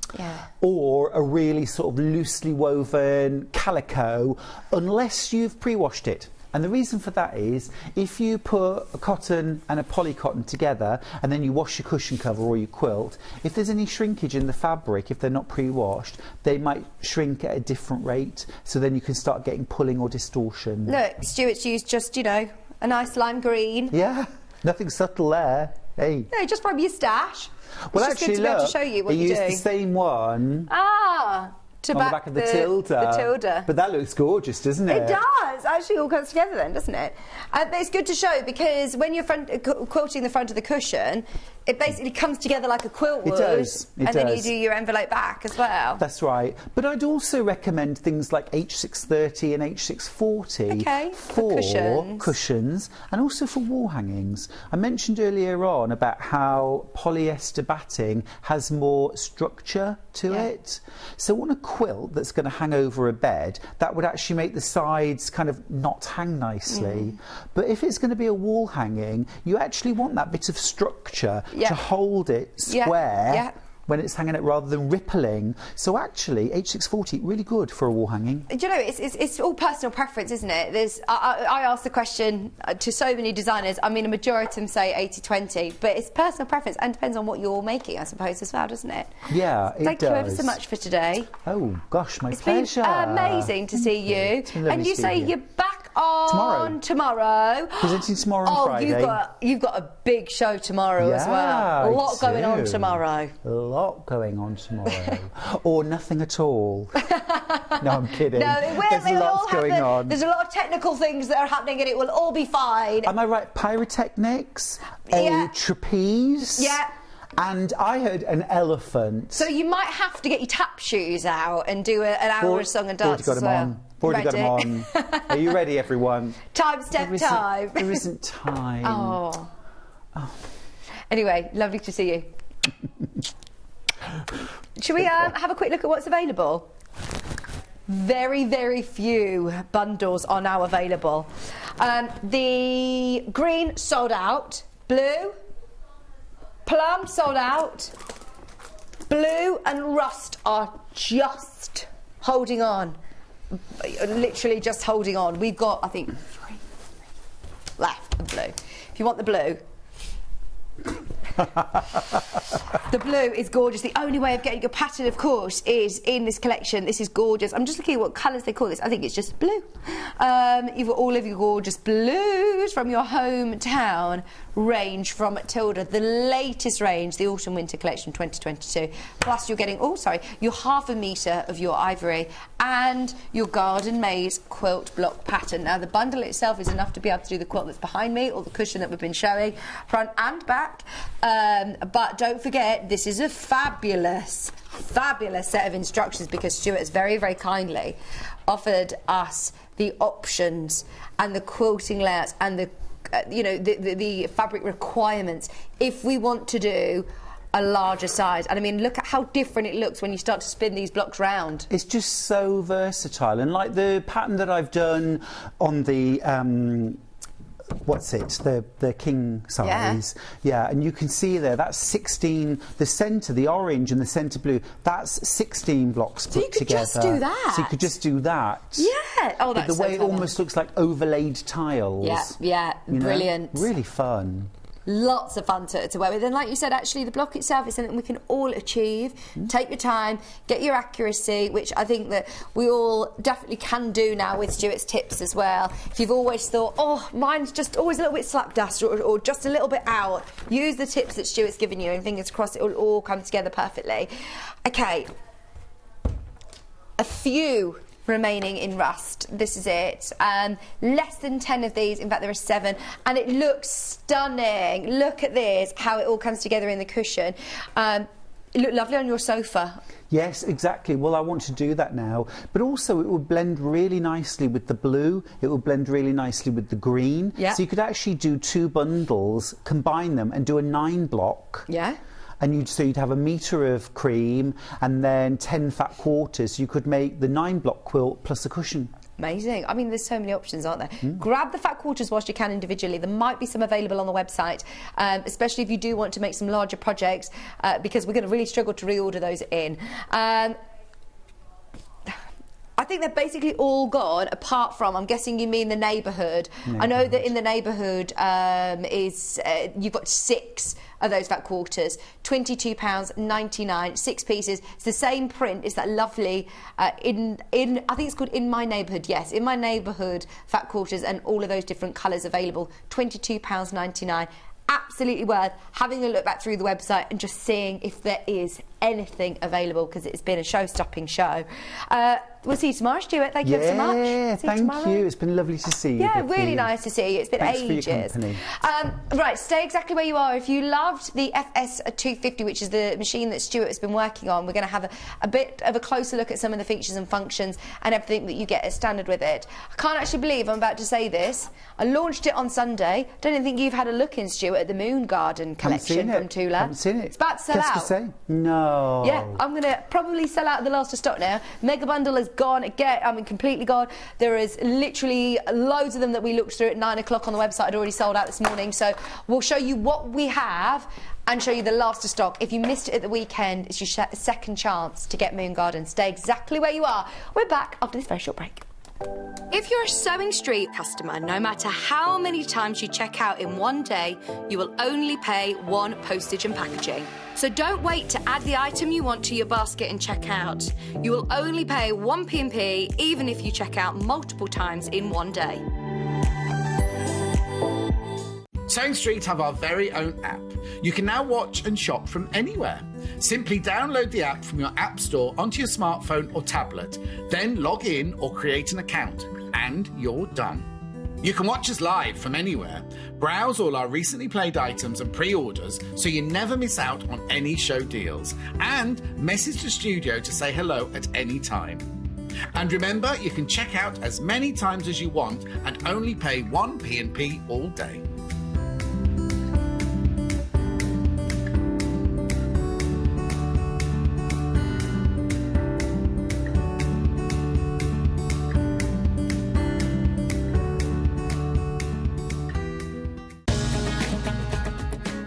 or a really sort of loosely woven calico unless you've pre-washed it. And the reason for that is, if you put a cotton and a poly cotton together and then you wash your cushion cover or your quilt, if there's any shrinkage in the fabric, if they're not pre-washed, they might shrink at a different rate, so then you can start getting pulling or distortion. Look, Stuart's used just, a nice lime green. Yeah, nothing subtle there. Hey. No, just from your stash. Well, it's actually, just good to be able look, to show you what he you used do. the same one To on the back of the tilde. The tilde. But that looks gorgeous, doesn't it? It does. Actually, all comes together then, doesn't it? But it's good to show, because when you're quilting the front of the cushion, it basically comes together like a quilt would. It does. And then you do your envelope back as well. That's right. But I'd also recommend things like H630 and H640 for cushions and also for wall hangings. I mentioned earlier on about how polyester batting has more structure to it. So on a quilt that's going to hang over a bed, that would actually make the sides kind of not hang nicely. But if it's going to be a wall hanging, you actually want that bit of structure to hold it square when it's hanging it rather than rippling. So actually, H640, really good for a wall hanging. Do you know, it's all personal preference, isn't it? I asked the question to so many designers. I mean, a majority of them say 80-20, but it's personal preference and depends on what you're making, I suppose, as well, doesn't it? Yeah, it does. Thank you ever so much for today. Oh, gosh, my it's pleasure. It's been amazing to see you. It's been lovely and you to say see you. you're back on tomorrow. Presenting tomorrow and Friday. You've got a big show tomorrow as well. A lot going on tomorrow. A lot going on tomorrow. Or nothing at all. No, I'm kidding. No, it will. There's lots going on. There's a lot of technical things that are happening and it will all be fine. Am I right? Pyrotechnics, a trapeze. Yeah. And I heard an elephant. So you might have to get your tap shoes out and do an hour of song and dance as well. Already got them on. Are you ready, everyone? Time. There isn't time. Oh. Anyway, lovely to see you. Should we have a quick look at what's available? Very, very few bundles are now available. The green sold out. Blue, plum sold out. Blue and rust are just holding on. Literally just holding on. We've got, I think, 3 left of blue. If you want the blue. The blue is gorgeous. The only way of getting your pattern, of course, is in this collection. This is gorgeous. I'm just looking at what colours they call this. I think it's just blue. You've got all of your gorgeous blues from your hometown range from Tilda, the latest range, the Autumn Winter Collection 2022. Plus you're getting, your half a metre of your ivory and your Garden Maze quilt block pattern. Now the bundle itself is enough to be able to do the quilt that's behind me or the cushion that we've been showing, front and back. But don't forget, this is a fabulous set of instructions because Stuart has very, very kindly offered us the options and the quilting layouts and the the fabric requirements if we want to do a larger size. And I mean, look at how different it looks when you start to spin these blocks round. It's just so versatile, and like the pattern that I've done on the the king size, and you can see there that's 16, the centre, the orange and the centre blue, that's 16 blocks put together. So you could just do that. So you could just do that. Yeah. Oh, that's but the way so it almost looks like overlaid tiles. Yeah, brilliant. Really fun. Lots of fun to wear with. And like you said, actually, the block itself is something we can all achieve. Take your time, get your accuracy, which I think that we all definitely can do now with Stuart's tips as well. If you've always thought, oh, mine's just always a little bit slapdash or just a little bit out, use the tips that Stuart's given you and fingers crossed it will all come together perfectly. Okay, a few remaining in rust. This is it. Less than 10 of these. In fact, there are 7, and it looks stunning. Look at this, how it all comes together in the cushion. It looked lovely on your sofa. Yes, exactly. Well, I want to do that now. But also it would blend really nicely with the blue. It would blend really nicely with the green. Yeah. So you could actually do 2 bundles, combine them and do a 9 block. Yeah. And you'd have a metre of cream and then 10 fat quarters. You could make the 9 block quilt plus a cushion. Amazing. I mean, there's so many options, aren't there? Grab the fat quarters whilst you can individually. There might be some available on the website, especially if you do want to make some larger projects, because we're going to really struggle to reorder those in. I think they're basically all gone, apart from, I'm guessing you mean the neighbourhood. I know that in the neighbourhood you've got 6 of those fat quarters, £22.99, 6 pieces. It's the same print. It's that lovely, I think it's called In My Neighbourhood, yes. In My Neighbourhood fat quarters, and all of those different colours available, £22.99. Absolutely worth having a look back through the website and just seeing if there is anything available, because it's been a show-stopping show. We'll see you tomorrow, Stuart. Thank you ever so much. Yeah, thank you. It's been lovely to see you. Yeah, Vicky. really nice to see you. It's been Thanks ages. for your company. Right, stay exactly where you are. If you loved the FS250, which is the machine that Stuart has been working on, we're going to have a bit of a closer look at some of the features and functions and everything that you get as standard with it. I can't actually believe I'm about to say this. I launched it on Sunday. Don't even think you've had a look in, Stuart, at the Moon Garden collection from Tula. Haven't seen it. It's about to sell out. Qu'est-ce que c'est? No. Yeah, I'm going to probably sell out the last of stock now. Mega Bundle is gone again. I mean, completely gone. There is literally loads of them that we looked through at 9 o'clock on the website. Had already sold out this morning. So we'll show you what we have and show you the last of stock. If you missed it at the weekend, it's your second chance to get Moon Garden. Stay exactly where you are. We're back after this very short break. If you're a Sewing Street customer, no matter how many times you check out in one day, you will only pay 1 postage and packaging. So don't wait to add the item you want to your basket and check out. You will only pay 1 P&P even if you check out multiple times in one day. Sewing Street have our very own app. You can now watch and shop from anywhere. Simply download the app from your app store onto your smartphone or tablet, then log in or create an account, and you're done. You can watch us live from anywhere, browse all our recently played items and pre-orders so you never miss out on any show deals, and message the studio to say hello at any time. And remember, you can check out as many times as you want and only pay 1 P&P all day.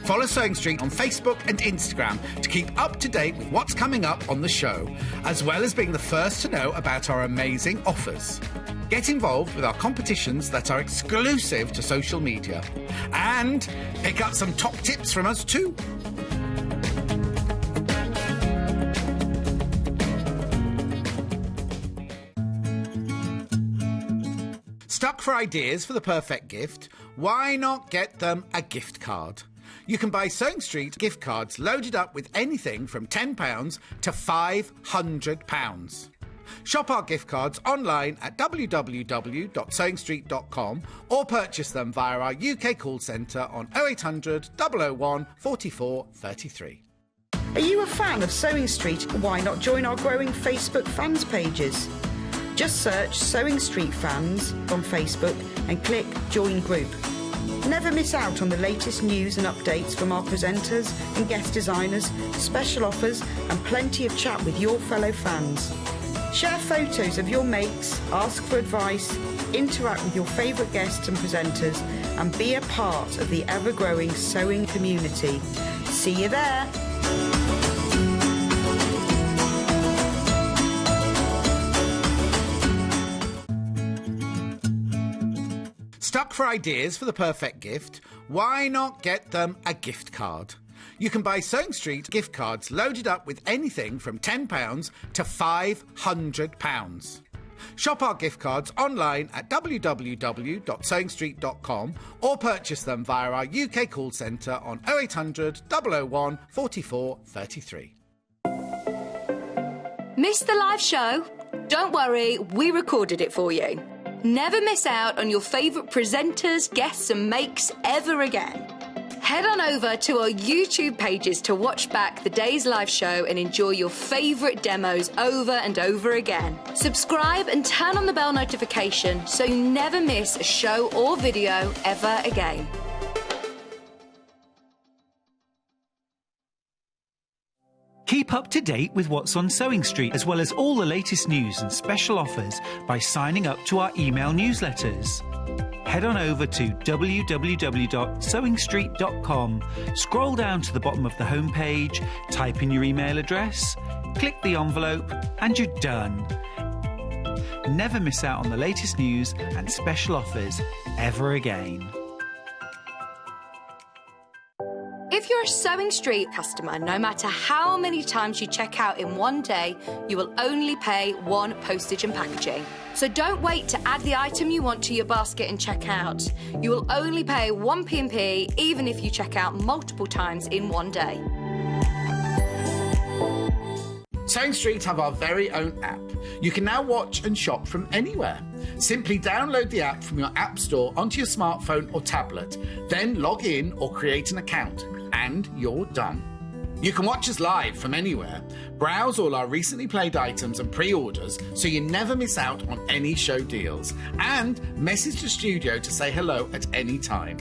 Follow Sewing Street on Facebook and Instagram to keep up to date with what's coming up on the show, as well as being the first to know about our amazing offers. Get involved with our competitions that are exclusive to social media, and pick up some top tips from us too. Stuck for ideas for the perfect gift? Why not get them a gift card? You can buy Sewing Street gift cards loaded up with anything from £10 to £500. Shop our gift cards online at www.sewingstreet.com or purchase them via our UK call centre on 0800 001 44 33. Are you a fan of Sewing Street? Why not join our growing Facebook fans pages? Just search Sewing Street Fans on Facebook and click Join Group. Never miss out on the latest news and updates from our presenters and guest designers, special offers and plenty of chat with your fellow fans. Share photos of your makes, ask for advice, interact with your favourite guests and presenters and be a part of the ever-growing sewing community. See you there! Stuck for ideas for the perfect gift? Why not get them a gift card? You can buy Sewing Street gift cards loaded up with anything from £10 to £500. Shop our gift cards online at www.sewingstreet.com or purchase them via our UK call centre on 0800 001 44 33. Missed the live show? Don't worry, we recorded it for you. Never miss out on your favourite presenters, guests and makes ever again. Head on over to our YouTube pages to watch back the day's live show and enjoy your favourite demos over and over again. Subscribe and turn on the bell notification so you never miss a show or video ever again. Keep up to date with what's on Sewing Street, as well as all the latest news and special offers by signing up to our email newsletters. Head on over to www.sewingstreet.com, scroll down to the bottom of the homepage, type in your email address, click the envelope, and you're done. Never miss out on the latest news and special offers ever again. If you're a Sewing Street customer, no matter how many times you check out in one day, you will only pay one postage and packaging. So don't wait to add the item you want to your basket and check out. You will only pay one P&P even if you check out multiple times in one day. Sewing Street have our very own app. You can now watch and shop from anywhere. Simply download the app from your app store onto your smartphone or tablet, then log in or create an account, and you're done. You can watch us live from anywhere, browse all our recently played items and pre-orders so you never miss out on any show deals, and message the studio to say hello at any time.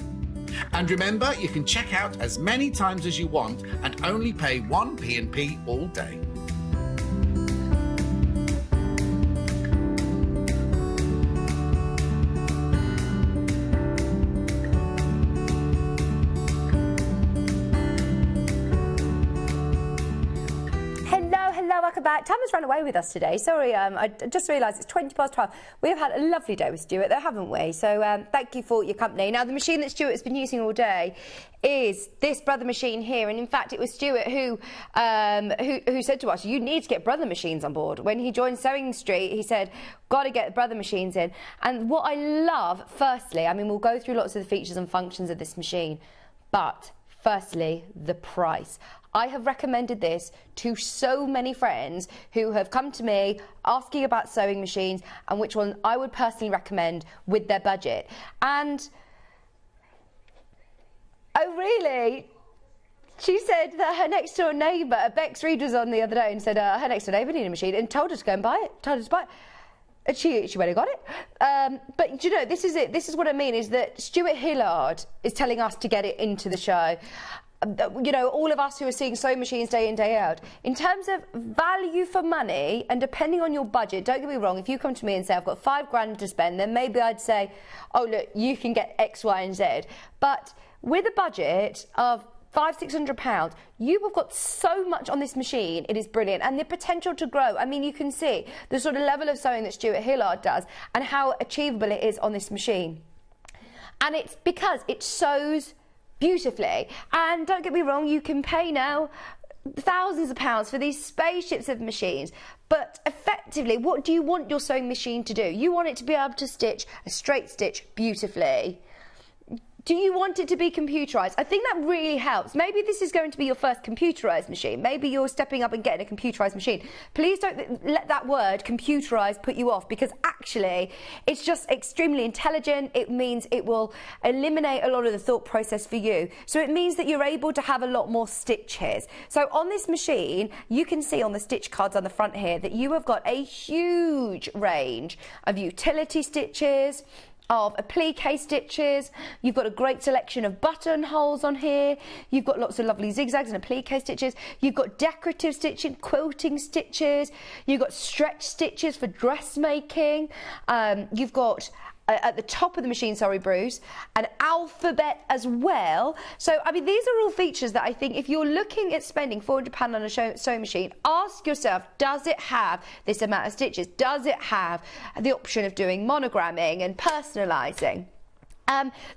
And remember, you can check out as many times as you want and only pay one P&P all day. Welcome back. Tam has run away with us today. Sorry, I just realised it's 12:20. We've had a lovely day with Stuart, though, haven't we? So thank you for your company. Now, the machine that Stuart's been using all day is this Brother machine here, and in fact, it was Stuart who said to us, "You need to get Brother machines on board." When he joined Sewing Street, he said, "Got to get Brother machines in." And what I love, firstly, I mean, we'll go through lots of the features and functions of this machine, but firstly, the price. I have recommended this to so many friends who have come to me asking about sewing machines and which one I would personally recommend with their budget. And, oh really? She said that her next door neighbour, Bex Reed, was on the other day and said her next door neighbour needed a machine and told her to go and buy it, told her to buy it. And she went and got it. But, you know, this is it. This is what I mean, is that Stuart Hillard is telling us to get it into the show. You know, all of us who are seeing sewing machines day in, day out. In terms of value for money, and depending on your budget, don't get me wrong, if you come to me and say, I've got £5 to spend, then maybe I'd say, oh, look, you can get X, Y, and Z. But with a budget of £500–600, you have got so much on this machine. It is brilliant, and the potential to grow. I mean, you can see the sort of level of sewing that Stuart Hillard does and how achievable it is on this machine. And it's because it sews beautifully. And don't get me wrong, you can pay now thousands of pounds for these spaceships of machines, but effectively, what do you want your sewing machine to do? You want it to be able to stitch a straight stitch beautifully. Do you want it to be computerised? I think that really helps. Maybe this is going to be your first computerised machine. Maybe you're stepping up and getting a computerised machine. Please don't let that word, computerised, put you off, because actually it's just extremely intelligent. It means it will eliminate a lot of the thought process for you. So it means that you're able to have a lot more stitches. So on this machine, you can see on the stitch cards on the front here that you have got a huge range of utility stitches, of applique stitches. You've got a great selection of buttonholes on here. You've got lots of lovely zigzags and applique stitches. You've got decorative stitching, quilting stitches. You've got stretch stitches for dressmaking. You've got at the top of the machine, sorry Bruce, an alphabet as well. So I mean, these are all features that I think if you're looking at spending £400 on a sewing machine, ask yourself, does it have this amount of stitches? Does it have the option of doing monogramming and personalising?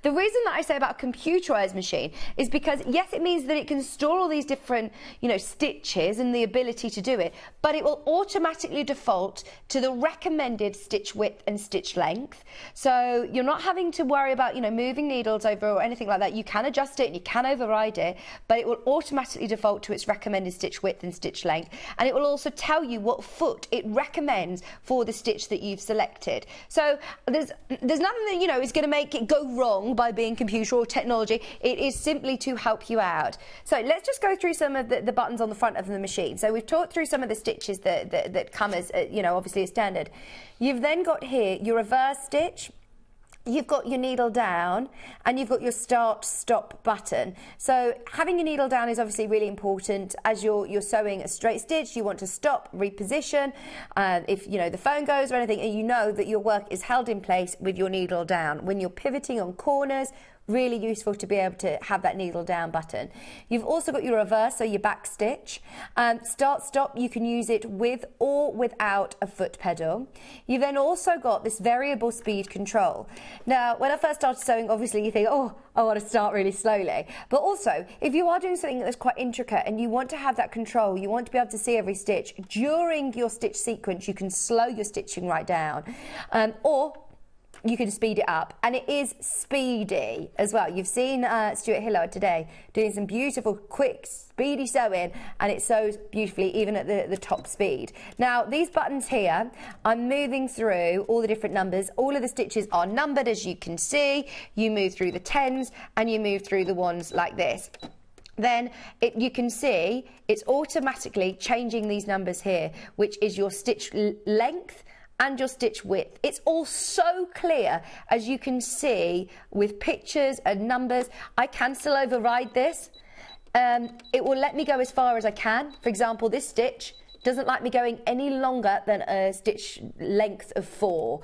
The reason that I say about a computerised machine is because, yes, it means that it can store all these different, you know, stitches and the ability to do it, but it will automatically default to the recommended stitch width and stitch length. So you're not having to worry about, you know, moving needles over or anything like that. You can adjust it and you can override it, but it will automatically default to its recommended stitch width and stitch length. And it will also tell you what foot it recommends for the stitch that you've selected. So there's nothing that, you know, is going to make it go go wrong by being computer or technology. It is simply to help you out. So let's just go through some of the buttons on the front of the machine. So we've talked through some of the stitches that come as, obviously as standard. You've then got here your reverse stitch. You've got your needle down and you've got your start-stop button. So having your needle down is obviously really important. As you're sewing a straight stitch, you want to stop, reposition. If the phone goes or anything, and you know that your work is held in place with your needle down. When you're pivoting on corners, really useful to be able to have that needle down button. You've also got your reverse, so your back stitch. Start, stop, you can use it with or without a foot pedal. You've then also got this variable speed control. Now, when I first started sewing, obviously you think, oh, I want to start really slowly. But also, if you are doing something that's quite intricate and you want to have that control, you want to be able to see every stitch, during your stitch sequence, you can slow your stitching right down. Or you can speed it up, and it is speedy as well. You've seen Stuart Hillard today doing some beautiful, quick, speedy sewing, and it sews beautifully even at the top speed. Now, these buttons here, I'm moving through all the different numbers. All of the stitches are numbered, as you can see. You move through the 10s and you move through the ones like this. Then you can see it's automatically changing these numbers here, which is your stitch length and your stitch width. It's all so clear, as you can see, with pictures and numbers. I can still override this. It will let me go as far as I can. For example, this stitch doesn't like me going any longer than a stitch length of 4.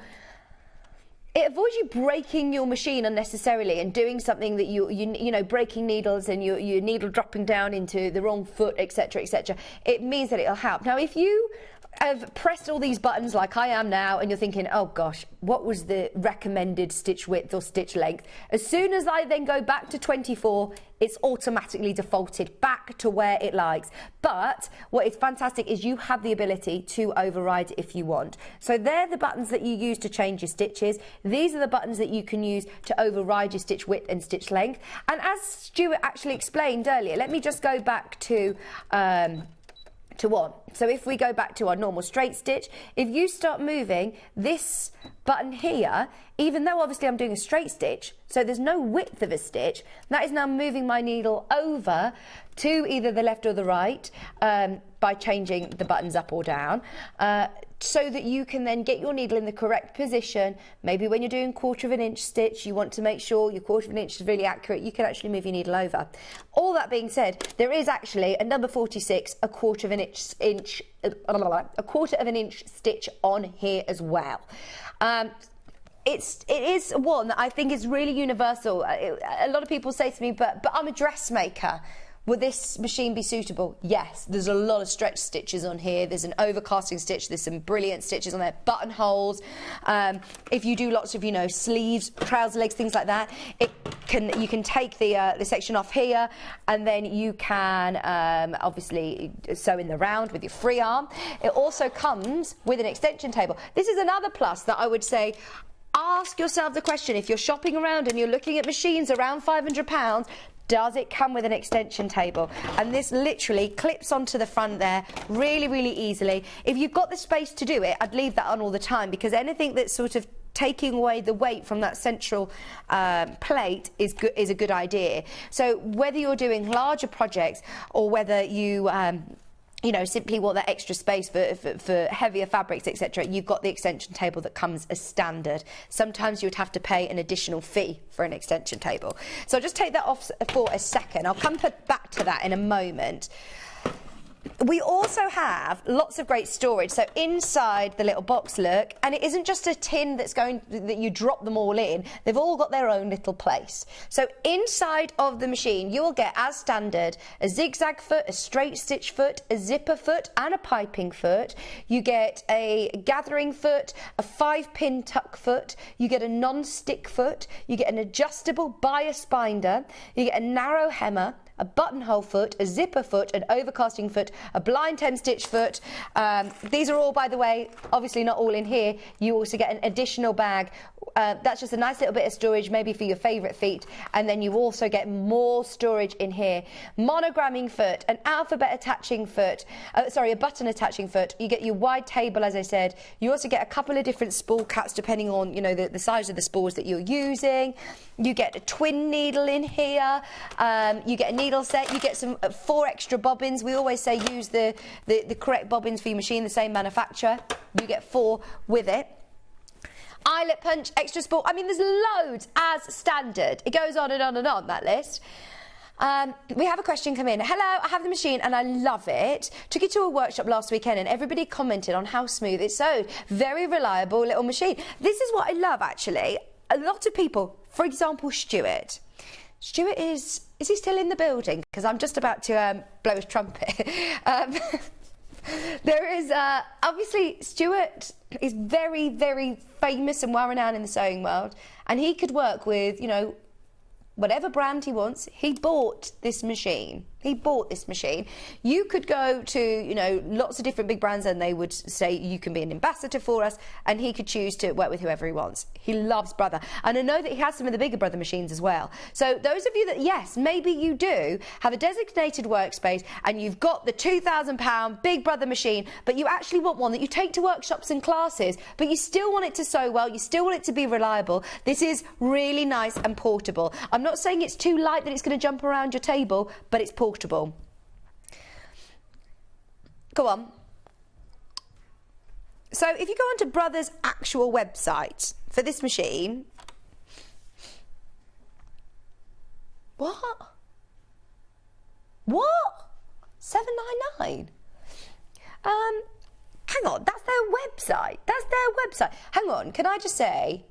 It avoids you breaking your machine unnecessarily and doing something that you breaking needles and your needle dropping down into the wrong foot, etc., etc. It means that it'll help. Now, if you have pressed all these buttons like I am now and you're thinking, oh gosh, what was the recommended stitch width or stitch length? As soon as I then go back to 24, it's automatically defaulted back to where it likes. But what is fantastic is you have the ability to override it if you want. So they're the buttons that you use to change your stitches. These are the buttons that you can use to override your stitch width and stitch length. And as Stuart actually explained earlier, let me just go back to one. So if we go back to our normal straight stitch, if you start moving this button here, even though obviously I'm doing a straight stitch, so there's no width of a stitch, that is now moving my needle over to either the left or the right by changing the buttons up or down, so that you can then get your needle in the correct position. Maybe when you're doing 1/4 of an inch stitch, you want to make sure your 1/4 of an inch is really accurate. You can actually move your needle over. All that being said, there is actually a number 46, a 1/4 of an inch stitch on here as well. It is one that I think is really universal. A lot of people say to me, but I'm a dressmaker. Will this machine be suitable? Yes, there's a lot of stretch stitches on here. There's an overcasting stitch. There's some brilliant stitches on there. Buttonholes. If you do lots of, sleeves, trouser legs, things like that, you can take the section off here, and then you can obviously sew in the round with your free arm. It also comes with an extension table. This is another plus that I would say. Ask yourself the question, if you're shopping around and you're looking at machines around £500, does it come with an extension table? And this literally clips onto the front there really, really easily. If you've got the space to do it, I'd leave that on all the time, because anything that's sort of taking away the weight from that central plate is a good idea. So whether you're doing larger projects or whether you simply want that extra space for heavier fabrics, etc., you've got the extension table that comes as standard. Sometimes you would have to pay an additional fee for an extension table. So I'll just take that off for a second. I'll come back to that in a moment. We also have lots of great storage. So inside the little box, look, and it isn't just a tin that you drop them all in. They've all got their own little place. So inside of the machine, you will get, as standard, a zigzag foot, a straight stitch foot, a zipper foot, and a piping foot. You get a gathering foot, a 5-pin tuck foot. You get a non-stick foot. You get an adjustable bias binder. You get a narrow hemmer, a buttonhole foot, a zipper foot, an overcasting foot, a blind hem stitch foot. These are all, by the way, obviously not all in here. You also get an additional bag. That's just a nice little bit of storage, maybe for your favourite feet. And then you also get more storage in here. Monogramming foot, an alphabet attaching foot, a button attaching foot. You get your wide table, as I said. You also get a couple of different spool caps depending on, the size of the spools that you're using. You get a twin needle in here. You get a needle set. You get some 4 extra bobbins. We always say use the correct bobbins for your machine, the same manufacturer. You get 4 with it. Eyelet punch, extra spool. I mean, there's loads as standard. It goes on and on and on, that list. We have a question come in. Hello, I have the machine and I love it. Took it to a workshop last weekend and everybody commented on how smooth it sewed. Very reliable little machine. This is what I love, actually. A lot of people, for example, Stuart. Stuart is he still in the building? Because I'm just about to blow his trumpet. There is, obviously, Stuart is very, very famous and well-renowned in the sewing world, and he could work with, whatever brand he wants. He bought this machine. You could go to, lots of different big brands and they would say you can be an ambassador for us, and he could choose to work with whoever he wants. He loves Brother. And I know that he has some of the bigger Brother machines as well. So those of you that, yes, maybe you do have a designated workspace and you've got the £2,000 Big Brother machine, but you actually want one that you take to workshops and classes, but you still want it to sew well, you still want it to be reliable. This is really nice and portable. I'm not saying it's too light that it's going to jump around your table, but it's portable. Go on. So if you go onto Brother's actual website for this machine, what? $7.99? Hang on, that's their website. Hang on, can I just say,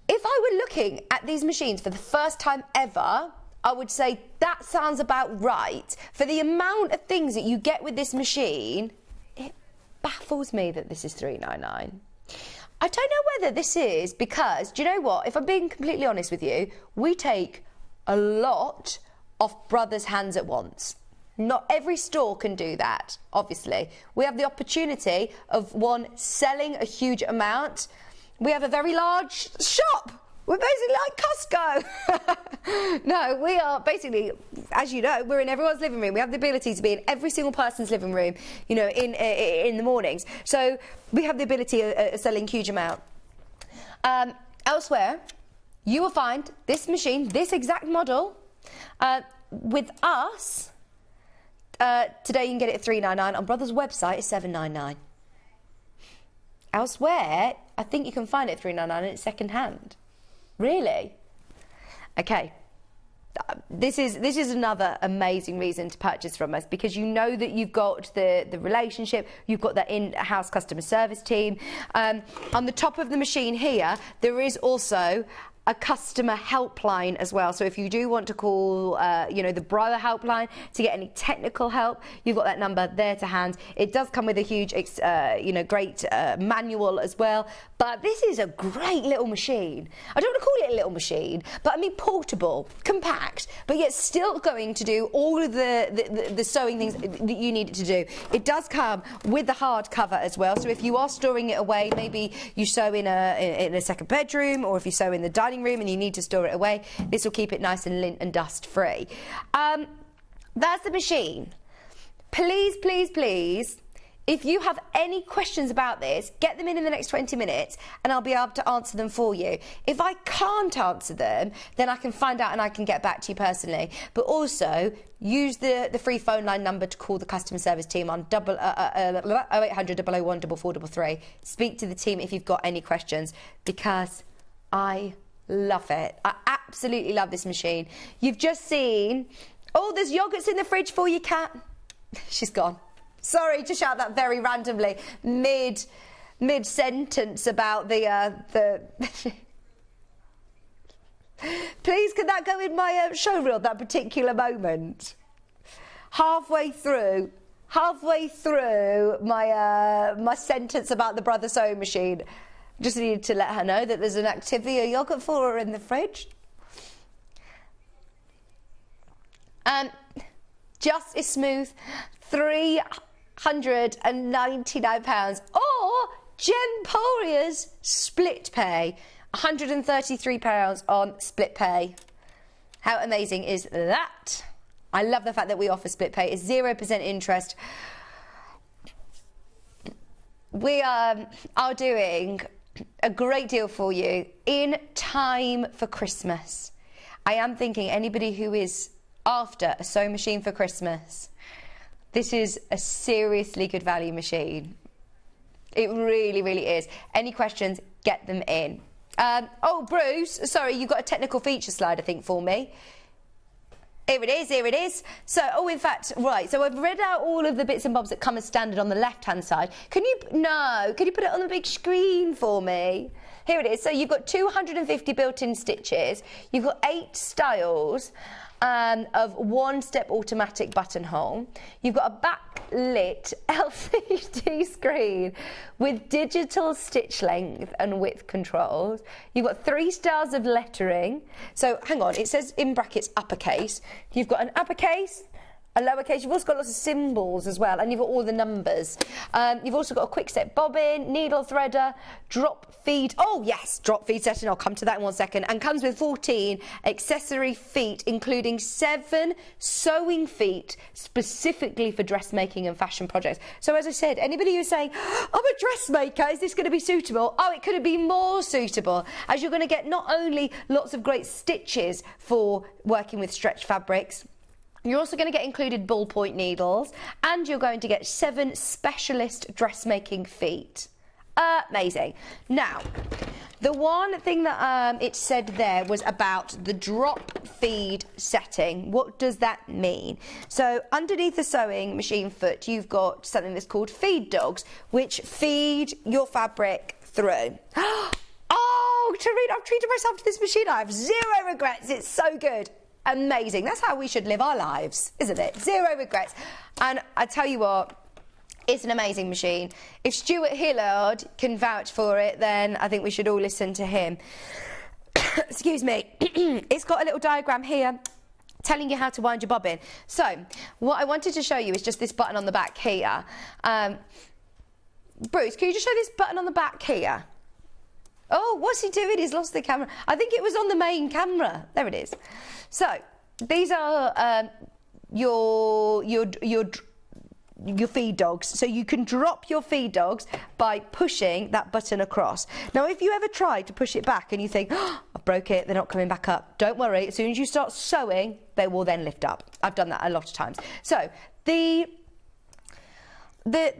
if I were looking at these machines for the first time ever, I would say that sounds about right. For the amount of things that you get with this machine, it baffles me that this is $3.99. I don't know whether this is because, do you know what? If I'm being completely honest with you, we take a lot off Brother's hands at once. Not every store can do that, obviously. We have the opportunity of, one, selling a huge amount. We have a very large shop. We're basically like Costco. No, we are basically, as you know, we're in everyone's living room. We have the ability to be in every single person's living room, in the mornings. So we have the ability of selling huge amount. Elsewhere, you will find this machine, this exact model, with us. Today you can get it at $3.99. On Brother's website, it's $7.99. Elsewhere, I think you can find it at $3.99 and it's second hand. Really? Okay. This is another amazing reason to purchase from us, because you know that you've got the relationship, you've got that in-house customer service team. On the top of the machine here, there is also a customer helpline as well. So if you do want to call, the Brother helpline to get any technical help, you've got that number there to hand. It does come with a huge, great manual as well. But this is a great little machine. I don't want to call it a little machine, but I mean portable, compact, but yet still going to do all of the sewing things that you need it to do. It does come with the hard cover as well. So if you are storing it away, maybe you sew in a second bedroom, or if you sew in the dining room and you need to store it away, this will keep it nice and lint and dust free. That's the machine. Please, please, please, if you have any questions about this, get them in the next 20 minutes and I'll be able to answer them for you. If I can't answer them, then I can find out and I can get back to you personally. But also, use the free phone line number to call the customer service team on 0800 001 4433. Speak to the team if you've got any questions, because I love it. I absolutely love this machine. You've just seen, there's yogurts in the fridge for you, Kat. She's gone. Sorry to shout that very randomly mid-sentence about the Please, could that go in my show reel, that particular moment? Halfway through my sentence about the Brother sewing machine, just needed to let her know that there's an Activia yogurt for her in the fridge. Just as smooth, £399. Or Gemporia's split pay, £133 on split pay. How amazing is that? I love the fact that we offer split pay. It's 0% interest. We are doing a great deal for you in time for Christmas. I am thinking anybody who is after a sewing machine for Christmas, this is a seriously good value machine. It really, really is. Any questions, get them in. Oh, Bruce, sorry, you've got a technical feature slide, I think, for me. Here it is, here it is. So, oh, in fact, right, so I've read out all of the bits and bobs that come as standard on the left-hand side. Can you put it on the big screen for me? Here it is. So you've got 250 built-in stitches. You've got 8 styles of one-step automatic buttonhole. You've got a backlit LCD screen with digital stitch length and width controls. You've got 3 styles of lettering. So hang on, it says in brackets uppercase. You've got an uppercase, a lowercase. You've also got lots of symbols as well, and you've got all the numbers. You've also got a quick set bobbin, needle threader, drop feed. Oh yes, drop feed setting. I'll come to that in 1 second. And comes with 14 accessory feet, including 7 sewing feet specifically for dressmaking and fashion projects. So as I said, anybody who's saying, I'm a dressmaker, is this going to be suitable? Oh, it could be more suitable, as you're going to get not only lots of great stitches for working with stretch fabrics, you're also going to get included ballpoint needles, and you're going to get 7 specialist dressmaking feet. Amazing. Now, the one thing that it said there was about the drop feed setting. What does that mean? So underneath the sewing machine foot, you've got something that's called feed dogs, which feed your fabric through. Oh, Tarina, I've treated myself to this machine. I have 0 regrets. It's so good. Amazing. That's how we should live our lives, isn't it? 0 regrets. And I tell you what, it's an amazing machine. If Stuart Hillard can vouch for it, then I think we should all listen to him. Excuse me. It's got a little diagram here telling you how to wind your bobbin. So what I wanted to show you is just this button on the back here. Bruce, can you just show this button on the back here? Oh, what's he doing? He's lost the camera. I think it was on the main camera. There it is. So these are your feed dogs. So you can drop your feed dogs by pushing that button across. Now, if you ever try to push it back and you think, oh, I broke it, they're not coming back up, don't worry. As soon as you start sewing, they will then lift up. I've done that a lot of times. So the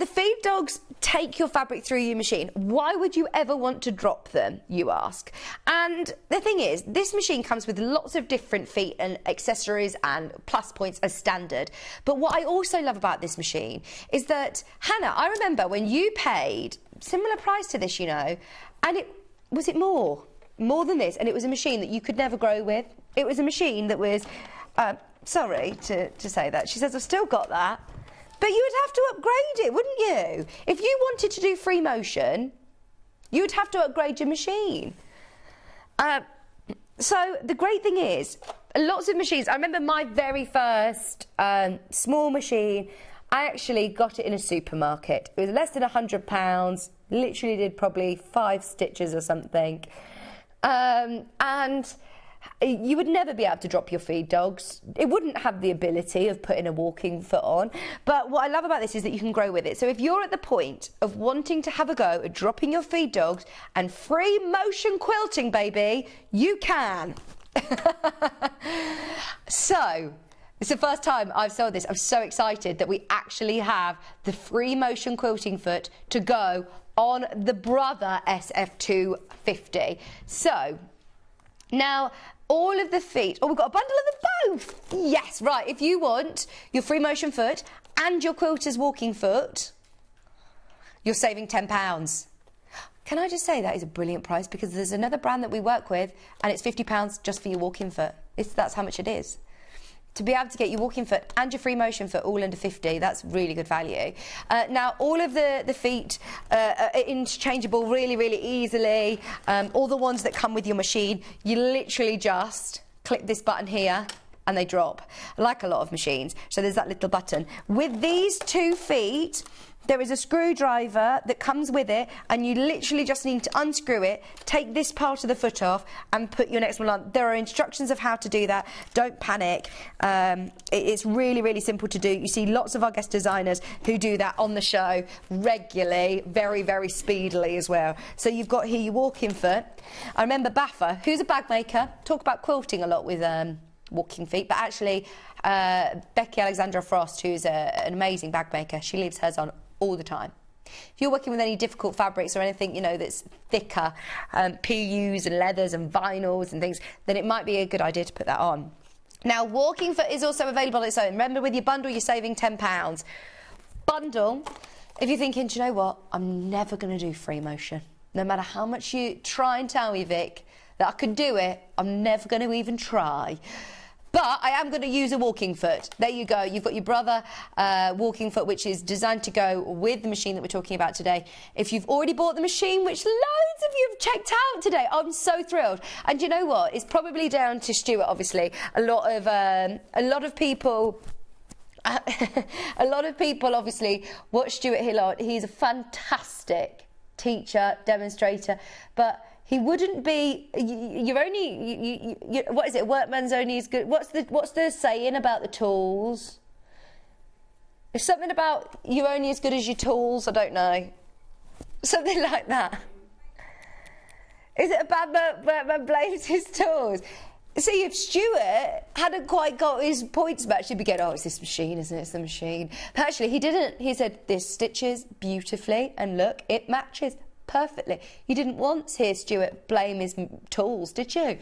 feed dogs take your fabric through your machine. Why would you ever want to drop them, you ask? And the thing is, this machine comes with lots of different feet and accessories and plus points as standard. But what I also love about this machine is that, Hannah, I remember when you paid similar price to this, you know, and it was more than this, and it was a machine that you could never grow with. It was a machine that was, sorry to say that. She says, I've still got that. But you would have to upgrade it, wouldn't you? If you wanted to do free motion, you would have to upgrade your machine. So the great thing is, lots of machines. I remember my very first small machine, I actually got it in a supermarket. It was less than £100, literally did probably 5 stitches or something. And you would never be able to drop your feed dogs. It wouldn't have the ability of putting a walking foot on. But what I love about this is that you can grow with it. So if you're at the point of wanting to have a go at dropping your feed dogs and free motion quilting, baby, you can. So it's the first time I've sold this. I'm so excited that we actually have the free motion quilting foot to go on the Brother SF250. So now, all of the feet. Oh, we've got a bundle of them both. Yes, right. If you want your free motion foot and your quilter's walking foot, you're saving £10. Can I just say that is a brilliant price, because there's another brand that we work with and it's £50 just for your walking foot. That's how much it is. To be able to get your walking foot and your free motion foot all under 50, that's really good value. Now, all of the feet are interchangeable really, really easily. All the ones that come with your machine, you literally just click this button here and they drop, like a lot of machines. So there's that little button. With these 2 feet, there is a screwdriver that comes with it, and you literally just need to unscrew it, take this part of the foot off and put your next one on. There are instructions of how to do that. Don't panic. It's really, really simple to do. You see lots of our guest designers who do that on the show regularly, very, very speedily as well. So you've got here your walking foot. I remember Baffa, who's a bag maker, talk about quilting a lot with walking feet, but actually Becky Alexandra Frost, who's an amazing bag maker, she leaves hers on all the time. If you're working with any difficult fabrics or anything, you know, that's thicker, PUs and leathers and vinyls and things, then it might be a good idea to put that on. Now, walking foot is also available on its own. Remember, with your bundle, you're saving £10. Bundle, if you're thinking, do you know what, I'm never going to do free motion. No matter how much you try and tell me, Vic, that I can do it, I'm never going to even try. But I am going to use a walking foot. There you go. You've got your Brother walking foot, which is designed to go with the machine that we're talking about today. Of you've already bought the machine, which loads of you have checked out today, I'm so thrilled. And you know what? It's probably down to Stuart, obviously. A lot of people obviously watch Stuart Hillard. He's a fantastic teacher, demonstrator, but he wouldn't be. You're only. What is it? Workman's only as good. What's the saying about the tools? It's something about you're only as good as your tools. I don't know. Something like that. Is it a bad workman blames his tools? See, if Stuart hadn't quite got his points matched, he'd be going, oh, it's this machine, isn't it? It's the machine. But actually, he didn't. He said, this stitches beautifully, and look, it matches perfectly. You didn't once hear Stuart blame his tools, did you?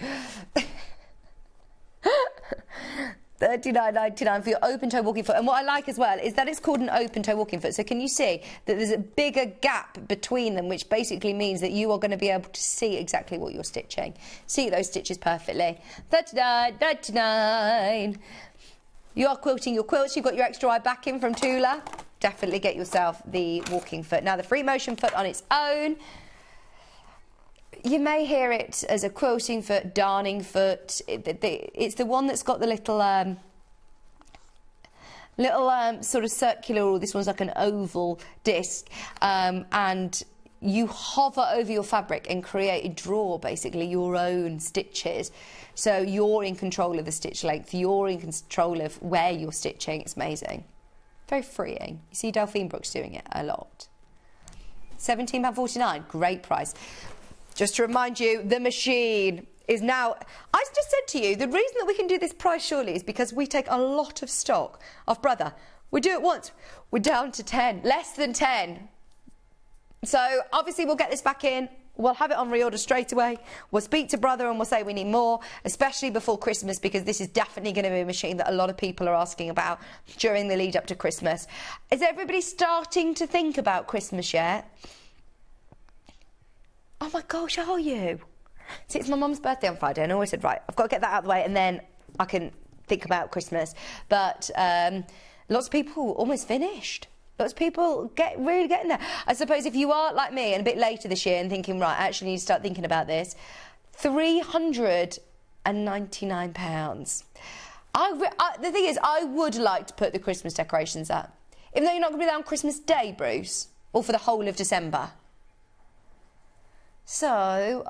$39.99 for your open-toe walking foot. And what I like as well is that it's called an open-toe walking foot. So can you see that there's a bigger gap between them, which basically means that you are going to be able to see exactly what you're stitching. See those stitches perfectly. $39.99. You are quilting your quilts. You've got your extra wide backing from Tula. Definitely get yourself the walking foot. Now, the free motion foot on its own, you may hear it as a quilting foot, darning foot. It's the one that's got the little sort of circular, or this one's like an oval disc, and you hover over your fabric and draw basically your own stitches. So you're in control of the stitch length, you're in control of where you're stitching. It's amazing. Very freeing. You see Delphine Brooks doing it a lot. £17.49, great price. Just to remind you, the machine is now... I just said to you, the reason that we can do this price surely is because we take a lot of stock of Brother. We do it once. We're down to 10, less than 10. So obviously we'll get this back in. We'll have it on reorder straight away. We'll speak to Brother and we'll say we need more, especially before Christmas, because this is definitely going to be a machine that a lot of people are asking about during the lead up to Christmas. Is everybody starting to think about Christmas yet? Oh my gosh, are you? See, it's my mum's birthday on Friday, and I always said, right, I've got to get that out of the way and then I can think about Christmas. But lots of people almost finished. Lots of people really getting there. I suppose if you are like me and a bit later this year and thinking, right, I actually need to start thinking about this, £399. The thing is, I would like to put the Christmas decorations up. Even though you're not going to be there on Christmas Day, Bruce, or for the whole of December. So,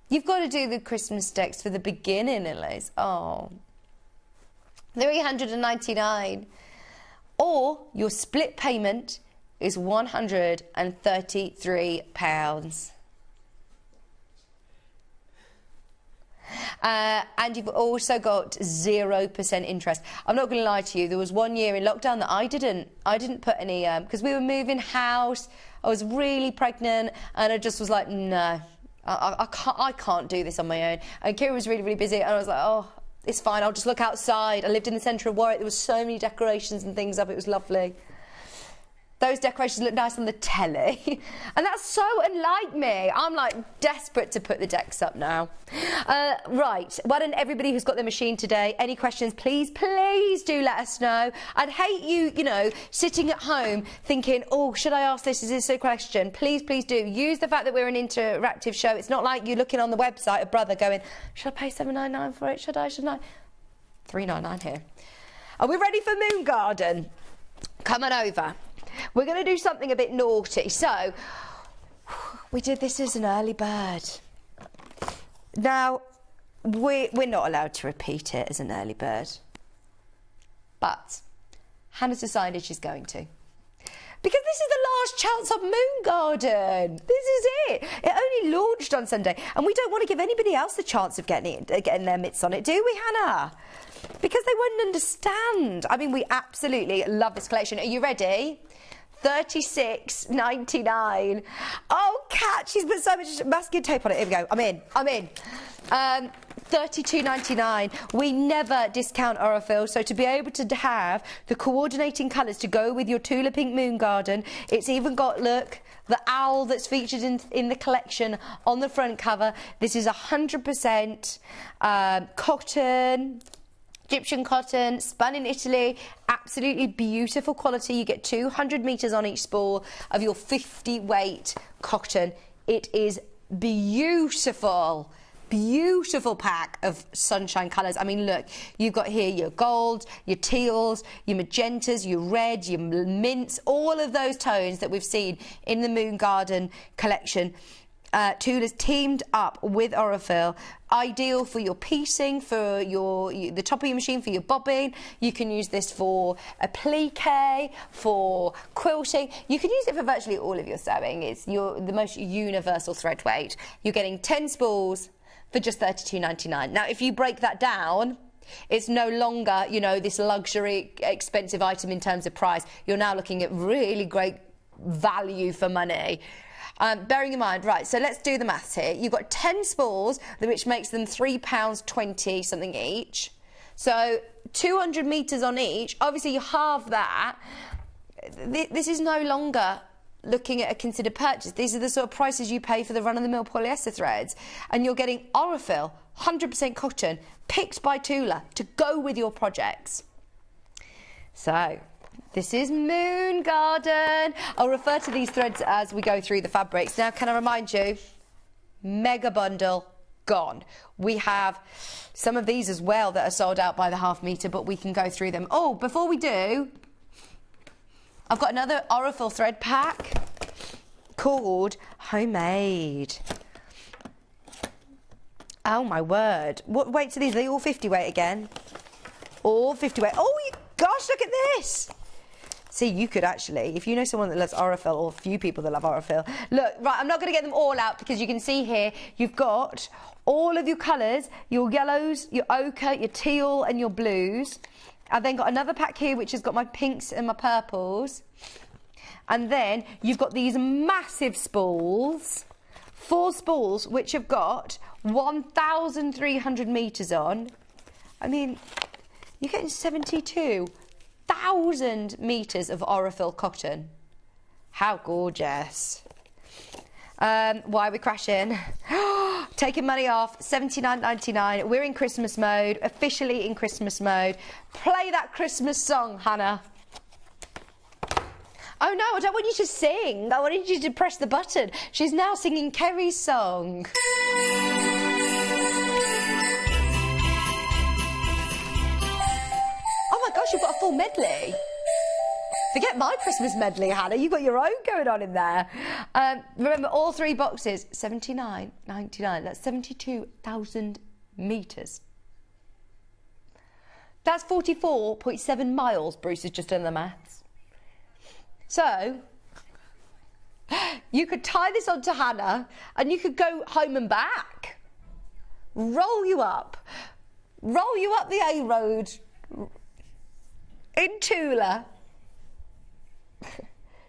you've got to do the Christmas decks for the beginning at least. $399, or your split payment is £133. And you've also got 0% interest. I'm not going to lie to you, there was one year in lockdown that I didn't put any, because we were moving house, I was really pregnant, and I just was like, no, I can't do this on my own. And Kira was really, really busy, and I was like, oh, it's fine, I'll just look outside. I lived in the centre of Warwick, there were so many decorations and things up, it was lovely. Those decorations look nice on the telly. And that's so unlike me. I'm like desperate to put the decks up now. Right, well done everybody who's got their machine today. Any questions, please do let us know. I'd hate you know, sitting at home thinking, oh, should I ask this? Is this a question? Please do. Use the fact that we're an interactive show. It's not like you're looking on the website of Brother going, should I pay $7.99 for it? Should I? $3.99 here. Are we ready for Moon Garden? Come on over. We're going to do something a bit naughty. So, we did this as an early bird. Now, we're not allowed to repeat it as an early bird. But Hannah's decided she's going to. Because this is the last chance of Moon Garden. This is it. It only launched on Sunday. And we don't want to give anybody else the chance of getting their mitts on it, do we, Hannah? Because they wouldn't understand. I mean, we absolutely love this collection. Are you ready? $36.99. Oh, Kat, she's put so much masking tape on it. Here we go. I'm in. $32.99. We never discount Aurifil, so to be able to have the coordinating colours to go with your Tula Pink Moon Garden, it's even got, look, the owl that's featured in the collection on the front cover. This is 100% cotton. Egyptian cotton, spun in Italy, absolutely beautiful quality. You get 200 metres on each spool of your 50 weight cotton. It is beautiful. Beautiful pack of sunshine colours. I mean, look, you've got here your gold, your teals, your magentas, your reds, your mints, all of those tones that we've seen in the Moon Garden collection. Tula's teamed up with Aurifil, ideal for your piecing, for the top of your machine, for your bobbing. You can use this for applique, for quilting. You can use it for virtually all of your sewing. It's the most universal thread weight. You're getting 10 spools for just $32.99. Now, if you break that down, it's no longer, you know, this luxury, expensive item in terms of price. You're now looking at really great value for money. Bearing in mind, right, so let's do the maths here. You've got 10 spools, which makes them £3.20 something each. So 200 metres on each. Obviously, you halve that. This is no longer looking at a considered purchase. These are the sort of prices you pay for the run-of-the-mill polyester threads. And you're getting Aurifil, 100% cotton, picked by Tula to go with your projects. So this is Moon Garden. I'll refer to these threads as we go through the fabrics. Now, can I remind you, mega bundle gone. We have some of these as well that are sold out by the half metre, but we can go through them. Oh, before we do, I've got another Aurifil thread pack called Homemade. Oh, my word. What weights are these? Are they all 50 weight again? All 50 weight. Oh, gosh, look at this. See, you could actually, if you know someone that loves Aurifil, or a few people that love Aurifil. Look, right, I'm not going to get them all out because you can see here, you've got all of your colours, your yellows, your ochre, your teal and your blues. I've then got another pack here which has got my pinks and my purples. And then you've got these massive spools, 4 spools, which have got 1,300 metres on. I mean, you're getting 72,000 metres of Aurifil cotton. How gorgeous. Why are we crashing? Taking money off, $79.99. We're in Christmas mode, officially in Christmas mode. Play that Christmas song, Hannah. Oh no, I don't want you to sing. I wanted you to press the button. She's now singing Kerry's song. Oh my gosh, you've got a full medley. Forget my Christmas medley, Hannah. You've got your own going on in there. Remember, all 3 boxes, $79.99. That's 72,000 metres. That's 44.7 miles. Bruce has just done the maths. So, you could tie this onto Hannah and you could go home and back. Roll you up the A road in Tula.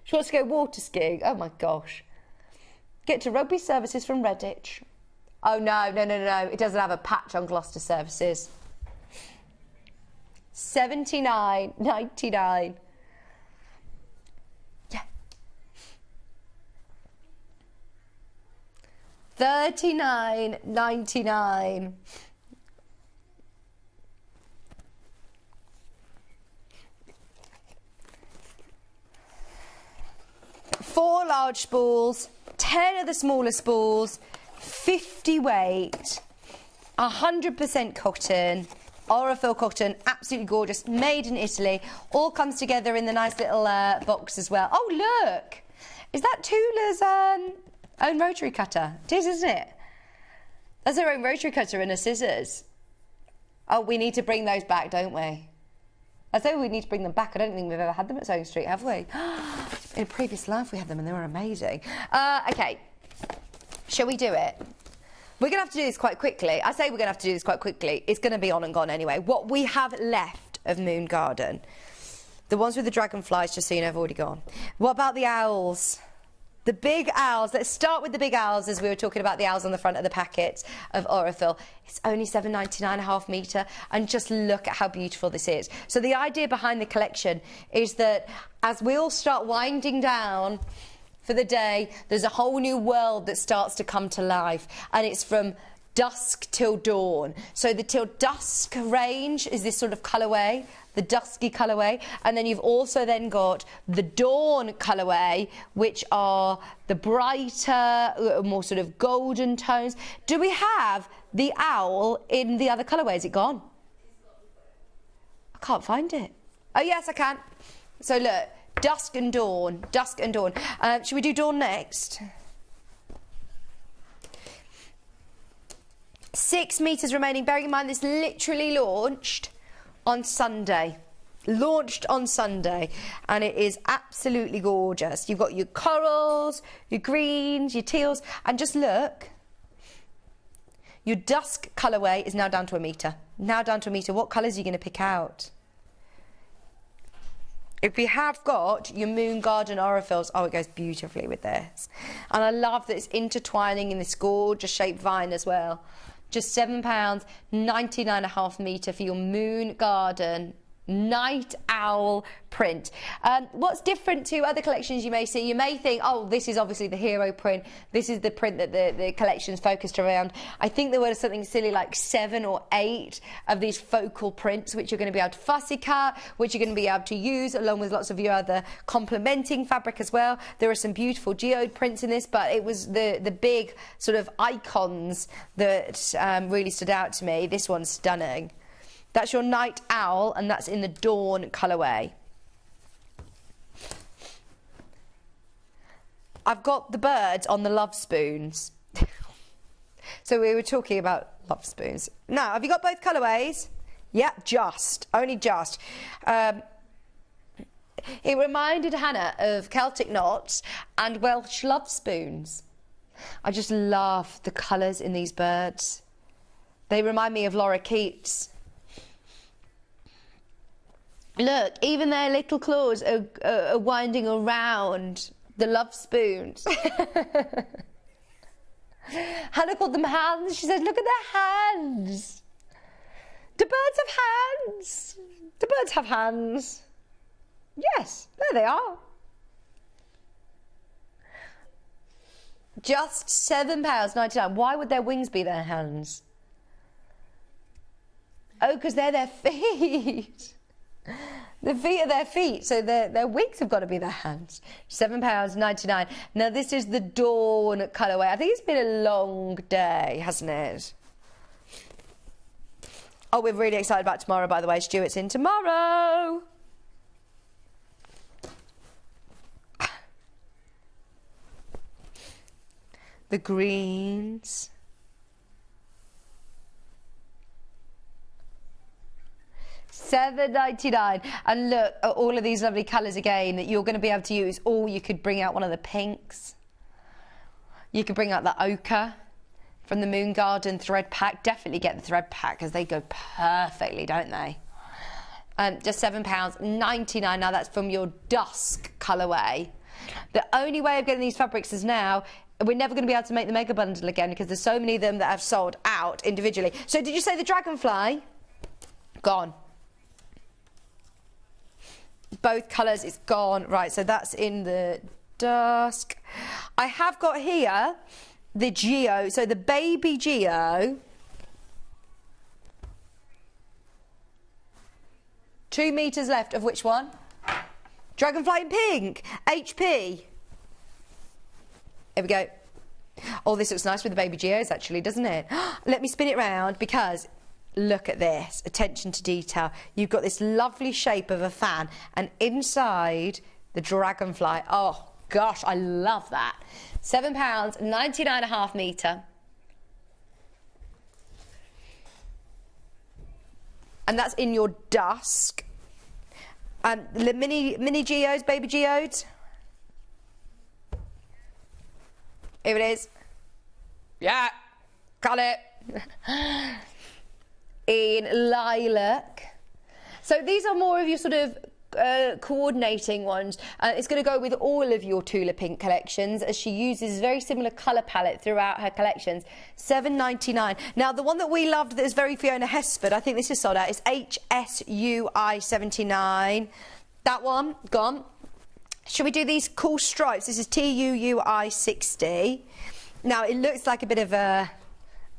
She wants to go water skiing. Oh my gosh. Get to rugby services from Redditch. Oh no. It doesn't have a patch on Gloucester services. $79.99. Yeah, $39.99. Four large spools, 10 of the smaller spools, 50 weight, 100% cotton, Aurifil cotton, absolutely gorgeous, made in Italy, all comes together in the nice little box as well. Oh, look! Is that Tula's own rotary cutter? It is, isn't it? That's her own rotary cutter and her scissors. Oh, we need to bring those back, don't we? I say we need to bring them back. I don't think we've ever had them at Sewing Street, have we? In a previous life we had them and they were amazing. Okay, shall we do it? We're going to have to do this quite quickly. I say we're going to have to do this quite quickly. It's going to be on and gone anyway. What we have left of Moon Garden, the ones with the dragonflies, just so you know, have already gone. What about the owls? The big owls. Let's start with the big owls, as we were talking about the owls on the front of the packets of Aurifil. It's only $7.99 a half metre, and just look at how beautiful this is. So the idea behind the collection is that as we all start winding down for the day, there's a whole new world that starts to come to life, and it's from dusk till dawn. So the till dusk range is this sort of colourway, the dusky colourway, and then you've also then got the dawn colourway, which are the brighter, more sort of golden tones. Do we have the owl in the other colourway? Is it gone? I can't find it. Oh yes, I can. So look, dusk and dawn, dusk and dawn. Should we do dawn next? 6 metres remaining. Bearing in mind this literally launched on Sunday. Launched on Sunday, and it is absolutely gorgeous. You've got your corals, your greens, your teals, and just look. Your dusk colourway is now down to a metre. Now down to a metre. What colours are you going to pick out? If we have got your Moon Garden Aurifils, oh, it goes beautifully with this. And I love that it's intertwining in this gorgeous shaped vine as well. Just £7.99 a half metre for your Moon Garden Night Owl print. What's different to other collections you may see? You may think, oh, this is obviously the hero print. This is the print that the collection's focused around. I think there were something silly like 7 or 8 of these focal prints, which you're going to be able to fussy cut, which you're going to be able to use along with lots of your other complementing fabric as well. There are some beautiful geode prints in this, but it was the big sort of icons that really stood out to me. This one's stunning. That's your Night Owl, and that's in the Dawn colourway. I've got the birds on the love spoons. So we were talking about love spoons. Now, have you got both colourways? Yeah, just. Only just. It reminded Hannah of Celtic knots and Welsh love spoons. I just love the colours in these birds. They remind me of Laura Keats. Look, even their little claws are winding around the love spoons. Hannah called them hands. She said, look at their hands. Do birds have hands? Do birds have hands? Yes, there they are. Just £7.99. Why would their wings be their hands? Oh, because they're their feet. The feet are their feet, so their wings have got to be their hands. £7.99. Now, this is the Dawn colourway. I think it's been a long day, hasn't it? Oh, we're really excited about tomorrow, by the way. Stuart's in tomorrow. The greens. $7.99, and look at all of these lovely colours again that you're going to be able to use. Or you could bring out one of the pinks. You could bring out the ochre from the Moon Garden thread pack. Definitely get the thread pack because they go perfectly, don't they? Just £7.99. Now that's from your dusk colourway. The only way of getting these fabrics is now. We're never going to be able to make the mega bundle again because there's so many of them that have sold out individually. So did you say the dragonfly? Gone. Both colours, it's gone. Right, so that's in the dusk. I have got here the Geo, so the baby Geo, 2 metres left of which one? Dragonfly in pink, HP. Here we go. Oh, this looks nice with the baby Geos actually, doesn't it? Let me spin it round because look at this, attention to detail. You've got this lovely shape of a fan and inside the dragonfly. Oh gosh, I love that. £7, 99.5 metre. And that's in your dusk. The mini Geos, baby Geos. Here it is. Yeah, got it. In lilac. So these are more of your sort of coordinating ones. It's going to go with all of your Tula Pink collections as she uses a very similar colour palette throughout her collections. £7.99. Now the one that we loved that is very Fiona Hesford, I think this is sold out, is HSUI 79. That one, gone. Shall we do these cool stripes? This is TUUI 60. Now it looks like a bit of an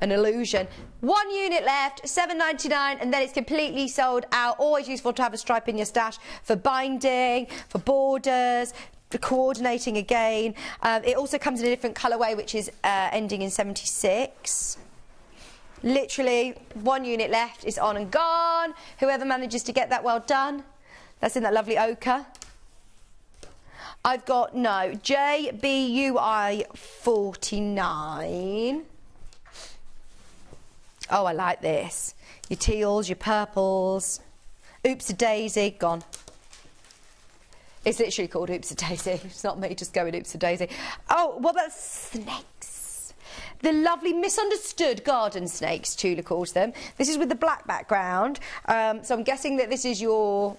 illusion. 1 unit left, £7.99, and then it's completely sold out. Always useful to have a stripe in your stash for binding, for borders, for coordinating again. It also comes in a different colourway, which is ending in 76. Literally 1 unit left, it's on and gone. Whoever manages to get that, well done. That's in that lovely ochre. I've got, no, JBUI 49. Oh, I like this. Your teals, your purples. Oops-a-daisy, gone. It's literally called Oops-a-daisy. It's not me just going Oops-a-daisy. Oh, what about snakes? The lovely misunderstood garden snakes, Tula calls them. This is with the black background. So I'm guessing that this is your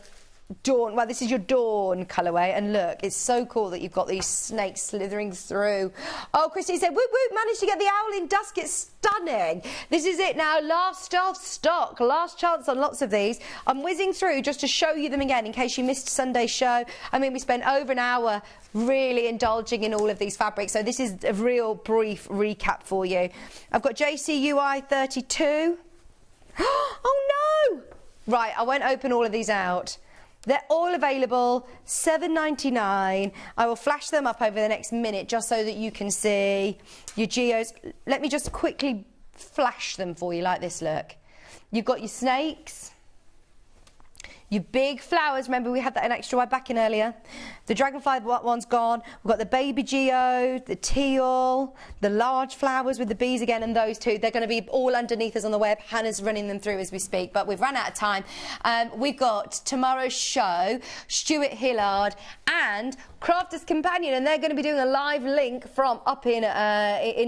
dawn, well, this is your dawn colourway, and look, it's so cool that you've got these snakes slithering through. Oh, Christine said, whoop whoop, managed to get the owl in dusk. It's stunning. This is it now, last of stock, last chance on lots of these. I'm whizzing through just to show you them again in case you missed Sunday's show. I mean, we spent over an hour really indulging in all of these fabrics, so this is a real brief recap for you. I've got JCUI 32. Oh no! Right, I won't open all of these out. They're all available, £7.99. I will flash them up over the next minute just so that you can see your Geos. Let me just quickly flash them for you like this, look. You've got your snakes, your big flowers. Remember we had that in extra wide backing earlier. The dragonfly one's gone. We've got the baby Geo, the teal, the large flowers with the bees again, and those two. They're going to be all underneath us on the web. Hannah's running them through as we speak, but we've run out of time. We've got tomorrow's show, Stuart Hillard and Crafter's Companion, and they're going to be doing a live link from up in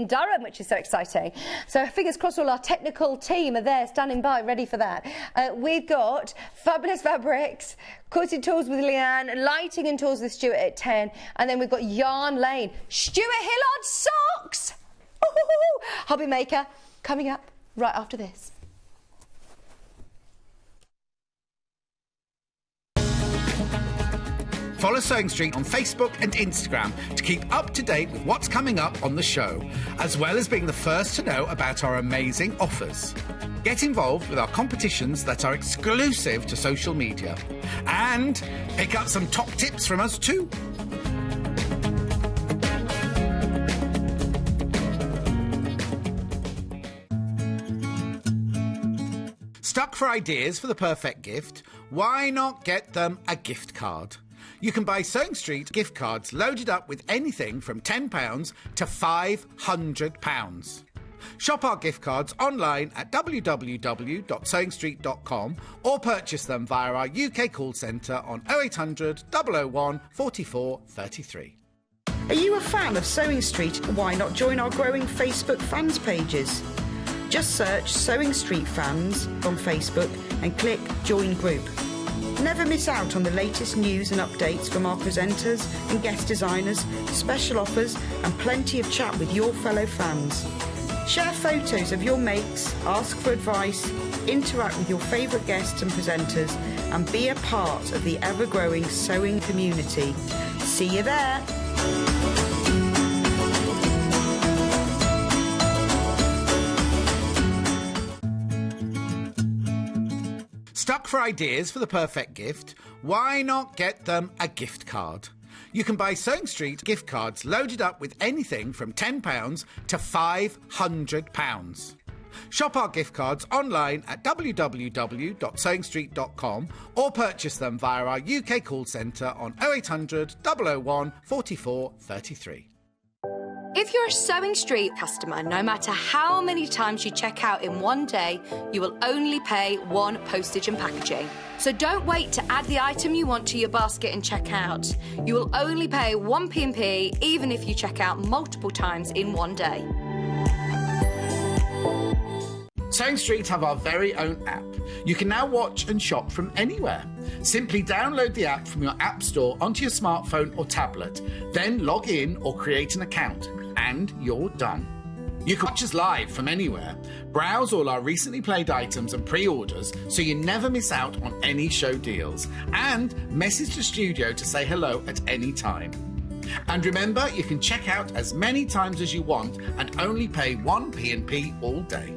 Durham, which is so exciting. So fingers crossed all our technical team are there standing by ready for that. We've got Fabulous Fabrics, Cutting Tools with Leanne, Lighting and Tools with Stuart at 10, and then we've got Yarn Lane, Stuart Hillard socks! Ooh, Hobby Maker coming up right after this. Follow Sewing Street on Facebook and Instagram to keep up to date with what's coming up on the show, as well as being the first to know about our amazing offers. Get involved with our competitions that are exclusive to social media. And pick up some top tips from us too. Stuck for ideas for the perfect gift? Why not get them a gift card? You can buy Sewing Street gift cards loaded up with anything from £10 to £500. Shop our gift cards online at www.sewingstreet.com or purchase them via our UK call centre on 0800 001 44 33. Are you a fan of Sewing Street? Why not join our growing Facebook fans pages? Just search Sewing Street Fans on Facebook and click Join Group. Never miss out on the latest news and updates from our presenters and guest designers, special offers and plenty of chat with your fellow fans. Share photos of your makes, ask for advice, interact with your favourite guests and presenters and be a part of the ever-growing sewing community. See you there! Stuck for ideas for the perfect gift? Why not get them a gift card? You can buy Sewing Street gift cards loaded up with anything from £10 to £500. Shop our gift cards online at www.sewingstreet.com or purchase them via our UK call centre on 0800 001 44 33. If you're a Sewing Street customer, no matter how many times you check out in one day, you will only pay one postage and packaging. So don't wait to add the item you want to your basket and check out. You will only pay one P&P even if you check out multiple times in one day. Sewing Street have our very own app. You can now watch and shop from anywhere. Simply download the app from your app store onto your smartphone or tablet, then log in or create an account, and you're done. You can watch us live from anywhere, browse all our recently played items and pre-orders so you never miss out on any show deals, and message the studio to say hello at any time. And remember, you can check out as many times as you want and only pay one P&P all day.